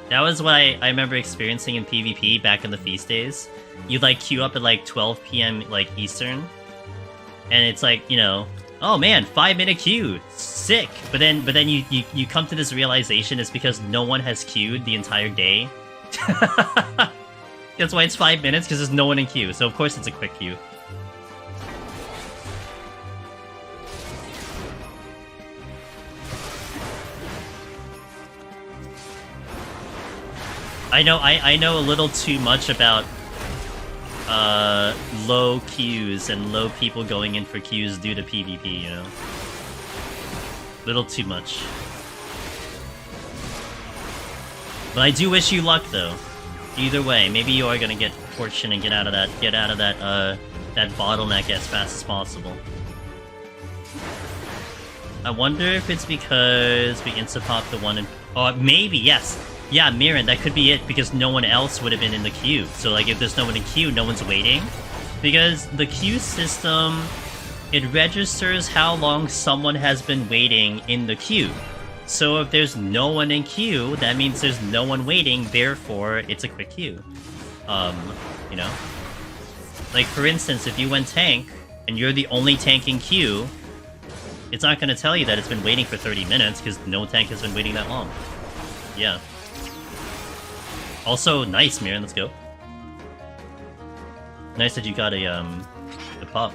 That was what I remember experiencing in PvP back in the feast days. You'd like queue up at like 12 PM like Eastern, and it's like, you know, oh man, 5-minute queue, sick. But then you come to this realization it's because no one has queued the entire day. That's why it's 5 minutes, because there's no one in queue. So of course it's a quick queue. I know a little too much about low queues and low people going in for queues due to PvP, you know? Little too much. But I do wish you luck though. Either way, maybe you are gonna get fortune and get out of that that bottleneck as fast as possible. I wonder if it's because we insta-popped the one in... Oh, maybe, yes! Yeah, Mirren, that could be it, because no one else would have been in the queue. So, like, if there's no one in queue, no one's waiting. Because the queue system, it registers how long someone has been waiting in the queue. So if there's no one in queue, that means there's no one waiting, therefore it's a quick queue. You know? Like, for instance, if you went tank, and you're the only tank in queue, it's not gonna tell you that it's been waiting for 30 minutes, because no tank has been waiting that long. Yeah. Also, nice, Mirren, let's go. Nice that you got a pop.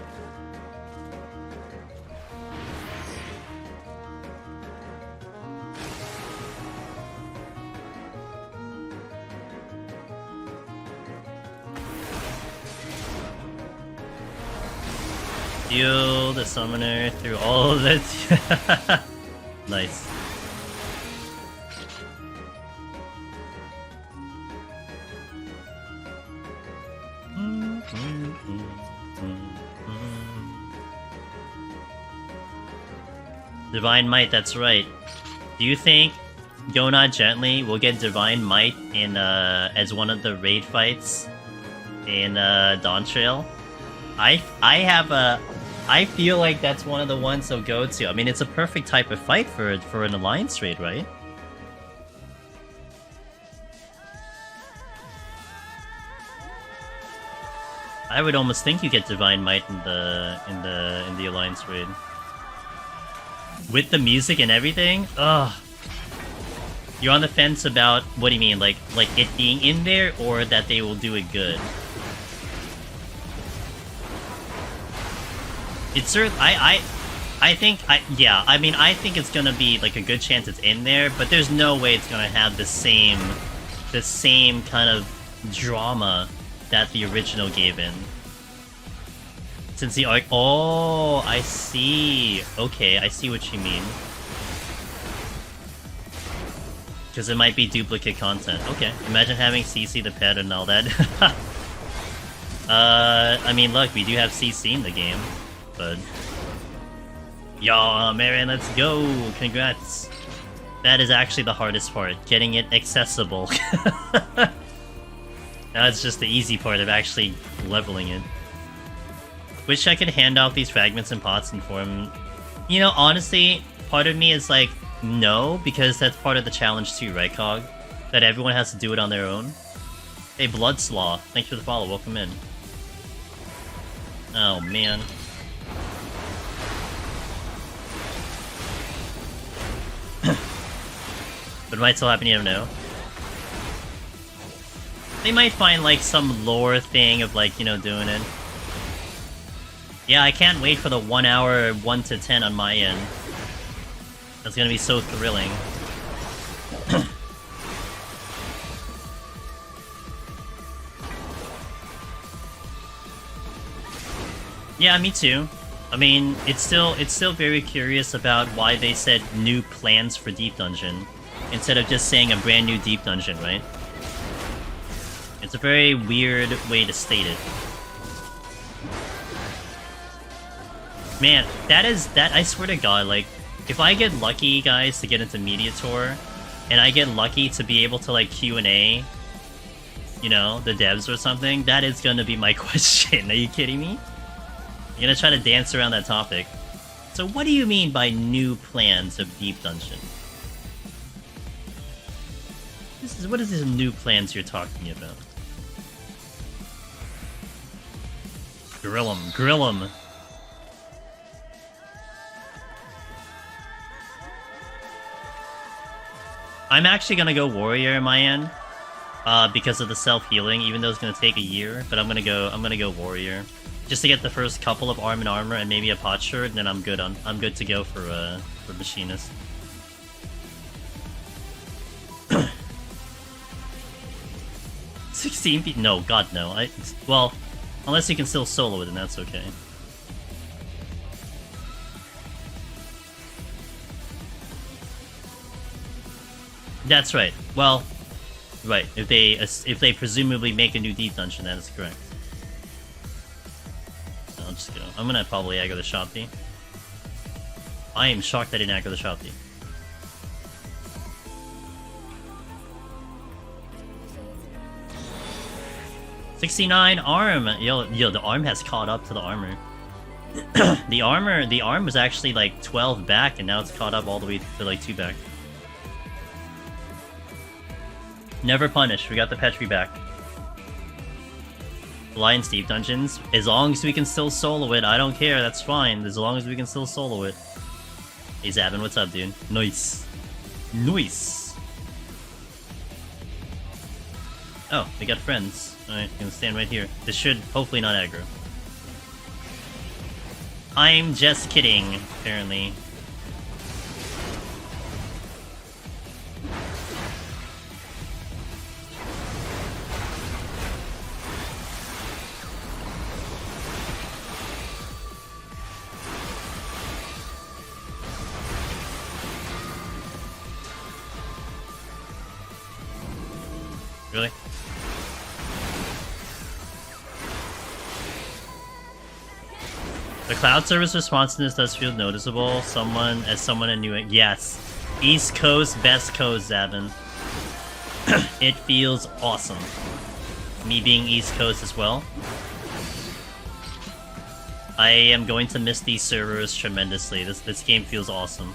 Heal the summoner through all of it. Nice. Divine Might, that's right. Do you think Yona Gently will get Divine Might in as one of the raid fights in Dawn Trail? I feel like that's one of the ones they'll go to. I mean, it's a perfect type of fight for an alliance raid, right? I would almost think you get Divine Might in the alliance raid. With the music and everything? Ugh. You're on the fence about, what do you mean, like it being in there, or that they will do it good? It's certain. I think I mean, I think it's gonna be like a good chance it's in there, but there's no way it's gonna have the same kind of drama that the original gave in. Since the arc... Oh, I see. Okay, I see what you mean. Because it might be duplicate content. Okay, imagine having CC the pet and all that. I mean, look, we do have CC in the game, but... Yo, Marion, let's go! Congrats! That is actually the hardest part, getting it accessible. Now it's just the easy part of actually leveling it. Wish I could hand out these fragments in pots and form... You know, honestly, part of me is like, no, because that's part of the challenge too, right, Cog? That everyone has to do it on their own. Hey, Bloodslaw, thanks for the follow, welcome in. Oh, man. But it might still happen, you don't know. They might find, like, some lore thing of, like, you know, doing it. Yeah, I can't wait for the 1 hour 1 to 10 on my end. That's gonna be so thrilling. Yeah, me too. I mean, it's still very curious about why they said new plans for Deep Dungeon instead of just saying a brand new Deep Dungeon, right? It's a very weird way to state it. Man, that I swear to God, like, if I get lucky, guys, to get into Media Tour, and I get lucky to be able to, like, Q&A, you know, the devs or something, that is gonna be my question. Are you kidding me? I'm gonna try to dance around that topic. So what do you mean by new plans of Deep Dungeon? What is this new plans you're talking about? Grill 'em, grill 'em. I'm actually gonna go Warrior in my end, because of the self-healing, even though it's gonna take a year, but I'm gonna go Warrior. Just to get the first couple of arm and armor and maybe a pot shirt, and then I'm good to go for Machinist. $16 no, God no. Well, unless you can still solo it, then that's okay. That's right. Well, right. If they presumably make a new Deep Dungeon, that is correct. I'll just go. I'm gonna probably aggro the Shopee. I am shocked I didn't aggro the Shopee. $69 arm. Yo, the arm has caught up to the armor. the arm was actually like 12 back, and now it's caught up all the way to like 2 back. Never punish. We got the Petri back. Lion Deep Dungeons. As long as we can still solo it, I don't care. That's fine. As long as we can still solo it. Hey Zabin, what's up, dude? Nice. Nice. Oh, we got friends. Alright, gonna stand right here. This should hopefully not aggro. I'm just kidding, apparently. Really? The cloud service responsiveness does feel noticeable. Someone in New England. Yes. East Coast, best coast, Zabin. It feels awesome. Me being East Coast as well. I am going to miss these servers tremendously. This game feels awesome.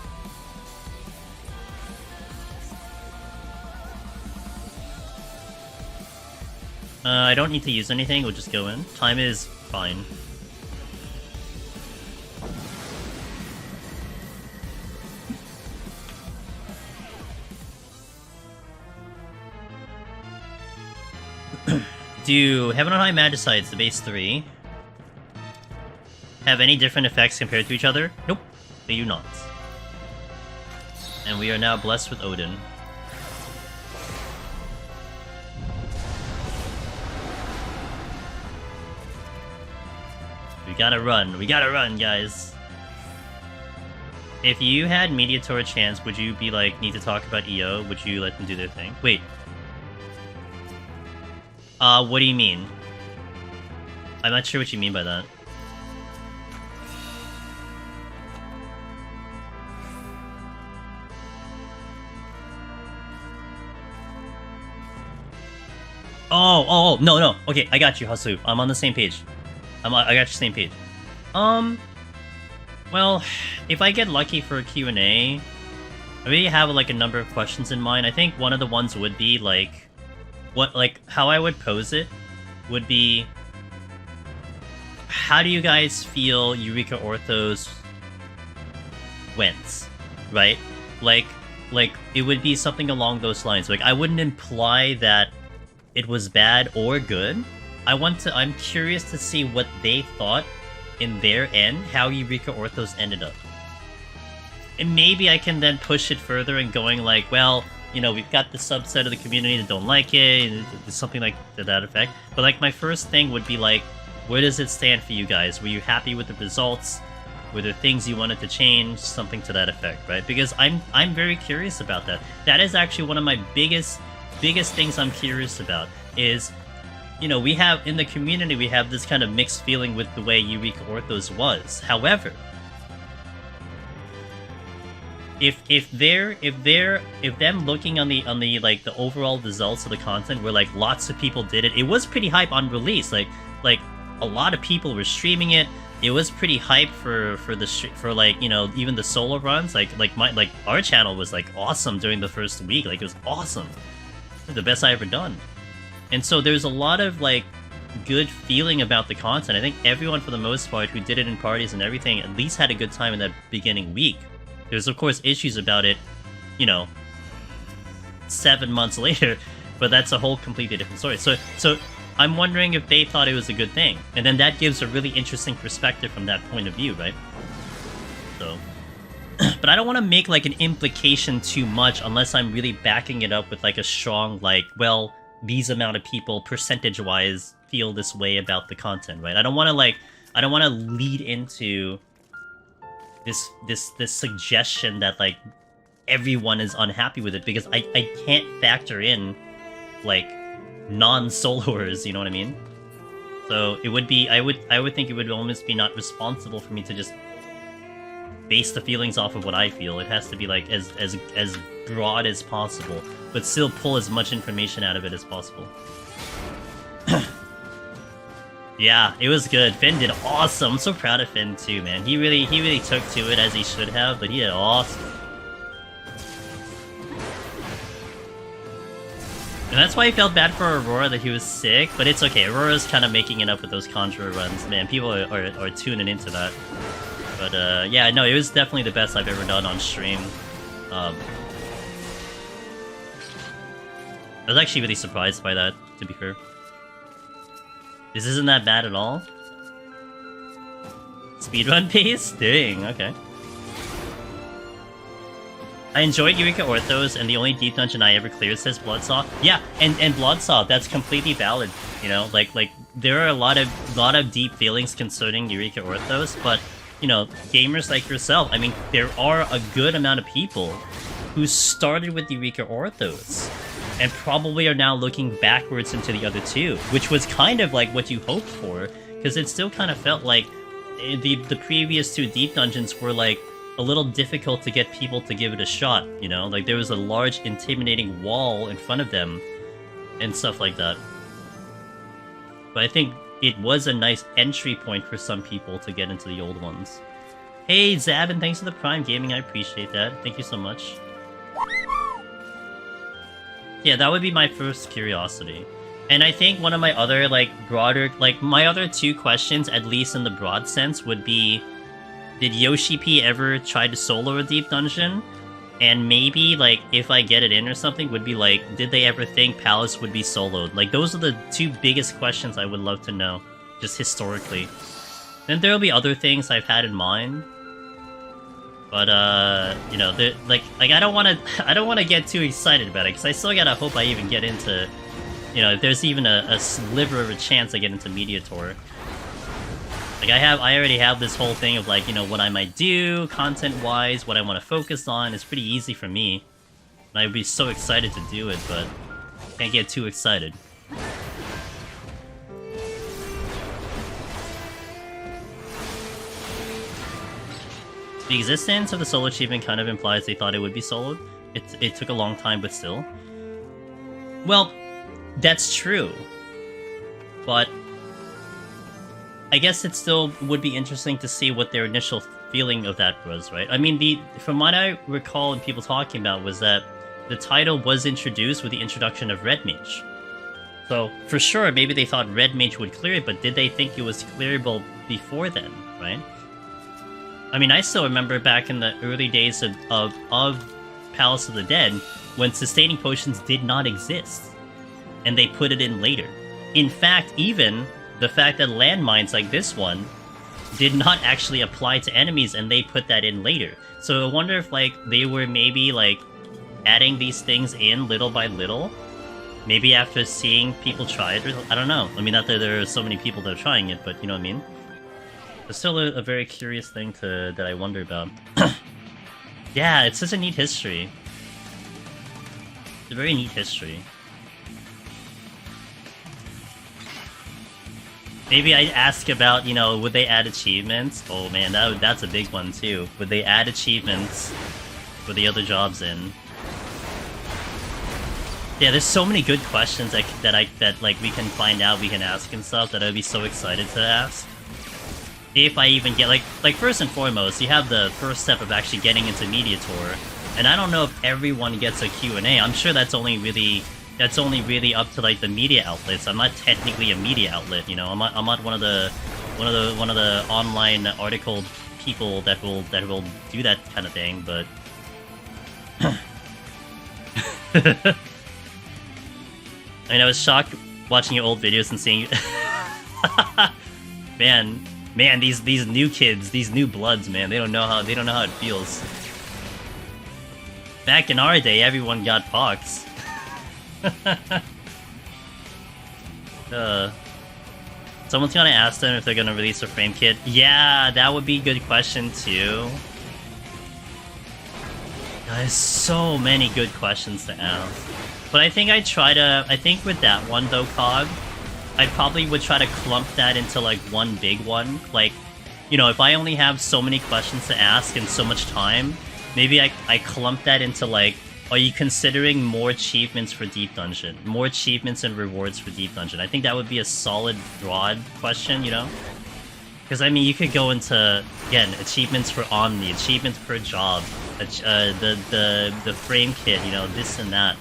I don't need to use anything, we'll just go in. Time is fine. Do Heaven on High Magicites, the base 3, have any different effects compared to each other? Nope, they do not. And we are now blessed with Odin. We gotta run, guys. If you had Mediator chance, would you be like, need to talk about EO? Would you let them do their thing? Wait. What do you mean? I'm not sure what you mean by that. Oh, no. Okay, I got you, Hasu. I'm on the same page. I got your same page. Well, if I get lucky for a Q&A, I already have like a number of questions in mind. I think one of the ones would be like, how I would pose it would be, how do you guys feel Eureka Orthos went, right? Like it would be something along those lines. Like, I wouldn't imply that it was bad or good. I'm curious to see what they thought in their end, how Eureka Orthos ended up. And maybe I can then push it further and going like, well, you know, we've got the subset of the community that don't like it, and something like to that effect. But like, my first thing would be like, where does it stand for you guys? Were you happy with the results? Were there things you wanted to change? Something to that effect, right? Because I'm very curious about that. That is actually one of my biggest things I'm curious about is, you know, we have, in the community, we have this kind of mixed feeling with the way Eureka Orthos was. However, if them looking on the like the overall results of the content where like lots of people did it, it was pretty hype on release. Like a lot of people were streaming it. It was pretty hype for like, you know, even the solo runs. Like our channel was like awesome during the first week. Like, it was awesome, the best I ever done. And so there's a lot of like good feeling about the content. I think everyone, for the most part, who did it in parties and everything, at least had a good time in that beginning week. There's of course issues about it, you know, 7 months later, but that's a whole completely different story. So I'm wondering if they thought it was a good thing, and then that gives a really interesting perspective from that point of view, right? So, but I don't want to make like an implication too much unless I'm really backing it up with like a strong, like, well, these amount of people percentage-wise feel this way about the content, right? I don't want to lead into this suggestion that like everyone is unhappy with it, because I can't factor in like non-soloers, you know what I mean? So it would be, I would think it would almost be not responsible for me to just base the feelings off of what I feel. It has to be like as broad as possible, but still pull as much information out of it as possible. Yeah, it was good. Finn did awesome. I'm so proud of Finn too, man. He really took to it as he should have, but he did awesome. And that's why I felt bad for Aurora that he was sick, but it's okay. Aurora's kind of making it up with those Conjurer runs, man. People are tuning into that. But yeah, no, it was definitely the best I've ever done on stream. I was actually really surprised by that, to be fair. This isn't that bad at all. Speedrun pace? Dang, okay. I enjoyed Eureka Orthos, and the only deep dungeon I ever cleared says Bloodsaw. Yeah, and Bloodsaw, that's completely valid. You know, like there are a lot of deep feelings concerning Eureka Orthos, but you know, gamers like yourself, I mean, there are a good amount of people who started with Eureka Orthos and probably are now looking backwards into the other two, which was kind of like what you hoped for, because it still kind of felt like the previous two deep dungeons were like a little difficult to get people to give it a shot, you know? Like, there was a large, intimidating wall in front of them, and stuff like that. But I think it was a nice entry point for some people to get into the old ones. Hey, Zabin, thanks for the Prime Gaming, I appreciate that. Thank you so much. Yeah, that would be my first curiosity. And I think one of my other, like, broader... Like, my other two questions, at least in the broad sense, would be... Did Yoshi P ever try to solo a deep dungeon? And maybe, like, if I get it in or something, would be like, did they ever think Palace would be soloed? Like, those are the two biggest questions I would love to know, just historically. Then there'll be other things I've had in mind. But, you know, like I don't want to get too excited about it, because I still gotta hope I even get into, you know, if there's even a sliver of a chance I get into Mediator. Like I already have this whole thing of like, you know, what I might do content-wise, what I want to focus on. It's pretty easy for me. And I'd be so excited to do it, but can't get too excited. The existence of the solo achievement kind of implies they thought it would be soloed. It took a long time, but still. Well, that's true. But I guess it still would be interesting to see what their initial feeling of that was, right? I mean, from what I recall and people talking about was that the title was introduced with the introduction of Red Mage. So, for sure, maybe they thought Red Mage would clear it, but did they think it was clearable before then, right? I mean, I still remember back in the early days of Palace of the Dead, when sustaining potions did not exist, and they put it in later. In fact, even the fact that landmines like this one did not actually apply to enemies, and they put that in later. So I wonder if, like, they were maybe, like, adding these things in little by little, maybe after seeing people try it, or I don't know. I mean, not that there are so many people that are trying it, but you know what I mean? It's still a very curious thing that I wonder about. Yeah, it's such a neat history. It's a very neat history. Maybe I'd ask about, you know, would they add achievements? Oh man, that's a big one too. Would they add achievements for the other jobs in? Yeah, there's so many good questions that like we can find out, we can ask and stuff that I'd be so excited to ask. If I even get, like first and foremost, you have the first step of actually getting into Media Tour, and I don't know if everyone gets a Q&A. I'm sure that's only really up to like the media outlets. I'm not technically a media outlet, you know. I'm not one of the online article people that will do that kind of thing, but I mean, I was shocked watching your old videos and seeing Man, these new kids, these new bloods, man, they don't know how it feels. Back in our day, everyone got pox. Someone's gonna ask them if they're gonna release a frame kit. Yeah, that would be a good question too. There's so many good questions to ask. But I think I think with that one though, Cog, I probably would try to clump that into like one big one. Like, you know, if I only have so many questions to ask and so much time, maybe I clump that into like, are you considering more achievements for Deep Dungeon? More achievements and rewards for Deep Dungeon? I think that would be a solid, broad question, you know? Because, I mean, you could go into, again, achievements for Omni, achievements per job, the frame kit, you know, this and that.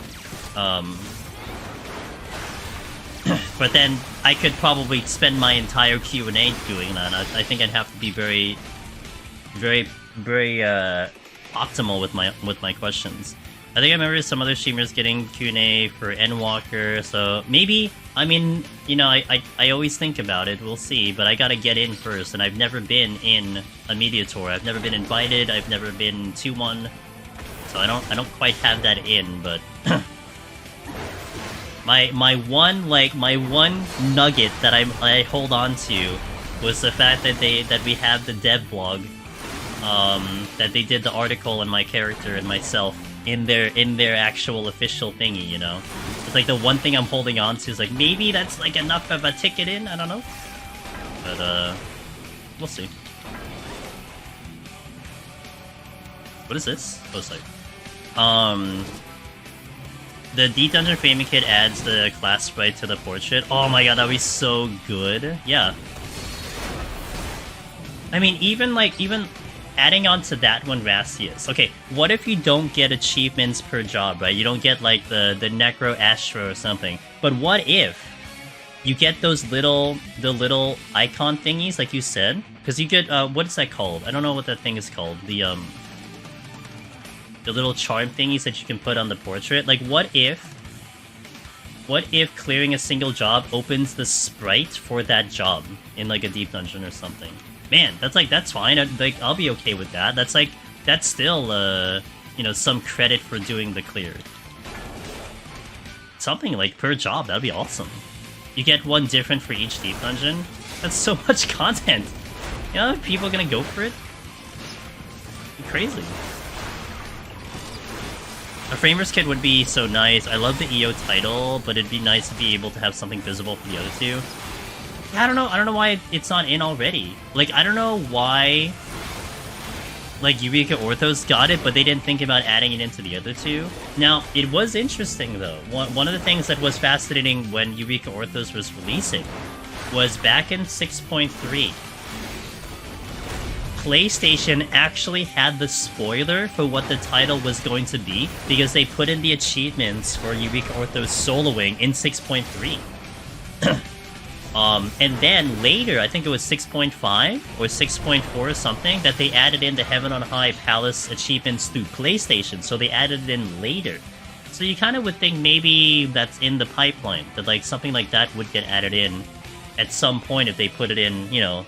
But then I could probably spend my entire Q&A doing that. I think I'd have to be very, very, very optimal with my questions. I think I remember some other streamers getting Q&A for Endwalker, so maybe, I mean, you know, I always think about it, we'll see, but I gotta get in first, and I've never been in a media tour. I've never been invited, I've never been to one, so I don't quite have that in, but my one nugget that I hold on to was the fact that we have the dev blog, that they did the article on my character and myself in their actual official thingy, you know? It's like the one thing I'm holding on to is like, maybe that's like enough of a ticket in, I don't know. But we'll see. What is this? Oh, it's like, the Deep Dungeon Framing Kit adds the class sprite to the portrait. Oh my god, that'd be so good. Yeah. I mean, even adding on to that one, Rastius. Okay, what if you don't get achievements per job, right? You don't get, like, the Necro Astro or something. But what if you get the little icon thingies, like you said? Because you get, what is that called? I don't know what that thing is called. The little charm thingies that you can put on the portrait. Like, what if clearing a single job opens the sprite for that job in, like, a deep dungeon or something? Man, that's fine. I'll be okay with that. That's still, you know, some credit for doing the clear. Something like per job, that'd be awesome. You get one different for each deep dungeon. That's so much content. You know, people are gonna go for it? Crazy. A Framer's Kit would be so nice. I love the EO title, but it'd be nice to be able to have something visible for the other two. Yeah, I don't know why it's not in already. Like, I don't know why, like, Eureka Orthos got it, but they didn't think about adding it into the other two. Now, it was interesting, though. One of the things that was fascinating when Eureka Orthos was releasing was back in 6.3. PlayStation actually had the spoiler for what the title was going to be because they put in the achievements for Eureka Orthos soloing in 6.3. And then later, I think it was 6.5 or 6.4 or something, that they added in the Heaven on High Palace achievements through PlayStation, so they added it in later. So you kind of would think maybe that's in the pipeline, that like something like that would get added in at some point if they put it in, you know,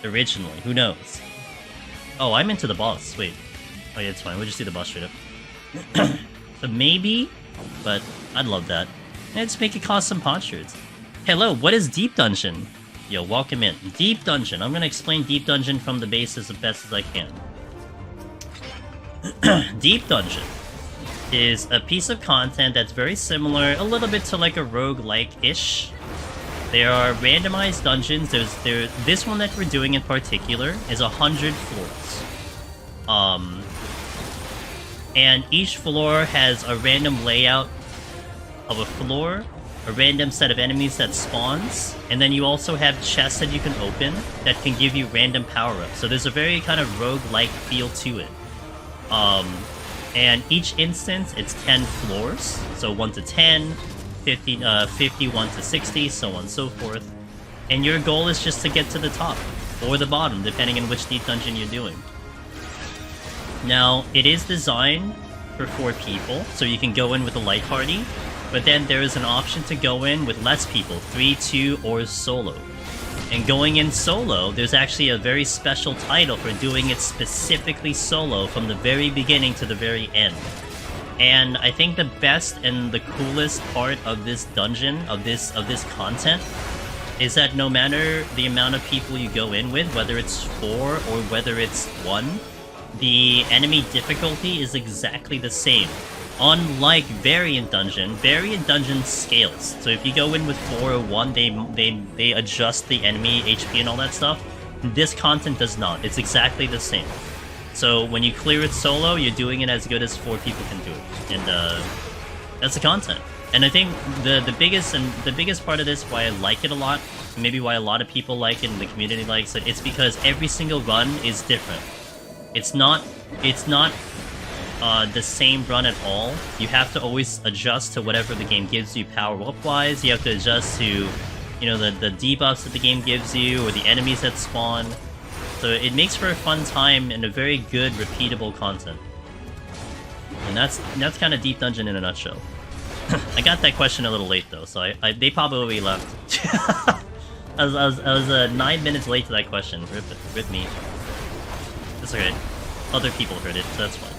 originally. Who knows? Oh, I'm into the boss. Wait. Oh yeah, it's fine. We'll just do the boss straight up. So maybe, but I'd love that. Let's make it cost some postures. Hello, what is Deep Dungeon? Yo, welcome in. Deep Dungeon. I'm gonna explain Deep Dungeon from the basis as best as I can. Deep Dungeon is a piece of content that's very similar, a little bit to like a roguelike-ish. There are randomized dungeons. This one that we're doing in particular is 100 floors. And each floor has a random layout of a floor, a random set of enemies that spawns, and then you also have chests that you can open that can give you random power-ups. So there's a very kind of rogue-like feel to it. And each instance, it's 10 floors, so 1 to 10, 51 to 60, so on and so forth. And your goal is just to get to the top, or the bottom, depending on which deep dungeon you're doing. Now, it is designed for 4 people, so you can go in with a light party, but then there is an option to go in with less people, 3, 2, or solo. And going in solo, there's actually a very special title for doing it specifically solo from the very beginning to the very end. And I think the best and the coolest part of this dungeon, of this content, is that no matter the amount of people you go in with, whether it's 4 or whether it's 1, the enemy difficulty is exactly the same. Unlike Variant Dungeon scales. So if you go in with 4 or 1, they adjust the enemy HP and all that stuff. This content does not. It's exactly the same. So when you clear it solo, you're doing it as good as 4 people can do it. And that's the content. And I think the biggest part of this, why I like it a lot, maybe why a lot of people like it and the community likes it, it's because every single run is different. It's not the same run at all. You have to always adjust to whatever the game gives you power-up wise. You have to adjust to, you know, the debuffs that the game gives you, or the enemies that spawn. So it makes for a fun time and a very good, repeatable content. And that's kind of Deep Dungeon in a nutshell. I got that question a little late though, so they probably left. I was 9 minutes late to that question. Rip me. That's okay. Other people heard it, so that's fine.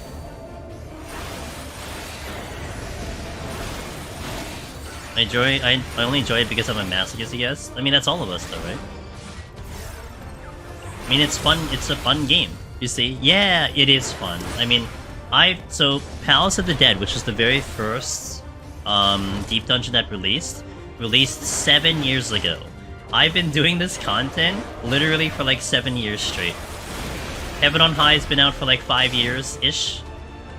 I only enjoy it because I'm a masochist, I guess. I mean, that's all of us though, right? I mean, it's fun. It's a fun game, you see? Yeah, it is fun. I mean, so Palace of the Dead, which is the very first Deep Dungeon that released 7 years ago. I've been doing this content literally for like 7 years straight. Heaven on High has been out for like 5 years-ish.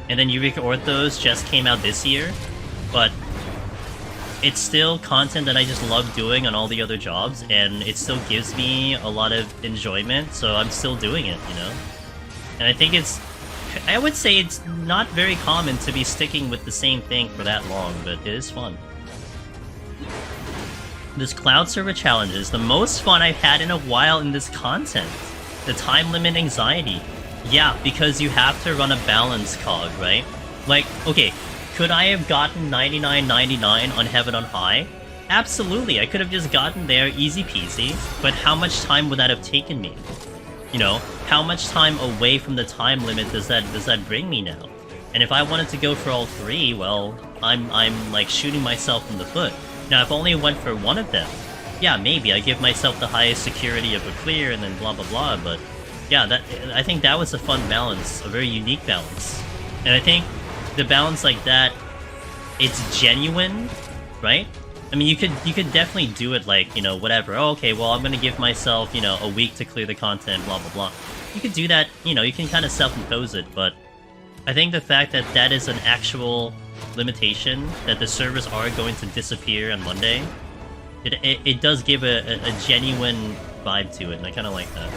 And then Eureka Orthos just came out this year. But it's still content that I just love doing on all the other jobs, and it still gives me a lot of enjoyment, so I'm still doing it, you know? And I think I would say it's not very common to be sticking with the same thing for that long, but it is fun. This Cloud Server Challenge is the most fun I've had in a while in this content. The time limit anxiety. Yeah, because you have to run a balance cog, right? Like, okay, could I have gotten 99.99 on Heaven on High? Absolutely, I could have just gotten there easy peasy, but how much time would that have taken me? You know, how much time away from the time limit does that bring me now? And if I wanted to go for all 3, well, I'm like shooting myself in the foot. Now, if I only went for one of them, yeah, maybe I give myself the highest security of a clear and then blah blah blah, but yeah, I think that was a fun balance, a very unique balance. And I think the balance like that, it's genuine, right? I mean, you could definitely do it like, you know, whatever. Oh, okay, well, I'm gonna give myself, you know, a week to clear the content, blah blah blah. You could do that, you know, you can kind of self-impose it, but I think the fact that that is an actual limitation, that the servers are going to disappear on Monday, it does give a genuine vibe to it, and I kind of like that.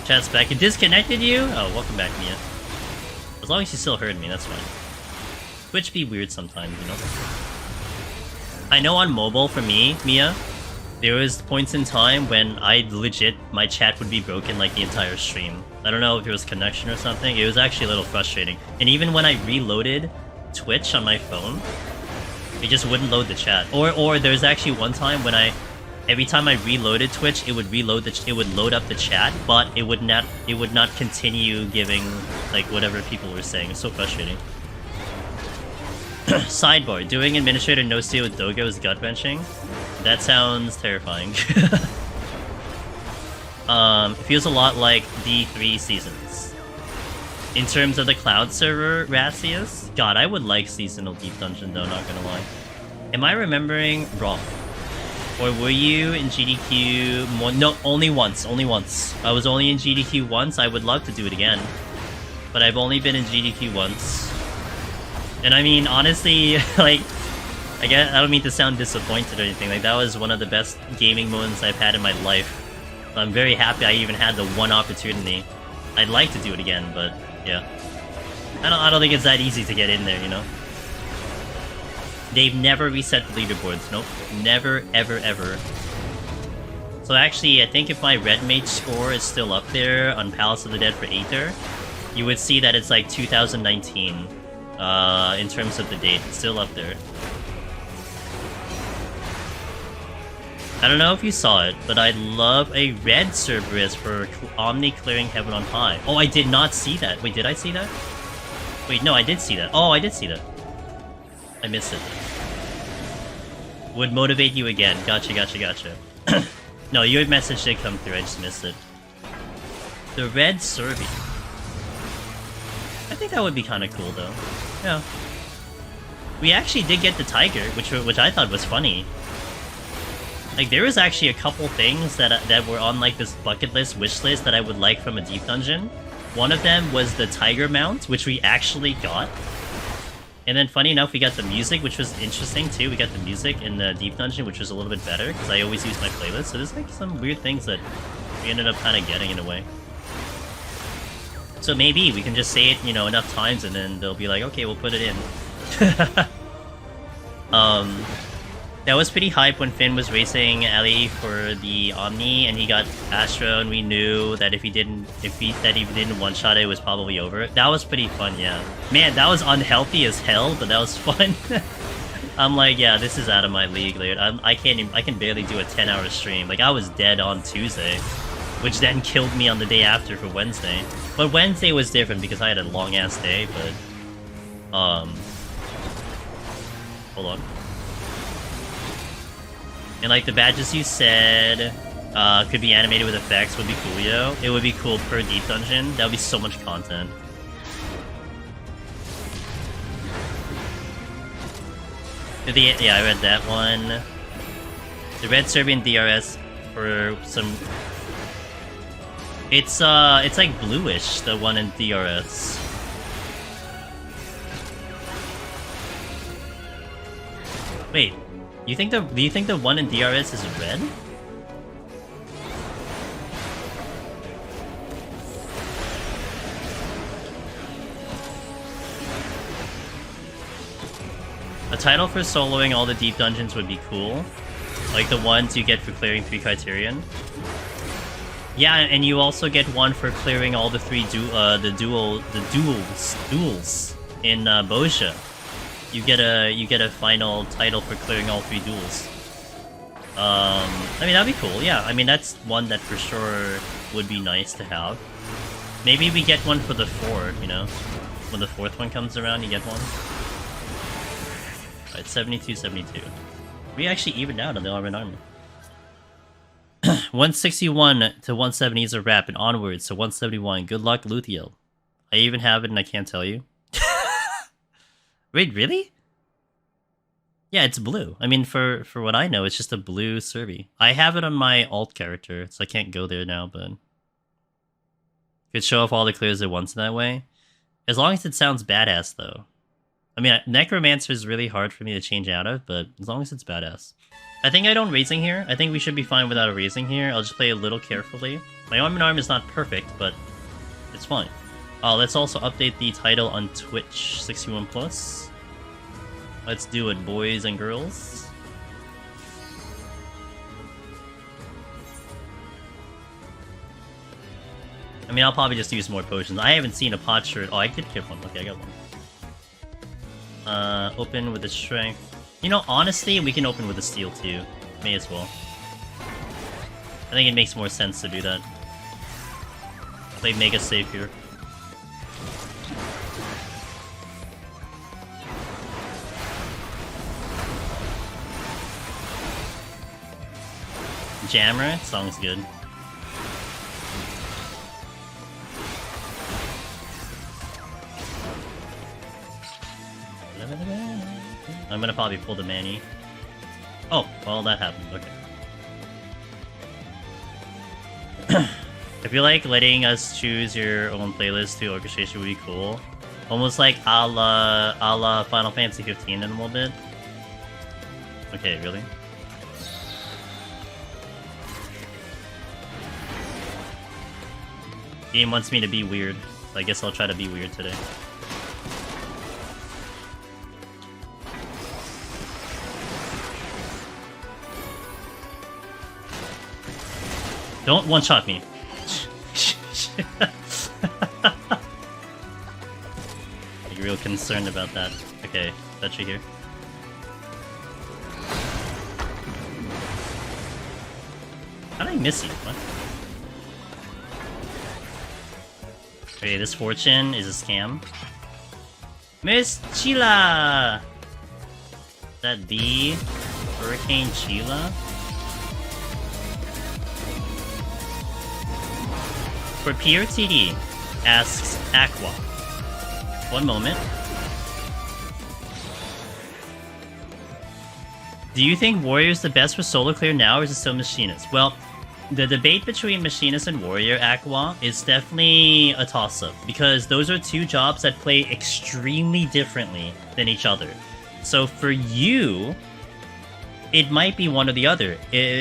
Chat's back. It disconnected you? Oh, welcome back, Mia. As long as you still heard me, that's fine. Twitch be weird sometimes, you know? I know on mobile, for me, Mia, there was points in time when my chat would be broken like the entire stream. I don't know if it was connection or something. It was actually a little frustrating. And even when I reloaded Twitch on my phone, it just wouldn't load the chat. Or there's actually one time when every time I reloaded Twitch, it would load up the chat, but it would not continue giving like whatever people were saying. It's so frustrating. Sidebar: doing administrator no steal with Dogo is gut wrenching. That sounds terrifying. It feels a lot like D3 seasons. In terms of the cloud server, Rassius, God, I would like seasonal deep dungeon though, not gonna lie. Am I remembering wrong? Or were you in GDQ more? No, only once, only once. I was only in GDQ once. I would love to do it again. But I've only been in GDQ once. And I mean, honestly, like, I don't mean to sound disappointed or anything. Like, that was one of the best gaming moments I've had in my life. I'm very happy I even had the one opportunity. I'd like to do it again, but yeah. I don't think it's that easy to get in there, you know? They've never reset the leaderboards. Nope. Never, ever, ever. So actually, I think if my red mage score is still up there on Palace of the Dead for Aether, you would see that it's like 2019 in terms of the date. It's still up there. I don't know if you saw it, but I'd love a red Cerberus for Omni clearing Heaven on High. Oh, I did not see that. Wait, did I see that? Wait, no, I did see that. Oh, I did see that. I missed it. Would motivate you again. Gotcha, gotcha, gotcha. No, your message did come through, I just missed it. The red Serbi. I think that would be kind of cool, though. Yeah. We actually did get the tiger, which I thought was funny. Like, there was actually a couple things that were on, like, this bucket list, wish list that I would like from a deep dungeon. One of them was the tiger mount, which we actually got. And then, funny enough, we got the music, which was interesting, too. We got the music in the deep dungeon, which was a little bit better, because I always use my playlist. So there's, like, some weird things that we ended up kind of getting in a way. So maybe we can just say it, you know, enough times, and then they'll be like, okay, we'll put it in. That was pretty hype when Finn was racing Ellie for the Omni, and he got Astro, and we knew that if he didn't one-shot it, it was probably over. That was pretty fun, yeah. Man, that was unhealthy as hell, but that was fun. I'm like, yeah, this is out of my league, dude. I can barely do a 10-hour stream. Like, I was dead on Tuesday, which then killed me on the day after for Wednesday. But Wednesday was different because I had a long-ass day, but... Hold on. And like the badges you said could be animated with effects would be cool, yo. It would be cool per deep dungeon. That would be so much content. Yeah, I read that one. The red Serbian DRS for some... It's like bluish, the one in DRS. Wait. Do you think the one in DRS is red? A title for soloing all the deep dungeons would be cool. Like the ones you get for clearing 3 Criterion. Yeah, and you also get one for clearing all the 3 duels in Boja. You get a final title for clearing all 3 duels. I mean, that'd be cool, yeah. I mean, that's one that for sure would be nice to have. Maybe we get one for the 4, you know? When the 4th one comes around, you get one. Alright, 72, 72. We actually evened out on the Armored Army. 161 to 170 is a wrap, and onwards to 171. Good luck, Luthio. I even have it and I can't tell you. Wait, really? Yeah, it's blue. I mean, for what I know, it's just a blue Survey. I have it on my alt character, so I can't go there now, but... Could show off all the clears at once in that way. As long as it sounds badass, though. I mean, Necromancer is really hard for me to change out of, but as long as it's badass. I think I don't raising here. I think we should be fine without a raising here. I'll just play a little carefully. My arm is not perfect, but it's fine. Let's also update the title on Twitch 61+. Let's do it, boys and girls. I mean, I'll probably just use more potions. I haven't seen a pot shirt. Oh, I did get one. Okay, I got one. Open with the strength. You know, honestly, we can open with the steel too. May as well. I think it makes more sense to do that. Play mega safe here. Jammer, song's good. I'm gonna probably pull the Manny. Oh, well, that happened. Okay. I feel like letting us choose your own playlist to orchestration would be cool. Almost like a la Final Fantasy 15 in a little bit. Okay, really? Game wants me to be weird, so I guess I'll try to be weird today. Don't one-shot me. You're real concerned about that. Okay, Beccho here. How did I miss you? What? Okay, this fortune is a scam. Miss Chila! Is that the Hurricane Chila? For PRTD, asks Aqua. One moment. Do you think Warrior is the best for solo clear now, or is it still Machinist? Well, the debate between Machinist and Warrior Aqua is definitely a toss-up, because those are two jobs that play extremely differently than each other. So for you, it might be one or the other.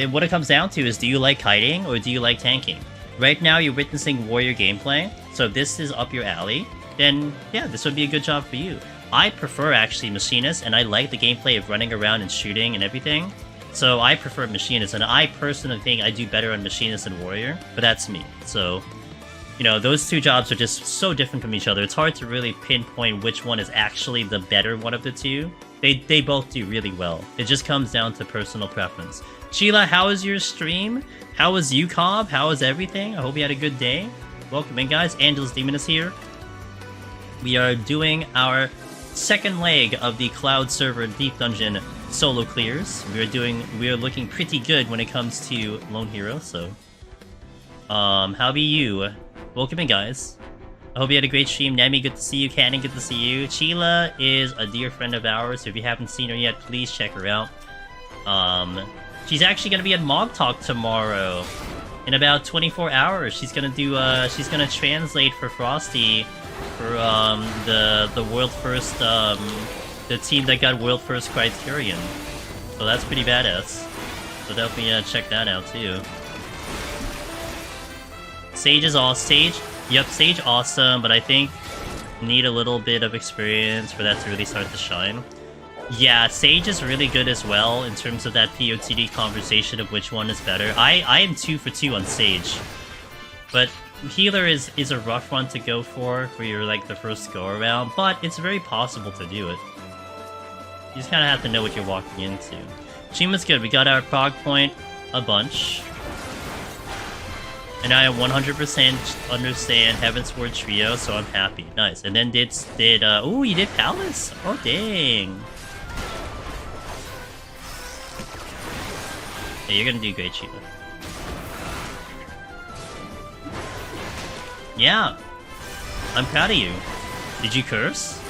What it comes down to is, do you like kiting or do you like tanking? Right now, you're witnessing Warrior gameplay, so if this is up your alley, then yeah, this would be a good job for you. I prefer, actually, Machinist, and I like the gameplay of running around and shooting and everything, so I prefer Machinist, and I personally think I do better on Machinist than Warrior, but that's me. So, you know, those two jobs are just so different from each other, it's hard to really pinpoint which one is actually the better one of the two. They both do really well. It just comes down to personal preference. Sheila, how was your stream? How was you, Cobb? How was everything? I hope you had a good day. Welcome in, guys. Angelus Demon is here. We are doing our second leg of the Cloud Server Deep Dungeon solo clears. We are looking pretty good when it comes to Lone Hero, so... how be you? Welcome in, guys. I hope you had a great stream. Nemi, good to see you. Cannon, good to see you. Sheila is a dear friend of ours, so if you haven't seen her yet, please check her out. She's actually gonna be at Mog Talk tomorrow. In about 24 hours, she's gonna do, she's gonna translate for Frosty for, the world first, the team that got world first Criterion. So that's pretty badass. So definitely, check that out, too. Sage is all Sage. Yep, Sage awesome, but I think need a little bit of experience for that to really start to shine. Yeah, Sage is really good as well in terms of that POTD conversation of which one is better. I am 2 for 2 on Sage, but Healer is a rough one to go for your like the first go around, but it's very possible to do it. You just kind of have to know what you're walking into. Shima's good. We got our prog point a bunch. And I 100% understand Heavensward Trio, so I'm happy. Nice. And then ooh, you did Palace? Oh, dang. Yeah, you're gonna do great, Sheila. Yeah! I'm proud of you. Did you curse?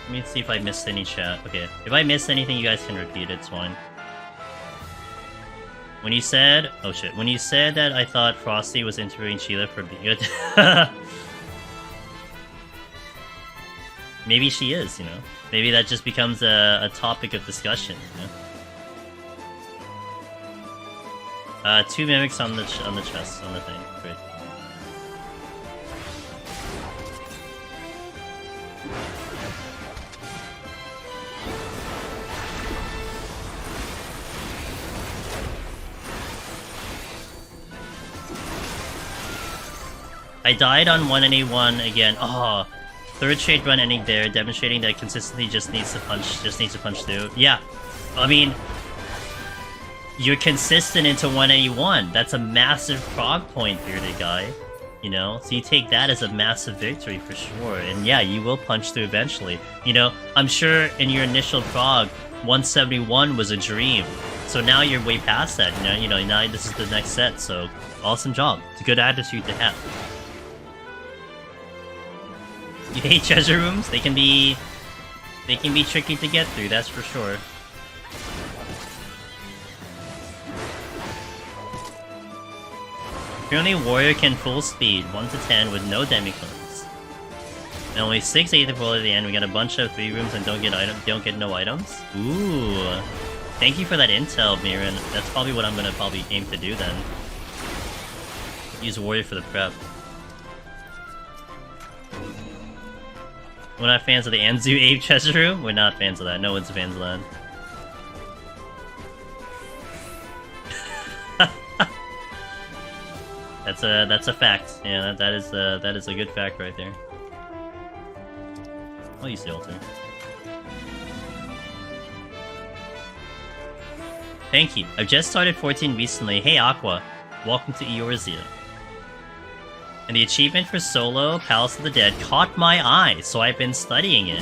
Let me see if I missed any chat. Okay, if I missed anything, you guys can repeat it, it's fine. When you said... Oh shit. When you said that I thought Frosty was interviewing Sheila for being good... Maybe she is, you know? Maybe that just becomes a topic of discussion, you know? 2 mimics on the chest, on the thing. Great. I died on 1NA1 again. Oh, third straight run ending there, demonstrating that consistency just needs to punch through. Yeah, I mean, you're consistent into 181. That's a massive prog point, bearded guy. You know, so you take that as a massive victory for sure. And yeah, you will punch through eventually. You know, I'm sure in your initial prog, 171 was a dream. So now you're way past that. You know, now this is the next set. So awesome job. It's a good attitude to have. You hate treasure rooms? They can be tricky to get through, that's for sure. Currently, Warrior can full speed 1 to 10 with no demi-clones. And only 6 Aetherpool at the end. We got a bunch of 3 rooms and don't get no items. Ooh. Thank you for that intel, Miran. That's probably what I'm gonna aim to do then. Use Warrior for the prep. We're not fans of the Anzu Ape treasure room? We're not fans of that. No one's fans of that. That's a fact. Yeah, that is a good fact right there. I'll use the altar. Thank you. I've just started 14 recently. Hey Aqua, welcome to Eorzea. And the achievement for solo Palace of the Dead caught my eye, so I've been studying it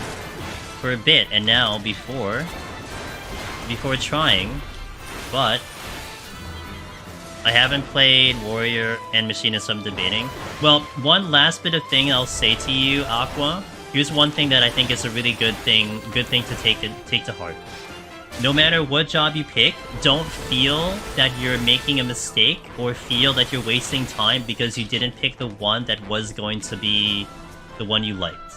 for a bit, and now before trying, but I haven't played Warrior and Machinist, so I'm debating. Well, one last bit of thing I'll say to you, Aqua. Here's one thing that I think is a really good thing to take to heart. No matter what job you pick, don't feel that you're making a mistake or feel that you're wasting time because you didn't pick the one that was going to be the one you liked.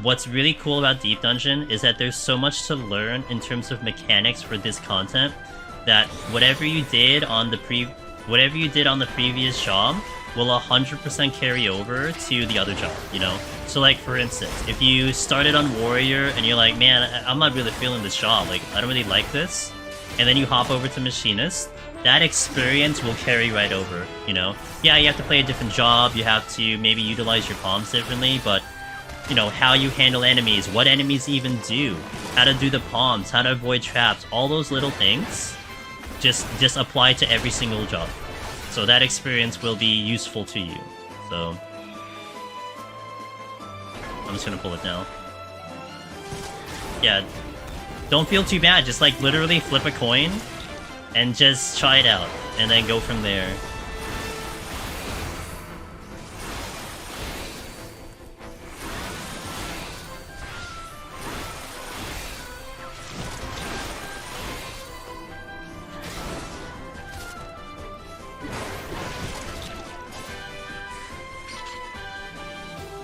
What's really cool about Deep Dungeon is that there's so much to learn in terms of mechanics for this content that whatever you did on the previous job will 100% carry over to the other job, you know? So like, for instance, if you started on Warrior and you're like, man, I'm not really feeling this job, like, I don't really like this, and then you hop over to Machinist, that experience will carry right over, you know? Yeah, you have to play a different job, you have to maybe utilize your palms differently, but, you know, how you handle enemies, what enemies even do, how to do the palms, how to avoid traps, all those little things just apply to every single job. So that experience will be useful to you. So I'm just gonna pull it now. Yeah, don't feel too bad. Just like literally flip a coin and just try it out and then go from there.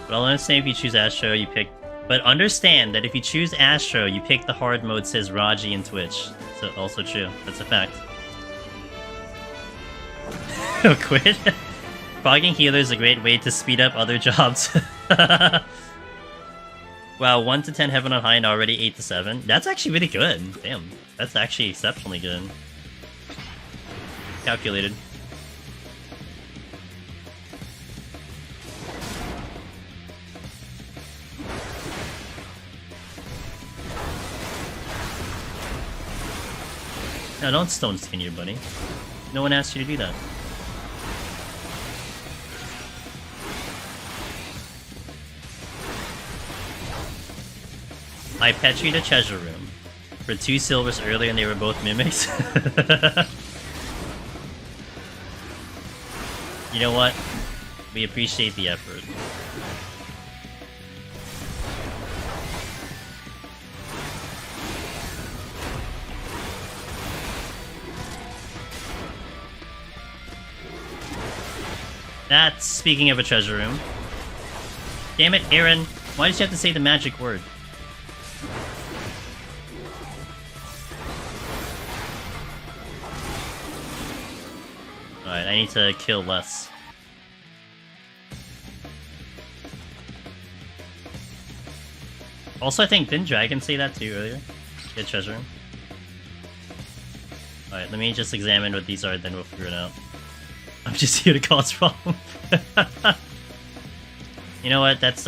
But I'll understand if you choose Astro, you pick... But understand that if you choose Astro, you pick the hard mode, says Raji in Twitch. So also true. That's a fact. Quit? Fogging Healer is a great way to speed up other jobs. Wow, 1 to 10 Heaven on High and already 8 to 7. That's actually really good. Damn. That's actually exceptionally good. Calculated. No, don't stone skin your buddy. No one asked you to do that. I petried a treasure room for 2 silvers earlier and they were both mimics. You know what? We appreciate the effort. That's speaking of a treasure room. Damn it, Aaron. Why did you have to say the magic word? Alright, I need to kill less. Also, I think, didn't Dragon say that too earlier? Get treasure room. Alright, let me just examine what these are, then we'll figure it out. I'm just here to cause problems. You know what? That's it's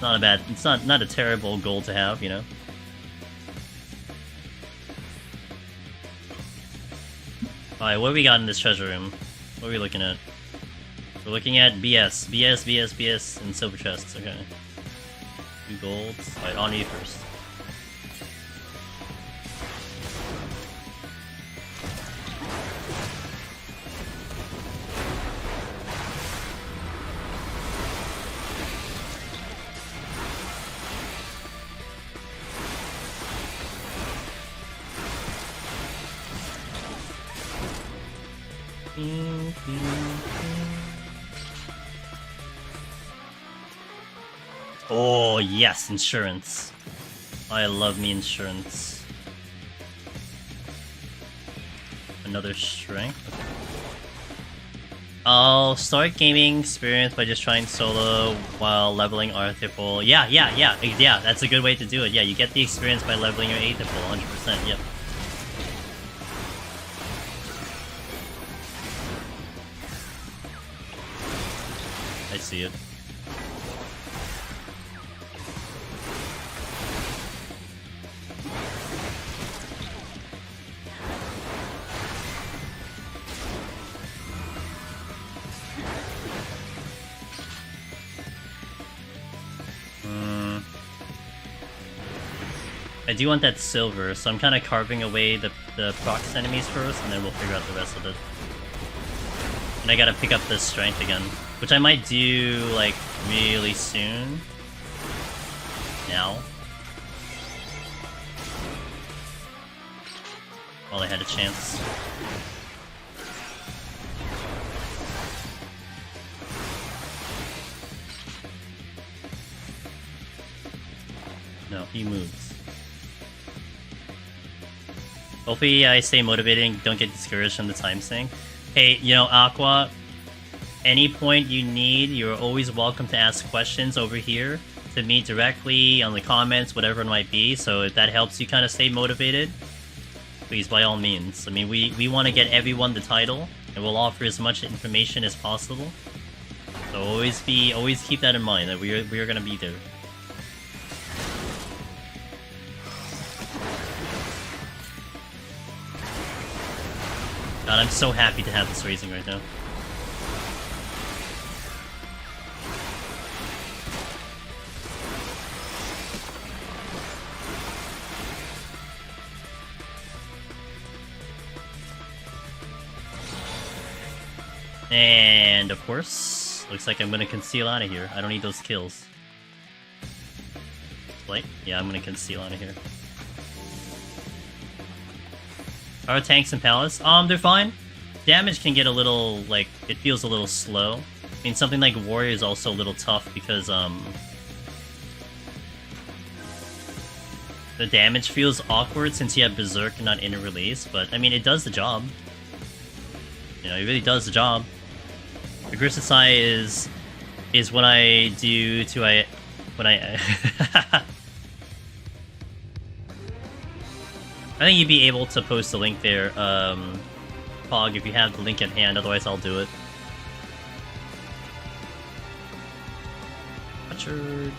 not a bad. It's not a terrible goal to have. You know. All right, what do we got in this treasure room? What are we looking at? We're looking at BS, and silver chests. Okay. 2 golds. All right, on you first. Oh yes, insurance. I love me insurance. Another strength. Okay. I'll start gaming experience by just trying solo while leveling Aetherpool. Yeah, that's a good way to do it. Yeah, you get the experience by leveling your Aetherpool, 100%, yep. I see it. I do want that silver, so I'm kind of carving away the prox enemies first, and then we'll figure out the rest of it. And I gotta pick up the strength again, which I might do, like, really soon. Now. While I had a chance. No, he moves. Hopefully I stay motivated and don't get discouraged from the time sink. Hey, you know, Aqua, any point you need, you're always welcome to ask questions over here to me directly, on the comments, whatever it might be. So if that helps you kind of stay motivated, please, by all means. I mean, we want to get everyone the title, and we'll offer as much information as possible. So always keep that in mind, that we are going to be there. God, I'm so happy to have this raising right now. And of course, looks like I'm gonna conceal out of here. I don't need those kills. Like, yeah, I'm gonna conceal out of here. Our tanks and palace? They're fine. Damage can get a little, like, it feels a little slow. I mean, something like Warrior is also a little tough because, the damage feels awkward since you have Berserk and not Inner Release, but, I mean, it does the job. You know, it really does the job. Aggressive Eye is what I do to when I I think you'd be able to post the link there, Pog, if you have the link at hand, otherwise I'll do it. Richard.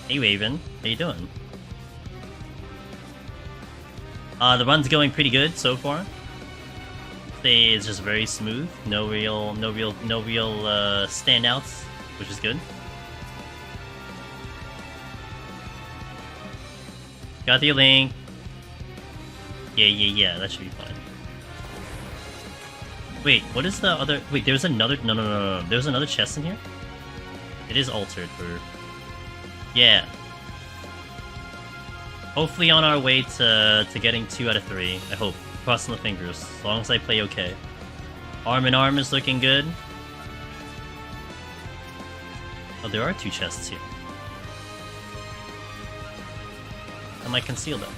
Hey Raven, how you doing? The run's going pretty good so far. Today is just very smooth, no real standouts, which is good. Got the link. Yeah, that should be fine. Wait, what is the other... Wait, there's another... No. There's another chest in here? It is altered for... Yeah. Hopefully on our way to getting 2 out of 3. I hope. Crossing the fingers. As long as I play okay. Arm in arm is looking good. Oh, there are 2 chests here. I might conceal them.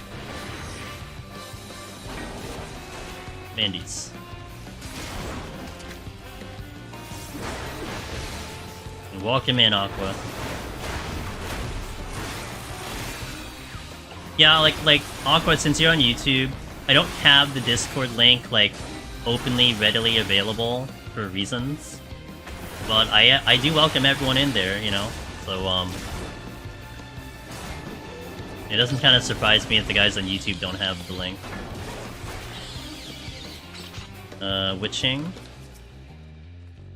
Mandies. Walk him in, Aqua. Yeah, like Aqua, since you're on YouTube, I don't have the Discord link like openly, readily available for reasons. But I do welcome everyone in there, you know. So it doesn't kind of surprise me if the guys on YouTube don't have the link. Witching.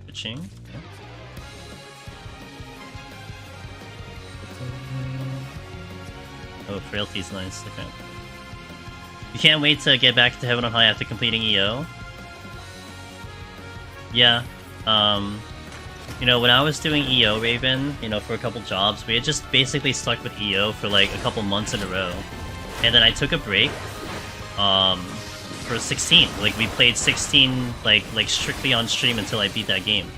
Yeah. Oh, Frailty's nice, okay. You can't wait to get back to Heaven on High after completing EO? Yeah, you know, when I was doing EO Raven, you know, for a couple jobs, we had just basically stuck with EO for like a couple months in a row. And then I took a break, for 16. Like, we played 16, like strictly on stream until I beat that game.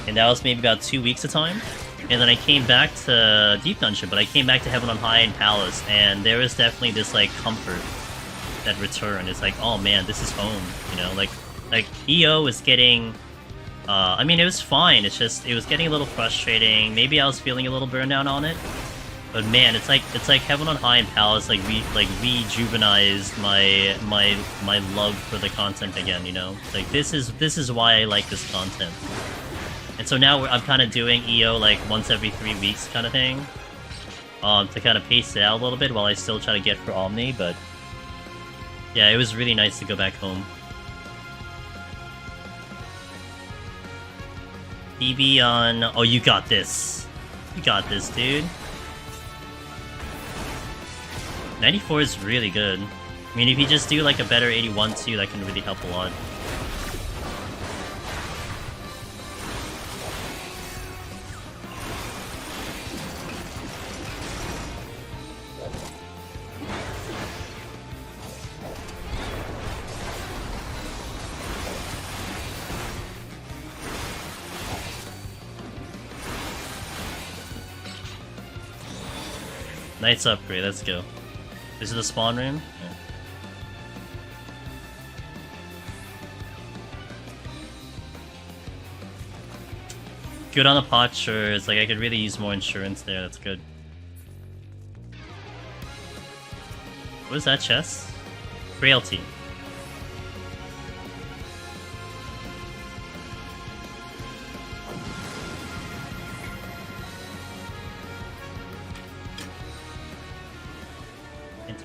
And that was maybe about 2 weeks of time. And then I came back to Deep Dungeon, but I came back to Heaven on High and Palace, and there was definitely this, like, comfort that returned. It's like, oh man, this is home, you know? Like EO was getting... I mean, it was fine, it's just, it was getting a little frustrating. Maybe I was feeling a little burned out on it. But man, it's like Heaven on High and Palace, like, rejuvenized my love for the content again, you know? Like, this is why I like this content. And so now I'm kind of doing EO like once every 3 weeks kind of thing. To kind of pace it out a little bit while I still try to get for Omni, but... Yeah, it was really nice to go back home. EV on... Oh, you got this. You got this, dude. 94 is really good. I mean, if you just do like a better 81 too, that can really help a lot. Nice upgrade, let's go. This is the spawn room? Yeah. Good on the potshers, like I could really use more insurance there, that's good. What is that chest? Frailty.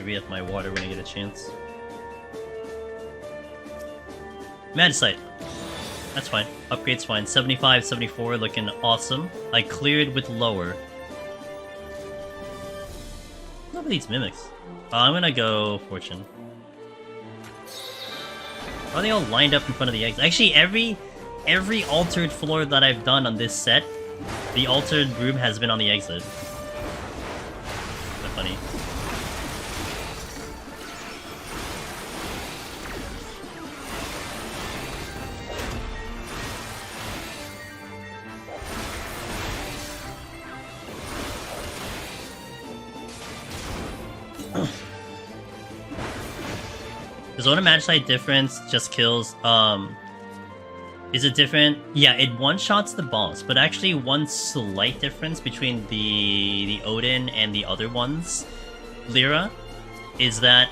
Re-up my water when I get a chance. Magicite. That's fine. Upgrade's fine. 75, 74, looking awesome. I cleared with lower. Look at these mimics. I'm gonna go Fortune. Are they all lined up in front of the exit? Actually, every altered floor that I've done on this set, the altered room has been on the exit. That's funny. Is Zona Magicite difference just kills, is it different? Yeah, it one-shots the boss, but actually one slight difference between the Odin and the other ones, Lyra, is that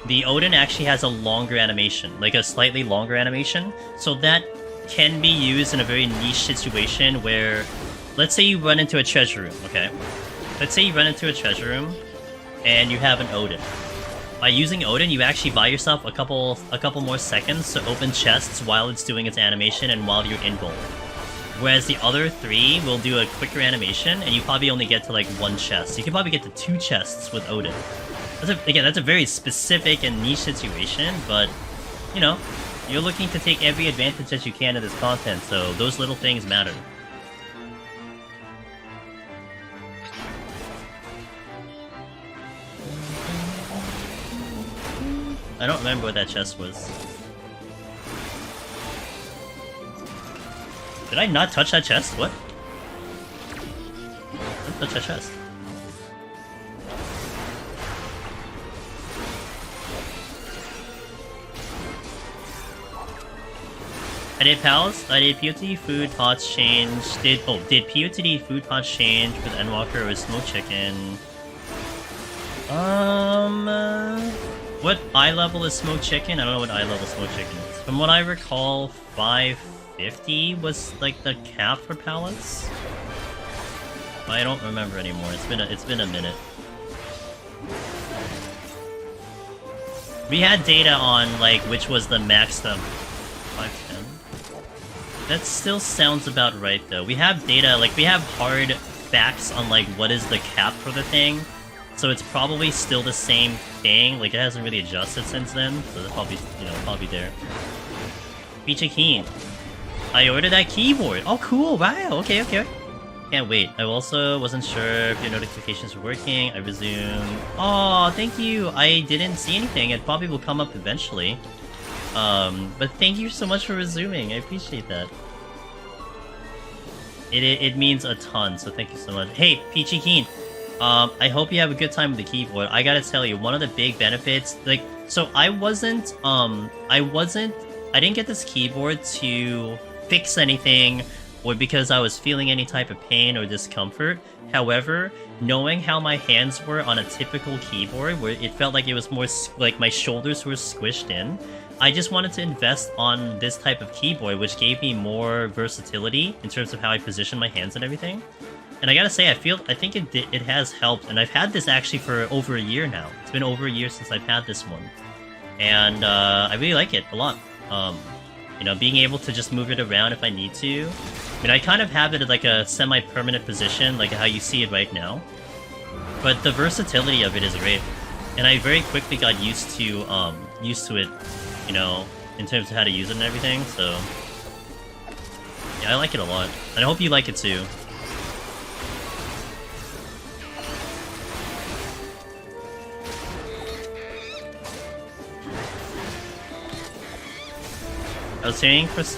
the Odin actually has a longer animation, like a slightly longer animation, so that can be used in a very niche situation where, let's say you run into a treasure room, okay? Let's say you run into a treasure room, and you have an Odin. By using Odin, you actually buy yourself a couple more seconds to open chests while it's doing its animation and while you're in goal. Whereas the other three will do a quicker animation, and you probably only get to like one chest. You can probably get to 2 chests with Odin. That's a very specific and niche situation, but, you know, you're looking to take every advantage that you can of this content, so those little things matter. I don't remember what that chest was. Did I not touch that chest? What? I didn't touch that chest. I did pals. I did POTD food pots change. Did POTD food pots change with Endwalker or Smoked Chicken? What eye level is Smoked Chicken? I don't know what eye level Smoked Chicken is. From what I recall, 550 was like the cap for pallets. I don't remember anymore. It's been a minute. We had data on like which was the maxed up 510. That still sounds about right though. We have data, like we have hard facts on like what is the cap for the thing. So it's probably still the same thing. Like it hasn't really adjusted since then. So it's probably, you know, probably there. Feature Keen. I ordered that keyboard. Oh cool, wow, okay. Can't wait. I also wasn't sure if your notifications were working. I resumed. Oh, thank you. I didn't see anything. It probably will come up eventually. But thank you so much for resuming. I appreciate that. It means a ton, so thank you so much. Hey, Peachy Keen. I hope you have a good time with the keyboard. I gotta tell you, one of the big benefits, like, so I didn't get this keyboard to fix anything or because I was feeling any type of pain or discomfort. However, knowing how my hands were on a typical keyboard, where it felt like it was more like my shoulders were squished in, I just wanted to invest on this type of keyboard, which gave me more versatility in terms of how I position my hands and everything. And I gotta say, I think it has helped, and I've had this actually for over a year now. It's been over a year since I've had this one, and I really like it a lot. You know, being able to just move it around if I need to. I mean, I kind of have it at like a semi-permanent position, like how you see it right now. But the versatility of it is great, and I very quickly got used to it, you know, in terms of how to use it and everything. So yeah, I like it a lot, and I hope you like it too.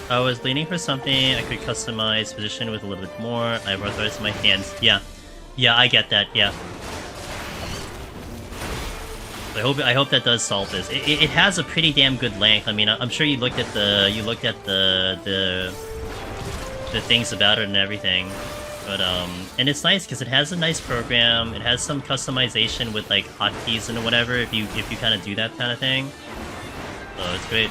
I was leaning for something I could customize position with a little bit more. I have arthritis in my hands. Yeah, I get that. Yeah. I hope that does solve this. It has a pretty damn good length. I mean, I'm sure you looked at the things about it and everything. But and it's nice because it has a nice program. It has some customization with like hotkeys and whatever if you kind of do that kind of thing. So it's great.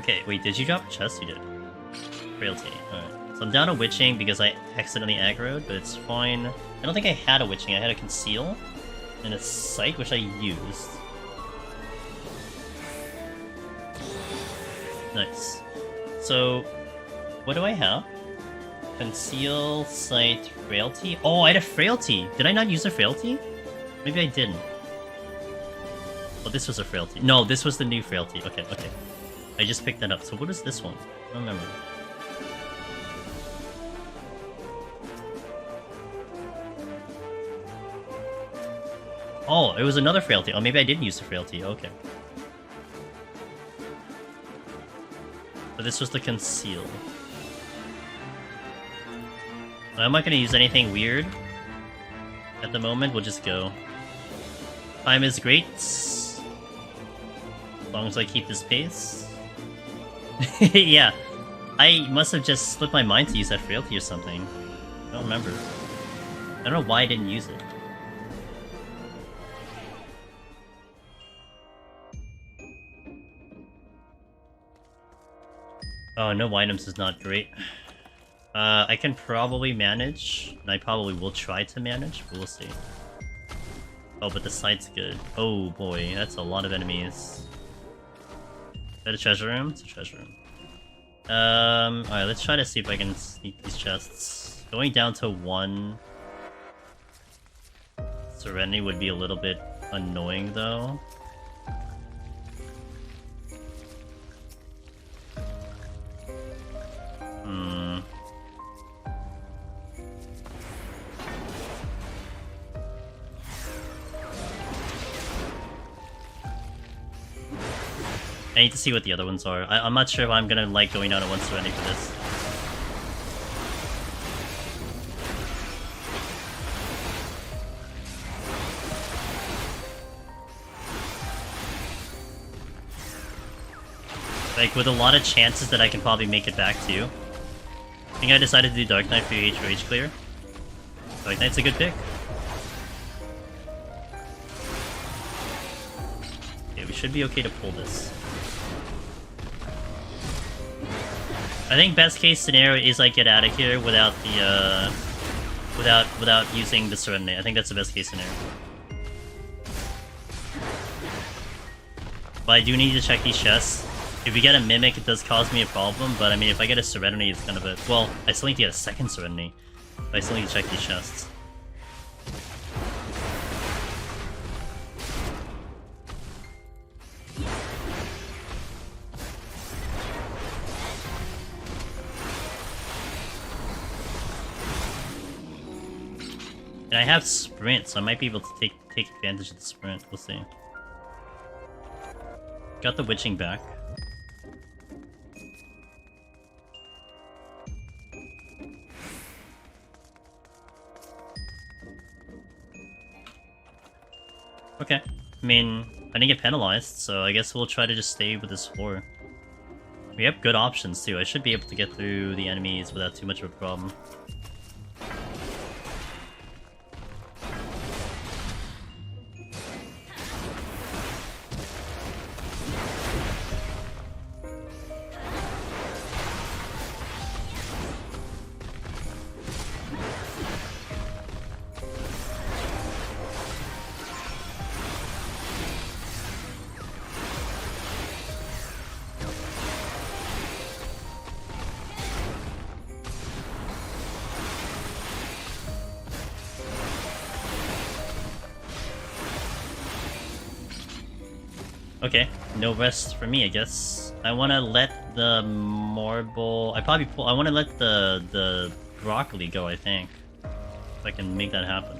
Okay, wait, did you drop a chest? You did. Frailty, alright. So I'm down a witching because I accidentally aggroed, but it's fine. I don't think I had a witching, I had a conceal. And a psych, which I used. Nice. So, what do I have? Conceal, sight, frailty? Oh, I had a frailty! Did I not use a frailty? Maybe I didn't. Oh, this was a frailty. No, this was the new frailty. Okay. I just picked that up. So what is this one? I don't remember. Oh, it was another frailty. Oh, maybe I didn't use the frailty. Okay. But this was the conceal. I'm not going to use anything weird at the moment. We'll just go. Time is great. As long as I keep this pace. Yeah, I must have just slipped my mind to use that frailty or something. I don't remember. I don't know why I didn't use it. Oh, no items is not great. I can probably manage, and I probably will try to manage, but we'll see. Oh, but the sight's good. Oh boy, that's a lot of enemies. that a treasure room? It's a treasure room. Alright, let's try to see if I can sneak these chests. Going down to 1 Serenity would be a little bit annoying, though. I need to see what the other ones are. I'm not sure if I'm gonna like going down to 1 Serenity for this. Like, with a lot of chances that I can probably make it back too. I think I decided to do Dark Knight for Rage Clear. Dark Knight's a good pick. Okay, we should be okay to pull this. I think best case scenario is I get out of here without the without using the Serenity. I think that's the best case scenario. But I do need to check these chests. If we get a Mimic, it does cause me a problem, but I mean, if I get a Serenity, it's kind of a... Well, I still need to get a second Serenity, but I still need to check these chests. And I have Sprint, so I might be able to take advantage of the Sprint. We'll see. Got the Witching back. Okay. I mean, I didn't get penalized, so I guess we'll try to just stay with this floor. We have good options, too. I should be able to get through the enemies without too much of a problem. Okay, no rest for me, I guess. I want to let the marble... I want to let the broccoli go, I think. If I can make that happen.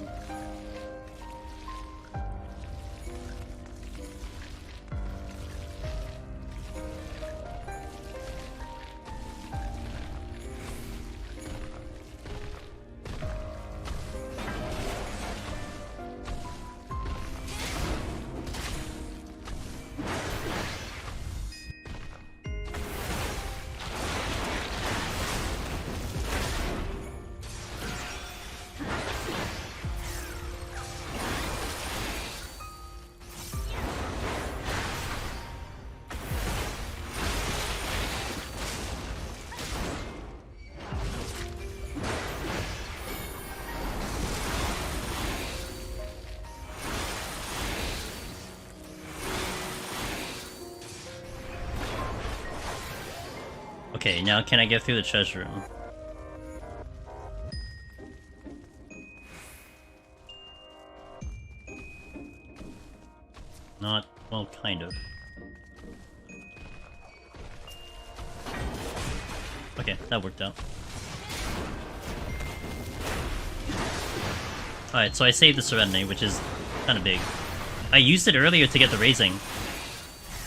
Okay, now can I get through the treasure room? Not... well, kind of. Okay, that worked out. Alright, so I saved the Serenity, which is kind of big. I used it earlier to get the Raising.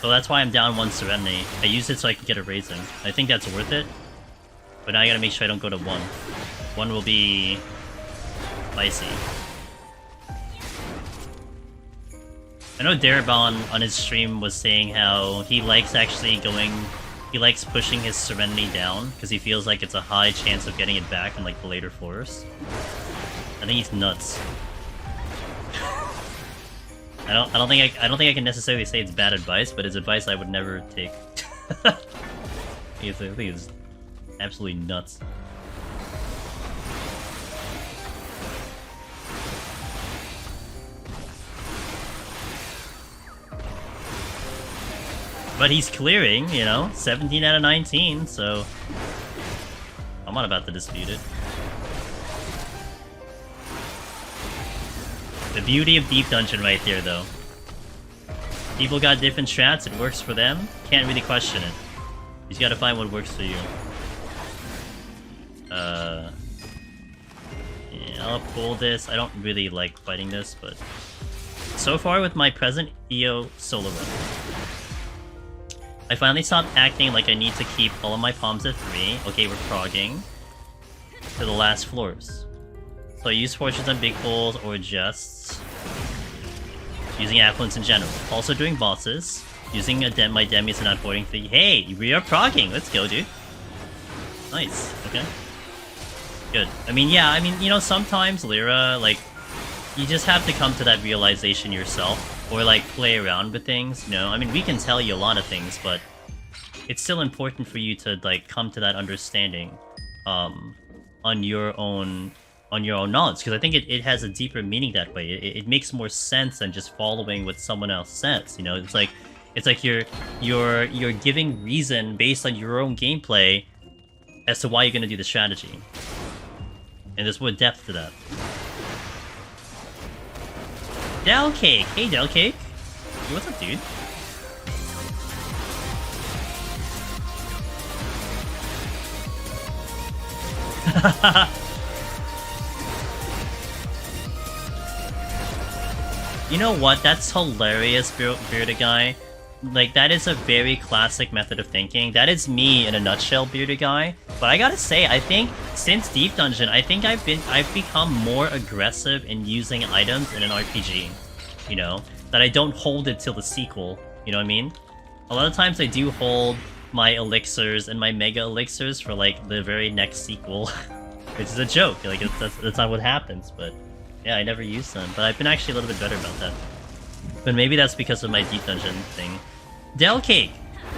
So that's why I'm down 1 Serenity. I used it so I could get a Raising. I think that's worth it. But now I gotta make sure I don't go to 1. 1 will be... spicy. I know Darabon on his stream was saying how he likes actually going... he likes pushing his Serenity down, because he feels like it's a high chance of getting it back in like the later floors. I think he's nuts. I don't think I can necessarily say it's bad advice, but it's advice I would never take. I think it's absolutely nuts. But he's clearing, you know, 17 out of 19, so I'm not about to dispute it. The beauty of Deep Dungeon right there, though. People got different strats, it works for them, can't really question it. You just gotta find what works for you. Yeah, I'll pull this. I don't really like fighting this, but so far with my present EO solo run, I finally stopped acting like I need to keep all of my palms at 3. Okay, we're progging to the last floors. So I use fortunes on big pulls or just using affluence in general. Also doing bosses, using my demis and not voiding 3. Hey, we are progging. Let's go, dude. Nice. Okay. Good. I mean, yeah, you know, sometimes Lyra, like, you just have to come to that realization yourself, or like play around with things, you know? I mean, we can tell you a lot of things, but it's still important for you to like come to that understanding on your own knowledge, because I think it has a deeper meaning that way. It makes more sense than just following what someone else says, you know? It's like you're giving reason based on your own gameplay as to why you're gonna do the strategy. And there's more depth to that. Del Cake! Hey, Del Cake! Hey, what's up, dude? You know what? That's hilarious, Bearded Guy. Like, that is a very classic method of thinking. That is me in a nutshell, Bearded Guy. But I gotta say, I think since Deep Dungeon, I think I've become more aggressive in using items in an RPG. You know, that I don't hold it till the sequel. You know what I mean? A lot of times I do hold my elixirs and my mega elixirs for like the very next sequel, which is a joke. Like that's not what happens. But yeah, I never use them. But I've been actually a little bit better about that. But maybe that's because of my Deep Dungeon thing. Del Cake,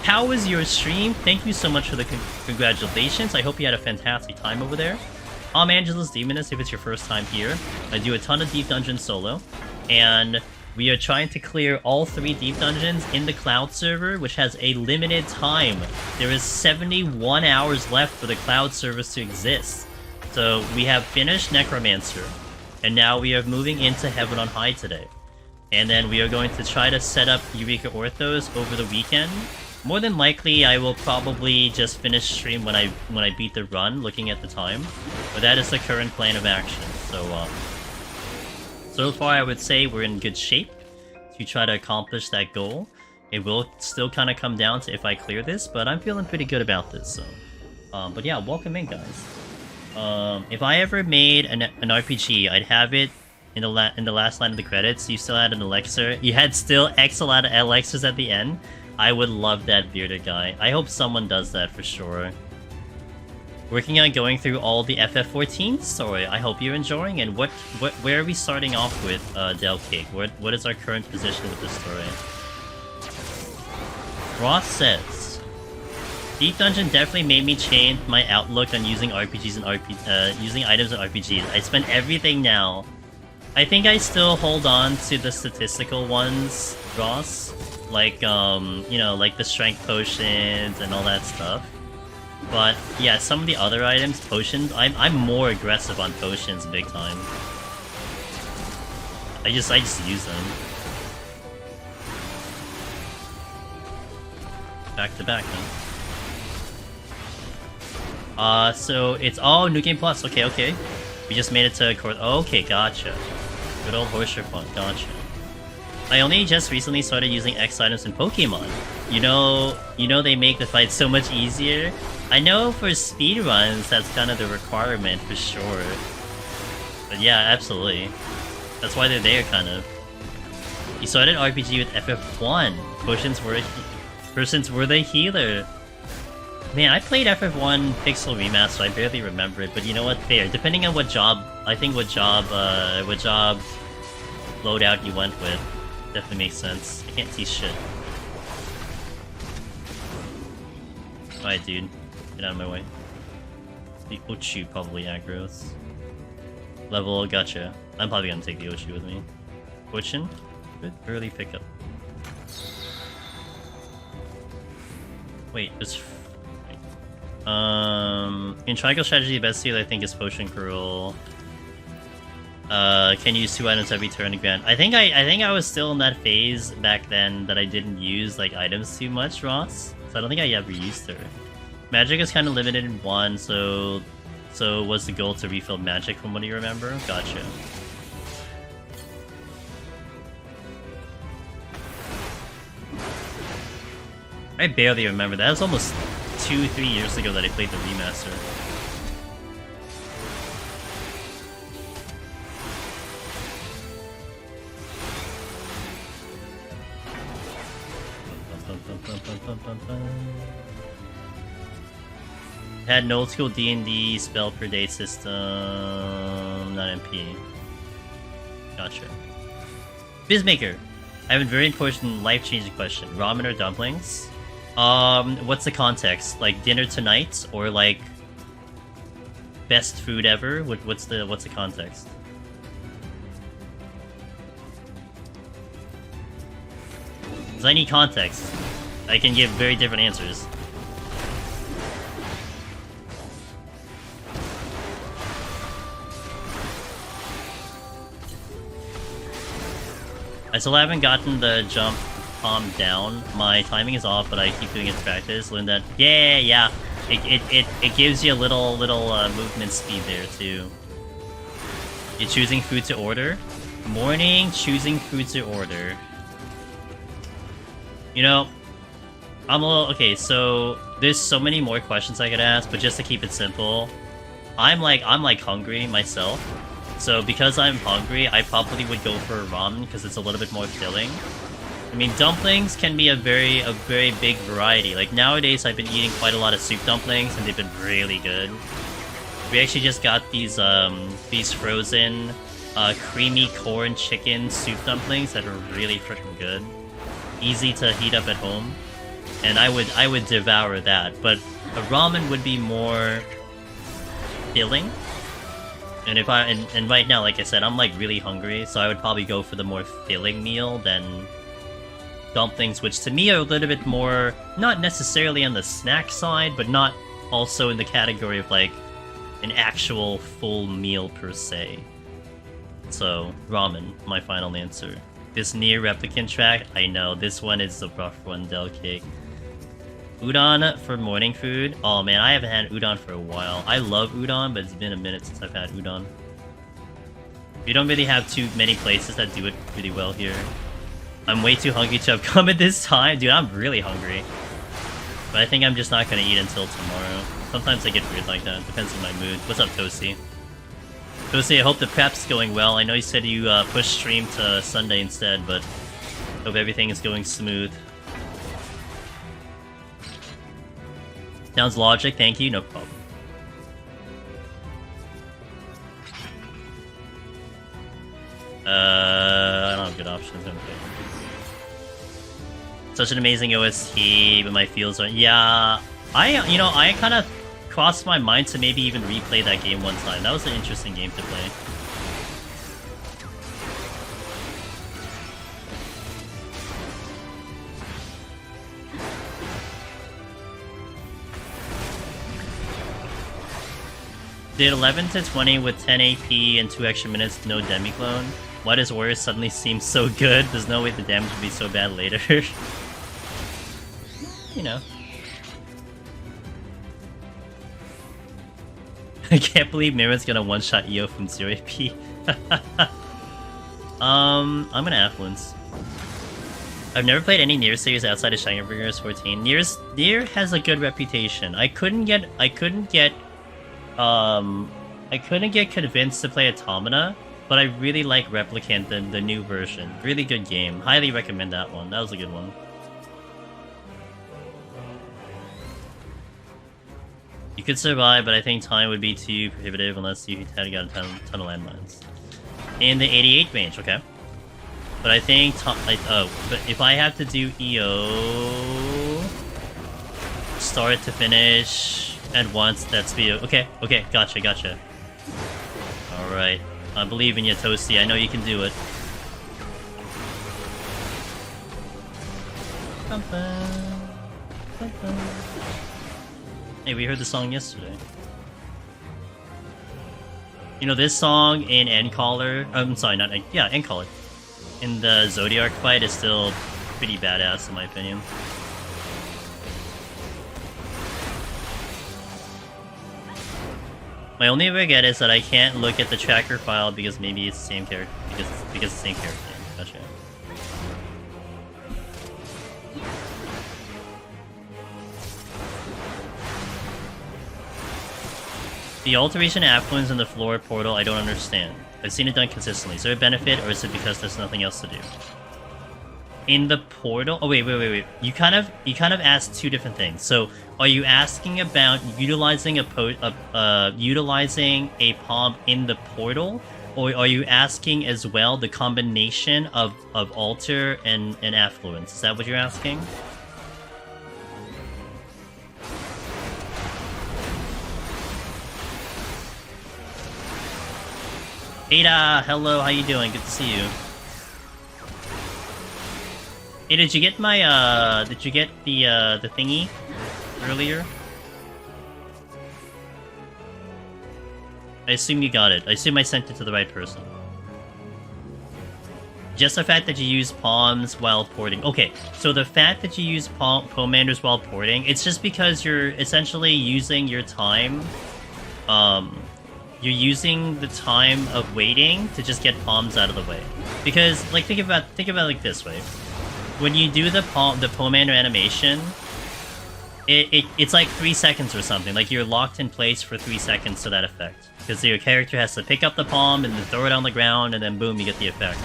how was your stream? Thank you so much for the congratulations. I hope you had a fantastic time over there. I'm Angelus Demoness if it's your first time here. I do a ton of Deep Dungeon solo, and we are trying to clear all 3 Deep Dungeons in the Cloud server, which has a limited time. There is 71 hours left for the Cloud service to exist. So we have finished Necromancer, and now we are moving into Heaven on High today. And then we are going to try to set up Eureka Orthos over the weekend. More than likely, I will probably just finish stream when I beat the run, looking at the time. But that is the current plan of action. So far I would say we're in good shape to try to accomplish that goal. It will still kind of come down to if I clear this, but I'm feeling pretty good about this. So, but yeah, welcome in, guys. If I ever made an RPG, I'd have it in the last line of the credits. You still had an elixir. You had still X a lot of elixirs at the end. I would love that, Bearded Guy. I hope someone does that for sure. Working on going through all the FF14 story. I hope you're enjoying. And where are we starting off with, Del Cake? What is our current position with this story? Ross says, Deep Dungeon definitely made me change my outlook on using RPGs and using items in RPGs. I spend everything now. I think I still hold on to the statistical ones, Ross. Like, you know, like the strength potions and all that stuff. But, yeah, some of the other items, potions, I'm more aggressive on potions big time. I just use them. Back to back, huh? So it's... Oh, New Game Plus. Okay. We just made it to... Okay, gotcha. Good old Horseshoe Fun, gotcha. I only just recently started using X items in Pokemon. You know they make the fight so much easier. I know for speedruns, that's kind of the requirement for sure. But yeah, absolutely. That's why they're there, kind of. You started RPG with FF1. Potions were the healer. Man, I played FF1 Pixel Remaster, I barely remember it, but you know what? Fair. Depending on what job, I think what job loadout you went with, definitely makes sense. I can't see shit. Alright, dude. Get out of my way. The Ochu probably aggroes. Level, gotcha. I'm probably gonna take the Ochu with me. Fortune? Good early pickup. Wait, it's... in Triangle Strategy, the best seal I think is Potion Curl. Can use 2 items every turn to grant. I think I was still in that phase back then that I didn't use like items too much, Ross. So I don't think I ever used her. Magic is kind of limited in 1, so was the goal to refill magic from what do you remember? Gotcha. I barely remember that. It was almost 2-3 years ago that I played the remaster. Had an old school D&D spell per day system, not MP. Gotcha. Bizmaker, I have a very important life-changing question. Ramen or dumplings? What's the context? Like dinner tonight, or like best food ever? What's the context? Because I need context. I can give very different answers. I still haven't gotten the jump palm down. My timing is off, but I keep doing it in practice. Learn that. Yeah. It gives you a little movement speed there too. You're choosing food to order. Morning, choosing food to order. You know, I'm a little okay. So there's so many more questions I could ask, but just to keep it simple, I'm like hungry myself. So because I'm hungry, I probably would go for ramen because it's a little bit more filling. I mean, dumplings can be a very big variety. Like nowadays, I've been eating quite a lot of soup dumplings, and they've been really good. We actually just got these frozen creamy corn chicken soup dumplings that are really freaking good. Easy to heat up at home, and I would devour that. But a ramen would be more filling. And if and right now, like I said, I'm like really hungry, so I would probably go for the more filling meal than dumplings, which to me are a little bit more, not necessarily on the snack side, but not also in the category of like an actual full meal per se. So, ramen, my final answer. This near replicant track, I know, this one is the rough one, Del Cake. Udon for morning food. Oh man, I haven't had udon for a while. I love udon, but it's been a minute since I've had udon. We don't really have too many places that do it really well here. I'm way too hungry to have come at this time. Dude, I'm really hungry. But I think I'm just not gonna eat until tomorrow. Sometimes I get weird like that. Depends on my mood. What's up, Toasty? Toasty, I hope the prep's going well. I know you said you pushed stream to Sunday instead, but hope everything is going smooth. Sounds logic, thank you, no problem. I don't have good options, okay. Such an amazing OST, but my feels are... Yeah, I kind of crossed my mind to maybe even replay that game one time. That was an interesting game to play. Did 11 to 20 with 10 AP and 2 extra minutes, no demi-clone. Why does Warrior suddenly seem so good? There's no way the damage would be so bad later. You know. I can't believe Mira's gonna one-shot EO from 0 AP. I'm gonna Affluence. I've never played any Nier series outside of Shadowbringers 14. Nier has a good reputation. I couldn't get convinced to play Automata, but I really like Replicant, the new version. Really good game. Highly recommend that one. That was a good one. You could survive, but I think time would be too prohibitive unless you had got a ton of landmines. In the 88 range, okay. But I think, but if I have to do EO, start to finish at once, that's video. Okay, gotcha. Alright. I believe in you, Toasty. I know you can do it. Hey, we heard the song yesterday. You know, this song in Endcaller, I'm sorry, not yeah, Endcaller, in the Zodiac fight is still pretty badass in my opinion. My only regret is that I can't look at the tracker file because maybe it's the same character. Because it's the same character. Gotcha. The alteration affluence in the floor portal, I don't understand. I've seen it done consistently. Is there a benefit, or is it because there's nothing else to do? In the portal? Oh wait. You kind of asked two different things. So, are you asking about utilizing utilizing a palm in the portal, or are you asking as well the combination of alter and affluence? Is that what you're asking? Ada, hello, how you doing? Good to see you. Hey, did you get my did you get the thingy earlier? I assume you got it. I assume I sent it to the right person. Just the fact that you use palms while porting. Okay, so the fact that you use pomanders while porting, it's just because you're essentially using your time. You're using the time of waiting to just get palms out of the way. Because, like, think about it like this way. When you do the pomander animation, it's like 3 seconds or something. Like, you're locked in place for 3 seconds to that effect. Because your character has to pick up the palm and then throw it on the ground, and then boom, you get the effect.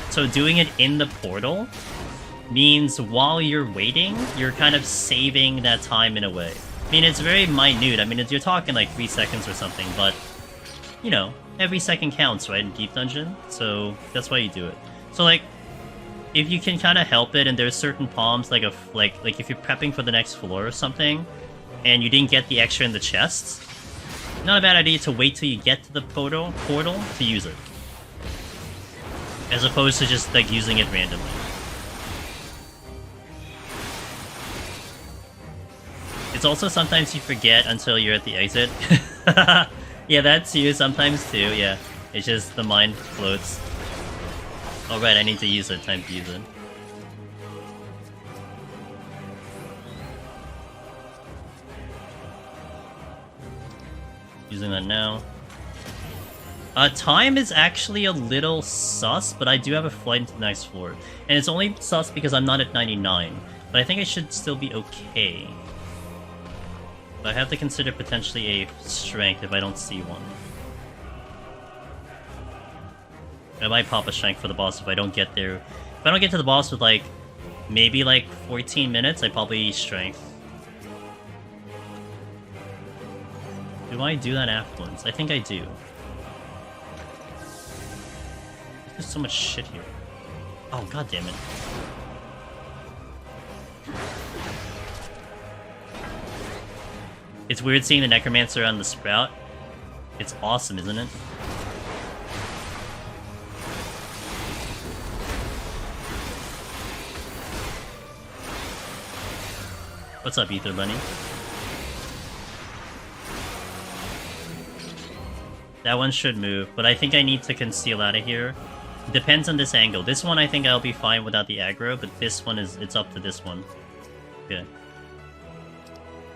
So doing it in the portal means while you're waiting, you're kind of saving that time in a way. I mean, it's very minute. I mean, you're talking like 3 seconds or something, but, you know, every second counts, right, in Deep Dungeon? So that's why you do it. So, like, if you can kind of help it, and there's certain palms, like if you're prepping for the next floor or something, and you didn't get the extra in the chests, not a bad idea to wait till you get to the portal to use it. As opposed to just, like, using it randomly. It's also sometimes you forget until you're at the exit. Yeah, that's you sometimes too, yeah. It's just the mind floats. Alright, I need to use it. Time to use it. Using that now. Time is actually a little sus, but I do have a flight into the next floor. And it's only sus because I'm not at 99. But I think I should still be okay. But I have to consider potentially a strength if I don't see one. I might pop a strength for the boss if I don't get there. If I don't get to the boss with, like, maybe, like, 14 minutes, I probably strength. Do I do that affluence? I think I do. There's so much shit here. Oh, god damn it. It's weird seeing the Necromancer on the Sprout. It's awesome, isn't it? What's up, Ether Bunny? That one should move, but I think I need to conceal out of here. Depends on this angle. This one I think I'll be fine without the aggro, but this one it's up to this one. Okay.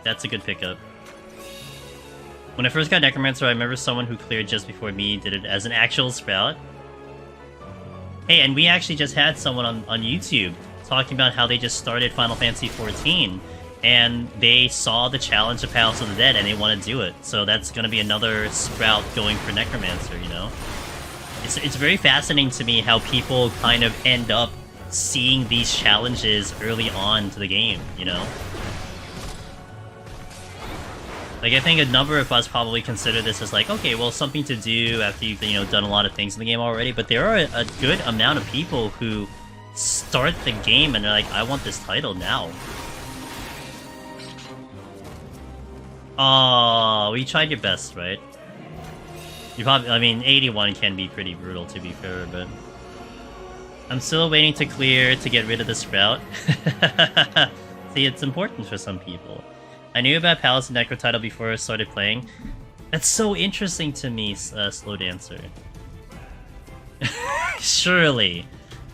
That's a good pickup. When I first got Necromancer, I remember someone who cleared just before me did it as an actual Sprout. Hey, and we actually just had someone on YouTube talking about how they just started Final Fantasy XIV, and they saw the challenge of Palace of the Dead, and they want to do it. So that's going to be another Sprout going for Necromancer, you know? It's very fascinating to me how people kind of end up seeing these challenges early on to the game, you know? Like, I think a number of us probably consider this as like, okay, well, something to do after you've, you know, done a lot of things in the game already, but there are a good amount of people who start the game and they're like, I want this title now. Oh, we tried your best, right? You probably, I mean, 81 can be pretty brutal, to be fair, but I'm still waiting to clear to get rid of the Sprout. See, it's important for some people. I knew about Palace and Necro title before I started playing. That's so interesting to me, Slow Dancer. Surely.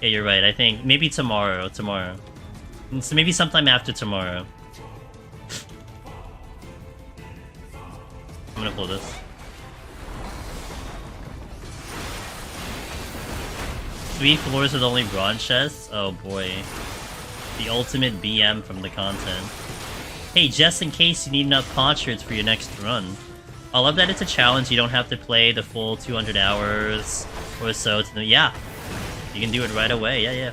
Yeah, you're right. I think maybe tomorrow. So maybe sometime after tomorrow. I'm gonna pull this. Three floors with only bronze chests? Oh boy. The ultimate BM from the content. Hey, just in case you need enough potsherds for your next run. I love that it's a challenge, you don't have to play the full 200 hours or so to yeah. You can do it right away, yeah.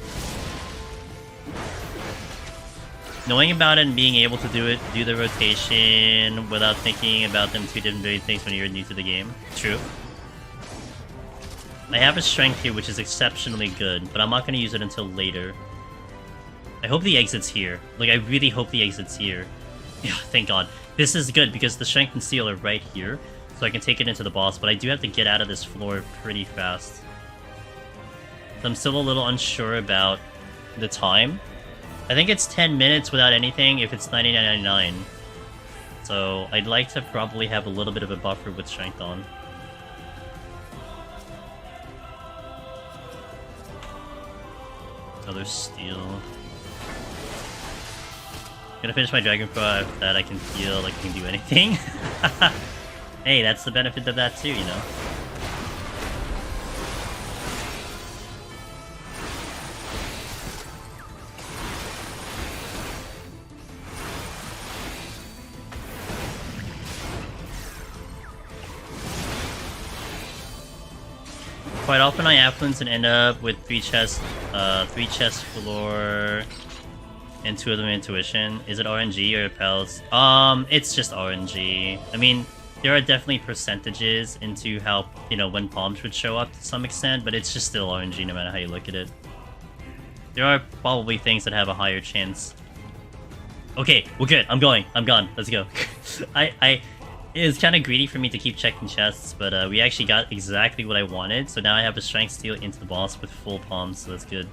Knowing about it and being able to do the rotation without thinking about them two different things when you're new to the game. True. I have a strength here, which is exceptionally good, but I'm not going to use it until later. I hope the exit's here. Like, I really hope the exit's here. Yeah, thank God. This is good, because the strength and steel are right here, so I can take it into the boss, but I do have to get out of this floor pretty fast. So I'm still a little unsure about the time. I think it's 10 minutes without anything if it's 99.99. So I'd like to probably have a little bit of a buffer with strength on. Another steel. Gonna finish my Dragon Pro after that I can feel like I can do anything. Hey, that's the benefit of that too, you know? Quite often I affluence and end up with 3 chests floor, and 2 of them intuition. Is it RNG or Pels? It's just RNG. I mean, there are definitely percentages into how, you know, when palms would show up to some extent, but it's just still RNG no matter how you look at it. There are probably things that have a higher chance. Okay, we're good. I'm gone. Let's go. It was kind of greedy for me to keep checking chests, but we actually got exactly what I wanted, so now I have a strength steal into the boss with full palms, so that's good.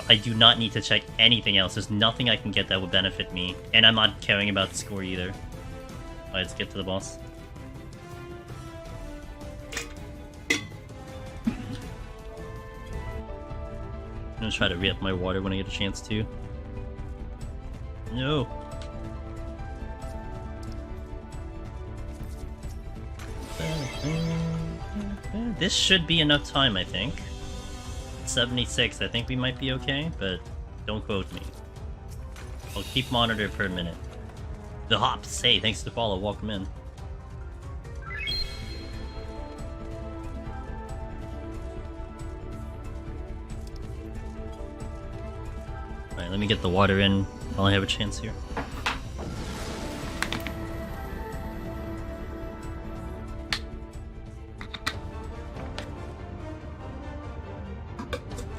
I do not need to check anything else. There's nothing I can get that would benefit me, and I'm not caring about the score either. Alright, let's get to the boss. I'm gonna try to re-up my water when I get a chance to. No! This should be enough time, I think. 76, I think we might be okay, but don't quote me. I'll keep monitor per minute. The hops, hey, thanks to follow, welcome in. Alright, let me get the water in while I have a chance here.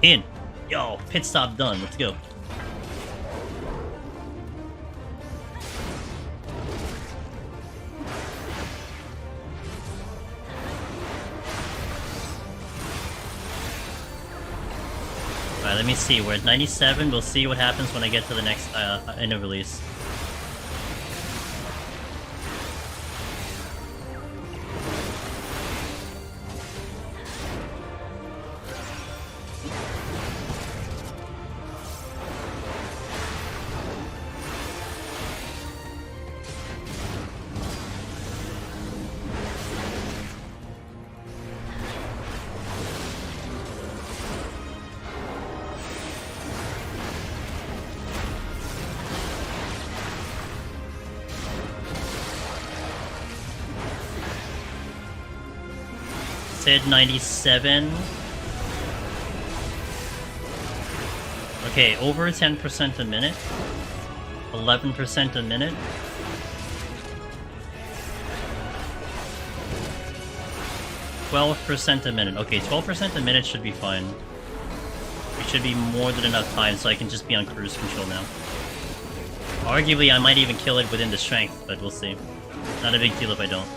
In! Yo, pit stop done, let's go. Alright, let me see, we're at 97, we'll see what happens when I get to the next end of release. Said 97. Okay, over 10% a minute. 11% a minute. %a minute. Okay, 12% a minute should be fine. It should be more than enough time so I can just be on cruise control now. Arguably, I might even kill it within the strength, but we'll see. Not a big deal if I don't.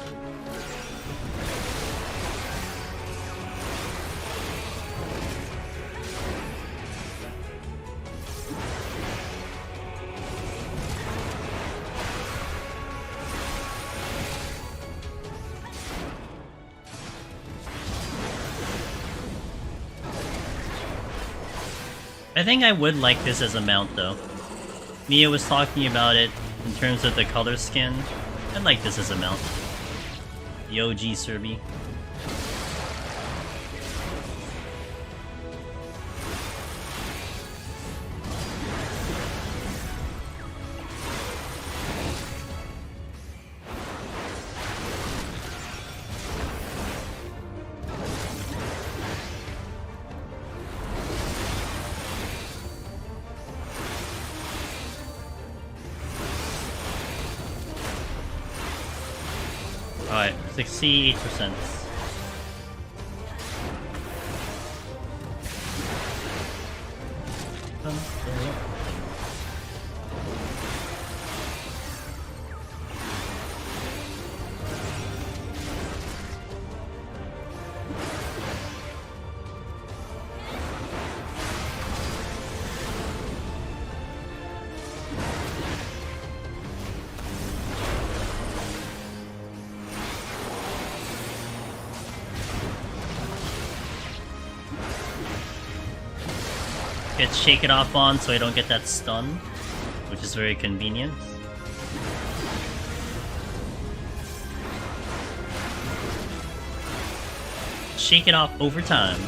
I think I would like this as a mount, though. Mia was talking about it in terms of the color skin. I like this as a mount. The OG Serby. Alright, 68%. Get Shake It Off on so I don't get that stun, which is very convenient. Shake It Off over time.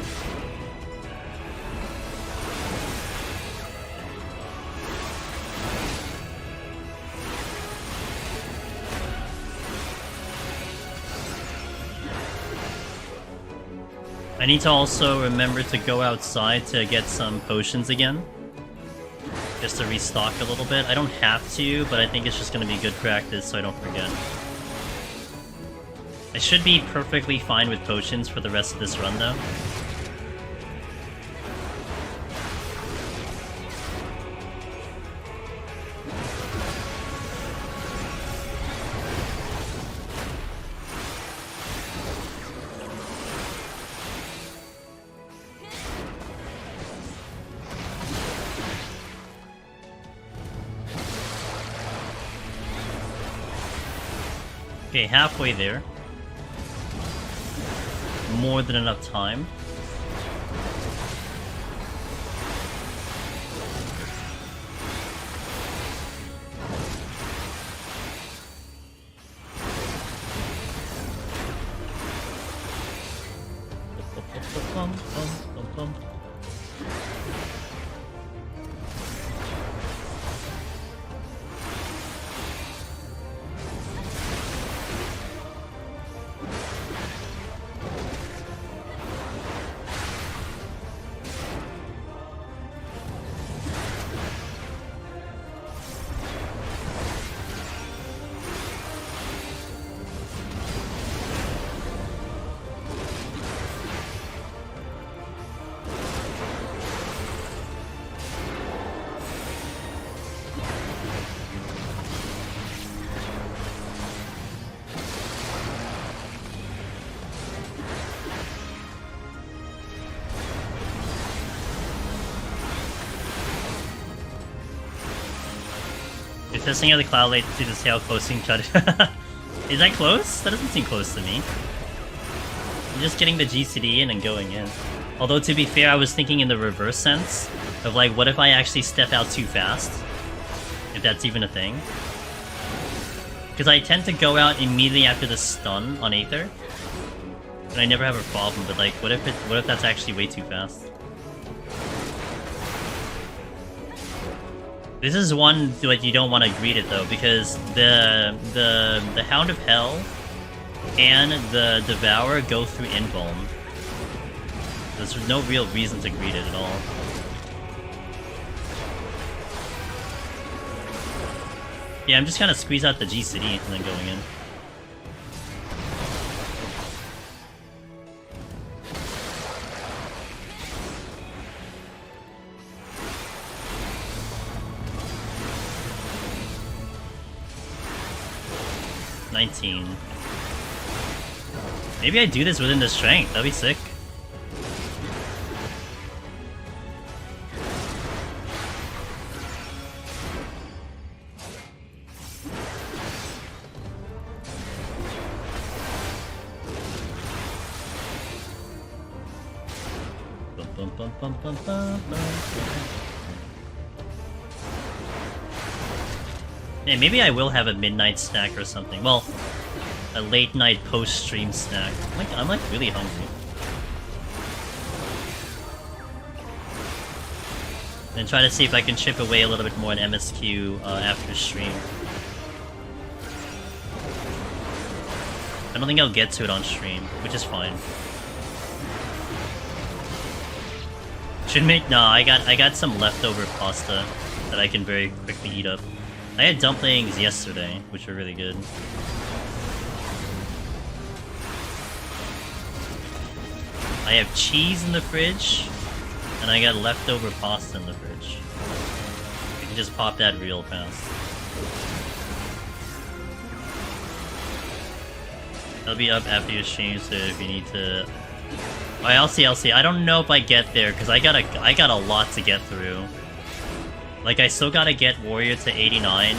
I need to also remember to go outside to get some potions again. Just to restock a little bit. I don't have to, but I think it's just going to be good practice so I don't forget. I should be perfectly fine with potions for the rest of this run, though. Okay, halfway there. More than enough time. You're testing out the Cloud Lake to see how close you can try to... Is that close? That doesn't seem close to me. I'm just getting the GCD in and going in. Although, to be fair, I was thinking in the reverse sense of, like, what if I actually step out too fast? If that's even a thing. Because I tend to go out immediately after the stun on Aether. And I never have a problem, but, like, what if that's actually way too fast? This is one like you don't want to greet it though, because the Hound of Hell and the Devourer go through Invuln. There's no real reason to greet it at all. Yeah, I'm just gonna squeeze out the GCD and then going in. Maybe I do this within the strength, that'd be sick. Bum, bum, bum, bum, bum, bum. Yeah, maybe I will have a midnight snack or something. Well, a late night post-stream snack. I'm like really hungry. And try to see if I can chip away a little bit more in MSQ after stream. I don't think I'll get to it on stream, which is fine. Should make I got some leftover pasta that I can very quickly eat up. I had dumplings yesterday, which were really good. I have cheese in the fridge, and I got leftover pasta in the fridge. I can just pop that real fast. I'll be up after your stream, so if you need to... Alright, I'll see. I don't know if I get there, because I got a lot to get through. Like, I still gotta get Warrior to 89,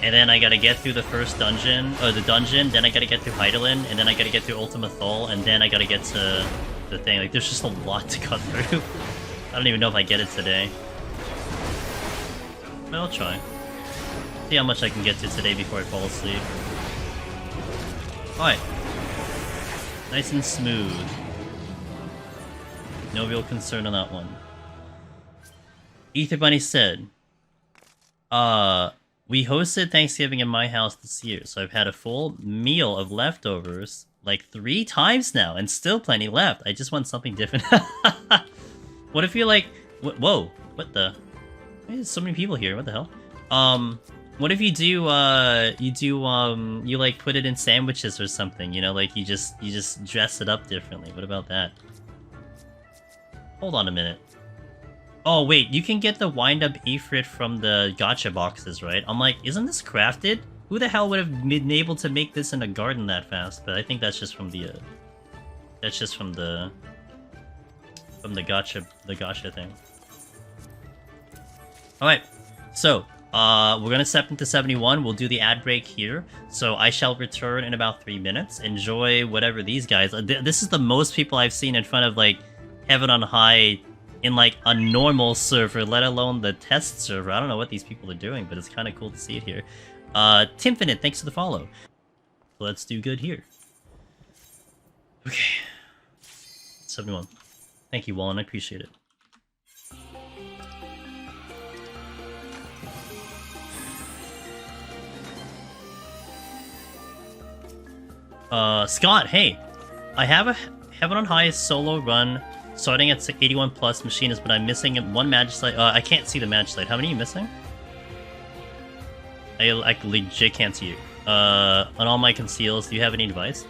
and then I gotta get through the first dungeon, or the dungeon, then I gotta get through Heidelin, and then I gotta get through Ultima Thule, and then I gotta get to the thing. Like, there's just a lot to cut through. I don't even know if I get it today. But I'll try. See how much I can get to today before I fall asleep. Alright. Nice and smooth. No real concern on that one. Ether Bunny said, we hosted Thanksgiving in my house this year, so I've had a full meal of leftovers like 3 times now, and still plenty left. I just want something different. What if you like... Whoa, what the... There's so many people here, what the hell? What if you do, you like put it in sandwiches or something, you know, like you just dress it up differently. What about that? Hold on a minute. Oh wait, you can get the wind-up Ifrit from the gacha boxes, right? I'm like, isn't this crafted? Who the hell would have been able to make this in a garden that fast? But I think that's just from the, that's just from the gacha thing. Alright, so, we're gonna step into 71, we'll do the ad break here, so I shall return in about 3 minutes. Enjoy whatever these guys... This is the most people I've seen in front of, like, Heaven on High in, like, a normal server, let alone the test server. I don't know what these people are doing, but it's kind of cool to see it here. Timfinite, thanks for the follow. Let's do good here. Okay. 71. Thank you, Wallen, I appreciate it. Scott, hey! I have a Heaven on High solo run starting at 81 plus machinist, but I'm missing one Magicite. I can't see the Magicite. How many are you missing? I legit can't see you. On all my conceals, do you have any advice?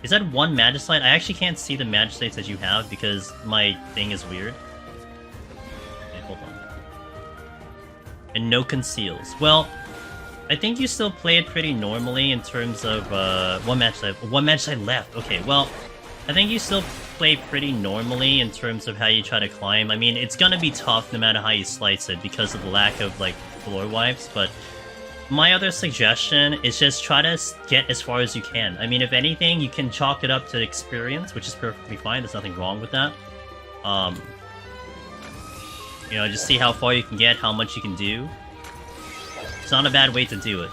Is that one Magicite? I actually can't see the Magicites that you have because my thing is weird. Okay, hold on. And no conceals. Well, I think you still play it pretty normally in terms of one Magicite left. Okay, well, I think you still play pretty normally in terms of how you try to climb. I mean, it's gonna be tough no matter how you slice it because of the lack of, like, floor wipes, but my other suggestion is just try to get as far as you can. I mean, if anything, you can chalk it up to experience, which is perfectly fine. There's nothing wrong with that. You know, just see how far you can get, how much you can do. It's not a bad way to do it.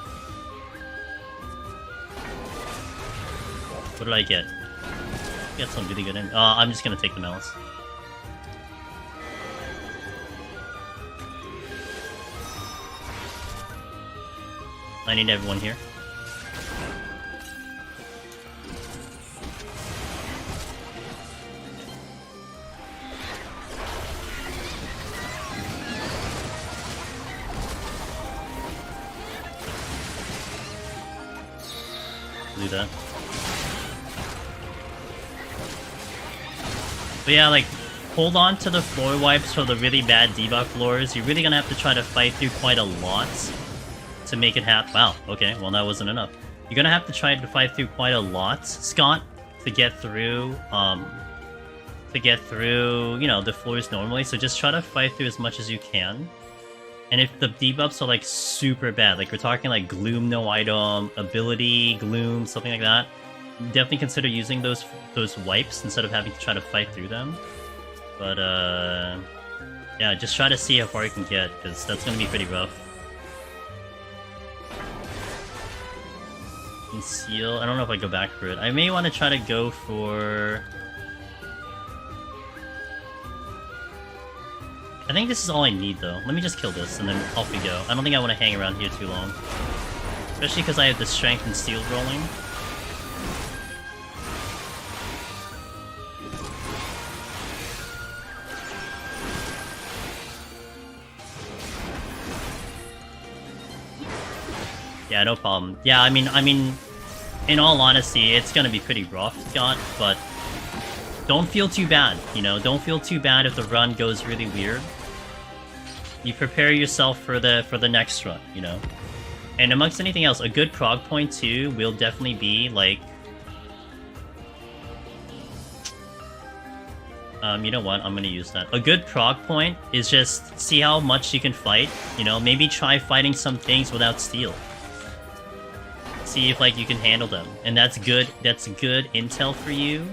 What did I get? Got some really good in. I'm just gonna take the Malice. I need everyone here. Do that. But yeah, like, hold on to the floor wipes for the really bad debuff floors. You're really gonna have to try to fight through quite a lot to make it happen. Wow, okay, well that wasn't enough. You're gonna have to try to fight through quite a lot, Scott, to get through, you know, the floors normally. So just try to fight through as much as you can. And if the debuffs are, like, super bad, like we're talking like Gloom no item, Ability, Gloom, something like that, definitely consider using those wipes instead of having to try to fight through them. But, yeah, just try to see how far you can get, because that's gonna be pretty rough. Conceal. I don't know if I go back for it. I may want to try to go for... I think this is all I need, though. Let me just kill this, and then off we go. I don't think I want to hang around here too long. Especially because I have the strength and steel rolling. Yeah, no problem. Yeah, I mean, in all honesty, it's gonna be pretty rough, Scott, but don't feel too bad, you know? Don't feel too bad if the run goes really weird. You prepare yourself for the next run, you know? And amongst anything else, a good prog point, too, will definitely be, like... you know what? I'm gonna use that. A good prog point is just see how much you can fight, you know? Maybe try fighting some things without steel. See if like you can handle them, and that's good intel for you.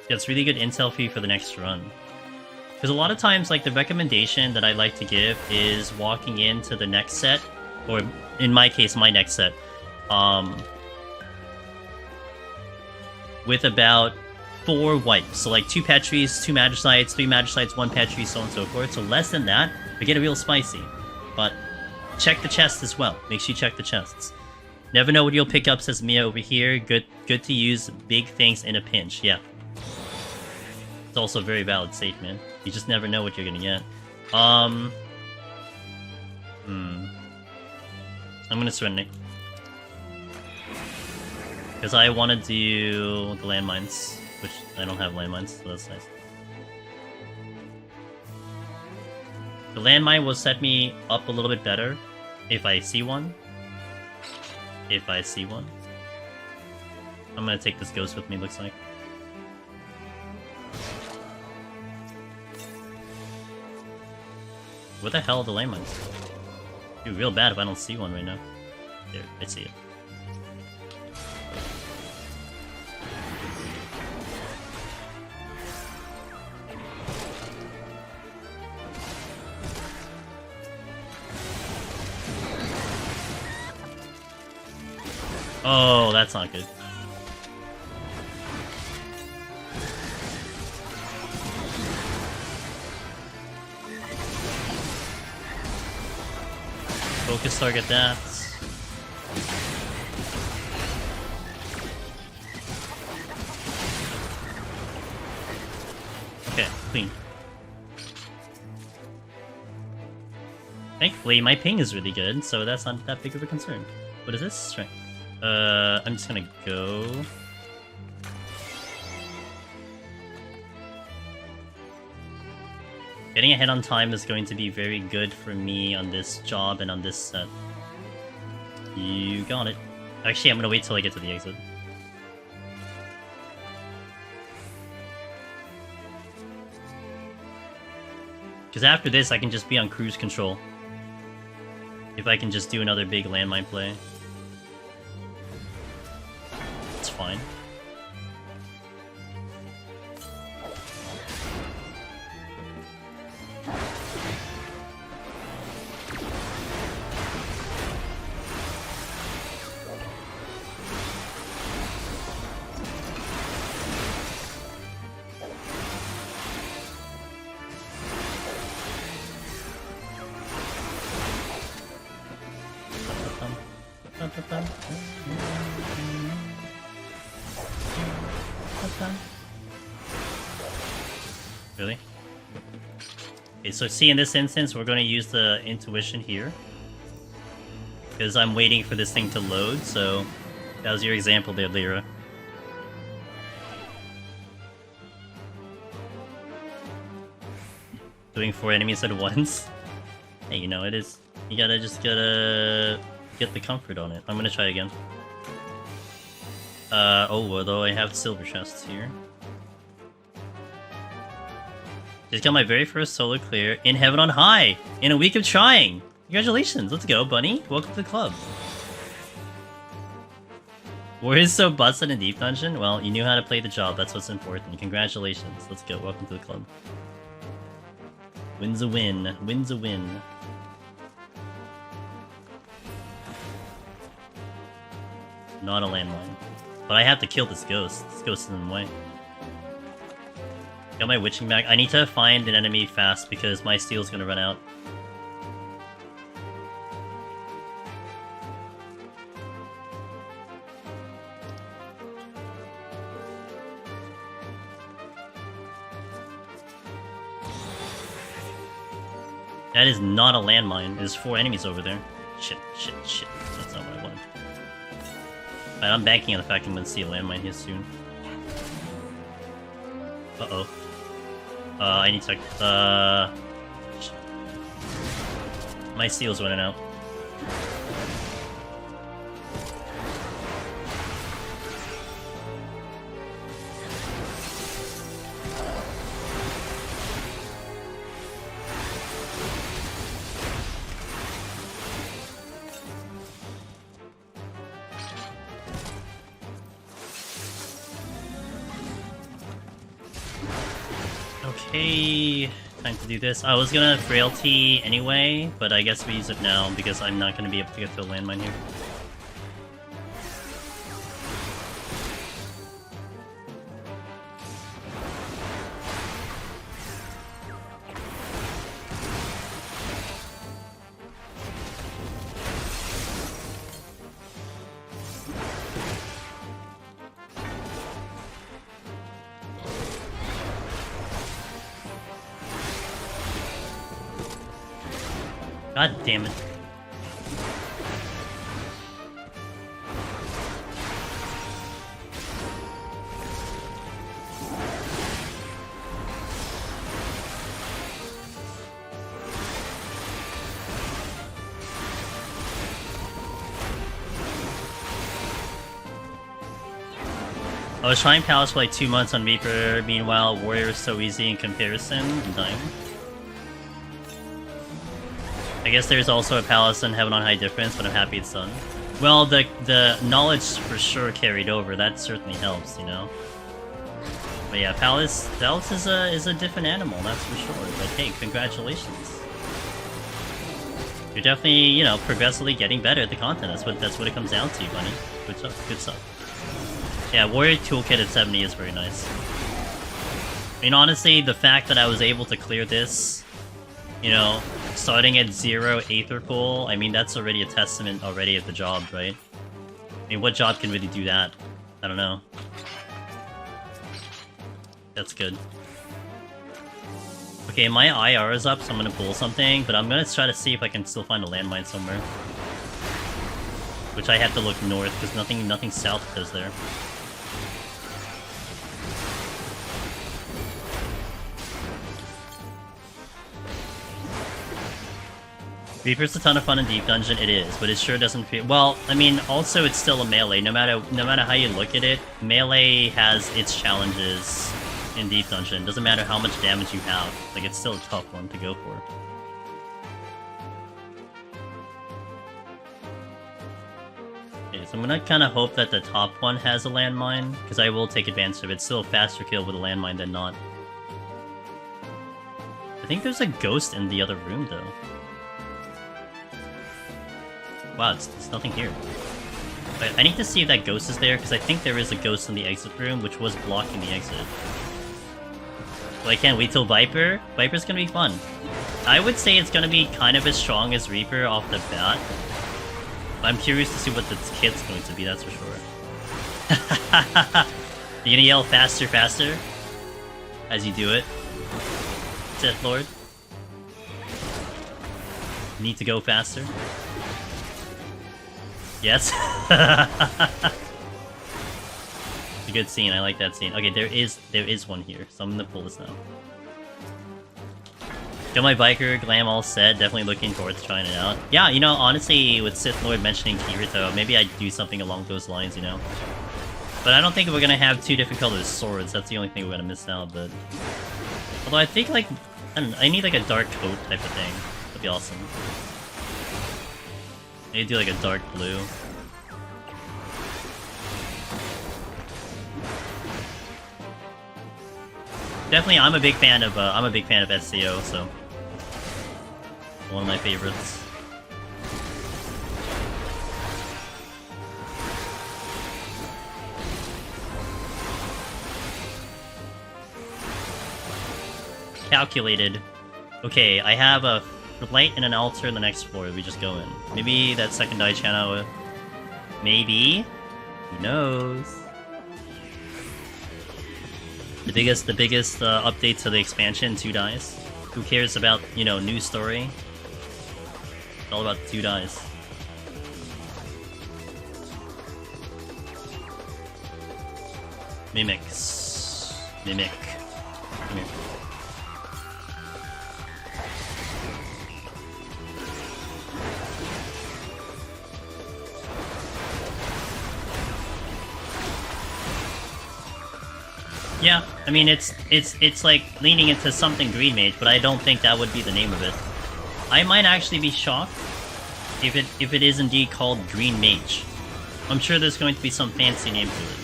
That's really good intel for you for the next run, because a lot of times, like, the recommendation that I like to give is walking into the next set, or in my case my next set, with about 4 wipes, so like 2 Petries, 2 Magicites, 3 Magicites, 1 Petri, so on and so forth. So less than that, we get a real spicy, but check the chests as well. Make sure you check the chests. Never know what you'll pick up, says Mia over here. Good to use big things in a pinch. Yeah. It's also a very valid statement. You just never know what you're gonna get. I'm gonna surrender. Because I want to do the landmines, which I don't have landmines, so that's nice. The landmine will set me up a little bit better if I see one. If I see one. I'm gonna take this ghost with me, looks like. What the hell are the landmines? It'd be real bad if I don't see one right now. There, I see it. Oh, that's not good. Focus target that. Okay, clean. Thankfully, my ping is really good, so that's not that big of a concern. What is this? Strength. I'm just gonna go. Getting ahead on time is going to be very good for me on this job and on this set. You got it. Actually, I'm gonna wait till I get to the exit. Because after this, I can just be on cruise control. If I can just do another big landmine play. It's fine. Really? Okay, so see, in this instance, we're going to use the intuition here. Because I'm waiting for this thing to load, so that was your example there, Lyra. Doing 4 enemies at once? Hey, you know, it is... You gotta get the comfort on it. I'm gonna try again. Although I have silver chests here. Just got my very first solo clear in Heaven on High! In a week of trying! Congratulations! Let's go, bunny! Welcome to the club. Warrior's so busted in Deep Dungeon? Well, you knew how to play the job, that's what's important. Congratulations. Let's go. Welcome to the club. Win's a win. Win's a win. Not a landmine. But I have to kill this ghost. This ghost is in the way. Got my witching back. I need to find an enemy fast because my steel's gonna run out. That is not a landmine. There's 4 enemies over there. Shit, shit, shit. That's not what I wanted. Alright, I'm banking on the fact I'm gonna see a landmine here soon. Uh-oh. I need to... shit. My steel's running out. Okay, time to do this. I was gonna frailty anyway, but I guess we use it now because I'm not gonna be able to get to a landmine here. God damn it. I was trying Palace for like 2 months on Reaper, meanwhile Warrior is so easy in comparison. I'm dying. I guess there's also a Palace and Heaven on High difference, but I'm happy it's done. Well, the knowledge for sure carried over. That certainly helps, you know. But yeah, Palace is a different animal, that's for sure. But hey, congratulations. You're definitely, you know, progressively getting better at the content. That's what it comes down to, buddy. Good stuff. Good stuff. Yeah, Warrior Toolkit at 70 is very nice. I mean, honestly, the fact that I was able to clear this, you know, starting at 0 Aetherpool, I mean, that's already a testament already of the job, right? I mean, what job can really do that? I don't know. That's good. Okay, my IR is up, so I'm gonna pull something, but I'm gonna try to see if I can still find a landmine somewhere. Which I have to look north, because nothing south goes there. Reaper's a ton of fun in Deep Dungeon, it is, but it sure doesn't feel... Well, I mean, also it's still a melee. No matter how you look at it, melee has its challenges in Deep Dungeon. Doesn't matter how much damage you have. Like, it's still a tough one to go for. Okay, so I'm gonna kind of hope that the top one has a landmine, because I will take advantage of it. It's still a faster kill with a landmine than not. I think there's a ghost in the other room, though. Wow, it's nothing here. I need to see if that ghost is there, because I think there is a ghost in the exit room, which was blocking the exit. So I can't wait till Viper. Viper's gonna be fun. I would say it's gonna be kind of as strong as Reaper off the bat. I'm curious to see what the kit's going to be, that's for sure. You're gonna yell faster, faster? As you do it? Sith Lord? Need to go faster? Yes. It's a good scene. I like that scene. Okay, there is one here, so I'm gonna pull this now. Got my biker glam all set. Definitely looking forward to trying it out. Yeah, you know, honestly, with Sith Lord mentioning Kirito, maybe I'd do something along those lines, you know. But I don't think we're gonna have 2 different colored swords. That's the only thing we're gonna miss out. But although I think like I need like a dark coat type of thing. That'd be awesome. Maybe do like a dark blue. Definitely, I'm a big fan of SCO, so one of my favorites. Calculated. Okay, I have a light and an altar in the next floor. We just go in. Maybe that second die channel. Maybe. Who knows? The biggest update to the expansion, 2 dies. Who cares about, you know, new story? It's all about the 2 dies. Mimics. Mimic. Come here. Yeah, I mean it's like leaning into something Green Mage, but I don't think that would be the name of it. I might actually be shocked if it is indeed called Green Mage. I'm sure there's going to be some fancy name to it.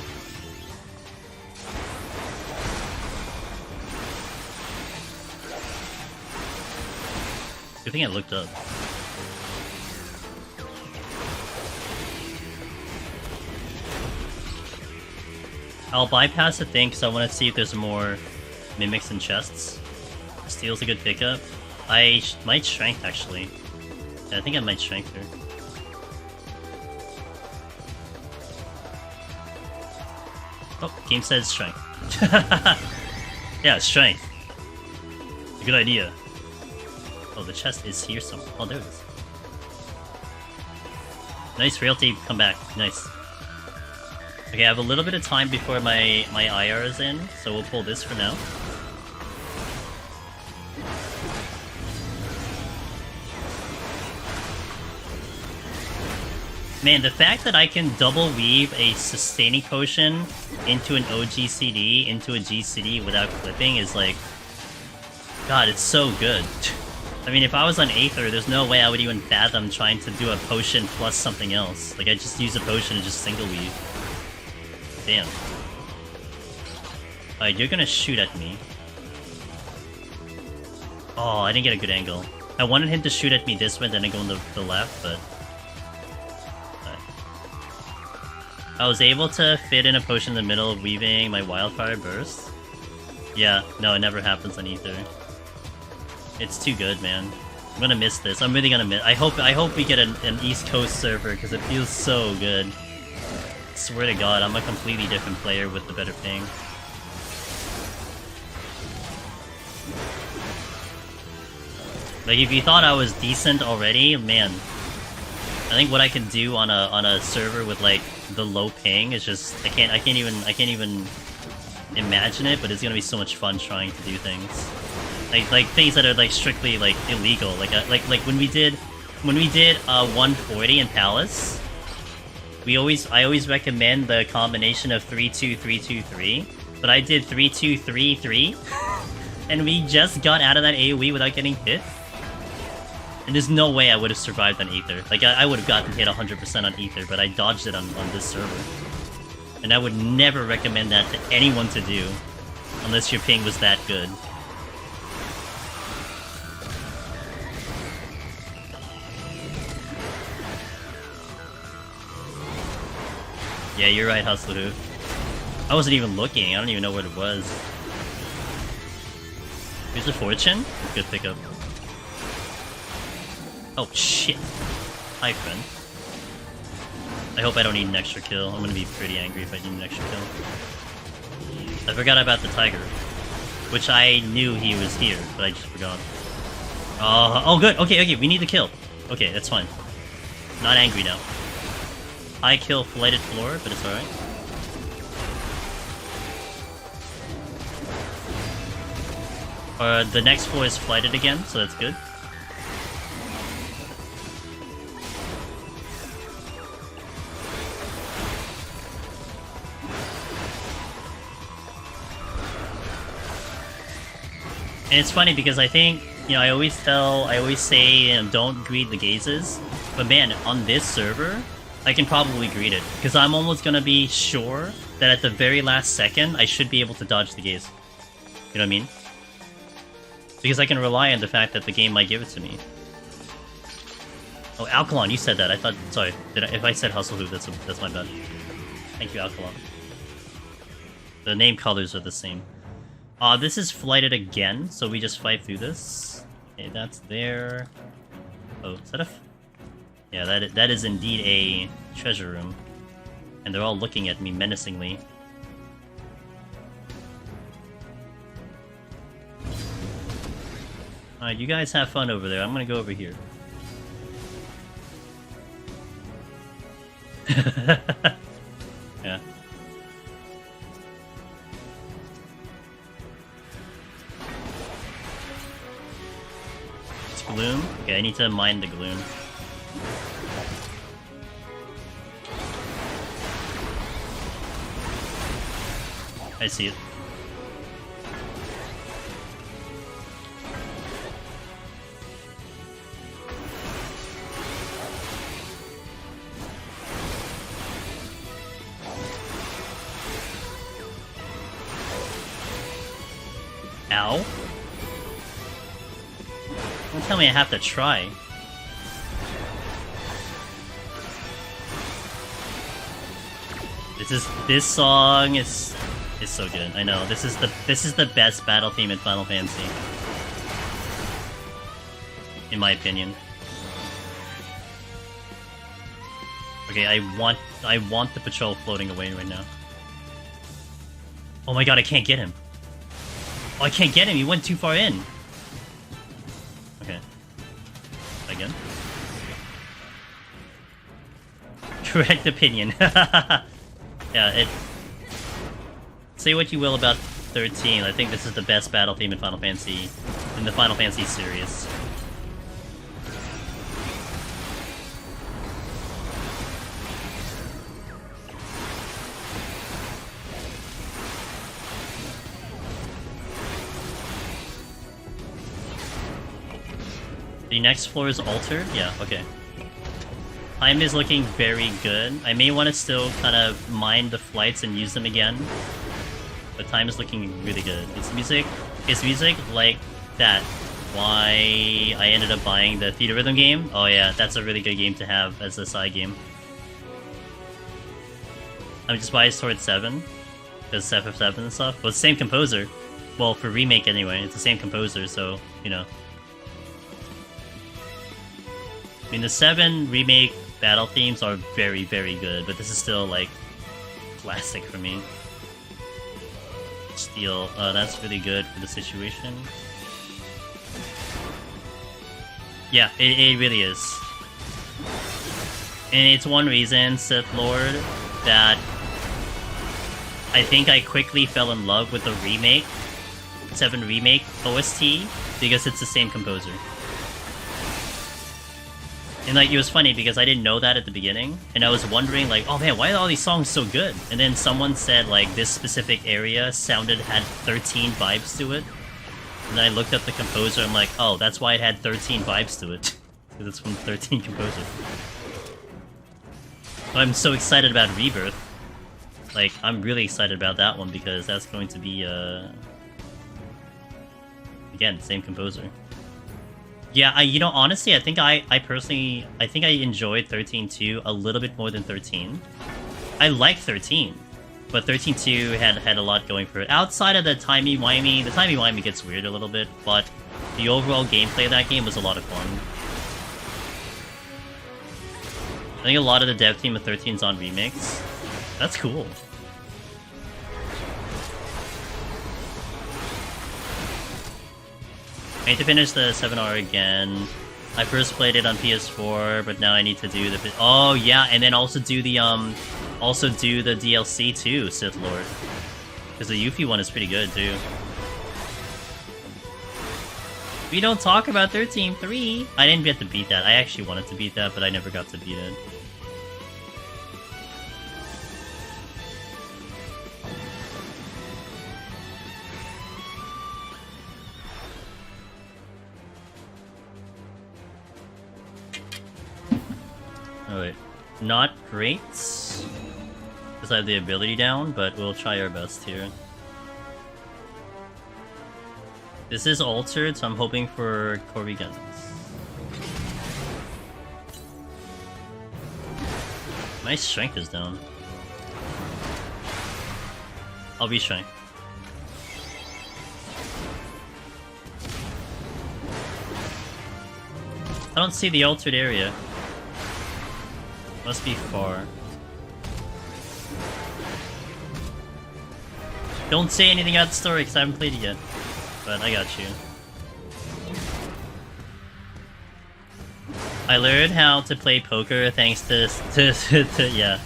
Good thing I looked up. I'll bypass the thing because I want to see if there's more mimics and chests. Steel's a good pickup. I might strength actually. Yeah, I think I might strength her. Oh, game says strength. Yeah, strength. It's a good idea. Oh, the chest is here somewhere. Oh, there it is. Nice, Realty, come back. Nice. Okay, I have a little bit of time before my IR is in, so we'll pull this for now. Man, the fact that I can double weave a sustaining potion into an OGCD, into a GCD without clipping is like... God, it's so good. I mean, if I was on Aether, there's no way I would even fathom trying to do a potion plus something else. Like, I just use a potion and just single weave. Damn. Alright, you're gonna shoot at me. Oh, I didn't get a good angle. I wanted him to shoot at me this way, then I go on the left, but... I was able to fit in a potion in the middle of weaving my Wildfire Burst. Yeah, no, it never happens on Aether. It's too good, man. I'm gonna miss this. I'm really gonna miss. I hope we get an East Coast server because it feels so good. Swear to God, I'm a completely different player with the better ping. Like, if you thought I was decent already, man, I think what I can do on a server with like the low ping is just I can't even imagine it, but it's gonna be so much fun trying to do things. Like things that are like strictly like illegal. Like when we did 140 in Palace. I always recommend the combination of 3-2-3-2-3, but I did 3-2-3-3, and we just got out of that AoE without getting hit. And there's no way I would have survived on Aether. Like, I would have gotten hit 100% on Aether, but I dodged it on this server. And I would never recommend that to anyone to do, unless your ping was that good. Yeah, you're right, Hustler. I wasn't even looking. I don't even know what it was. Here's a Fortune. Good pickup. Oh, shit. Hi, friend. I hope I don't need an extra kill. I'm gonna be pretty angry if I need an extra kill. I forgot about the Tiger. Which I knew he was here, but I just forgot. Oh, good. Okay, we need the kill. Okay, that's fine. Not angry now. High kill flighted floor, but it's alright. The next floor is flighted again, so that's good. And it's funny because I think, you know, I always say, you know, don't greed the gazes. But man, on this server, I can probably greet it, because I'm almost gonna be sure that at the very last second, I should be able to dodge the gaze. You know what I mean? Because I can rely on the fact that the game might give it to me. Oh, Alkalon, you said that. I thought... Sorry. If I said Hustle Hoop, that's my bad. Thank you, Alkalon. The name colors are the same. This is flighted again, so we just fight through this. Okay, that's there. Oh, is that a... Yeah, that is indeed a treasure room. And they're all looking at me menacingly. Alright, you guys have fun over there. I'm gonna go over here. Yeah. It's gloom? Okay, I need to mine the gloom. I see it. Ow. Don't tell me I have to try. This song is so good. I know. This is the best battle theme in Final Fantasy. In my opinion. Okay, I want the patrol floating away right now. Oh my god, I can't get him. Oh, I can't get him. He went too far in. Okay. Again. Correct opinion. Yeah, it... Say what you will about 13, I think this is the best battle theme in Final Fantasy... in the Final Fantasy series. The next floor is altered? Yeah, okay. Time is looking very good. I may want to still kind of mine the flights and use them again. But time is looking really good. It's music like that. Why I ended up buying the Theater Rhythm game? Oh yeah, that's a really good game to have as a side game. I'm just biased towards 7. Because FF7 and stuff. Well, it's the same composer. Well, for remake anyway, it's the same composer, so, you know. I mean, the 7 remake battle themes are very, very good, but this is still, like, classic for me. Steel, that's really good for the situation. Yeah, it really is. And it's one reason, Sith Lord, that I think I quickly fell in love with the remake, 7 remake OST, because it's the same composer. And, like, it was funny because I didn't know that at the beginning, and I was wondering, like, oh man, why are all these songs so good? And then someone said, like, this specific area had 13 vibes to it. And then I looked up the composer, I'm like, oh, that's why it had 13 vibes to it. Because it's from 13 composer. But I'm so excited about Rebirth. Like, I'm really excited about that one because that's going to be, again, same composer. Yeah, you know, honestly, I think I personally enjoyed 13-2 a little bit more than 13. I like 13, but 13-2 had a lot going for it. Outside of the timey-wimey, the timey-wimey gets weird a little bit, but the overall gameplay of that game was a lot of fun. I think a lot of the dev team of 13's on remakes. That's cool. I need to finish the 7R again. I first played it on PS4, but now I need to do the... Oh, yeah, and then also do the DLC too, Sith Lord. Because the Yuffie one is pretty good, too. We don't talk about 13-3! I didn't get to beat that. I actually wanted to beat that, but I never got to beat it. Oh wait, not great, because I have the ability down, but we'll try our best here. This is altered, so I'm hoping for Corby guns. My strength is down. I'll be strength. I don't see the altered area. Must be far. Don't say anything about the story because I haven't played it yet. But I got you. I learned how to play poker thanks to yeah.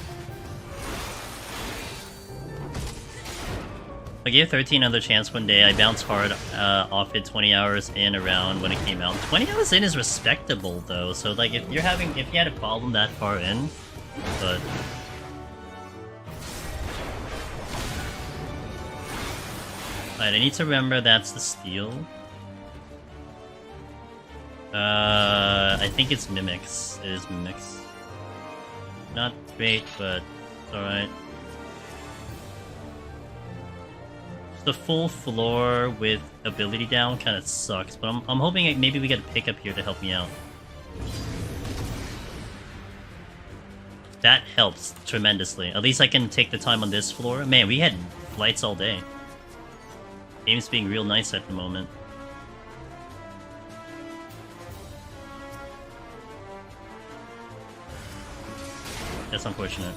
I gave 13 another chance one day. I bounced hard off it 20 hours in around when it came out. 20 hours in is respectable though. So like if you had a problem that far in, but alright, I need to remember that's the steal. I think it's Mimics. It is Mimics. Not great, but alright. The full floor with ability down kind of sucks, but I'm hoping maybe we get a pickup here to help me out. That helps tremendously. At least I can take the time on this floor. Man, we had flights all day. Game's being real nice at the moment. That's unfortunate.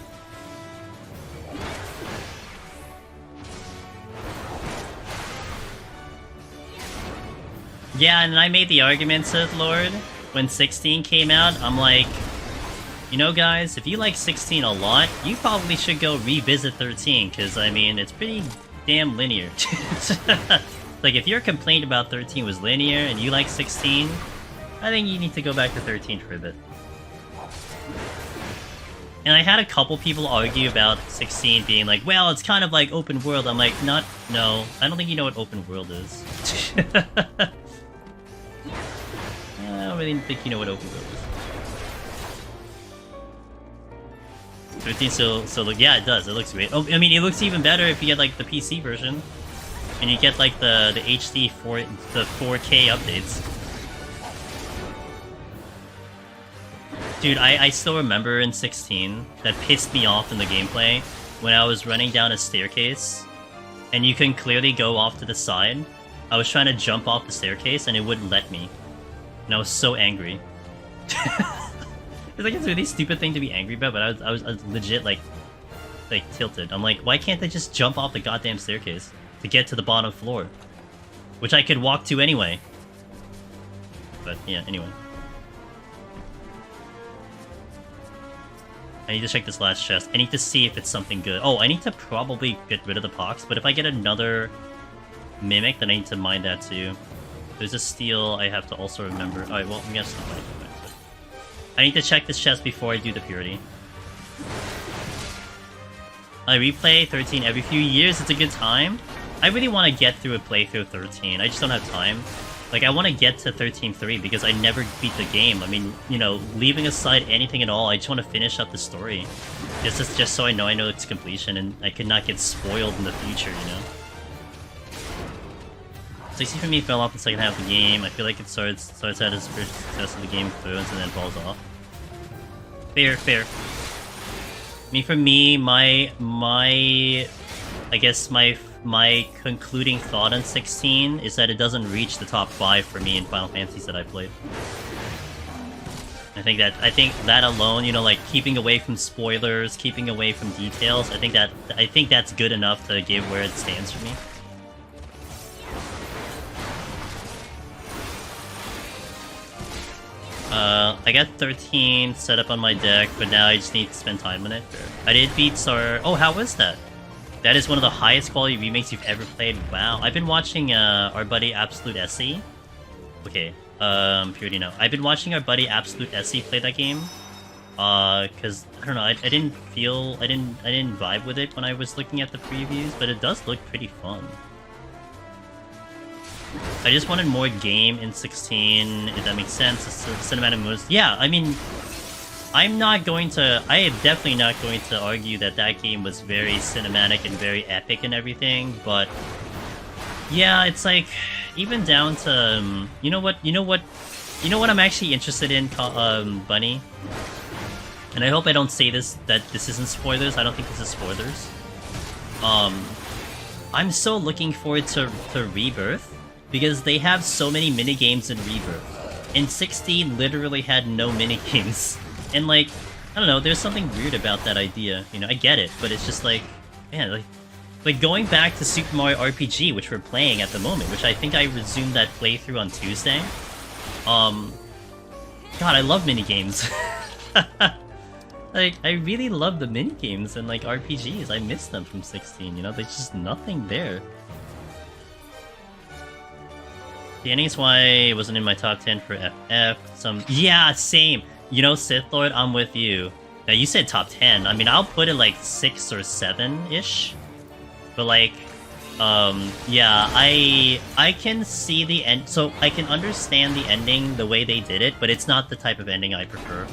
Yeah, and I made the argument, Sith Lord, when 16 came out. I'm like, you know guys, if you like 16 a lot, you probably should go revisit 13, because I mean, it's pretty damn linear. Like, if your complaint about 13 was linear and you like 16, I think you need to go back to 13 for a bit. And I had a couple people argue about 16 being like, well, it's kind of like open world. I'm like, no, I don't think you know what open world is. I don't really think you know what open world is. 13 so look, yeah, it does. It looks great. Oh, I mean, it looks even better if you get like the PC version, and you get like the HD 4K updates. Dude, I still remember in 16 that pissed me off in the gameplay when I was running down a staircase, and you can clearly go off to the side. I was trying to jump off the staircase and it wouldn't let me. And I was so angry. It's like, it's a really stupid thing to be angry about, but I was legit like tilted. I'm like, why can't they just jump off the goddamn staircase to get to the bottom floor? Which I could walk to anyway. But yeah, anyway. I need to check this last chest. I need to see if it's something good. Oh, I need to probably get rid of the pox, but if I get another Mimic, then I need to mine that too. There's a steal I have to also remember. Alright, well, I'm gonna stop mining. I need to check this chest before I do the purity. I replay 13 every few years. It's a good time. I really want to get through a playthrough of 13. I just don't have time. Like, I want to get to 13.3 because I never beat the game. I mean, you know, leaving aside anything at all, I just want to finish up the story. Just so I know its completion and I could not get spoiled in the future, you know? 60 for me fell off the second half of the game. I feel like it starts at its first success of the Game of Thrones and then falls off. Fair. I mean, for me, I guess my concluding thought on 16 is that it doesn't reach the top 5 for me in Final Fantasies that I played. I think that alone, you know, like keeping away from spoilers, keeping away from details, I think that's good enough to give where it stands for me. I got 13 set up on my deck, but now I just need to spend time on it. I did beat Star... Oh, how was that? That is one of the highest quality remakes you've ever played. Wow. I've been watching our buddy Absolute SE. Okay, purity now. I've been watching our buddy Absolute SE play that game. Cause I don't know, I didn't vibe with it when I was looking at the previews, but it does look pretty fun. I just wanted more game in 16, if that makes sense. The cinematic moves. Yeah, I mean, I am definitely not going to argue that game was very cinematic and very epic and everything, but Yeah, it's like even down to you know what I'm actually interested in, Bunny. And I hope I don't say that this isn't spoilers. I don't think this is spoilers. I'm so looking forward to Rebirth because they have so many minigames in Rebirth. And 16 literally had no minigames. And like, I don't know, there's something weird about that idea. You know, I get it, but it's just like, man, like going back to Super Mario RPG, which we're playing at the moment, which I think I resumed that playthrough on Tuesday. God, I love minigames. Like, I really love the minigames and, like, RPGs. I miss them from 16, you know? There's just nothing there. The ending is why it wasn't in my top 10 for FF. Yeah, same! You know, Sith Lord, I'm with you. Now, you said top 10. I mean, I'll put it, like, 6 or 7-ish. But, like, yeah, I can see the end. So, I can understand the ending, the way they did it, but it's not the type of ending I prefer.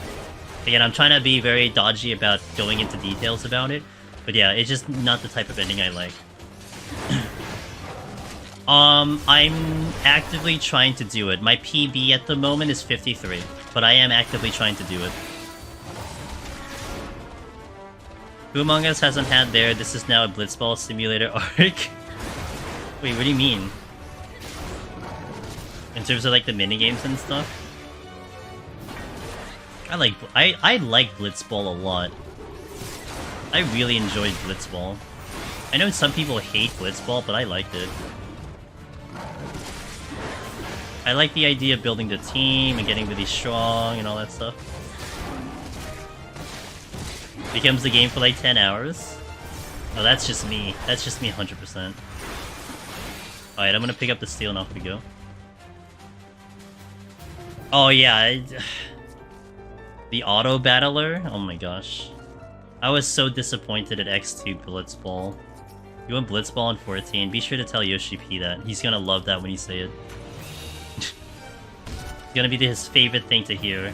Again, I'm trying to be very dodgy about going into details about it, but yeah, it's just not the type of ending I like. I'm actively trying to do it. My PB at the moment is 53, but I am actively trying to do it. Who Among Us hasn't had their "this is now a Blitzball simulator" arc? Wait, what do you mean? In terms of like the minigames and stuff? I like Blitzball a lot. I really enjoyed Blitzball. I know some people hate Blitzball, but I liked it. I like the idea of building the team and getting really strong and all that stuff. Becomes the game for like 10 hours. Oh, that's just me. That's just me 100%. Alright, I'm gonna pick up the steel and off we go. Oh yeah, the auto battler? Oh my gosh. I was so disappointed at X2 Blitzball. You want Blitzball on 14? Be sure to tell Yoshi P that. He's gonna love that when you say it. It's gonna be his favorite thing to hear.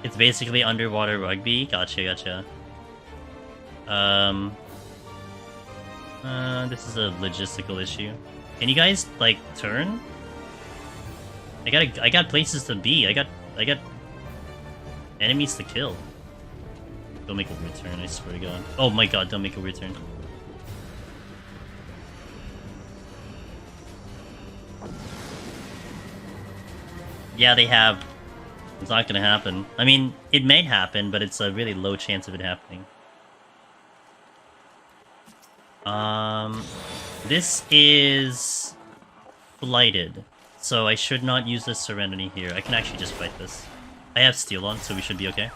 It's basically underwater rugby. Gotcha, gotcha. This is a logistical issue. Can you guys, like, turn? I got places to be. I got enemies to kill. Don't make a weird turn, I swear to God. Oh my God, don't make a weird turn. Yeah, they have. It's not gonna happen. I mean, it may happen, but it's a really low chance of it happening. This is blighted, so I should not use this Serenity here. I can actually just fight this. I have steel on, so we should be okay.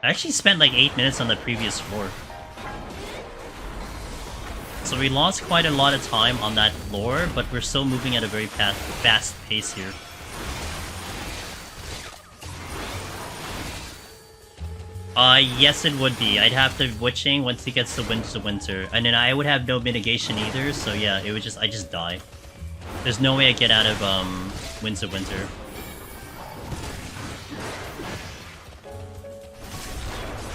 I actually spent like 8 minutes on the previous floor. So we lost quite a lot of time on that floor, but we're still moving at a very fast pace here. Yes it would be. I'd have the Witching once he gets the Winter, and then I would have no mitigation either, so yeah, it would I just die. There's no way I get out of, Winter.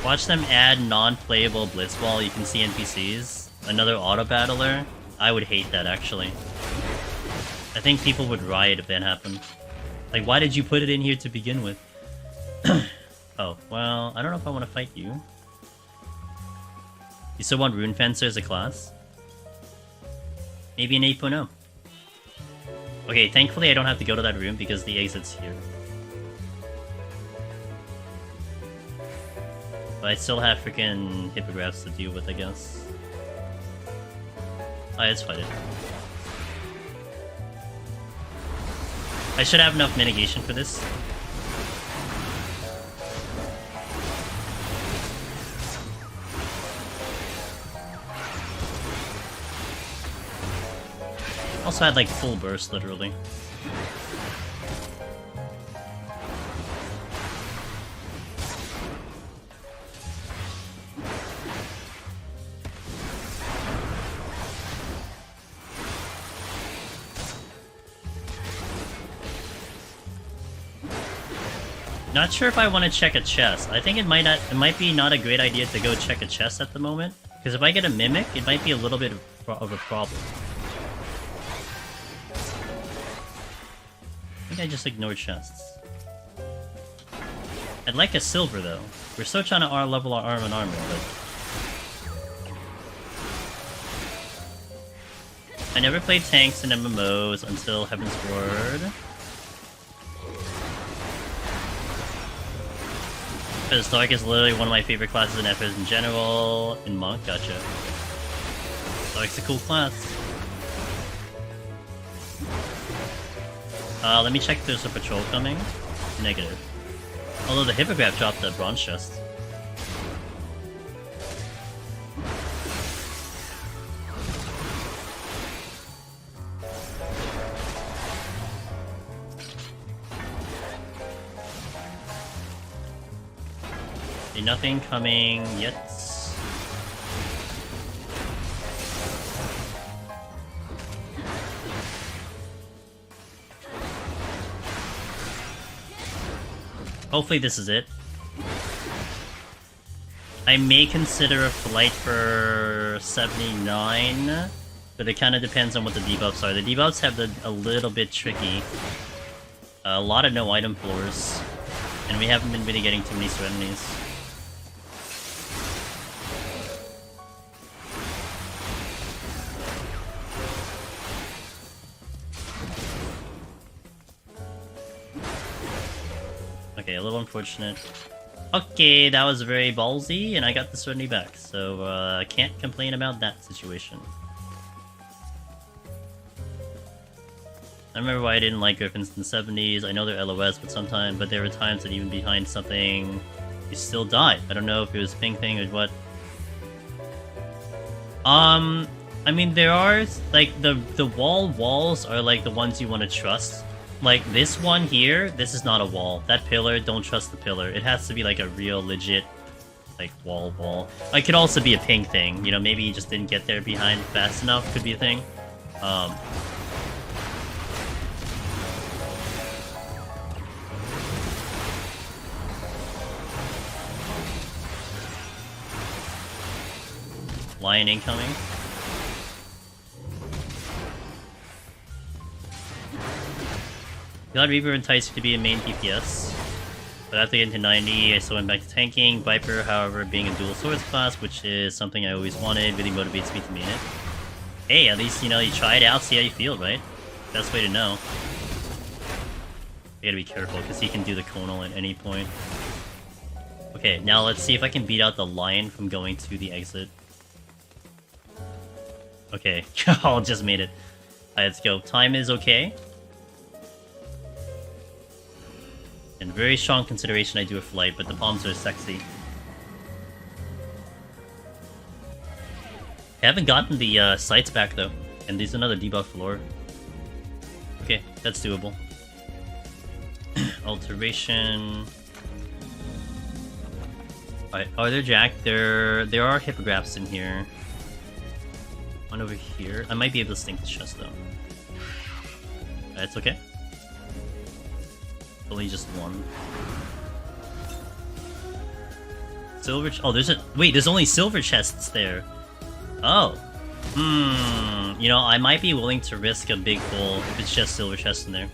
Watch them add non-playable Blitzball, you can see NPCs. Another auto-battler? I would hate that, actually. I think people would riot if that happened. Like, why did you put it in here to begin with? Oh, well, I don't know if I want to fight you. You still want Rune Fencer as a class? Maybe an 8.0. Okay, thankfully I don't have to go to that room because the exit's here. But I still have freaking Hippogriffs to deal with, I guess. Alright, let's fight it. I should have enough mitigation for this. Also had like full burst, literally. Not sure if I want to check a chest. I think it might be not a great idea to go check a chest at the moment. Because if I get a Mimic, it might be a little bit of a problem. I think I just ignored chests. I'd like a silver though. We're still trying to level our arm and armor, but... I never played tanks in MMOs until Heaven's Word. Because Dark is literally one of my favorite classes in FS in general. In Monk, gotcha. Dark's a cool class. Let me check if there's a patrol coming. Negative. Although the Hippogriff dropped the bronze chest. Nothing coming yet. Hopefully this is it. I may consider a flight for 79, but it kind of depends on what the debuffs are. The debuffs have a little bit tricky. A lot of no item floors, and we haven't been really getting too many serenities. Okay, a little unfortunate. Okay, that was very ballsy, and I got the serenity back, so I can't complain about that situation. I remember why I didn't like Griffins in the 70s. I know they're LOS, but there were times that even behind something, you still died. I don't know if it was a ping thing or what. I mean, there are, like, the walls are, like, the ones you want to trust. Like, this one here, this is not a wall. That pillar, don't trust the pillar. It has to be, like, a real, legit, like, wall. It could also be a ping thing. You know, maybe you just didn't get there behind fast enough. Could be a thing. Lion incoming. God Reaper enticed me to be a main DPS, but after getting to 90, I still went back to tanking. Viper, however, being a dual swords class, which is something I always wanted, really motivates me to main it. Hey, at least, you know, you try it out, see how you feel, right? Best way to know. I gotta be careful, because he can do the conal at any point. Okay, now let's see if I can beat out the lion from going to the exit. Okay, I just made it. Alright, let's go. Time is okay. And very strong consideration I do a flight, but the palms are sexy. I haven't gotten the sights back though, and there's another debuff floor. Okay, that's doable. Alteration. Alright, are there Jack? There are hippogriffs in here. One over here. I might be able to stink the chest though. That's okay. Only just one. Silver. Oh, there's only silver chests there. Oh. You know, I might be willing to risk a big pull if it's just silver chests in there.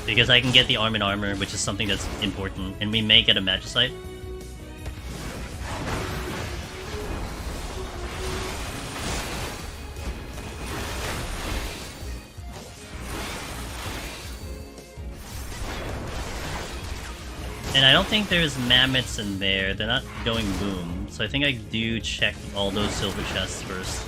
Because I can get the arm and armor, which is something that's important, and we may get a magicite. And I don't think there's mammoths in there. They're not going boom. So I think I do check all those silver chests first.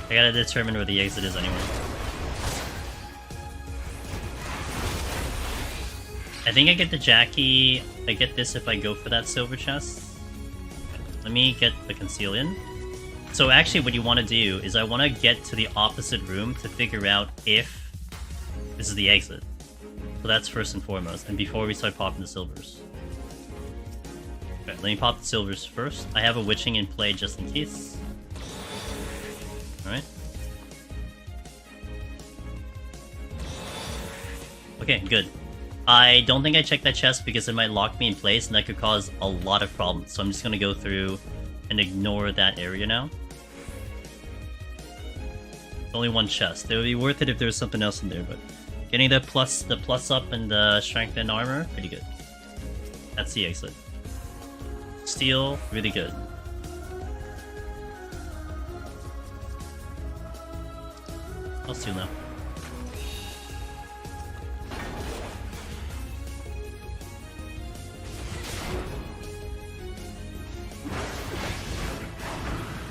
I gotta determine where the exit is anyway. I think I get the Jackie. I get this if I go for that silver chest. Let me get the conceal in. So actually what you want to do is I want to get to the opposite room to figure out if this is the exit. So that's first and foremost, and before we start popping the silvers. Okay. let me pop the silvers first. I have a witching in play just in case. Alright. Okay, good. I don't think I checked that chest because it might lock me in place and that could cause a lot of problems. So I'm just gonna go through and ignore that area now. It's only one chest. It would be worth it if there was something else in there, but getting the plus up and the strength and armor, pretty good. That's the exit. Steel, really good. I'll steal now.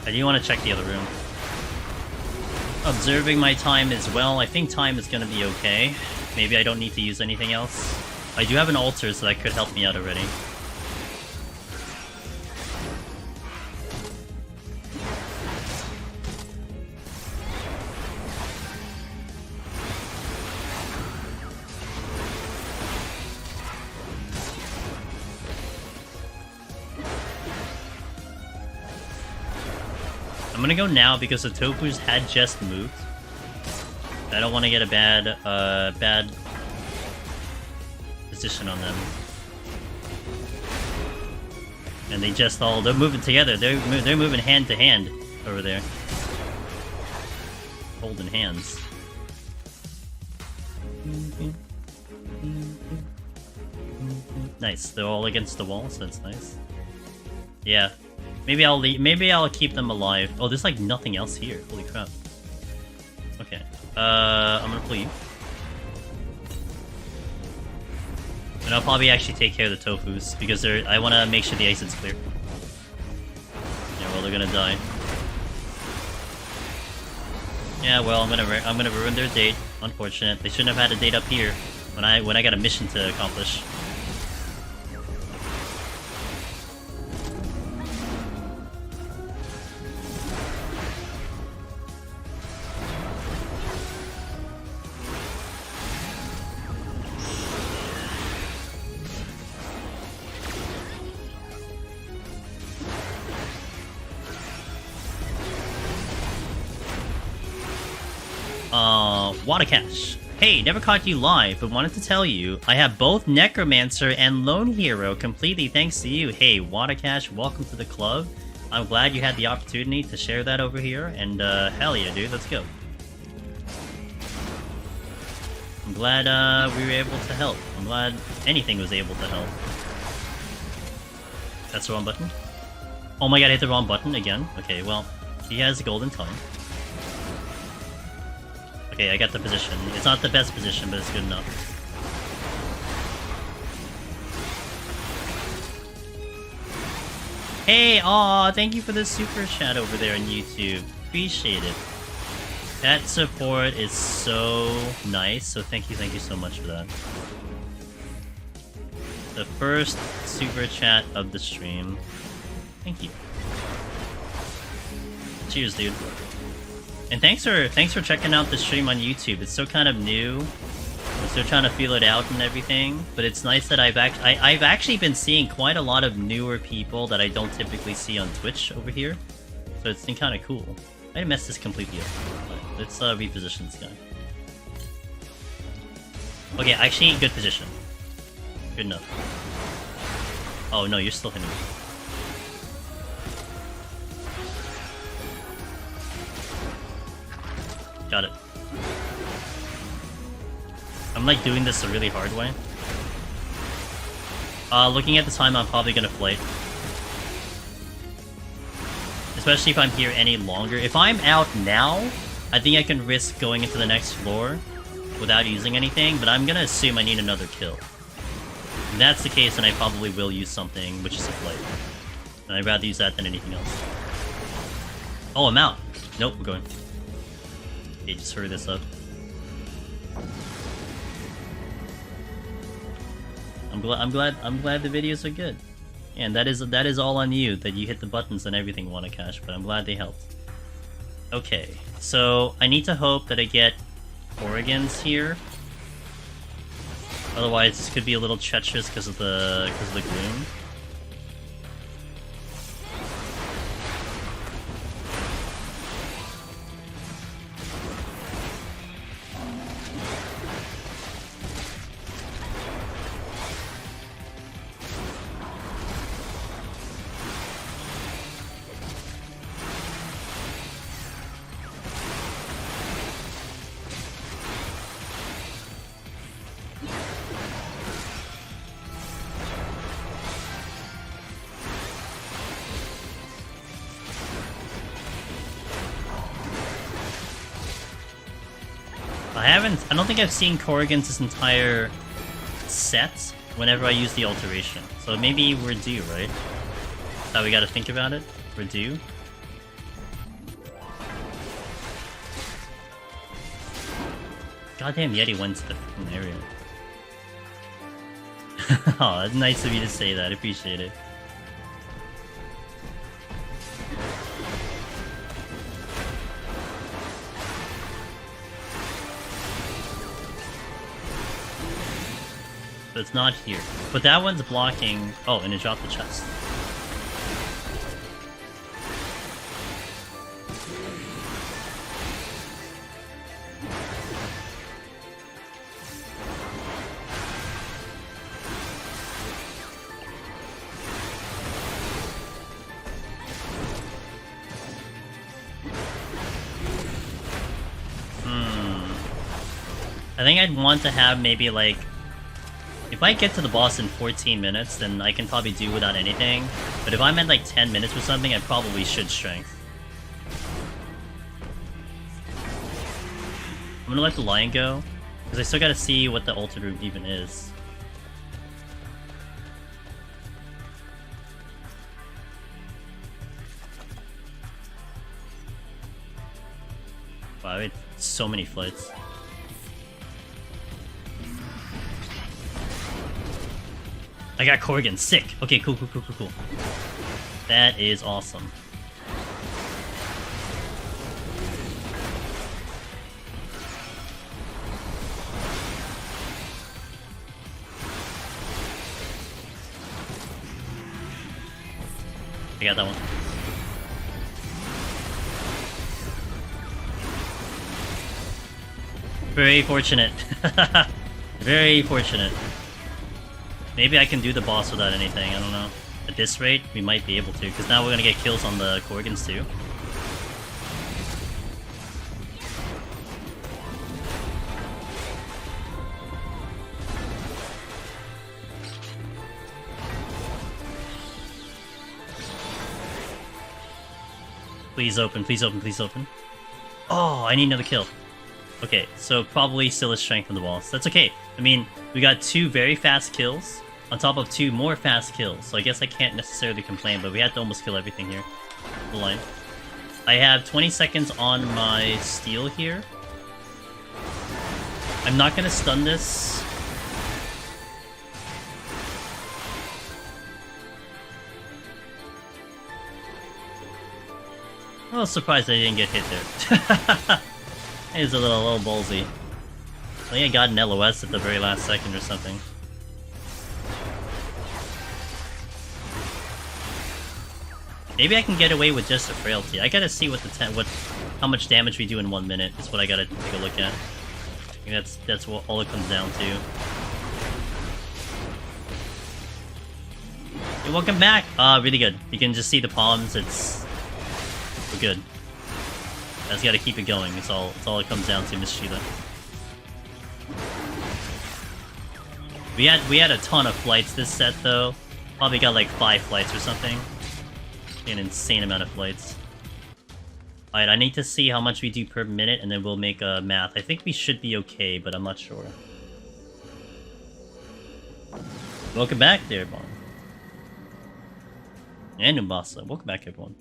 I do want to check the other room. Observing my time as well. I think time is going to be okay. Maybe I don't need to use anything else. I do have an altar, so that could help me out already. I'm gonna go now because the Topus had just moved. I don't want to get a bad position on them. And they just they're moving together. They're moving hand to hand over there, holding hands. Nice. They're all against the wall, so that's nice. Yeah. Maybe I'll keep them alive. Oh, there's like nothing else here. Holy crap. Okay. I'm gonna leave. And I'll probably actually take care of the Tofus because I want to make sure the exit's clear. Yeah, well, they're gonna die. Yeah, well, I'm gonna ruin their date. Unfortunate. They shouldn't have had a date up here when I got a mission to accomplish. Wadacash. Hey, never caught you live, but wanted to tell you, I have both Necromancer and Lone Hero completely thanks to you. Hey, Wadacash, welcome to the club. I'm glad you had the opportunity to share that over here, and hell yeah, dude, let's go. I'm glad we were able to help. I'm glad anything was able to help. That's the wrong button? Oh my god, I hit the wrong button again? Okay, well, he has a golden tongue. Okay, I got the position. It's not the best position, but it's good enough. Hey, aw, thank you for the super chat over there on YouTube. Appreciate it. That support is so nice, so thank you so much for that. The first super chat of the stream. Thank you. Cheers, dude. And thanks for checking out the stream on YouTube. It's still kind of new. I'm still trying to feel it out and everything. But it's nice that I've actually been seeing quite a lot of newer people that I don't typically see on Twitch over here. So it's been kind of cool. I messed this completely up. But let's reposition this guy. Okay, actually, good position. Good enough. Oh no, you're still hitting me. Got it. I'm like doing this a really hard way. Looking at the time, I'm probably gonna flight. Especially if I'm here any longer. If I'm out now, I think I can risk going into the next floor without using anything, but I'm gonna assume I need another kill. If that's the case, then I probably will use something, which is a flight. And I'd rather use that than anything else. Oh, I'm out. Nope, we're going. Okay, just hurry this up. I'm glad the videos are good. And that is all on you, that you hit the buttons and everything, Wadacash, but I'm glad they helped. Okay, so I need to hope that I get Oregons here. Otherwise, this could be a little treacherous because of the gloom. I don't think I've seen Corrigan's entire set whenever I use the alteration. So maybe we're due, right? That's how we gotta think about it? We're due? Goddamn Yeti went to the freaking area. Oh, that's nice of you to say that. I appreciate it. So it's not here. But that one's blocking... Oh, and it dropped the chest. I think I'd want to have maybe like... If I get to the boss in 14 minutes, then I can probably do without anything. But if I'm at like 10 minutes or something, I probably should strength. I'm gonna let the lion go, because I still gotta see what the altered room even is. Wow, I had so many flights. I got Corrigan, sick! Okay, cool. That is awesome. I got that one. Very fortunate. Very fortunate. Maybe I can do the boss without anything, I don't know. At this rate, we might be able to, because now we're gonna get kills on the Corrigans too. Please open, please open, please open. Oh, I need another kill. Okay, so probably still a strength on the boss. That's okay. I mean, we got 2 very fast kills on top of 2 more fast kills, so I guess I can't necessarily complain, but we had to almost kill everything here. The line. I have 20 seconds on my steel here. I'm not gonna stun this. I was surprised I didn't get hit there. It was a little ballsy. I think I got an LOS at the very last second or something. Maybe I can get away with just a frailty. I gotta see what how much damage we do in 1 minute. Is what I gotta take a look at. I think that's what all it comes down to. Hey, welcome back. Really good. You can just see the palms. We're good. I just gotta keep it going. It's all it comes down to, Miss Sheila. We had a ton of flights this set though. Probably got like 5 flights or something. An insane amount of flights. Alright, I need to see how much we do per minute and then we'll make a math. I think we should be okay, but I'm not sure. Welcome back there, Bon. And Umbasa. Welcome back, everyone.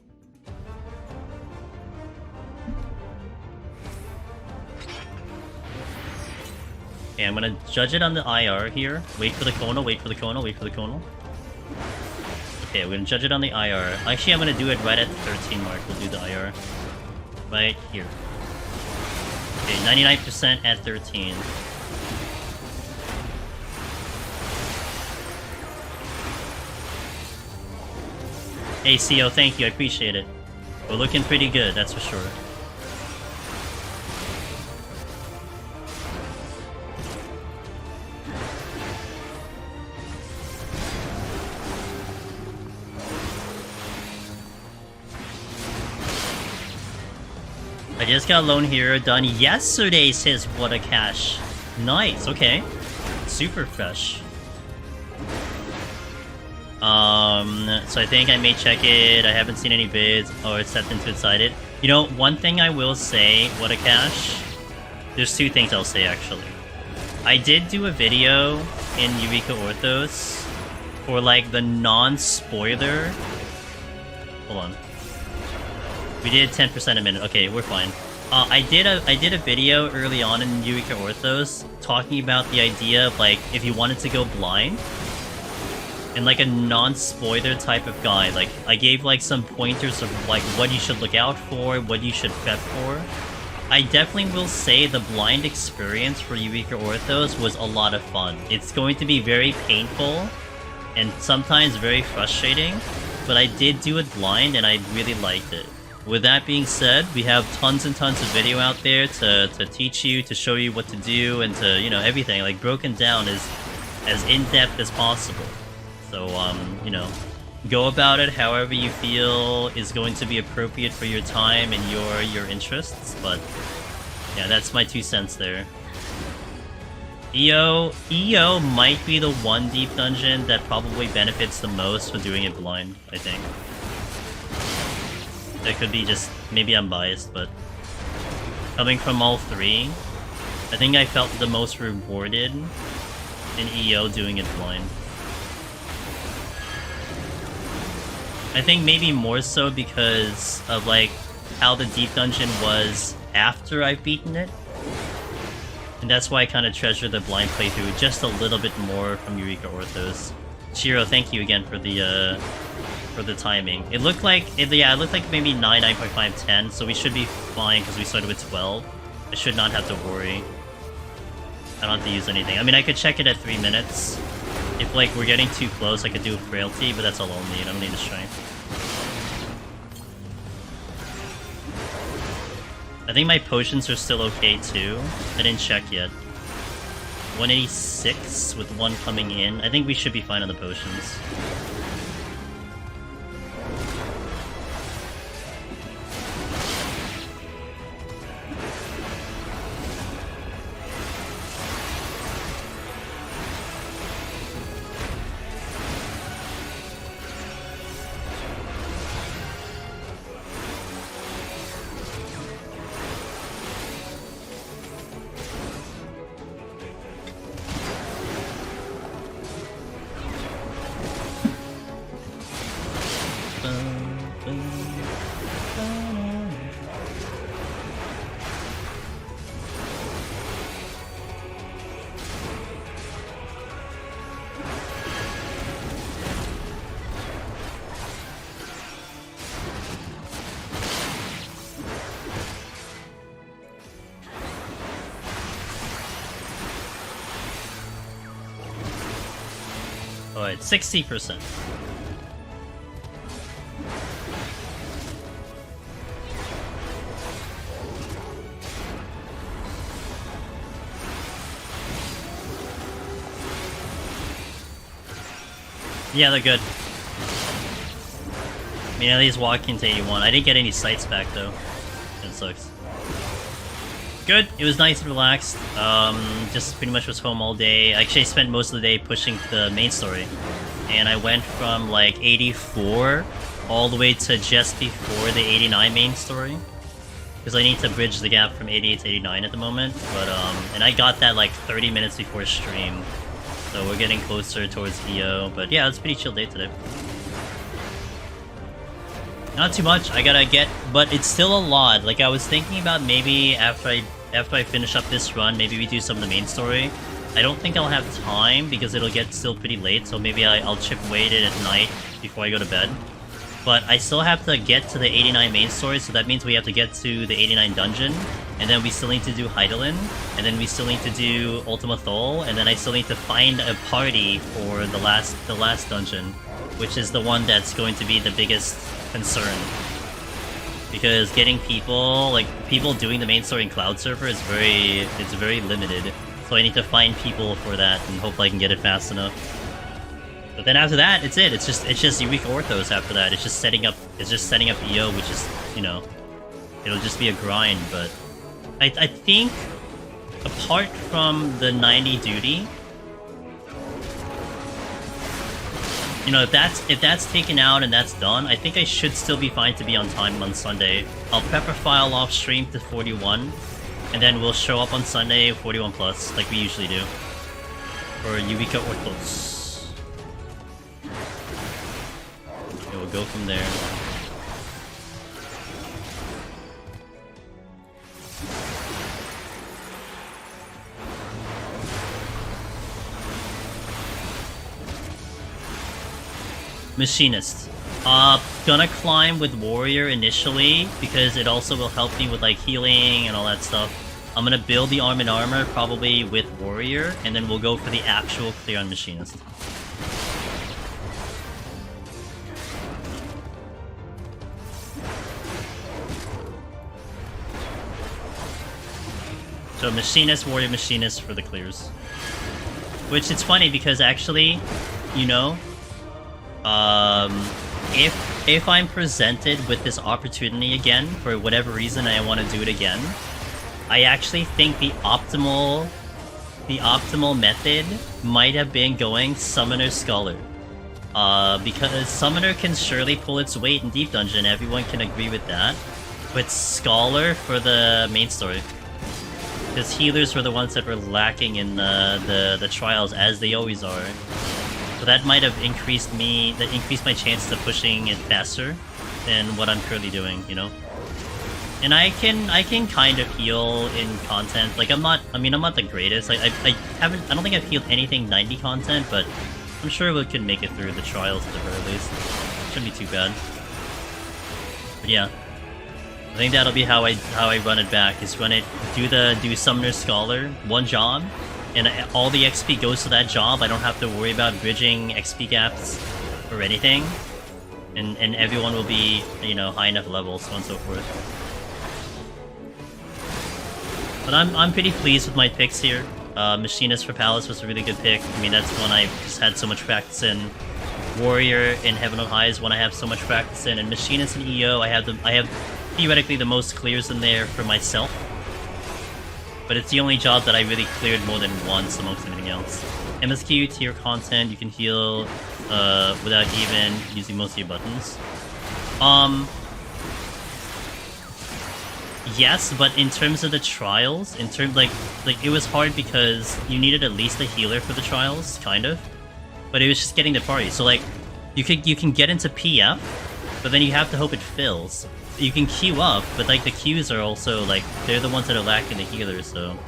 Okay, I'm gonna judge it on the IR here. Wait for the conal, wait for the conal, wait for the conal. Okay, we're gonna judge it on the IR. Actually, I'm gonna do it right at the 13 mark. We'll do the IR. Right here. Okay, 99% at 13. Hey, CO, thank you. I appreciate it. We're looking pretty good, that's for sure. I just got Lone Hero done yesterday, says What a Cash. Nice, okay. Super fresh. So I think I may check it. I haven't seen any vids. Oh, it's set into inside it. You know, one thing I will say, What a Cash, There's two things I'll say, actually. I did do a video in Eureka Orthos for, like, the non-spoiler... Hold on. We did 10% a minute. Okay, we're fine. I did a video early on in Eureka Orthos talking about the idea of, like, if you wanted to go blind, and, like, a non-spoiler type of guide. Like, I gave, like, some pointers of, like, what you should look out for, what you should prep for. I definitely will say the blind experience for Eureka Orthos was a lot of fun. It's going to be very painful, and sometimes very frustrating, but I did do it blind, and I really liked it. With that being said, we have tons and tons of video out there to teach you, to show you what to do, and to, you know, everything, like, broken down as in-depth as possible. So, you know, go about it however you feel is going to be appropriate for your time and your interests, but yeah, that's my 2 cents there. EO might be the one deep dungeon that probably benefits the most for doing it blind, I think. That could be just, maybe I'm biased, but coming from all three, I think I felt the most rewarded in EO doing it blind. I think maybe more so because of, like, how the deep dungeon was after I've beaten it. And that's why I kind of treasure the blind playthrough just a little bit more from Eureka Orthos. Shiro, thank you again for the timing. It looked like, it looked like maybe 9, 9.5, 10, so we should be fine because we started with 12. I should not have to worry. I don't have to use anything. I mean, I could check it at 3 minutes. If, like, we're getting too close, I could do a frailty, but that's all I'll need. I don't need a strength. I think my potions are still okay, too. I didn't check yet. 186 with 1 coming in. I think we should be fine on the potions. Alright, 60%. Yeah, they're good. I mean, at least walking to 81. I didn't get any sights back, though. That sucks. Good. It was nice and relaxed. Just pretty much was home all day. Actually, I spent most of the day pushing the main story. And I went from, like, 84 all the way to just before the 89 main story. Because I need to bridge the gap from 88 to 89 at the moment. But, and I got that, like, 30 minutes before stream. So we're getting closer towards EO. But yeah, it's a pretty chill day today. Not too much. I gotta get... But it's still a lot. Like, I was thinking about maybe after I finish up this run, maybe we do some of the main story. I don't think I'll have time because it'll get still pretty late, so maybe I'll chip away at it at night before I go to bed. But I still have to get to the 89 main story, so that means we have to get to the 89 dungeon, and then we still need to do Heidelin, and then we still need to do Ultima Thule, and then I still need to find a party for the last dungeon, which is the one that's going to be the biggest concern. Because getting people, like, people doing the main story in Cloud Server is very limited. So I need to find people for that, and hopefully I can get it fast enough. But then after that, it's it. It's just Eureka Orthos after that. It's just setting up EO, which is, you know, it'll just be a grind. But I think, apart from the 90 duty, you know, if that's taken out and that's done, I think I should still be fine to be on time on Sunday. I'll prep a file off stream to 41, And then we'll show up on Sunday 41 plus, like we usually do. For Yubika Orthos. And we'll go from there. Machinist. Gonna climb with Warrior initially, because it also will help me with like healing and all that stuff. I'm gonna build the Arm and Armor probably with Warrior, and then we'll go for the actual clear on Machinist. So Machinist, Warrior, Machinist for the clears. Which it's funny because actually, you know, if I'm presented with this opportunity again, for whatever reason I want to do it again, I actually think the optimal method might have been going Summoner Scholar. Because Summoner can surely pull its weight in Deep Dungeon, everyone can agree with that. But Scholar for the main story. Because healers were the ones that were lacking in the trials, as they always are. So that might have increased my chance of pushing it faster than what I'm currently doing, you know? And I can kind of heal in content. Like I'm not the greatest. I don't think I've healed anything 90 content, but I'm sure we can make it through the trials at the very least. Shouldn't be too bad. But yeah. I think that'll be how I run it back, is run it, do Summoner Scholar, one job, and all the XP goes to that job. I don't have to worry about bridging XP gaps or anything. And everyone will be, you know, high enough levels, so on and so forth. But I'm pretty pleased with my picks here. Machinist for Palace was a really good pick. I mean, that's one I just had so much practice in. Warrior in Heaven on High is one I have so much practice in, and Machinist and EO I have theoretically the most clears in there for myself. But it's the only job that I really cleared more than once amongst anything else. MSQ, tier content, you can heal without even using most of your buttons. Yes, but in terms of the trials, like it was hard because you needed at least a healer for the trials, kind of. But it was just getting the party. So like, you can get into PF, but then you have to hope it fills. You can queue up, but like the queues are also like, they're the ones that are lacking the healers, so...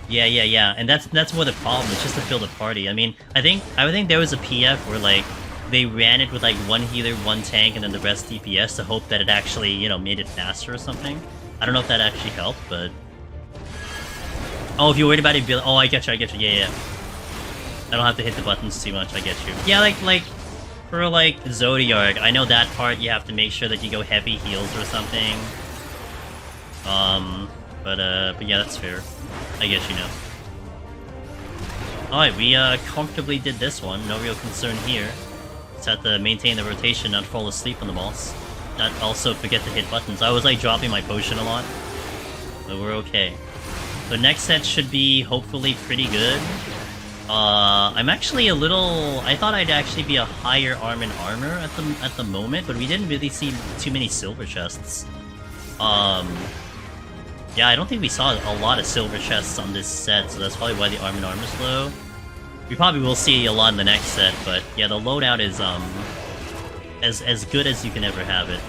Yeah, and that's more the problem, it's just to fill the party. I mean, I think there was a PF where like, they ran it with like one healer, one tank, and then the rest DPS to hope that it actually, you know, made it faster or something. I don't know if that actually helped, but... Oh, if you're worried about it, oh, I get you, yeah. I don't have to hit the buttons too much, I get you. Yeah, like... For like Zodiac, I know that part you have to make sure that you go heavy heals or something. But yeah, that's fair. I guess you know. Alright, we comfortably did this one. No real concern here. Just have to maintain the rotation, not fall asleep on the boss. Not also forget to hit buttons. I was like dropping my potion a lot. But we're okay. The next set should be hopefully pretty good. I'm actually a little... I thought I'd actually be a higher Arm and Armor at the moment, but we didn't really see too many silver chests. Yeah, I don't think we saw a lot of silver chests on this set, so that's probably why the Arm and Armor's low. We probably will see a lot in the next set, but yeah, the loadout is as good as you can ever have it.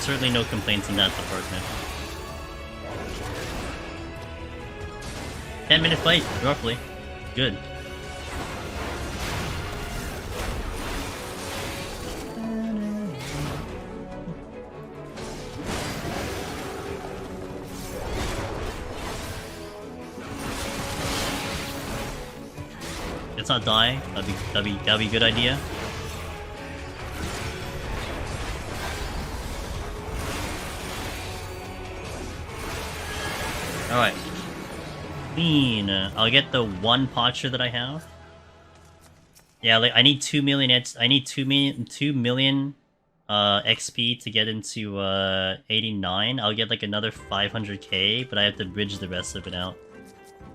Certainly no complaints in that department. 10-minute fight, roughly. Good. Let's not die. That'd be a good idea. All right. Clean. I'll get the one potcher that I have. Yeah, like I need 2 million. I need 2 million XP to get into 89. I'll get like another 500k, but I have to bridge the rest of it out.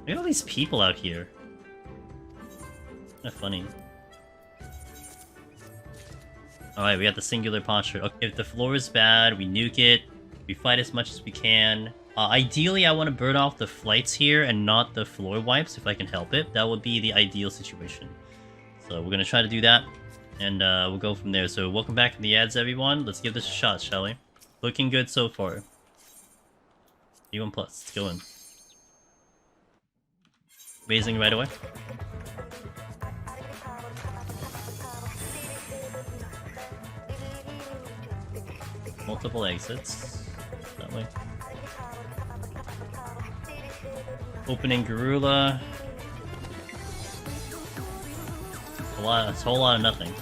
Look at all these people out here. Kinda funny. Alright, we got the singular posture. Okay, if the floor is bad, we nuke it. We fight as much as we can. Ideally, I want to burn off the flights here and not the floor wipes if I can help it. That would be the ideal situation. So we're gonna try to do that, and we'll go from there. So welcome back to the ads, everyone. Let's give this a shot, shall we? Looking good so far. E1+, let's go in. Raising right away. Multiple exits. That way. Opening Garula. It's a whole lot of nothing.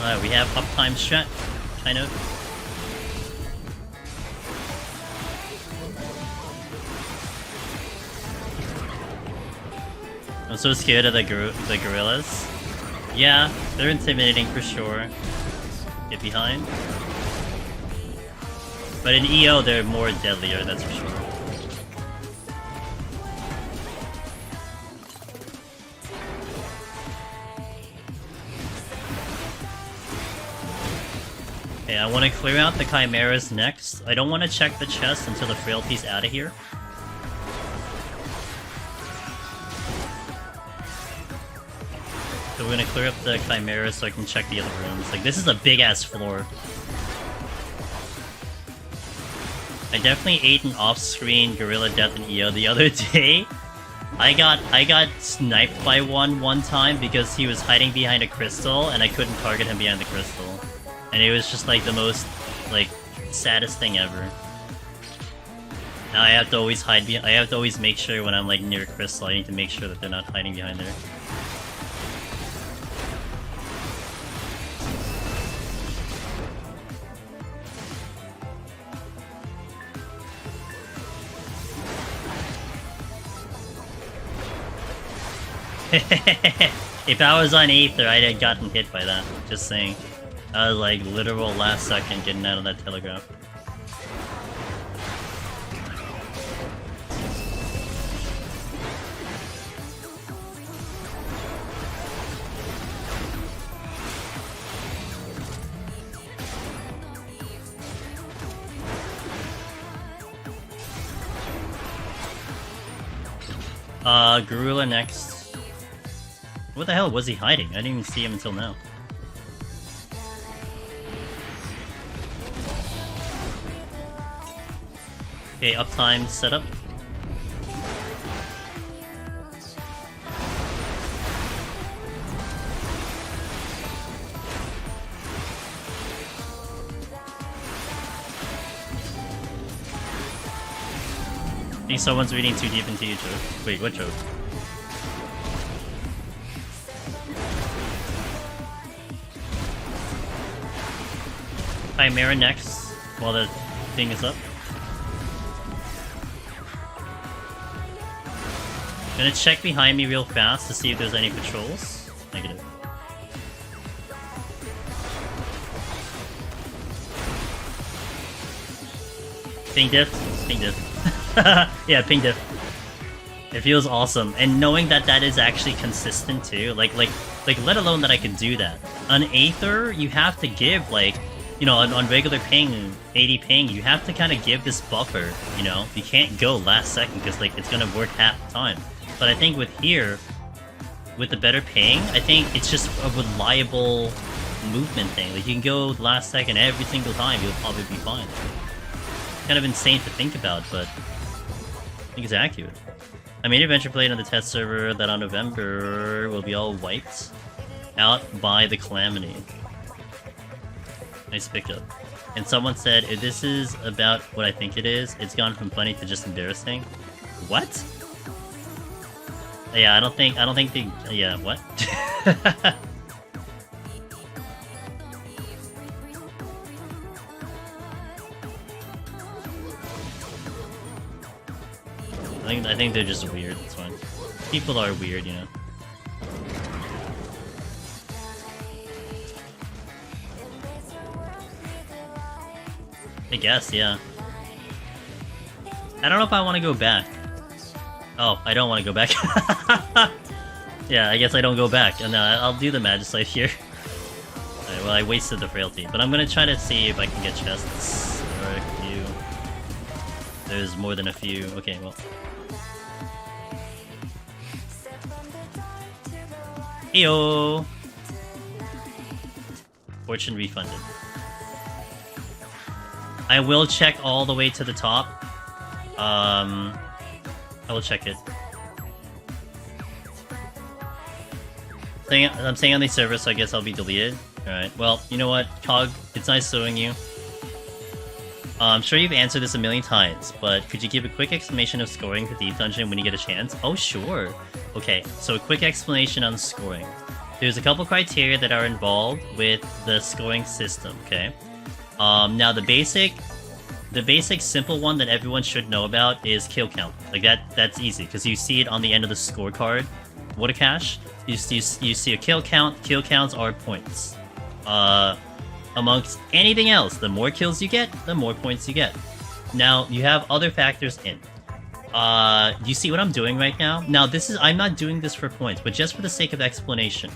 Alright, we have uptime strat, kind of. I'm so scared of the gorillas. Yeah, they're intimidating for sure. Get behind. But in EO, they're more deadlier, that's for sure. Okay, I want to clear out the chimeras next. I don't want to check the chest until the frailty's out of here. So we're gonna clear up the chimeras so I can check the other rooms. Like, this is a big-ass floor. I definitely ate an off-screen gorilla death in EO the other day. I got sniped by one time because he was hiding behind a crystal and I couldn't target him behind the crystal. And it was just like the most, like, saddest thing ever. Now I have to always hide I have to always make sure when I'm like near a crystal, I need to make sure that they're not hiding behind there. If I was on Aether, I'd have gotten hit by that. Just saying. I was like literal last second getting out of that telegraph. Garula next. What the hell was he hiding? I didn't even see him until now. Okay, uptime setup. I think someone's reading too deep into you, Joe. Wait, what Joe? Chimera next, while the thing is up. Gonna check behind me real fast to see if there's any patrols. Negative. Ping diff? Ping diff. Yeah, ping diff. It feels awesome, and knowing that that is actually consistent too, like let alone that I can do that. On Aether, you have to give, like, you know, on regular ping, 80 ping, you have to kind of give this buffer, you know? You can't go last second, because, like, it's gonna work half the time. But I think with here, with the better ping, I think it's just a reliable movement thing. Like, you can go last second every single time, you'll probably be fine. Kind of insane to think about, but I think it's accurate. I made Adventure played on the test server that on November will be all wiped out by the Calamity. Nice pickup. And someone said, if this is about what I think it is, it's gone from funny to just embarrassing. What? Yeah, I don't think the... Yeah, what? I think they're just weird, that's fine. People are weird, you know. I guess, yeah. I don't know if I want to go back. Oh, I don't want to go back. Yeah, I guess I don't go back. And I'll do the Magicite here. Alright, well, I wasted the Frailty. But I'm gonna try to see if I can get chests. There are a few. There's more than a few. Okay, well. Heyo! Fortune refunded. I will check all the way to the top. I will check it. I'm staying on the server, so I guess I'll be deleted. Alright, well, you know what, Cog, it's nice showing you. I'm sure you've answered this a million times, but could you give a quick explanation of scoring the Deep Dungeon when you get a chance? Oh, sure. Okay, so a quick explanation on scoring. There's a couple criteria that are involved with the scoring system, okay? Now the basic simple one that everyone should know about is kill count. Like that's easy, because you see it on the end of the scorecard. What a cache. You see a kill count. Kill counts are points. Amongst anything else, the more kills you get, the more points you get. Now, you have other factors in. You see what I'm doing right now? Now, I'm not doing this for points, but just for the sake of explanation.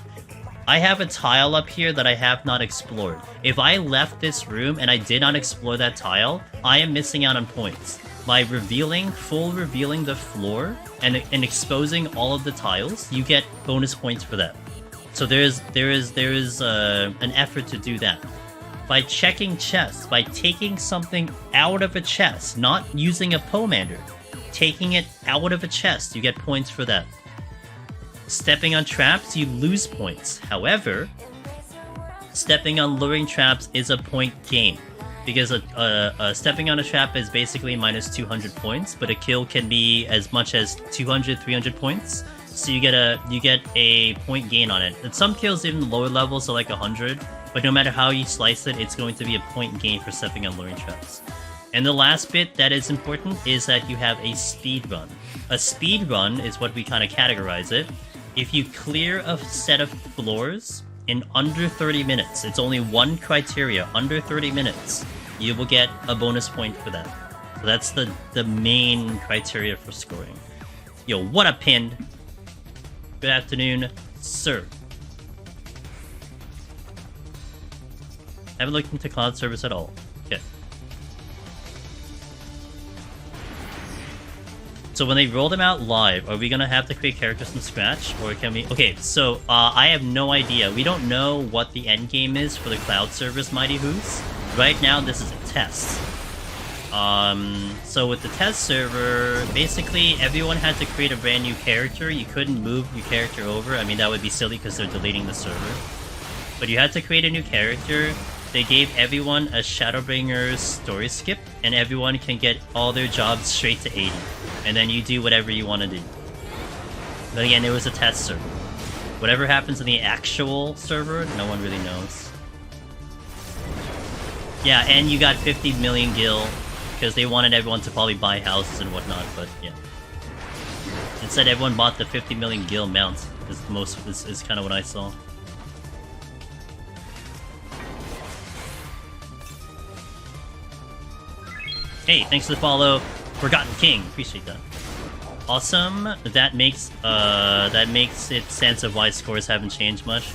I have a tile up here that I have not explored. If I left this room and I did not explore that tile, I am missing out on points. By full revealing the floor and exposing all of the tiles, you get bonus points for that. So there is an effort to do that. By checking chests, by taking something out of a chest, not using a pomander, taking it out of a chest, you get points for that. Stepping on traps, you lose points. However, stepping on luring traps is a point game. Because stepping on a trap is basically minus 200 points, but a kill can be as much as 200, 300 points. So you get a point gain on it. And some kills even lower levels, so like 100. But no matter how you slice it, it's going to be a point gain for stepping on luring traps. And the last bit that is important is that you have a speed run. A speed run is what we kind of categorize it. If you clear a set of floors in under 30 minutes, it's only one criteria, under 30 minutes, you will get a bonus point for that. So that's the main criteria for scoring. Yo, what a pin! Good afternoon, sir. Haven't looked into cloud service at all. Okay. So when they roll them out live, are we gonna have to create characters from scratch, or can we? Okay, so I have no idea. We don't know what the end game is for the cloud service, Mighty Who's. Right now, this is a test. So with the test server, basically everyone had to create a brand new character. You couldn't move your character over. I mean, that would be silly because they're deleting the server. But you had to create a new character. They gave everyone a Shadowbringers story skip, and everyone can get all their jobs straight to 80. And then you do whatever you want to do. But again, it was a test server. Whatever happens in the actual server, no one really knows. Yeah, and you got 50 million gil, because they wanted everyone to probably buy houses and whatnot, but yeah. Instead, everyone bought the 50 million gil mount, is kind of what I saw. Hey, thanks for the follow, Forgotten King. Appreciate that. Awesome. That makes it sense of why scores haven't changed much.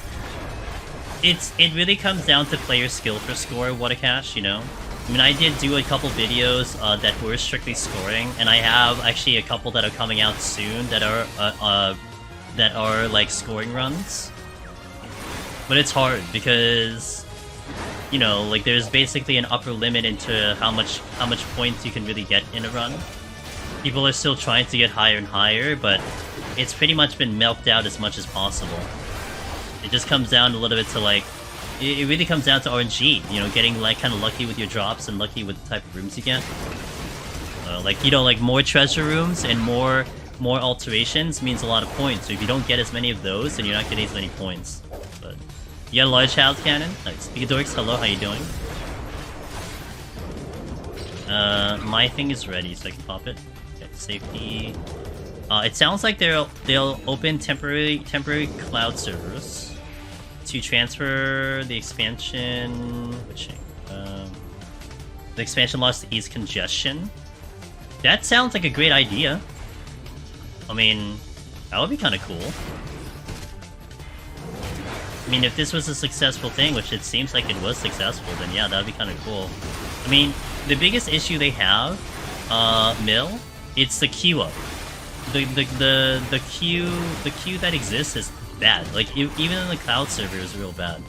It really comes down to player skill for score. What a cache, you know. I mean, I did do a couple videos that were strictly scoring, and I have actually a couple that are coming out soon that are like scoring runs. But it's hard because, you know, like there's basically an upper limit into how much points you can really get in a run. People are still trying to get higher and higher, but it's pretty much been milked out as much as possible. It just comes down a little bit to like, it really comes down to RNG, you know, getting like kind of lucky with your drops and lucky with the type of rooms you get. Like, you know, like more treasure rooms and more alterations means a lot of points. So if you don't get as many of those, then you're not getting as many points. But you got a large child cannon. Nice. Pigadorix, hello, how you doing? My thing is ready, so I can pop it. Okay, safety. It sounds like they'll open temporary cloud servers to transfer the expansion. The expansion loss to ease congestion. That sounds like a great idea. I mean, that would be kind of cool. I mean, if this was a successful thing, which it seems like it was successful, then yeah, that would be kind of cool. I mean, the biggest issue they have, Mill, it's the queue up. The queue that exists is bad. Like, even in the cloud server is real bad.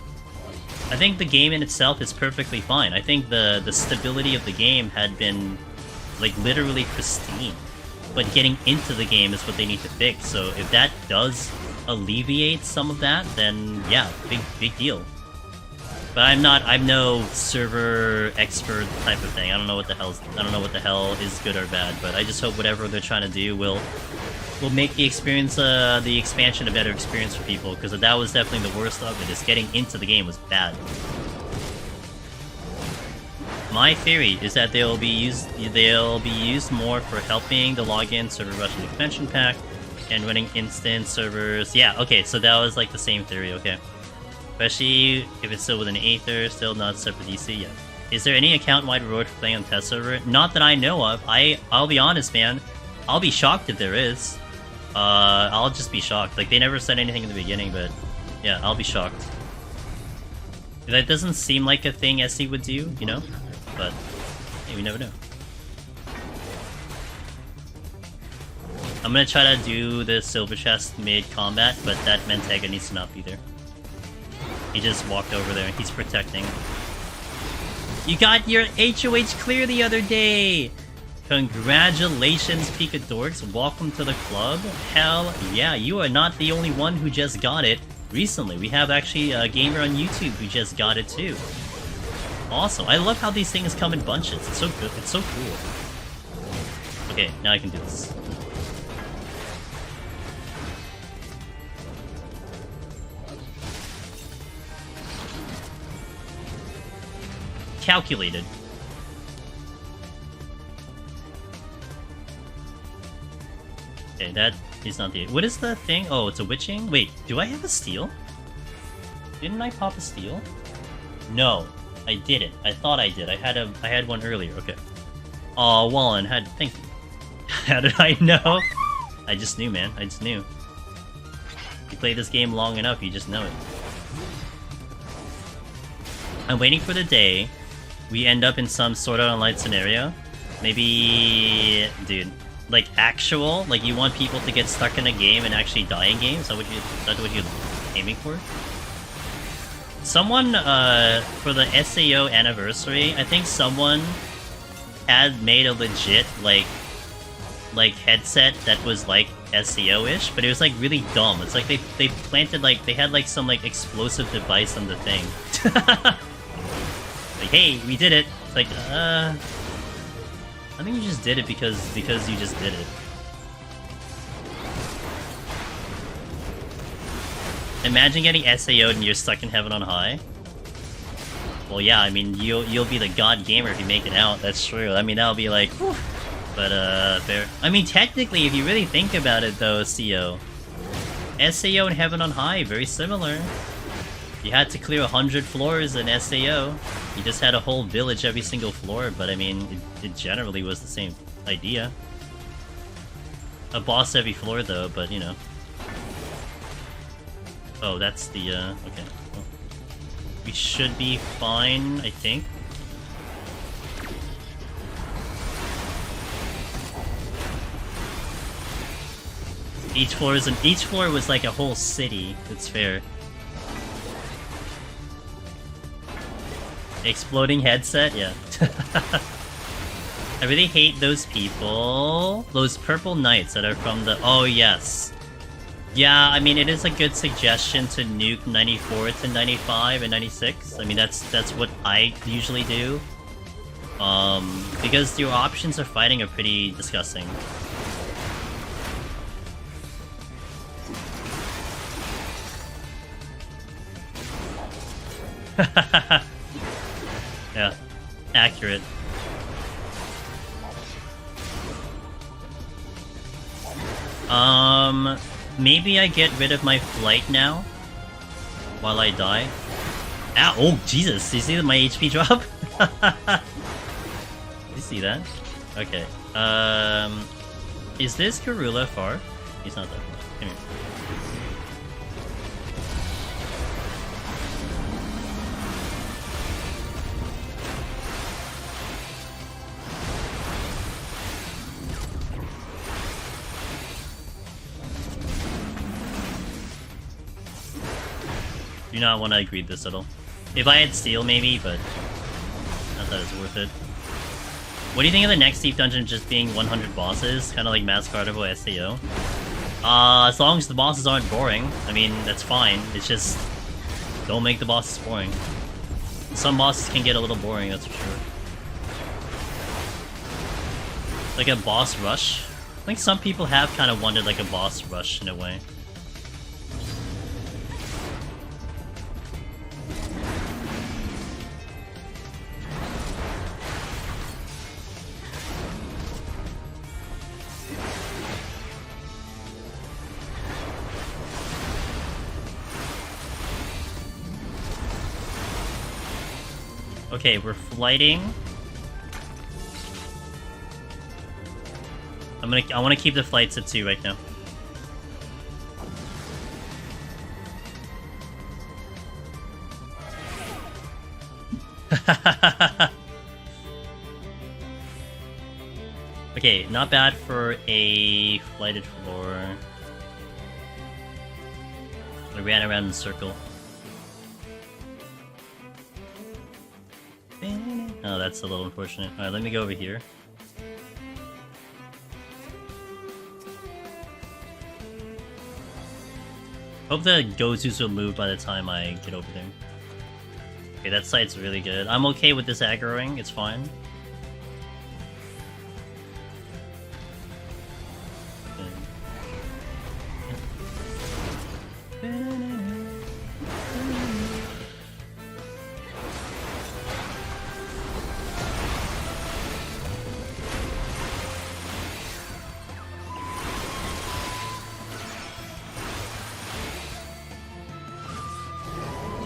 I think the game in itself is perfectly fine. I think the stability of the game had been, like, literally pristine. But getting into the game is what they need to fix. So if that does alleviate some of that, then yeah, big deal. But I'm no server expert type of thing. I don't know what the hell is good or bad. But I just hope whatever they're trying to do will make the experience, the expansion, a better experience for people. Because that was definitely the worst of it. Is getting into the game was bad. My theory is that they'll be used more for helping the login server Russian expansion pack and running instant servers. Yeah, okay, so that was like the same theory, okay. Especially if it's still with an Aether, still not separate DC yet. Is there any account-wide reward for playing on test server? Not that I know of. I'll be honest, man. I'll be shocked if there is. I'll just be shocked. Like, they never said anything in the beginning, but yeah, I'll be shocked. That doesn't seem like a thing SE would do, you know? But hey, we never know. I'm gonna try to do the silver chest mid-combat, but that Mentega needs to not be there. He just walked over there. He's protecting. You got your HoH clear the other day! Congratulations, Pika Dorks. Welcome to the club. Hell yeah, you are not the only one who just got it recently. We have actually a gamer on YouTube who just got it too. Awesome. I love how these things come in bunches. It's so good. It's so cool. Okay, now I can do this. Calculated. Okay, that is not the... What is the thing? Oh, it's a witching? Wait, do I have a steal? Didn't I pop a steal? No. I didn't. I thought I did. I had one earlier. Okay. Oh, Wallen had. Thank you. How did I know? I just knew, man. I just knew. You play this game long enough, you just know it. I'm waiting for the day we end up in some sort of online scenario. Maybe, dude, like actual, like you want people to get stuck in a game and actually die in games. Is that what you're aiming for? Someone, for the SAO anniversary, I think someone had made a legit, like headset that was, like, SEO-ish, but it was, like, really dumb. It's like they planted, like, they had, like, some, like, explosive device on the thing. Like, hey, we did it! It's like, I think you just did it because you just did it. Imagine getting SAO'd and you're stuck in heaven on high. Well, yeah, I mean, you'll be the god gamer if you make it out. That's true. I mean, that'll be like, whew. But fair. I mean, technically, if you really think about it, though, SAO and heaven on high, very similar. You had to clear 100 floors in SAO. You just had a whole village every single floor, but I mean, it generally was the same idea. A boss every floor, though, but you know. Oh, that's the, okay. Well, we should be fine, I think. Each floor was like a whole city. It's fair. Exploding headset? Yeah. I really hate those people. Those purple knights that are from the... Oh, yes. Yeah, I mean, it is a good suggestion to nuke 94 to 95 and 96. I mean, that's what I usually do. Because your options of fighting are pretty disgusting. Yeah, accurate. Maybe I get rid of my flight now while I die. Ow! Oh, Jesus! Do you see my HP drop? You see that? Okay. Is this Karula far? He's not that far. Come here. Do not want to agree this at all. If I had steel, maybe, but not that it's worth it. What do you think of the next Deep Dungeon just being 100 bosses? Kind of like Mass Carnival SAO? As long as the bosses aren't boring, I mean, that's fine. It's just, don't make the bosses boring. Some bosses can get a little boring, that's for sure. Like a boss rush? I think some people have kind of wanted like a boss rush in a way. Okay, we're flighting. I want to keep the flights at 2 right now. Okay, not bad for a flighted floor. I ran around in a circle. Oh, that's a little unfortunate. Alright, let me go over here. Hope the Gozus will move by the time I get over there. Okay, that site's really good. I'm okay with this aggroing, it's fine.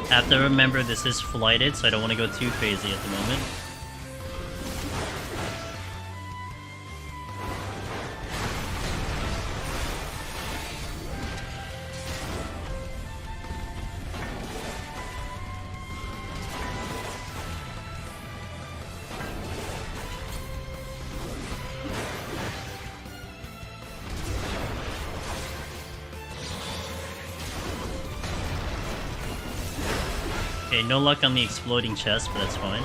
Have to remember this is flighted, so I don't want to go too crazy at the moment. Okay, no luck on the exploding chest, but that's fine.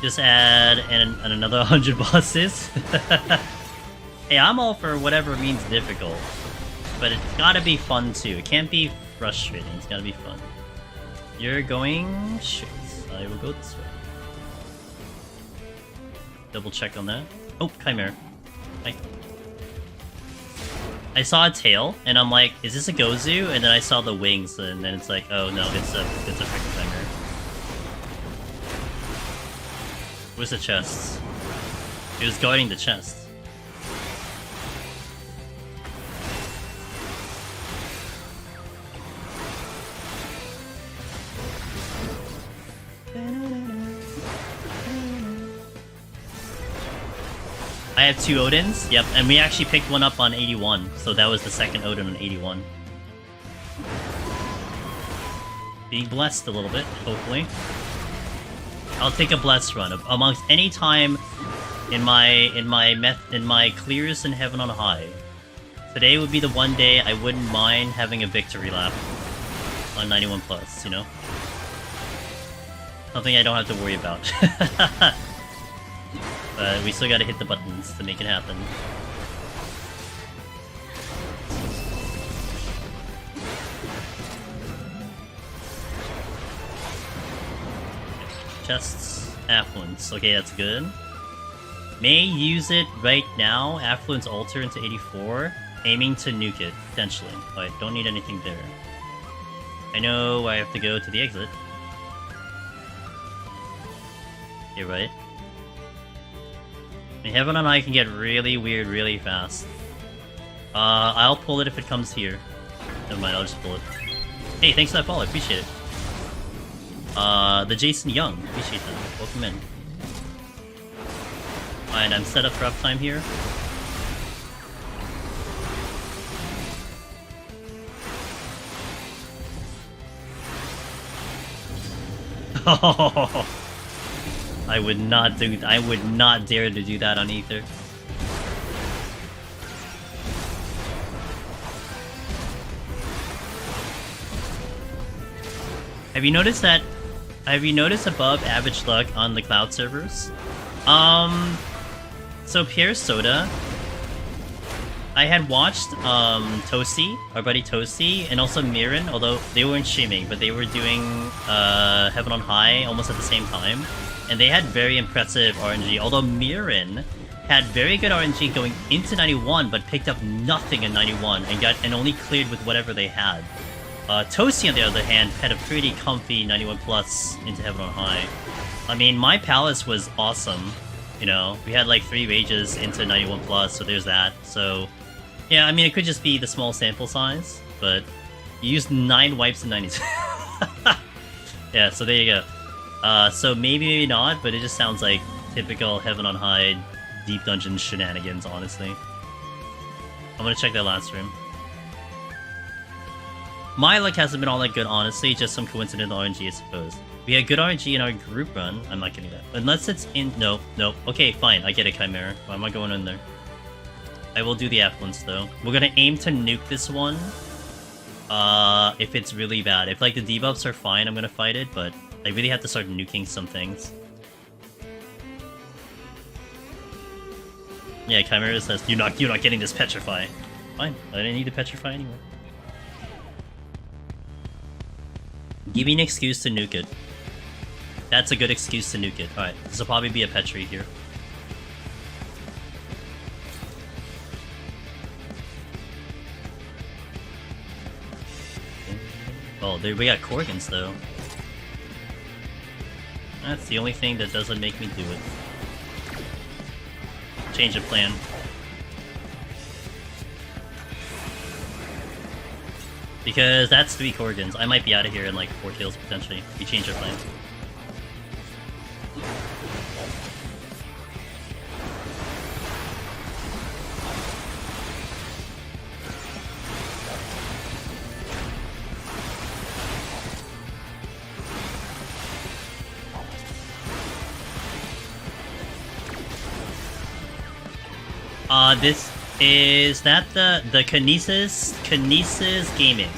Just add another 100 bosses. Hey, I'm all for whatever means difficult. But it's gotta be fun too. It can't be frustrating, it's gotta be fun. You're going straight. I will go this way. Double check on that. Oh, Chimera. Hi. I saw a tail, and I'm like, is this a Gozu? And then I saw the wings, and then it's like, oh no, it's a freaking Chimera. Where's the chest? It was guarding the chest. I have 2 Odins, yep, and we actually picked one up on 81, so that was the second Odin on 81. Being blessed a little bit, hopefully. I'll take a blessed run amongst any time in my clears in heaven on high. Today would be the one day I wouldn't mind having a victory lap on 91 plus, you know? Something I don't have to worry about. But we still gotta hit the buttons to make it happen. Chests, affluence. Okay, that's good. May use it right now. Affluence alter into 84. Aiming to nuke it, potentially. But don't need anything there. I know I have to go to the exit. You're right. I mean, Heaven and I can get really weird really fast. I'll pull it if it comes here. Never mind, I'll just pull it. Hey, thanks for that follow, I appreciate it. The Jason Young, appreciate that. Welcome in. Alright, I'm set up for uptime here. Oh, I would not dare to do that on Aether. Have you noticed above average luck on the cloud servers? So Pierre Soda, I had watched Tosi, our buddy Tosi, and also Mirin, although they weren't streaming, but they were doing Heaven on High almost at the same time, and they had very impressive RNG, although Mirin had very good RNG going into 91, but picked up nothing in 91, and only cleared with whatever they had. Tosi, on the other hand, had a pretty comfy 91 plus into Heaven on High. I mean, my Palace was awesome. You know, we had like 3 rages into 91 plus, so there's that. So, yeah, I mean, it could just be the small sample size, but you used 9 wipes in 90s. Yeah, so there you go. So maybe not, but it just sounds like typical Heaven on High deep dungeon shenanigans, honestly. I'm gonna check that last room. My luck hasn't been all that good, honestly, just some coincidental RNG, I suppose. We had good RNG in our group run. I'm not getting that. Unless it's in... No. Okay, fine. I get it, Chimera. Why am I going in there? I will do the F1s, though. We're gonna aim to nuke this one. If it's really bad. If, like, the debuffs are fine, I'm gonna fight it, but I really have to start nuking some things. Yeah, Chimera says, you're not getting this Petrify. Fine. I didn't need to Petrify anyway. Give me an excuse to nuke it. That's a good excuse to nuke it. Alright, this will probably be a Petri here. Oh, there we got Korgans though. That's the only thing that doesn't make me do it. Change of plan. Because that's 3 Korgans. I might be out of here in like 4 kills potentially. We change our plan. Is that the Kinesis Gaming?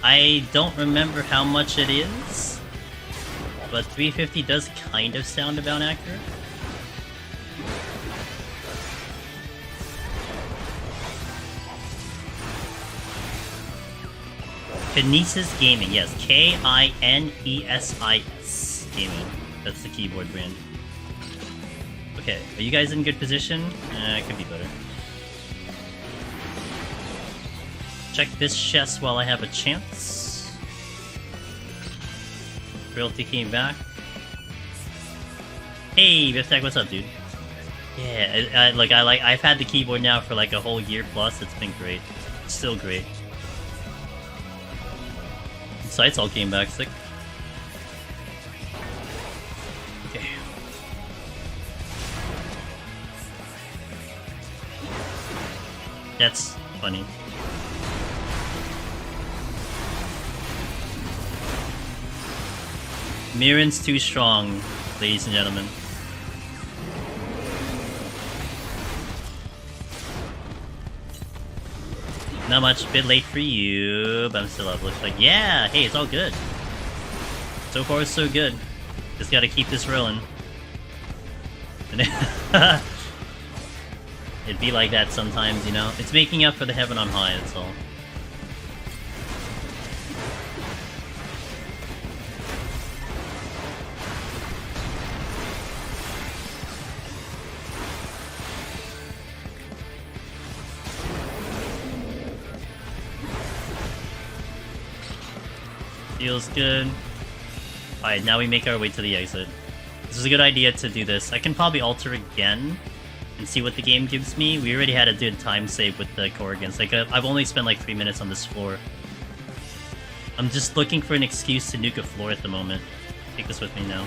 I don't remember how much it is, but 350 does kind of sound about accurate. Kinesis Gaming, yes, Kinesis Gaming. That's the keyboard brand. Okay, are you guys in good position? It could be better. Check this chest while I have a chance. Realty came back. Hey, Biftek, what's up, dude? Yeah, I've had the keyboard now for like a whole year plus. It's been great. It's still great. Sights all came back sick. Okay. That's funny. Mirin's too strong, ladies and gentlemen. Not much, bit late for you, but I'm still up. Looks like, yeah, hey, it's all good. So far, it's so good. Just gotta keep this rolling. It'd be like that sometimes, you know? It's making up for the Heaven on High, that's all. Feels good. Alright, now we make our way to the exit. This is a good idea to do this. I can probably alter again and see what the game gives me. We already had a good time save with the Korgans. Like, I've only spent like 3 minutes on this floor. I'm just looking for an excuse to nuke a floor at the moment. Take this with me now.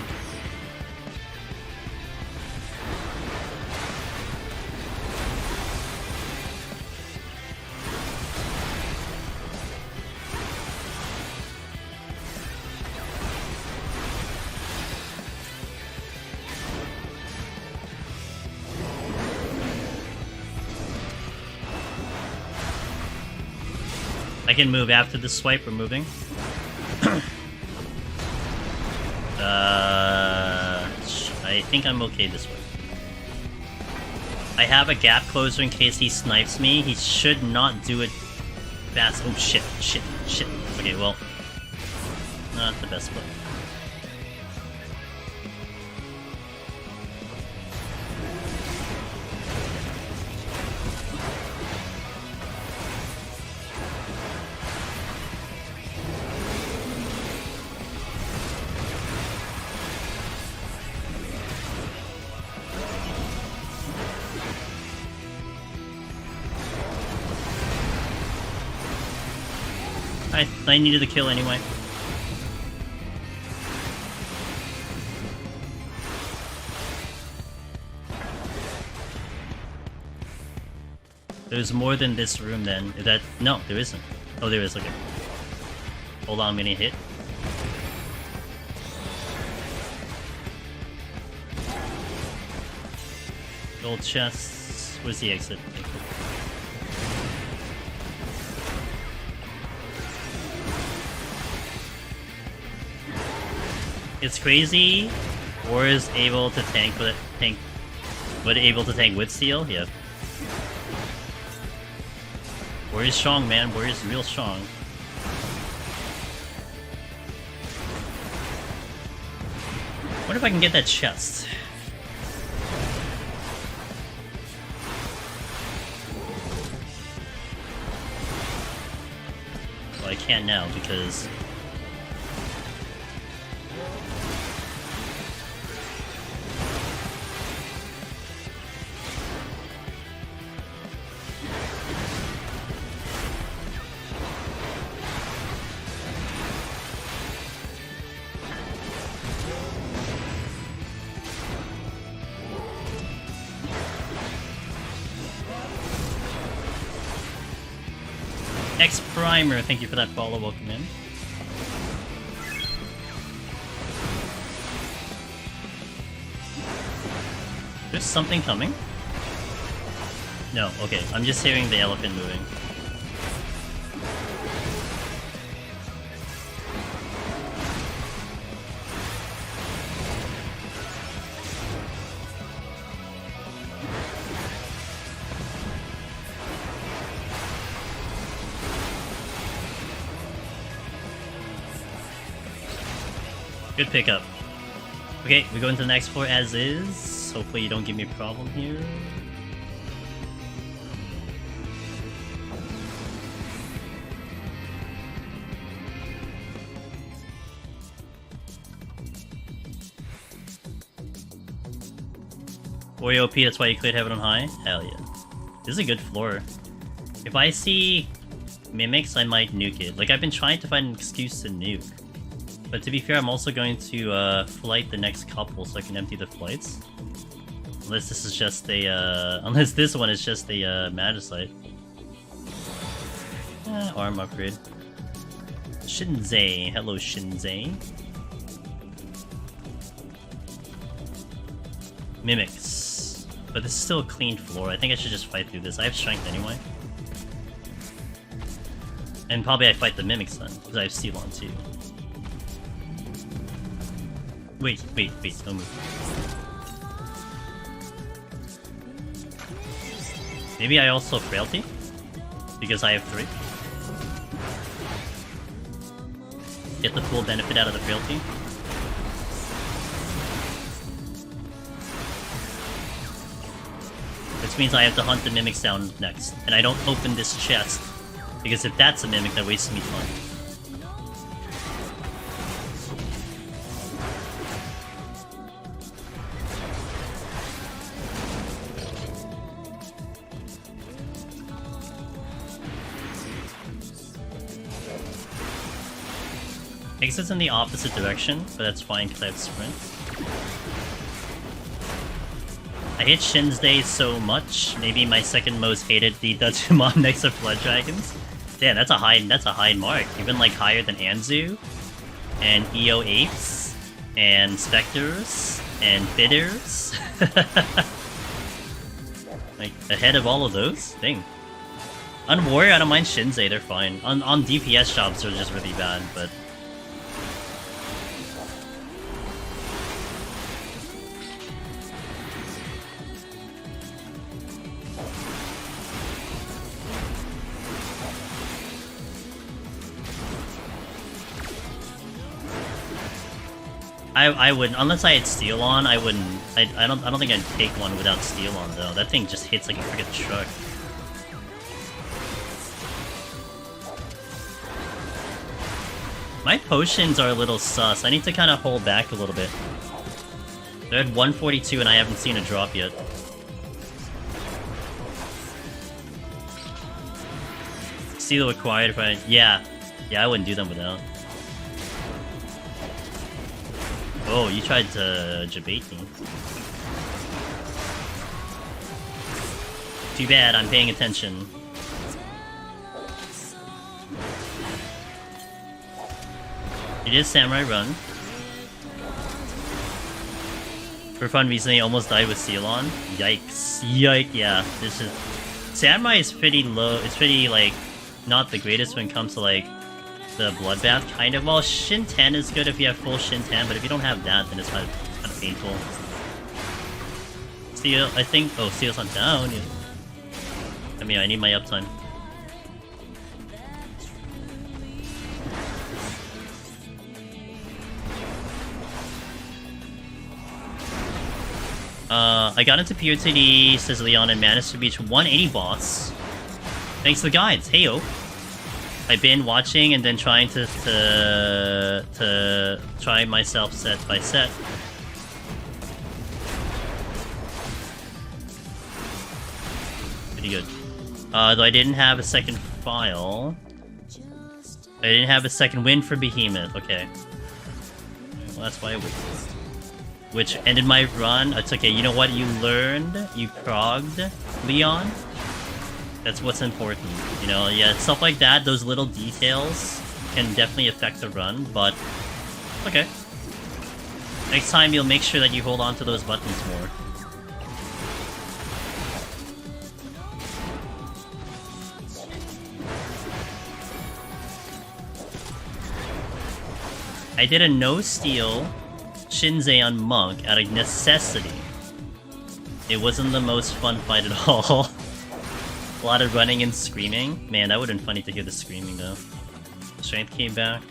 I can move after the swipe, we're moving. I think I'm okay this way. I have a gap closer in case he snipes me. He should not do it fast. Oh shit, shit, shit. Okay, well, not the best play. I needed a kill anyway. There's more than this room then. No, there isn't. Oh, there is. Okay. Hold on, I'm gonna hit. Gold chests. Where's the exit? It's crazy. War is able to tank, but able to tank with steel. Yeah. War is strong, man. War is real strong. What if I can get that chest? Well, I can't now because. Primer, thank you for that follow, welcome in. There's something coming? No, okay, I'm just hearing the elephant moving. Good pickup. Okay, we go into the next floor as is. Hopefully you don't give me a problem here. Oreo OP, that's why you cleared heaven on high? Hell yeah. This is a good floor. If I see mimics, I might nuke it. Like, I've been trying to find an excuse to nuke. But to be fair, I'm also going to flight the next couple so I can empty the flights. Unless this is just a, unless this one is just a Magicite. Arm upgrade. Shinzei. Hello, Shinzei. Mimics. But this is still a clean floor. I think I should just fight through this. I have strength anyway. And probably I fight the mimics then, because I have steel on too. Wait, don't move. Maybe I also frailty? Because I have 3. Get the full benefit out of the frailty. Which means I have to hunt the mimics down next. And I don't open this chest. Because if that's a mimic, that wastes me time. Exit's in the opposite direction, but that's fine because I have sprint. I hate Shinsei so much. Maybe my second most hated the Datsumon next to Flood Dragons. Damn, that's a high mark. Even like higher than Anzu, and EO Apes, and Spectres, and Bitters. Like ahead of all of those? Dang. On Warrior, I don't mind Shinsei, they're fine. On DPS jobs, they're just really bad, but... I wouldn't, unless I had Steel on, I wouldn't. I don't think I'd take one without Steel on though. That thing just hits like a freaking truck. My potions are a little sus. I need to kind of hold back a little bit. They're at 142 and I haven't seen a drop yet. Steel acquired if I... Yeah, I wouldn't do them without. Oh, you tried to debate me. Too bad, I'm paying attention. It is Samurai Run. For fun reason, I almost died with Seal on. Yikes. Yeah. This is... Samurai is pretty low. It's pretty, like, not the greatest when it comes to, like, the Bloodbath, kind of. Well, Shin 10 is good if you have full Shin 10, but if you don't have that, then it's kind of painful. Seal, I think... Oh, Seal's not down. I mean, I need my uptime. I got into POTD, says Leon, and managed to reach 180 boss. Thanks to the guides. Heyo. I've been watching and then trying to try myself set by set. Pretty good. Though I didn't have a second file. I didn't have a second win for Behemoth. Okay. Well, that's why I waited. Which ended my run. It's okay, you know what? You learned, you progged, Leon. That's what's important, you know? Yeah, stuff like that, those little details can definitely affect the run, but... Okay. Next time, you'll make sure that you hold on to those buttons more. I did a no-steal Shinsei on Monk out of necessity. It wasn't the most fun fight at all. A lot of running and screaming. Man, that would have been funny to hear the screaming though. Strength came back.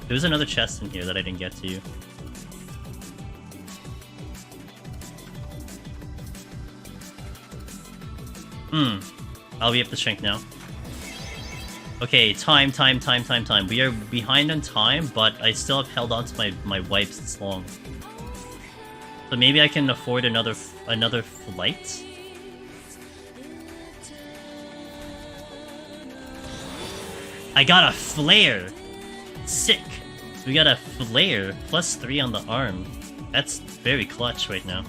There was another chest in here that I didn't get to. I'll be up to strength now. Okay, time. We are behind on time, but I still have held on to my wipes this long. So maybe I can afford another flight? I got a flare! Sick! We got a flare, +3 on the arm. That's very clutch right now.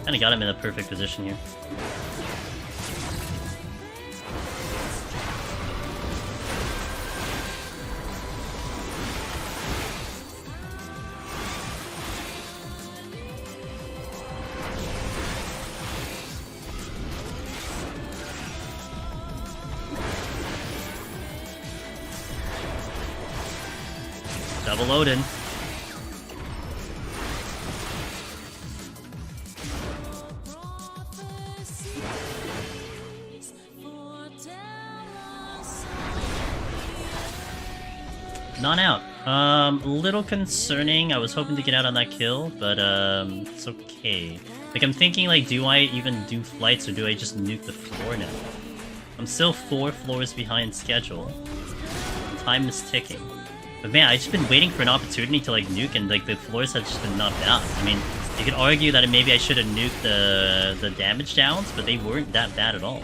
Kinda got him in a perfect position here. Double loaded. Not out. A little concerning. I was hoping to get out on that kill, but it's okay. Like, I'm thinking, like, do I even do flights or do I just nuke the floor now? I'm still 4 floors behind schedule. Time is ticking. But man, I've just been waiting for an opportunity to, like, nuke, and, like, the floors have just been knocked out. I mean, You could argue that maybe I should have nuked the damage downs, but they weren't that bad at all.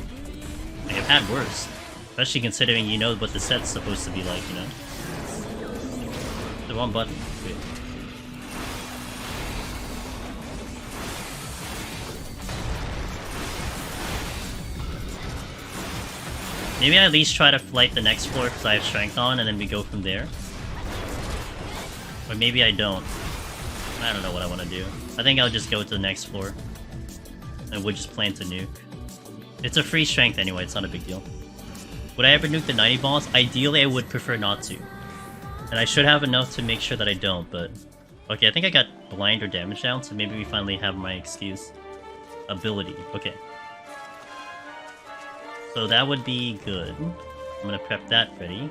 Like, I've had worse. Especially considering you know what the set's supposed to be like, you know? The wrong button. Wait. Maybe I at least try to flight the next floor because I have strength on, and then we go from there. Or maybe I don't. I don't know what I want to do. I think I'll just go to the next floor. And we'll just plan to nuke. It's a free strength anyway, it's not a big deal. Would I ever nuke the 90 boss? Ideally, I would prefer not to. And I should have enough to make sure that I don't, but... Okay, I think I got blind or damage down, so maybe we finally have my excuse. Ability, okay. So that would be good. I'm gonna prep that ready.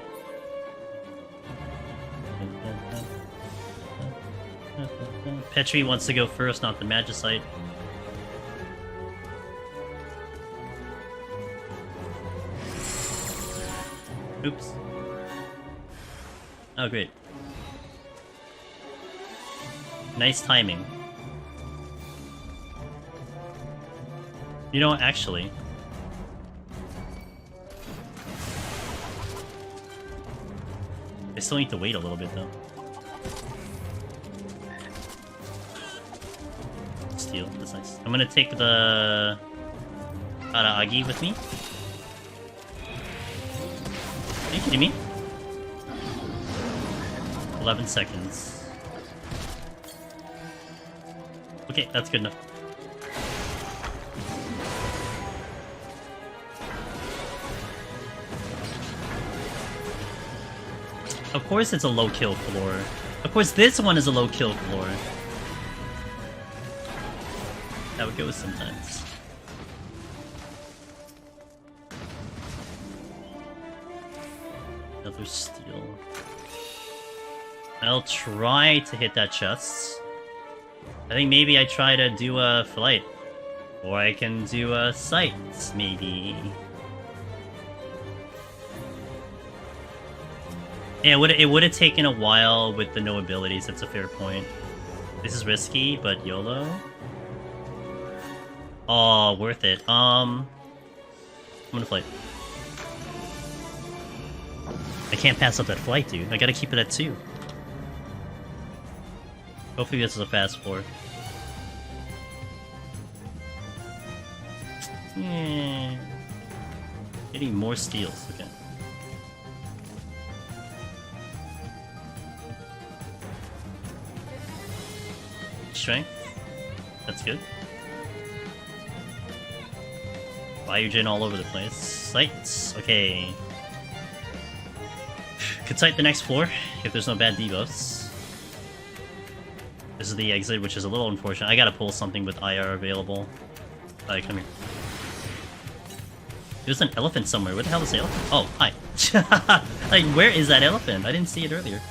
Petri wants to go first, not the Magicite. Oops. Oh, great. Nice timing. You know what, actually... I still need to wait a little bit, though. Steal, that's nice. I'm gonna take the... Araragi with me. Are you kidding me? 11 seconds. Okay, that's good enough. Of course it's a low kill floor. Of course this one is a low kill floor. That would go sometimes. Another steal. I'll try to hit that chest. I think maybe I try to do a flight. Or I can do a sight, maybe. Yeah, it would have taken a while with the no abilities, that's a fair point. This is risky, but YOLO. Oh, worth it. I'm gonna flight. I can't pass up that flight, dude. I gotta keep it at 2. Hopefully this is a fast floor. Yeah. Getting more steals, okay. Strength. That's good. Biogen all over the place. Sights. Okay. Could sight the next floor if there's no bad debuffs. This is the exit, which is a little unfortunate. I gotta pull something with IR available. Alright, come here. There's an elephant somewhere. Where the hell is the elephant? Oh, hi. Like, where is that elephant? I didn't see it earlier.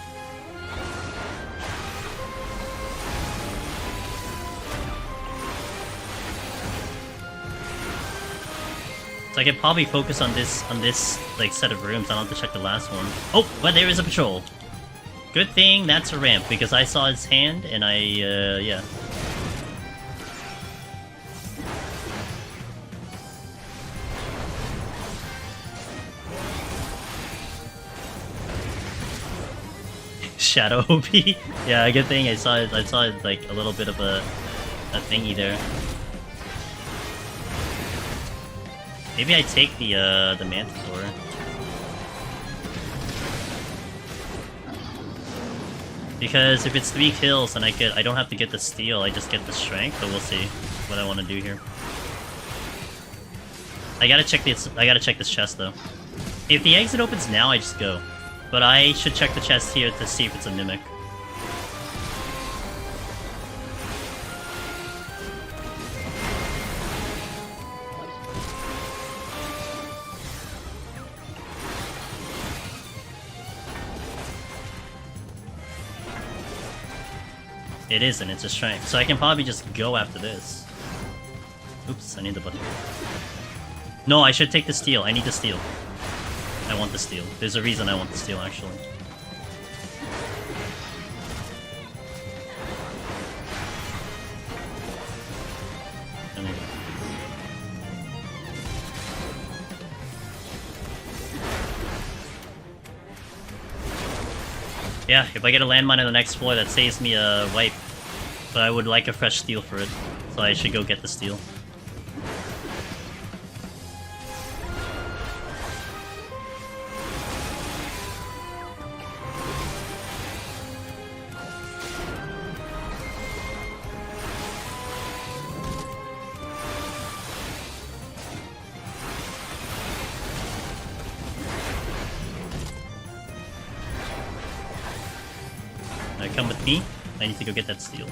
So I could probably focus on this like set of rooms. I don't have to check the last one. Oh, but there is a patrol. Good thing that's a ramp because I saw his hand and I yeah. Shadow OP. Yeah, good thing I saw like a little bit of a thingy there. Maybe I take the Manticore. Because if it's 3 kills, then I don't have to get the steal. I just get the strength. But we'll see what I want to do here. I gotta check this chest though. If the exit opens now, I just go. But I should check the chest here to see if it's a mimic. It isn't, it's a strength. So I can probably just go after this. Oops, I need the button. No, I should take the steal. I need the steal. I want the steal. There's a reason I want the steal, actually. Yeah, if I get a landmine on the next floor, that saves me a wipe. But I would like a fresh steel for it, so I should go get the steel. Come with me. I need to go get that steel.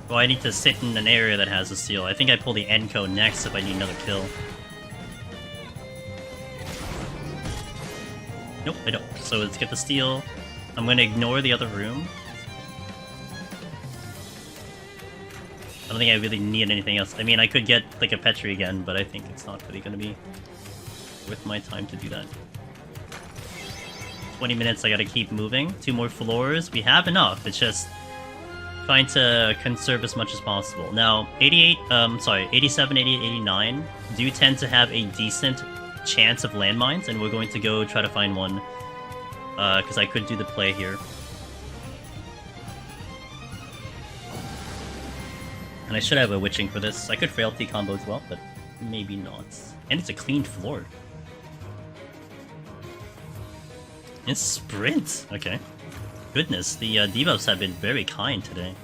Well, I need to sit in an area that has a steel. I think I pull the Kenko next if I need another kill. Nope, I don't. So let's get the steel. I'm gonna ignore the other room. I don't think I really need anything else. I mean, I could get like a Petri again, but I think it's not really gonna be worth my time to do that. 20 minutes, I gotta keep moving. 2 more floors. We have enough. It's just trying to conserve as much as possible. Now, 87, 88, 89 do tend to have a decent chance of landmines, and we're going to go try to find one. Because I could do the play here. And I should have a witching for this. I could frailty combo as well, but maybe not. And it's a clean floor. It's sprint! Okay. Goodness, the debuffs have been very kind today.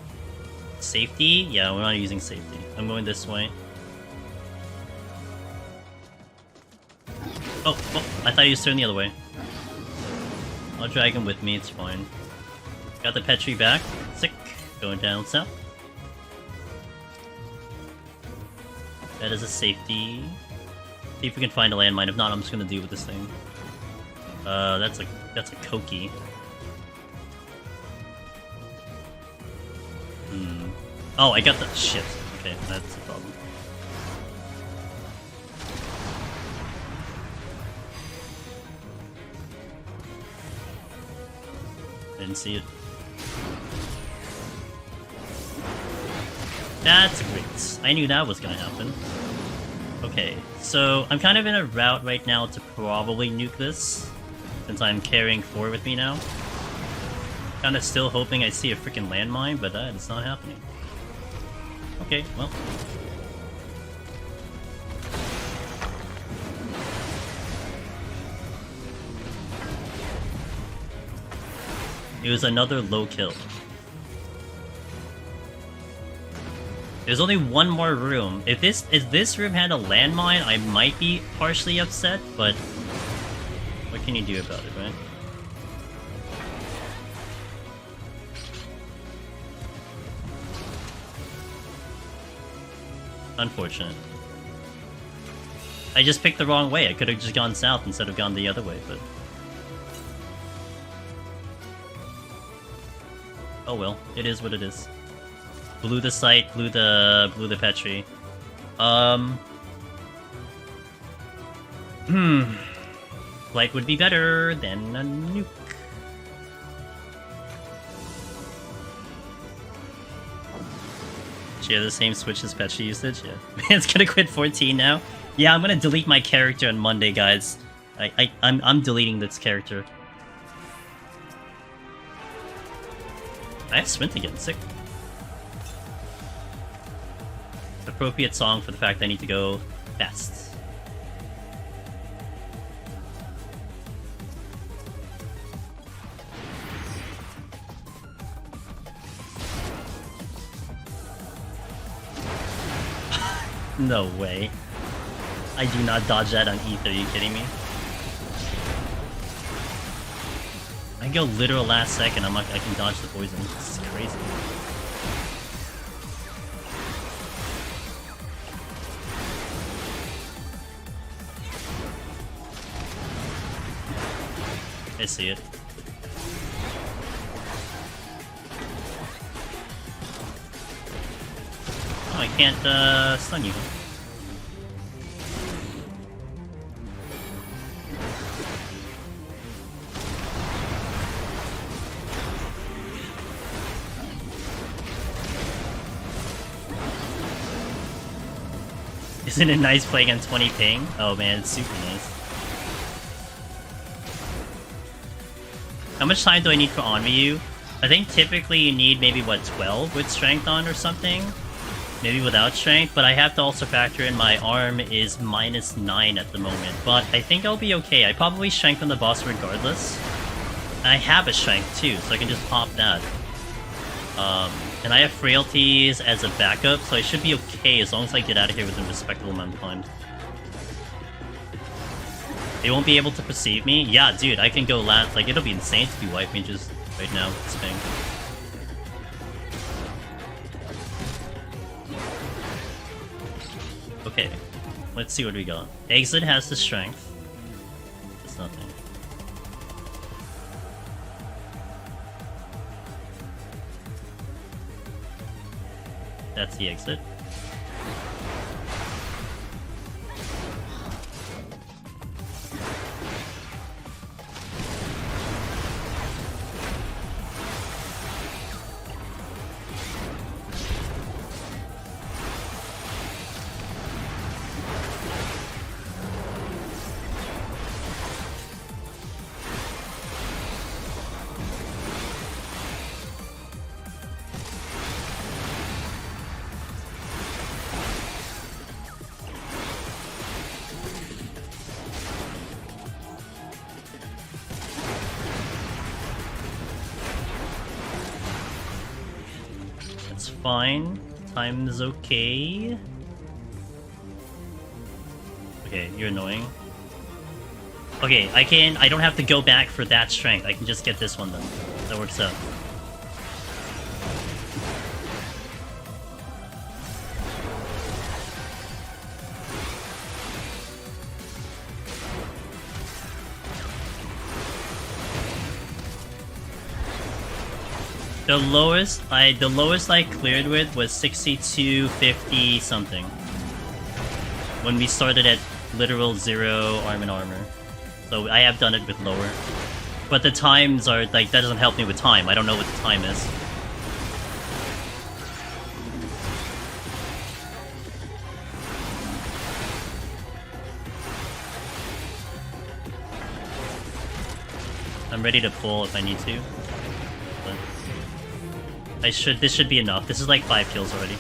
Safety? Yeah, we're not using safety. I'm going this way. Oh, I thought he was turning the other way. I'll drag him with me, it's fine. Got the Petri back. Sick. Going down south. That is a safety. See if we can find a landmine. If not, I'm just gonna deal with this thing. That's a Koki. Oh, I got the shit. Okay, that's a problem. Didn't see it. That's great. I knew that was gonna happen. Okay, so I'm kind of in a route right now to probably nuke this, since I'm carrying 4 with me now. Kinda still hoping I see a freaking landmine, but that is not happening. Okay, well. It was another low kill. There's only one more room. If this room had a landmine, I might be partially upset, but what can you do about it, right? Unfortunate. I just picked the wrong way. I could have just gone south instead of gone the other way, but... oh well, it is what it is. Blew the site, blew the Petri. Flight would be better than a nuke. She has the same Switch as Petri usage? Yeah. It's gonna quit 14 now? Yeah, I'm gonna delete my character on Monday, guys. I'm deleting this character. I have sprint again, sick. Appropriate song for the fact I need to go fast. No way. I do not dodge that on Ether, are you kidding me? I go literal last second, I can dodge the poison. This is crazy. I see it. Oh, I can't stun you. Isn't it nice playing on 20 ping? Oh man, it's super nice. How much time do I need for Onryu? I think typically you need maybe, what, 12 with strength on or something? Maybe without strength, but I have to also factor in my arm is -9 at the moment. But I think I'll be okay. I probably strengthen the boss regardless. I have a strength too, so I can just pop that. And I have frailties as a backup, so I should be okay as long as I get out of here within a respectable amount of time. They won't be able to perceive me? Yeah, dude, I can go last. Like, it'll be insane to be wipe me just right now. This thing. Okay, let's see what we got. Exit has the strength. It's nothing. That's the exit. Fine. Time is okay. Okay, you're annoying. Okay, I don't have to go back for that strength. I can just get this one then. That works out. The lowest I cleared with was 6250 something. When we started at literal 0 arm and armor. So I have done it with lower. But the times are like, that doesn't help me with time. I don't know what the time is. I'm ready to pull if I need to. This should be enough. This is like 5 kills already.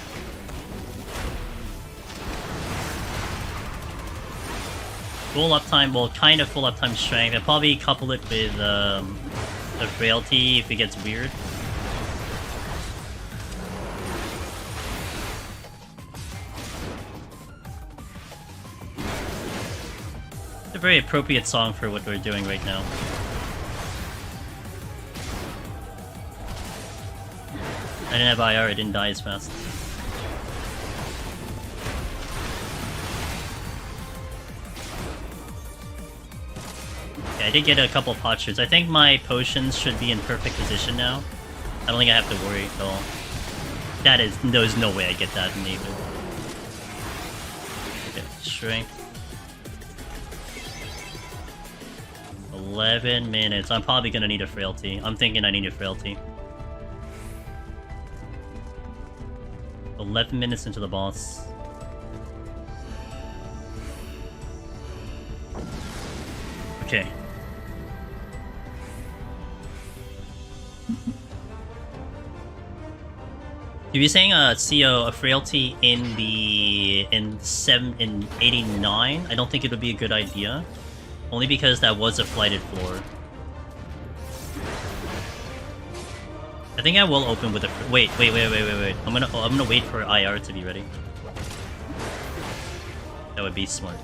Full uptime, well, kind of full uptime strength. I'll probably couple it with the frailty if it gets weird. It's a very appropriate song for what we're doing right now. I didn't have IR, I didn't die as fast. Okay, I did get a couple postures. I think my potions should be in perfect position now. I don't think I have to worry at all. There's no way I get that in Nathan. Okay, strength. 11 minutes. I'm probably gonna need a frailty. I'm thinking I need a frailty. 11 minutes into the boss. Okay. If you're saying a frailty in 89, I don't think it would be a good idea. Only because that was a flighted floor. I think I will open with a... Wait. I'm gonna wait for IR to be ready. That would be smart.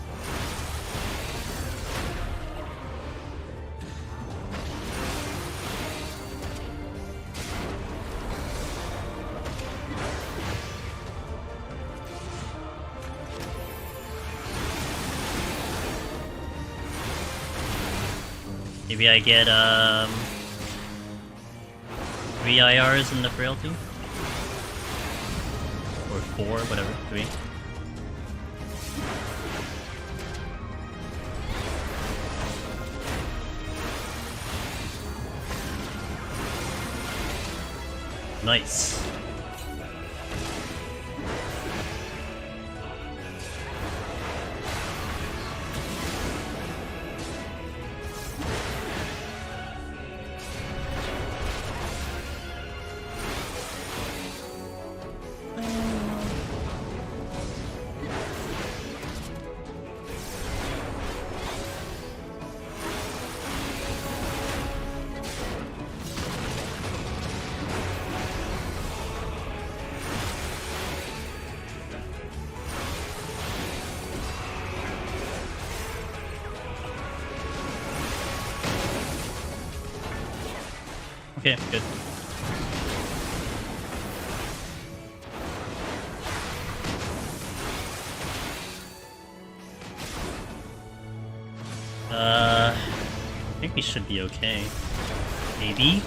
Maybe I get 3 IRs in the frailty? Or 4, whatever, 3. Nice. Okay, good. I think we should be okay. Maybe?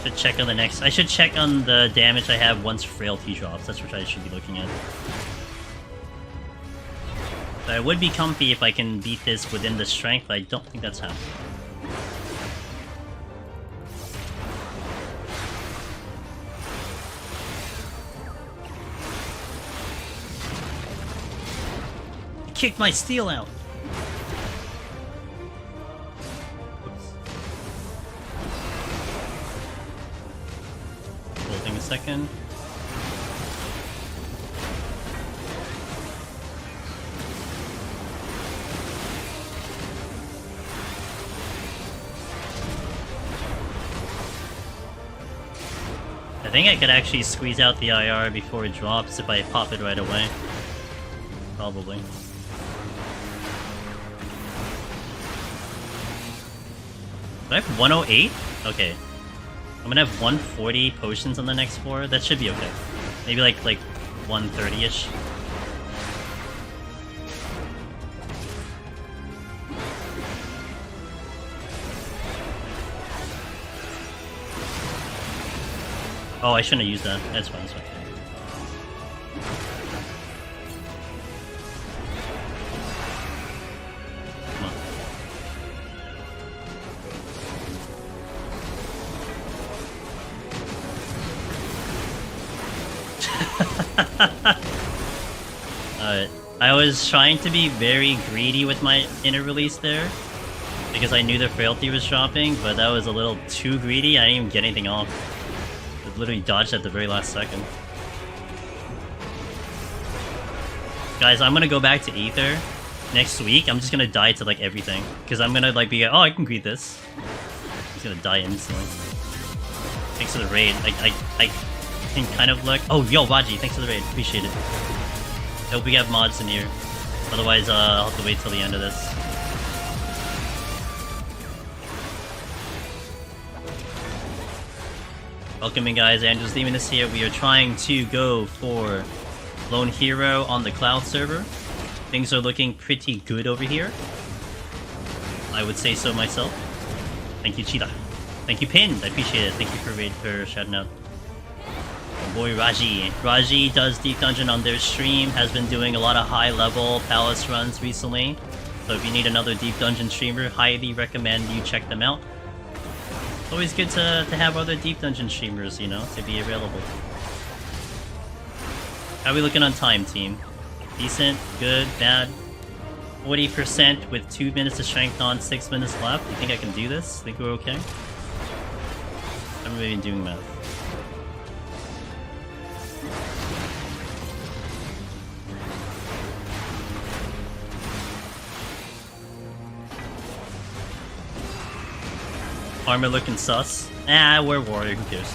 Should check on the next... I should check on the damage I have once Frailty drops. That's what I should be looking at. So I would be comfy if I can beat this within the strength, but I don't think that's happening. Kicked my steel out. Oops. Holding a second. I think I could actually squeeze out the IR before it drops if I pop it right away. Probably. Do I have 108? Okay. I'm gonna have 140 potions on the next floor. That should be okay. Maybe like 130-ish. Oh, I shouldn't have used that. That's fine, that's fine. Alright. I was trying to be very greedy with my inner release there, because I knew the frailty was dropping, but that was a little too greedy. I didn't even get anything off. It literally dodged at the very last second. Guys, I'm gonna go back to Aether next week. I'm just gonna die to like everything, because I'm gonna like be oh, I can greet this. I'm just gonna die instantly. Thanks for the raid. I can kind of look. Oh, yo, Raji, thanks for the raid. Appreciate it. I hope we have mods in here. Otherwise, I'll have to wait till the end of this. Welcome in, guys. Andrew's Demon is here. We are trying to go for Lone Hero on the Cloud server. Things are looking pretty good over here. I would say so myself. Thank you, Cheetah. Thank you, Pinned. I appreciate it. Thank you for raid for shouting out. Oh boy, Raji. Raji does Deep Dungeon on their stream. Has been doing a lot of high-level Palace runs recently. So if you need another Deep Dungeon streamer, highly recommend you check them out. It's always good to have other Deep Dungeon streamers, you know, to be available. How are we looking on time, team? Decent? Good? Bad? 40% with 2 minutes of strength on, 6 minutes left. You think I can do this? Think we're okay? I haven't really been doing math. Armor looking sus. Ah, we're warrior, who cares?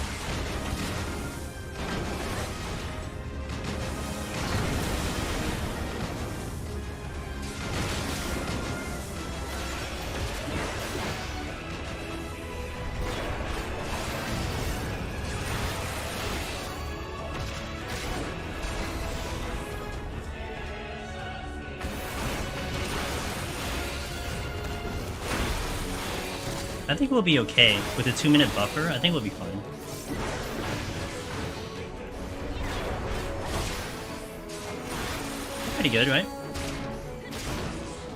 I think we'll be okay. With a 2-minute buffer, I think we'll be fine. Pretty good, right?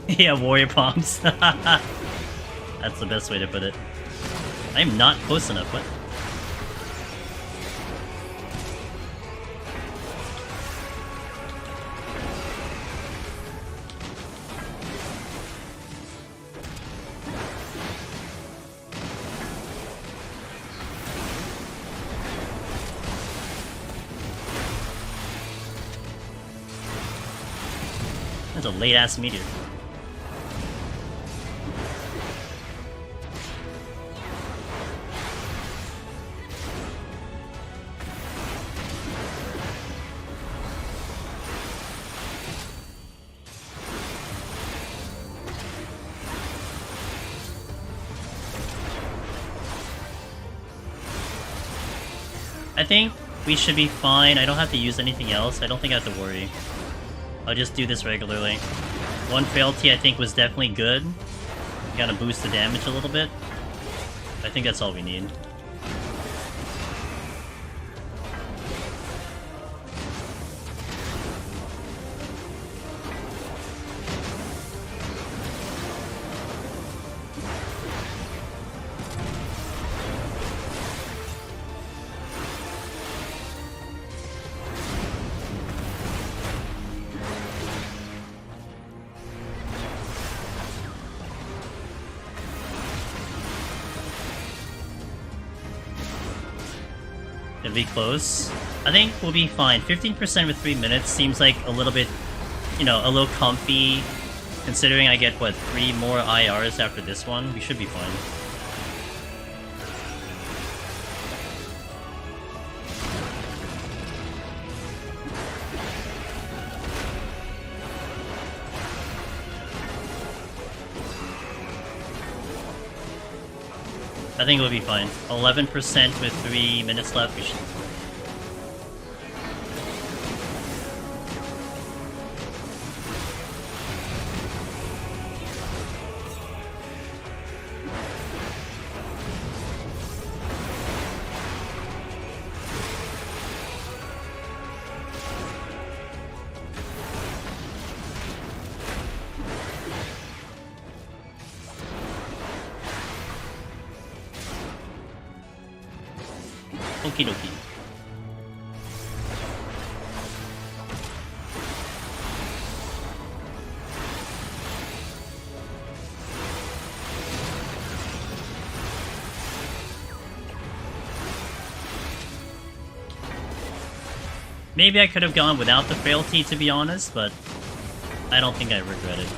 Yeah, warrior palms. That's the best way to put it. I am not close enough, what? That's a late-ass meteor. I think we should be fine. I don't have to use anything else. I don't think I have to worry. I'll just do this regularly. One frailty I think was definitely good. Gotta boost the damage a little bit. I think that's all we need. It'll be close. I think we'll be fine. 15% with 3 minutes seems like a little bit, you know, a little comfy. Considering I get, what, 3 more IRs after this one? We should be fine. I think we'll be fine. 11% with 3 minutes left. We should. Okie dokie. Maybe I could have gone without the frailty, to be honest, but I don't think I regret it.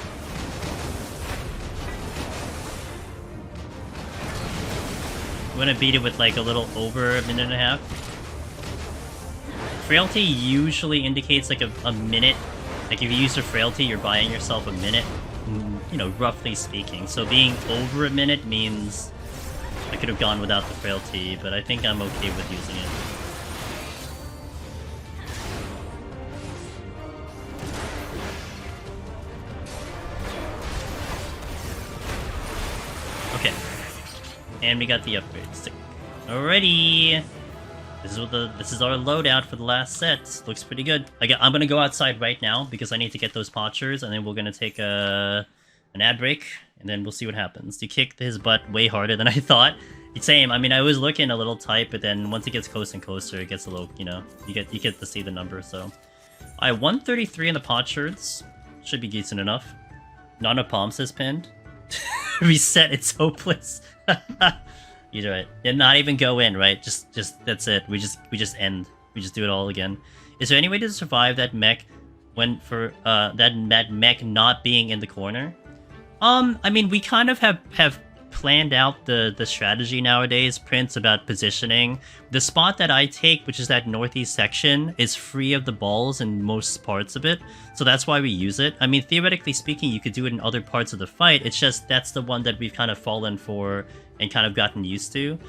I'm gonna beat it with like a little over a minute and a half. Frailty usually indicates like a minute. Like if you use a frailty, you're buying yourself a minute, you know, roughly speaking. So being over a minute means I could have gone without the frailty, but I think I'm okay with using it. Okay. And we got the upgrade stick. Alrighty. This is our loadout for the last set. Looks pretty good. I'm gonna go outside right now because I need to get those potchers, and then we're gonna take an ad break, and then we'll see what happens. You kicked his butt way harder than I thought. Same. I mean, I was looking a little tight, but then once it gets closer and closer, it gets a little, you know, you get to see the number. So, I 133 in the potchards. Should be decent enough. Not a palm says pinned. Reset. It's hopeless. You're right. Yeah, not even go in, right? Just that's it. We just end. We just do it all again. Is there any way to survive that mech when for that mech not being in the corner? I mean, we kind of have planned out the strategy nowadays, Prince, about positioning. The spot that I take, which is that northeast section, is free of the balls in most parts of it, so that's why we use it. I mean, theoretically speaking, you could do it in other parts of the fight. It's just that's the one that we've kind of fallen for and kind of gotten used to.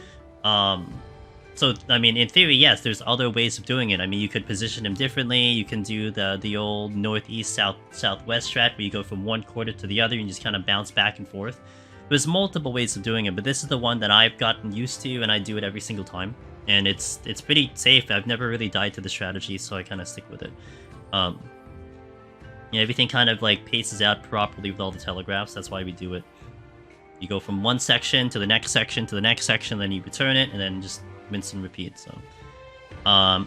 So, I mean, in theory, yes, there's other ways of doing it. I mean, you could position him differently. You can do the old northeast, southwest strat where you go from one quarter to the other and just kind of bounce back and forth. There's multiple ways of doing it, but this is the one that I've gotten used to, and I do it every single time. And it's pretty safe. I've never really died to the strategy, so I kind of stick with it. Yeah, everything kind of like paces out properly with all the telegraphs. That's why we do it. You go from one section to the next section to the next section, then you return it, and then just rinse and repeat. So,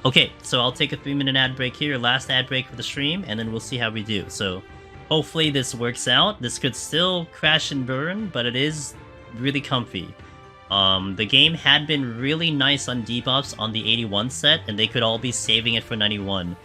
okay, so I'll take a 3-minute ad break here, last ad break for the stream, and then we'll see how we do. So, hopefully this works out. This could still crash and burn, but it is really comfy. The game had been really nice on debuffs on the 81 set, and they could all be saving it for 91.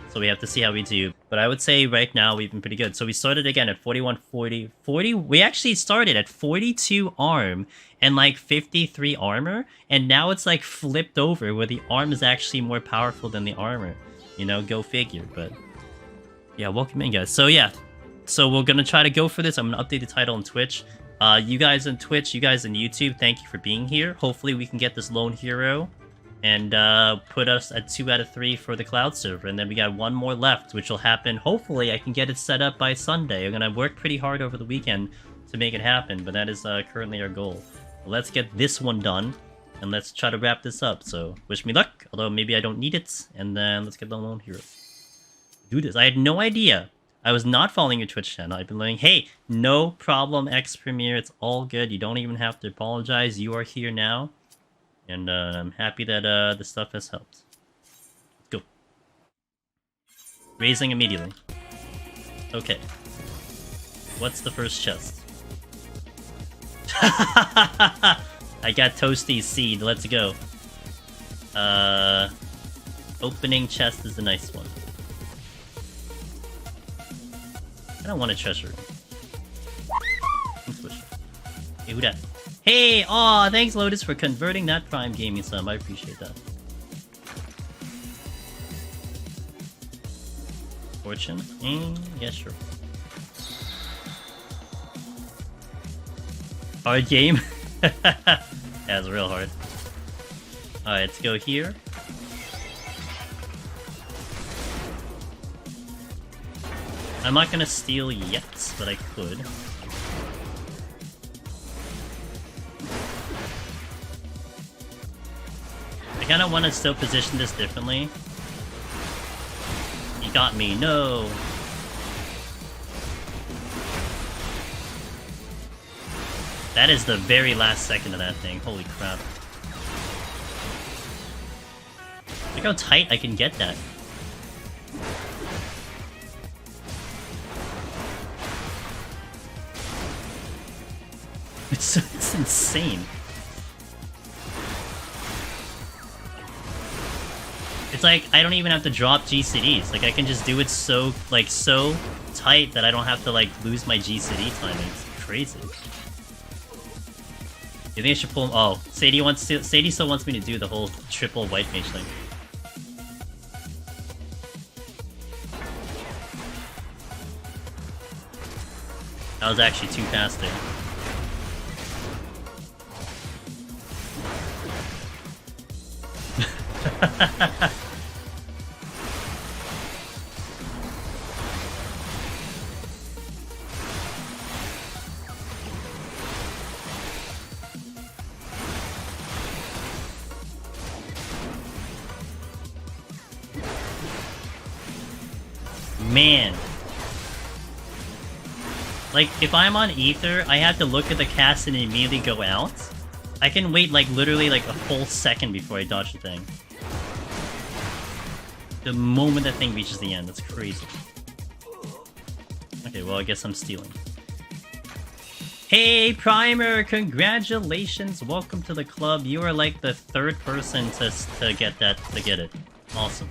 So we have to see how we do. But I would say right now we've been pretty good. So we started again at 4140. We actually started at 42 arm and like 53 armor, and now it's like flipped over where the arm is actually more powerful than the armor. You know, go figure. But yeah, welcome in, guys. So yeah, so we're gonna try to go for this. I'm gonna update the title on Twitch. You guys on Twitch, you guys on YouTube, thank you for being here. Hopefully we can get this lone hero and put us at 2 out of 3 for the cloud server. And then we got one more left, which will happen. Hopefully, I can get it set up by Sunday. I'm gonna work pretty hard over the weekend to make it happen, but that is currently our goal. Well, let's get this one done, and let's try to wrap this up. So, wish me luck, although maybe I don't need it. And then let's get the lone hero. Do this. I had no idea. I was not following your Twitch channel. I've been learning, hey, no problem, X Premier. It's all good. You don't even have to apologize. You are here now. And I'm happy that the stuff has helped. Let's go. Raising immediately. Okay. What's the first chest? I got Toasty Seed. Let's go. Opening chest is the nice one. I don't want a treasure. Let's switch. Hey, who that? Hey! Aw, thanks Lotus for converting that Prime Gaming sum. I appreciate that. Fortune? Yeah, sure. Hard game? Yeah, it's real hard. Alright, let's go here. I'm not gonna steal yet, but I could. I kinda wanna still position this differently. You got me, no! That is the very last second of that thing, holy crap. Look how tight I can get that. It's insane. It's like, I don't even have to drop GCDs. Like, I can just do it so tight that I don't have to, like, lose my GCD timing. It's crazy. You think I should pull... Oh, Sadie still wants me to do the whole triple white mage thing. That was actually too fast there. Man. Like, if I'm on Ether, I have to look at the cast and immediately go out. I can wait, like, literally, like, a full second before I dodge the thing. The moment that thing reaches the end, that's crazy. Okay, well, I guess I'm stealing. Hey, Primer! Congratulations! Welcome to the club. You are, like, the third person to get that, to get it. Awesome.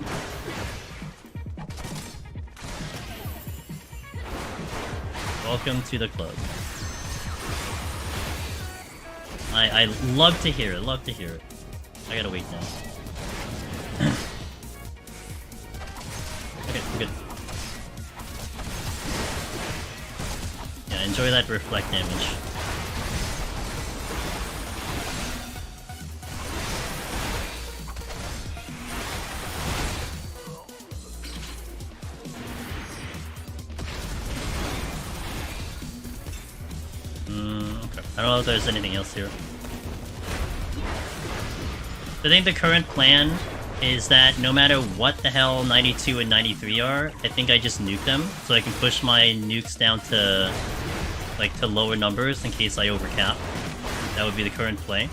Welcome to the club. I love to hear it, love to hear it. I gotta wait now. Okay, we're good. Yeah, enjoy that reflect damage. Okay. I don't know if there's anything else here. I think the current plan is that no matter what the hell 92 and 93 are, I think I just nuke them, so I can push my nukes down to, like, to lower numbers in case I overcap. That would be the current play.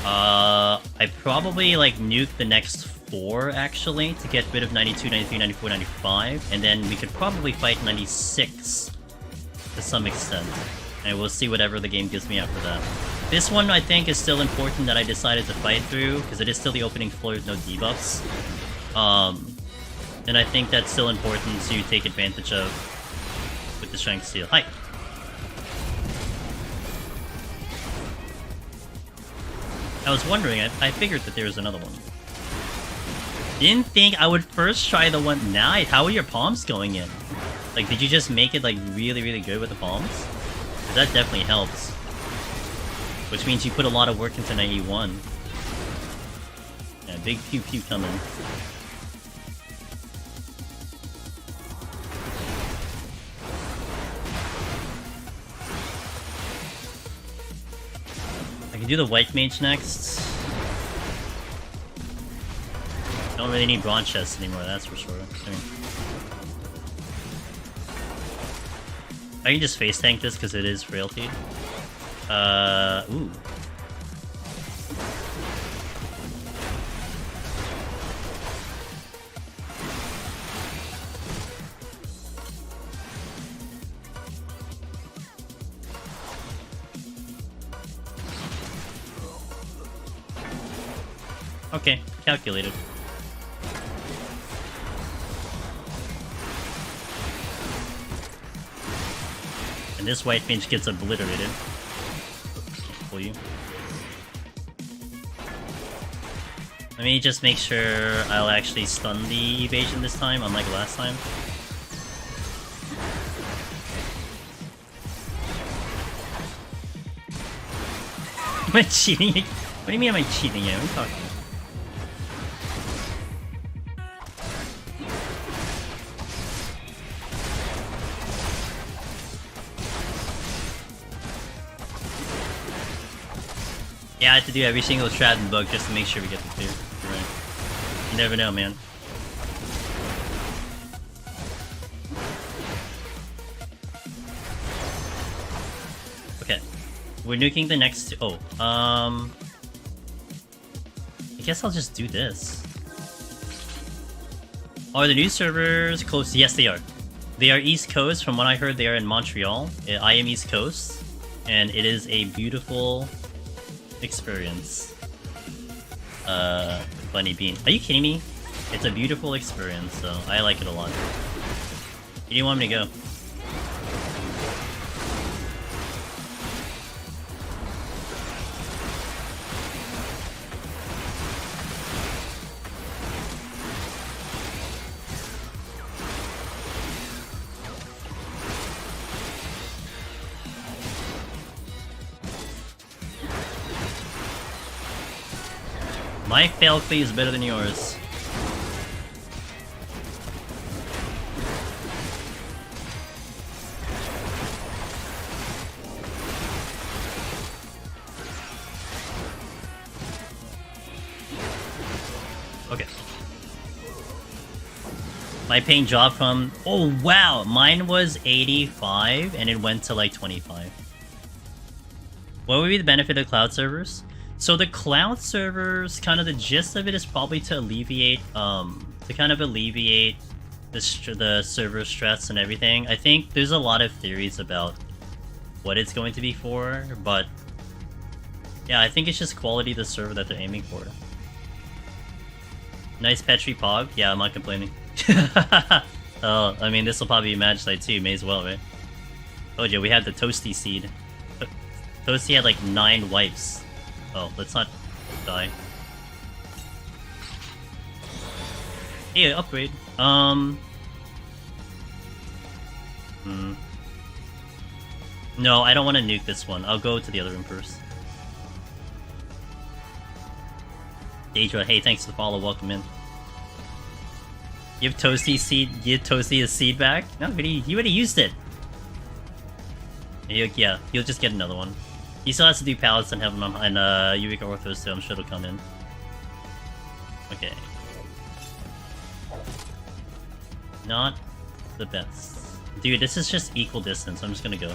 I probably, like, nuke the next 4, actually, to get rid of 92, 93, 94, 95, and then we could probably fight 96 to some extent. And we'll see whatever the game gives me after that. This one, I think, is still important that I decided to fight through, because it is still the opening floor with no debuffs. And I think that's still important to take advantage of with the Strength Seal. Hi! I was wondering, I figured that there was another one. Didn't think I would first try the one... Nice! How are your palms going in? Like, did you just make it, like, really, really good with the palms? Because that definitely helps. Which means you put a lot of work into 91. Yeah, big pew pew coming. I can do the white mage next. Don't really need bronze chests anymore, that's for sure. I can just face tank this because it is frailty. Ooh. Okay, calculated. And this white mage gets obliterated. Can't pull you. Let me just make sure I'll actually stun the evasion this time, unlike last time. Am I cheating? What do you mean am I cheating here? What are you talking about? Yeah, I have to do every single strat and bug just to make sure we get the clear. Right. You never know, man. Okay. We're nuking the next... Oh, I guess I'll just do this. Are the new servers close? Yes, they are. They are East Coast. From what I heard, they are in Montreal. I am East Coast. And it is a beautiful... experience. Bunny Bean. Are you kidding me? It's a beautiful experience, so I like it a lot. Where do you want me to go? My fail play is better than yours. Okay. My ping dropped from... Oh wow! Mine was 85 and it went to like 25. What would be the benefit of cloud servers? So the cloud servers, kind of the gist of it is probably to alleviate, the server stress and everything. I think there's a lot of theories about what it's going to be for, but yeah, I think it's just quality of the server that they're aiming for. Nice Petri Pog. Yeah, I'm not complaining. Oh, I mean, this will probably be match side too, may as well, right? Oh yeah, we had the Toasty seed. Toasty had like 9 wipes. Oh, let's not die. Yeah, upgrade. No, I don't want to nuke this one. I'll go to the other room first. Daedra, hey, thanks for the follow. Welcome in. Give Toasty seed. Give Toasty his seed back. No, but he already used it. Yeah, he'll just get another one. He still has to do pallets and Heaven and Eureka Orthos, so I'm sure it'll come in. Okay. Not the best. Dude, this is just equal distance. I'm just gonna go.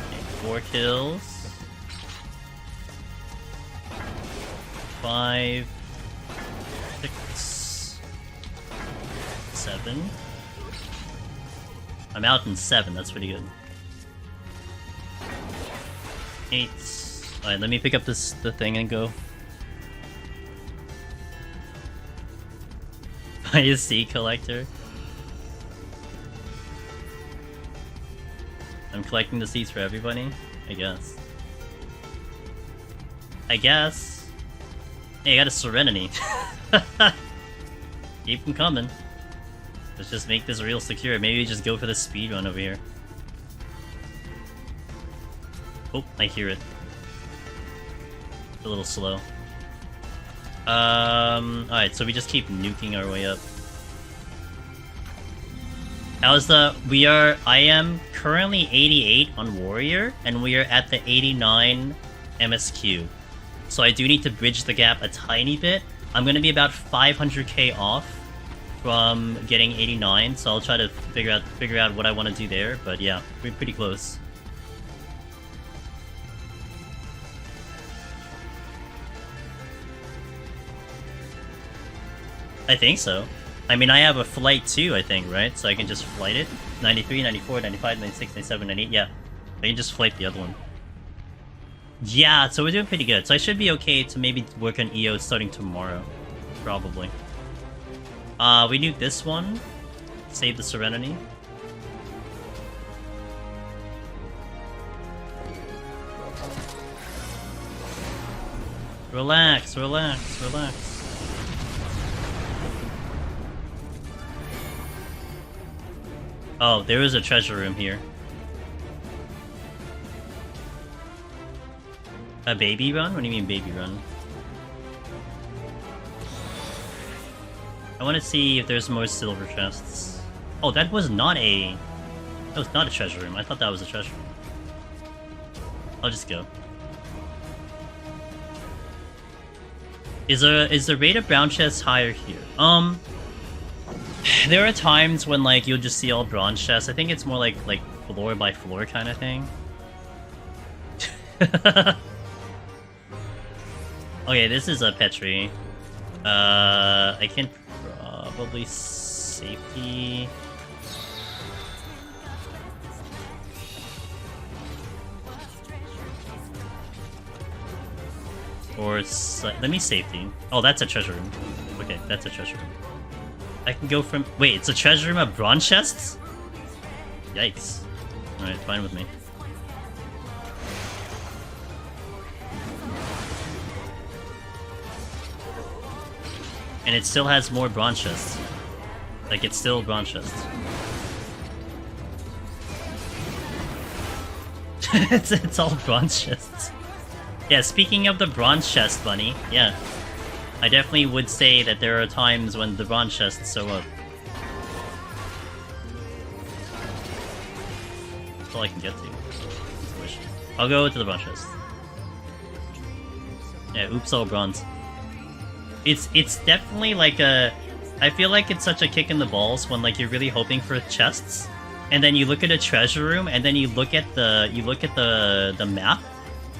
Okay, 4 kills. 5. 6. 7. I'm out in 7, that's pretty good. 8. Alright, let me pick up the thing and go. Buy a seed collector. I'm collecting the seeds for everybody? I guess. Hey, I got a Serenity. Keep them coming. Let's just make this real secure. Maybe we just go for the speed run over here. Oh, I hear it. A little slow. Alright, so we just keep nuking our way up. How's the... I am currently 88 on Warrior, and we are at the 89 MSQ. So I do need to bridge the gap a tiny bit. I'm gonna be about 500k off from getting 89, so I'll try to figure out what I want to do there, but yeah, we're pretty close. I think so. I mean, I have a flight too, I think, right? So I can just flight it. 93, 94, 95, 96, 97, 98, yeah. I can just flight the other one. Yeah, so we're doing pretty good. So I should be okay to maybe work on EO starting tomorrow. Probably. We nuke this one. Save the Serenity. Relax, relax, relax. Oh, there is a treasure room here. A baby run? What do you mean baby run? I want to see if there's more silver chests. Oh, that was not a treasure room. I thought that was a treasure room. I'll just go. Is the rate of brown chests higher here? There are times when like you'll just see all bronze chests. I think it's more like floor by floor kind of thing. Okay, this is a Petri. I can probably safety. Or let me safety. Oh, that's a treasure room. Okay, that's a treasure room. I can go from... Wait, it's a treasure room of bronze chests? Yikes. Alright, fine with me. And it still has more bronze chests. Like, it's still bronze chests. it's all bronze chests. Yeah, speaking of the bronze chest, Bunny, yeah. I definitely would say that there are times when the bronze chests show up. That's all I can get to. I'll go to the bronze chest. Yeah, oops, all bronze. It's definitely like a... I feel like it's such a kick in the balls when like you're really hoping for chests, and then you look at a treasure room, and then you look at the map,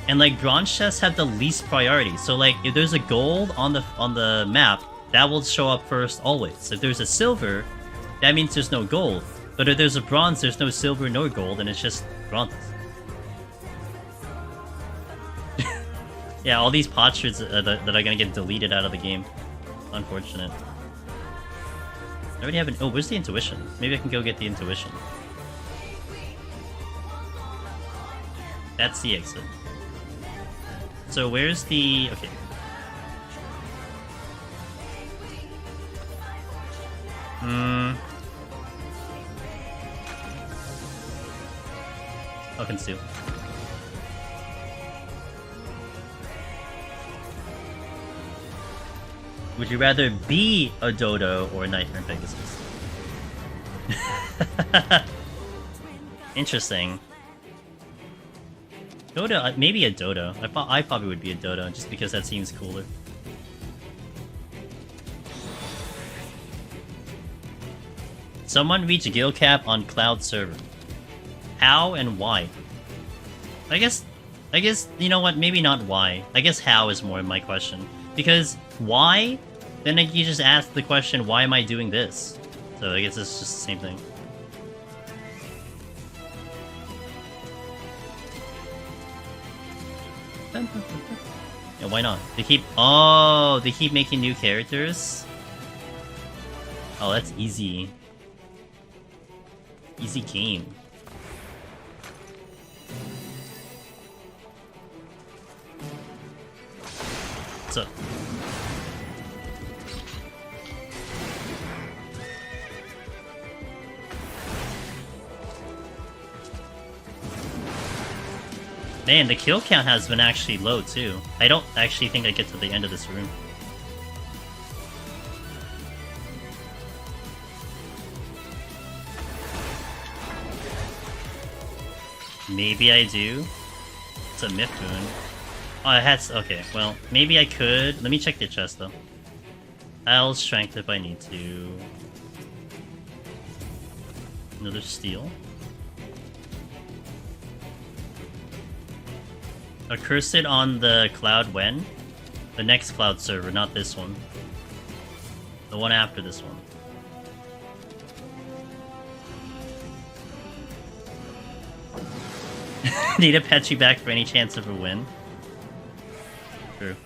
and like bronze chests have the least priority. So like if there's a gold on the map, that will show up first always. If there's a silver, that means there's no gold. But if there's a bronze, there's no silver nor gold, and it's just bronze. Yeah, all these postures that are gonna get deleted out of the game. Unfortunate. I already have an... Oh, where's the intuition? Maybe I can go get the intuition. That's the exit. So where's the... Okay. I'll conceal. Would you rather be a dodo or a Nightmare Pegasus? Interesting. Dodo, maybe a dodo. I probably would be a dodo, just because that seems cooler. Someone reach guild cap on Cloud server. How and why? I guess, you know what, maybe not why. I guess how is more my question. Because why? Then like, you just ask the question, why am I doing this? So I guess it's just the same thing. Yeah, why not? They keep... Oh, they keep making new characters? Oh, that's easy. Easy game. What's up? Man, the kill count has been actually low too. I don't actually think I get to the end of this room. Maybe I do. It's a myth rune. Oh, it has. Okay, well, maybe I could. Let me check the chest though. I'll strength if I need to. Another steel. Accursed on the cloud when? The next cloud server, not this one. The one after this one. Need a Petri back for any chance of a win. True.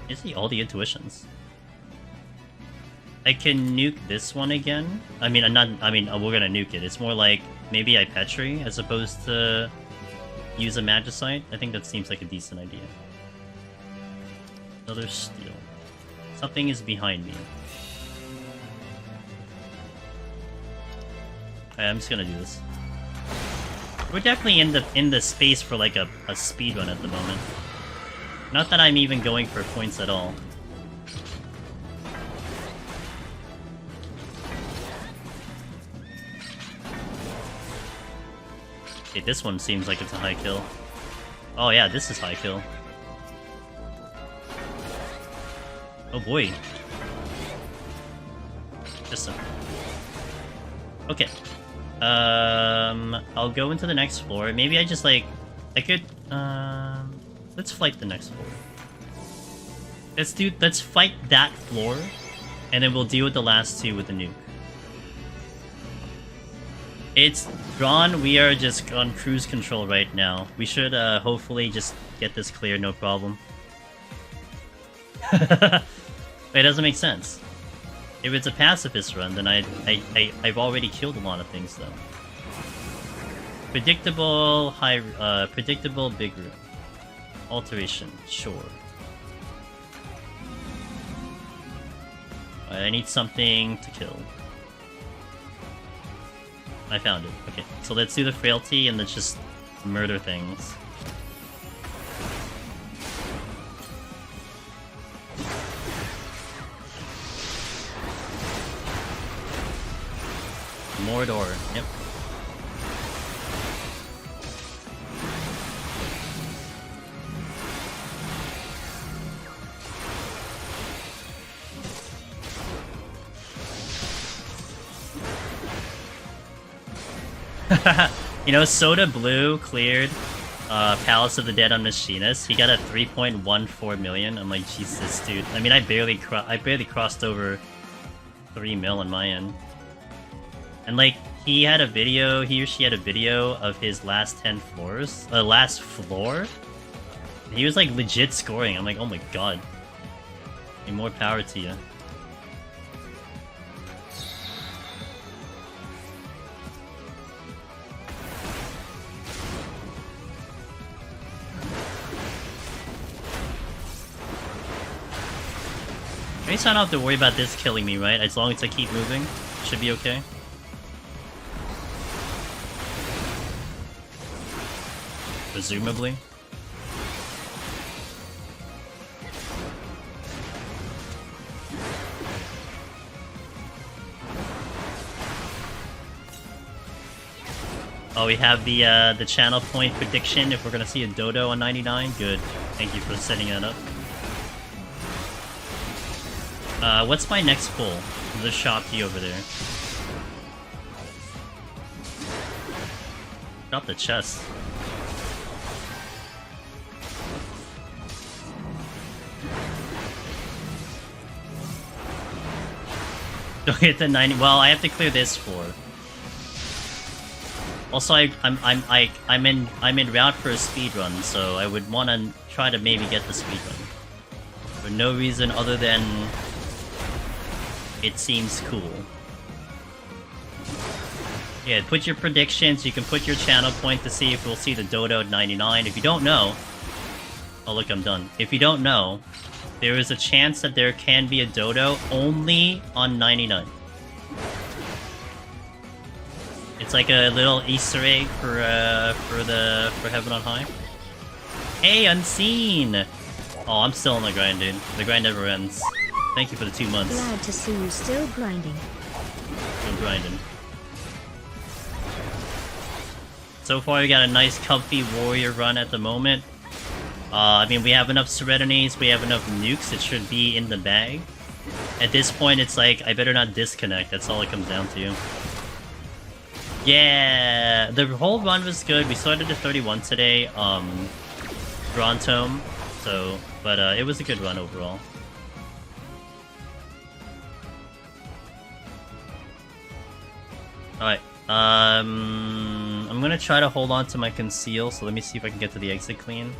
You see all the intuitions. I can nuke this one again. I mean, we're gonna nuke it. It's more like maybe I Petri as opposed to use a Magicite. I think that seems like a decent idea. Another steel. Something is behind me. Alright, I'm just gonna do this. We're definitely in the space for like a speed run at the moment. Not that I'm even going for points at all. Okay, this one seems like it's a high kill. Oh yeah, this is high kill. Oh boy. Just some. Okay. I'll go into the next floor. Maybe I just like... I could... let's fight the next floor. Let's fight that floor, and then we'll deal with the last two with the nuke. It's drawn. We are just on cruise control right now. We should hopefully just get this clear, no problem. It doesn't make sense. If it's a pacifist run, then I've already killed a lot of things though. Predictable predictable big room. Alteration, sure. I need something to kill. I found it. Okay, so let's do the frailty and let's just murder things. Mordor, yep. You know, Soda Blue cleared Palace of the Dead on Machinist. He got a 3.14 million. I'm like, Jesus, dude. I mean, I barely crossed over 3 mil on my end. And like, he or she had a video of his last 10 floors, last floor. And he was like legit scoring. I'm like, oh my god. I mean, more power to you. At least I don't have to worry about this killing me, right? As long as I keep moving, should be okay. Presumably. Oh, we have the channel point prediction if we're gonna see a dodo on 99. Good. Thank you for setting that up. What's my next pull? The Shopkey over there. Drop the chest. Don't hit the 90. Well, I have to clear this floor. Also, I'm in route for a speed run, so I would want to try to maybe get the speed run for no reason other than it seems cool. Yeah, put your predictions. You can put your channel point to see if we'll see the dodo at 99. If you don't know, oh look, I'm done. If you don't know, there is a chance that there can be a dodo only on 99. It's like a little Easter egg for Heaven on High. Hey, Unseen! Oh, I'm still on the grind, dude. The grind never ends. Thank you for the 2 months.
Glad to see you still grinding.
Still grinding. So far, we got a nice, comfy warrior run at the moment. I mean, we have enough Serenities, we have enough nukes, it should be in the bag. At this point, it's like, I better not disconnect, that's all it comes down to. Yeah, the whole run was good. We started at 31 today, Brontome, so, but it was a good run overall. Alright, I'm gonna try to hold on to my conceal, so let me see if I can get to the exit clean.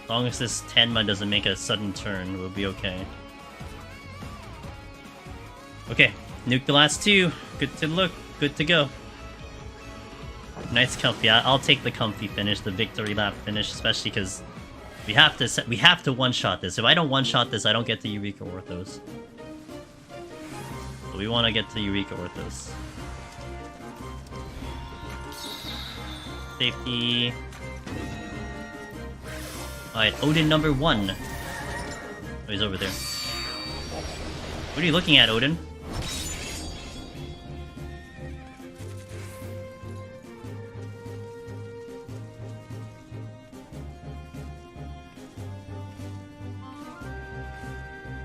As long as this Tenma doesn't make a sudden turn, we'll be okay. Okay, nuke the last 2. Good to look, good to go. Nice comfy. I'll take the comfy finish, the victory lap finish, especially because we have to one-shot this. If I don't one-shot this, I don't get the Eureka Orthos. So we want to get to Eureka Orthos. Safety. Alright, Odin number 1. Oh, he's over there. What are you looking at, Odin?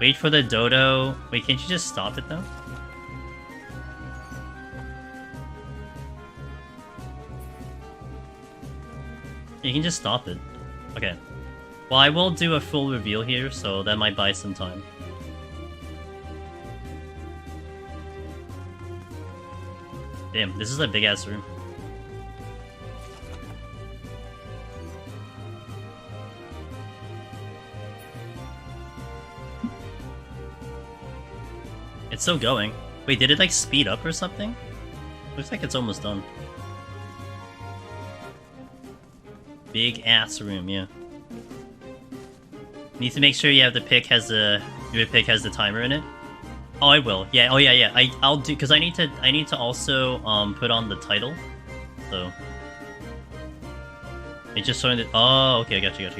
Wait for the dodo. Wait, can't you just stop it though? You can just stop it. Okay. Well, I will do a full reveal here, so that might buy some time. Damn, this is a big-ass room. It's still going. Wait, did it like speed up or something? Looks like it's almost done. Big ass room, yeah. Need to make sure you have the pick has the your pick has the timer in it. Oh, I will. Yeah. Oh, yeah, yeah. I'll do because I need to also put on the title. So it just showing that. Oh, okay. Gotcha.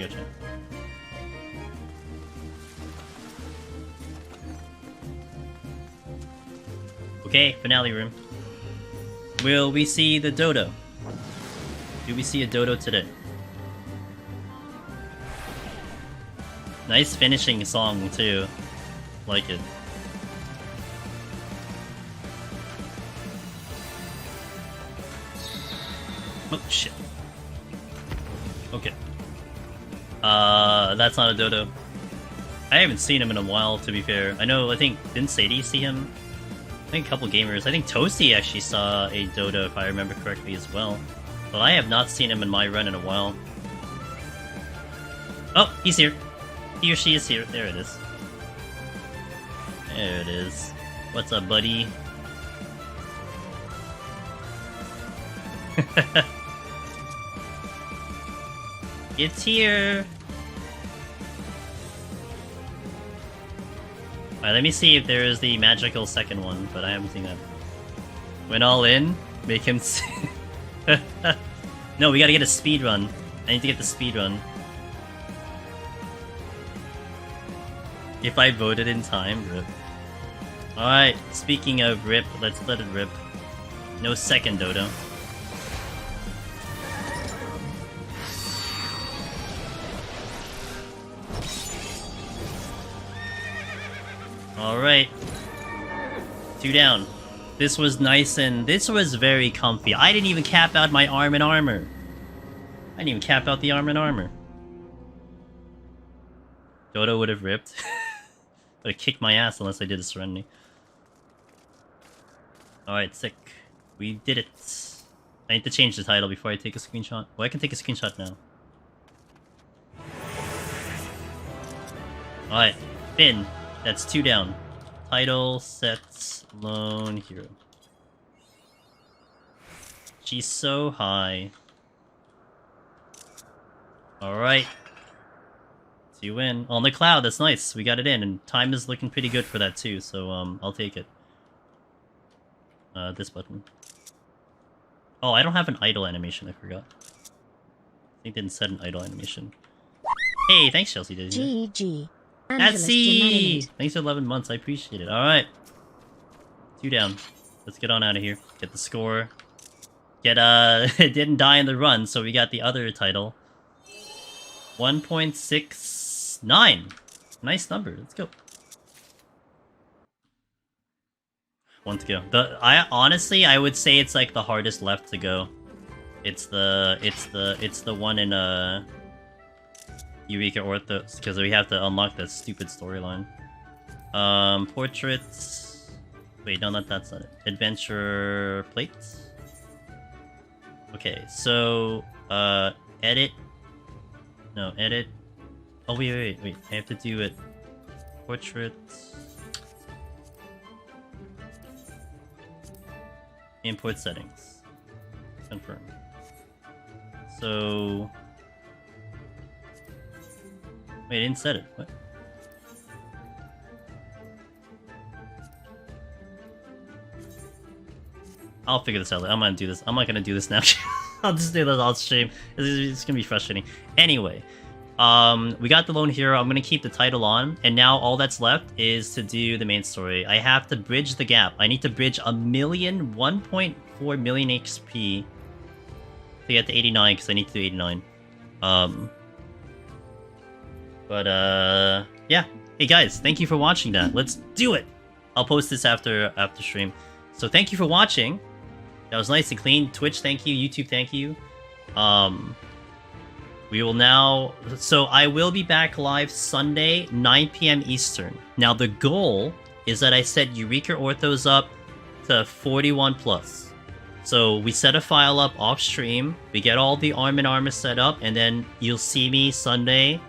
Okay, finale room. Will we see the dodo? Do we see a dodo today? Nice finishing song, too. Like it. Oh, shit. Okay. That's not a dodo. I haven't seen him in a while, to be fair. I think, didn't Sadie see him? I think a couple gamers. I think Toasty actually saw a dodo, if I remember correctly, as well. But I have not seen him in my run in a while. Oh, he's here. He or she is here. There it is. There it is. What's up, buddy? It's here! Alright, let me see if there is the magical second one, but I haven't seen that. Went all in, make him No, we gotta get a speed run. I need to get the speed run. If I voted in time, rip. Alright, speaking of rip, let's let it rip. No second dodo. Alright. 2 down. This was nice and this was very comfy. I didn't even cap out my arm and armor. I didn't even cap out the arm and armor. Dodo would have ripped. Would have kicked my ass unless I did a Serenity. Alright, sick. We did it. I need to change the title before I take a screenshot. Well, I can take a screenshot now. Alright, Finn. That's 2 down. Title, sets, lone, hero. She's so high. Alright. You win. On the cloud, that's nice. We got it in, and time is looking pretty good for that too, so I'll take it. This button. Oh, I don't have an idle animation, I forgot. I think they didn't set an idle animation. Hey, thanks Chelsea Daisy.
GG.
That's C! Thanks for 11 months, I appreciate it. Alright. 2 down. Let's get on out of here. Get the score. Get, it didn't die in the run, so we got the other title. 1.69. Nice number. Let's go. 1 to go. Honestly, I would say it's like the hardest left to go. It's the one in Eureka Orthos, because we have to unlock that stupid storyline. Portraits. Wait, no, that's not it. Adventure plates. Okay, so edit. No, edit. Oh wait. I have to do it. Portraits. Import settings. Confirm. So... Wait, I didn't set it. What? I'll figure this out later. I'm gonna do this. I'm not gonna do this now. I'll just do this on stream. It's gonna be frustrating. Anyway, we got the lone hero. I'm gonna keep the title on, and now all that's left is to do the main story. I have to bridge the gap. I need to bridge 1.4 million XP to get to 89 because I need to do 89. Yeah. Hey guys, thank you for watching that. Let's do it. I'll post this after stream. So thank you for watching. That was nice and clean. Twitch, thank you. YouTube, thank you. We will now... So I will be back live Sunday, 9 PM Eastern. Now the goal is that I set Eureka Orthos up to 41 plus. So we set a file up off stream. We get all the arm and armor set up, and then you'll see me Sunday,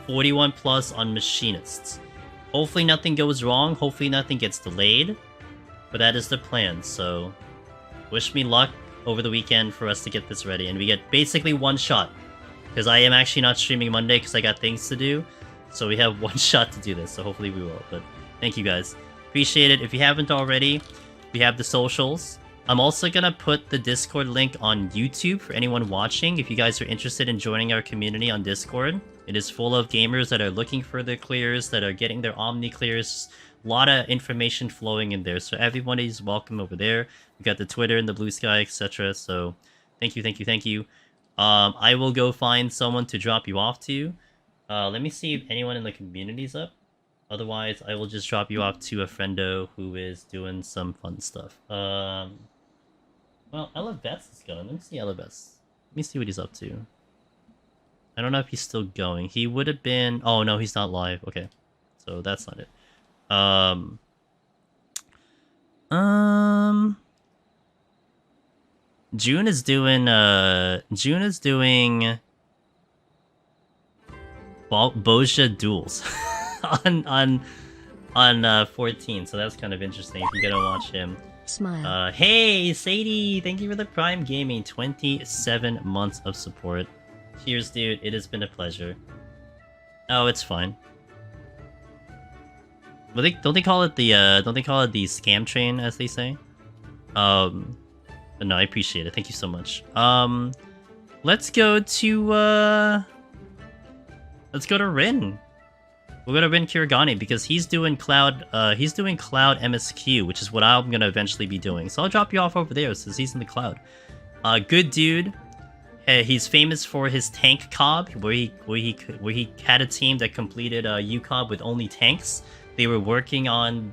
41 plus on Machinists. Hopefully nothing goes wrong. Hopefully nothing gets delayed. But that is the plan, so... Wish me luck over the weekend for us to get this ready. And we get basically one shot. Because I am actually not streaming Monday because I got things to do. So we have one shot to do this, so hopefully we will. But thank you guys. Appreciate it. If you haven't already, we have the socials. I'm also going to put the Discord link on YouTube for anyone watching. If you guys are interested in joining our community on Discord. It is full of gamers that are looking for their clears, that are getting their Omni clears. A lot of information flowing in there, so everyone is welcome over there. We got the Twitter and the Blue Sky, etc. So thank you. I will go find someone to drop you off to. Let me see if anyone in the community's up. Otherwise, I will just drop you off to a friendo who is doing some fun stuff. Well, Elevets is going. Let me see Elevets. Let me see what he's up to. I don't know if he's still going. He would have been... Oh, no, he's not live. Okay. So that's not it. June is doing Boja duels on 14, so that's kind of interesting if you're gonna watch him.
Smile.
Hey Sadie, thank you for the Prime Gaming 27 months of support. Cheers, dude. It has been a pleasure. Oh, it's fine. But don't they call it the scam train, as they say? But no, I appreciate it. Thank you so much. Let's go to Rin. We'll go to Rin Kirigani because he's doing Cloud MSQ, which is what I'm gonna eventually be doing. So I'll drop you off over there since he's in the cloud. Good dude. He's famous for his tank cob, where he had a team that completed UCOB with only tanks. They were working on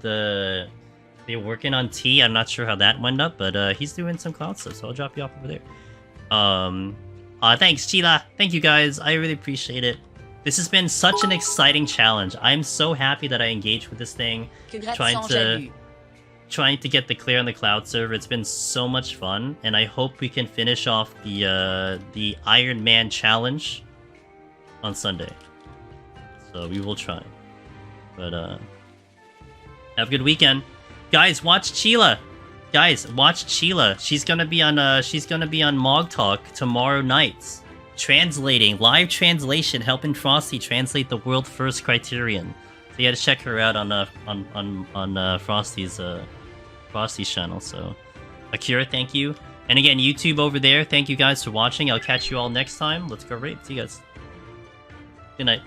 T. I'm not sure how that went up, but he's doing some cloud stuff, so I'll drop you off over there. Thanks, Chila. Thank you guys. I really appreciate it. This has been such an exciting challenge. I'm so happy that I engaged with this thing, trying to get the clear on the cloud server. It's been so much fun, and I hope we can finish off the Iron Man challenge on Sunday. So we will try. But have a good weekend, guys. Watch Chila. Guys, watch Chila. She's gonna be on Mog Talk tomorrow night. translating, live translation, helping Frosty translate the world first Criterion. So you gotta check her out on Frosty's channel. So Akira, thank you. And again, YouTube over there, thank you guys for watching. I'll catch you all next time. Let's go raid. See you guys. Good night.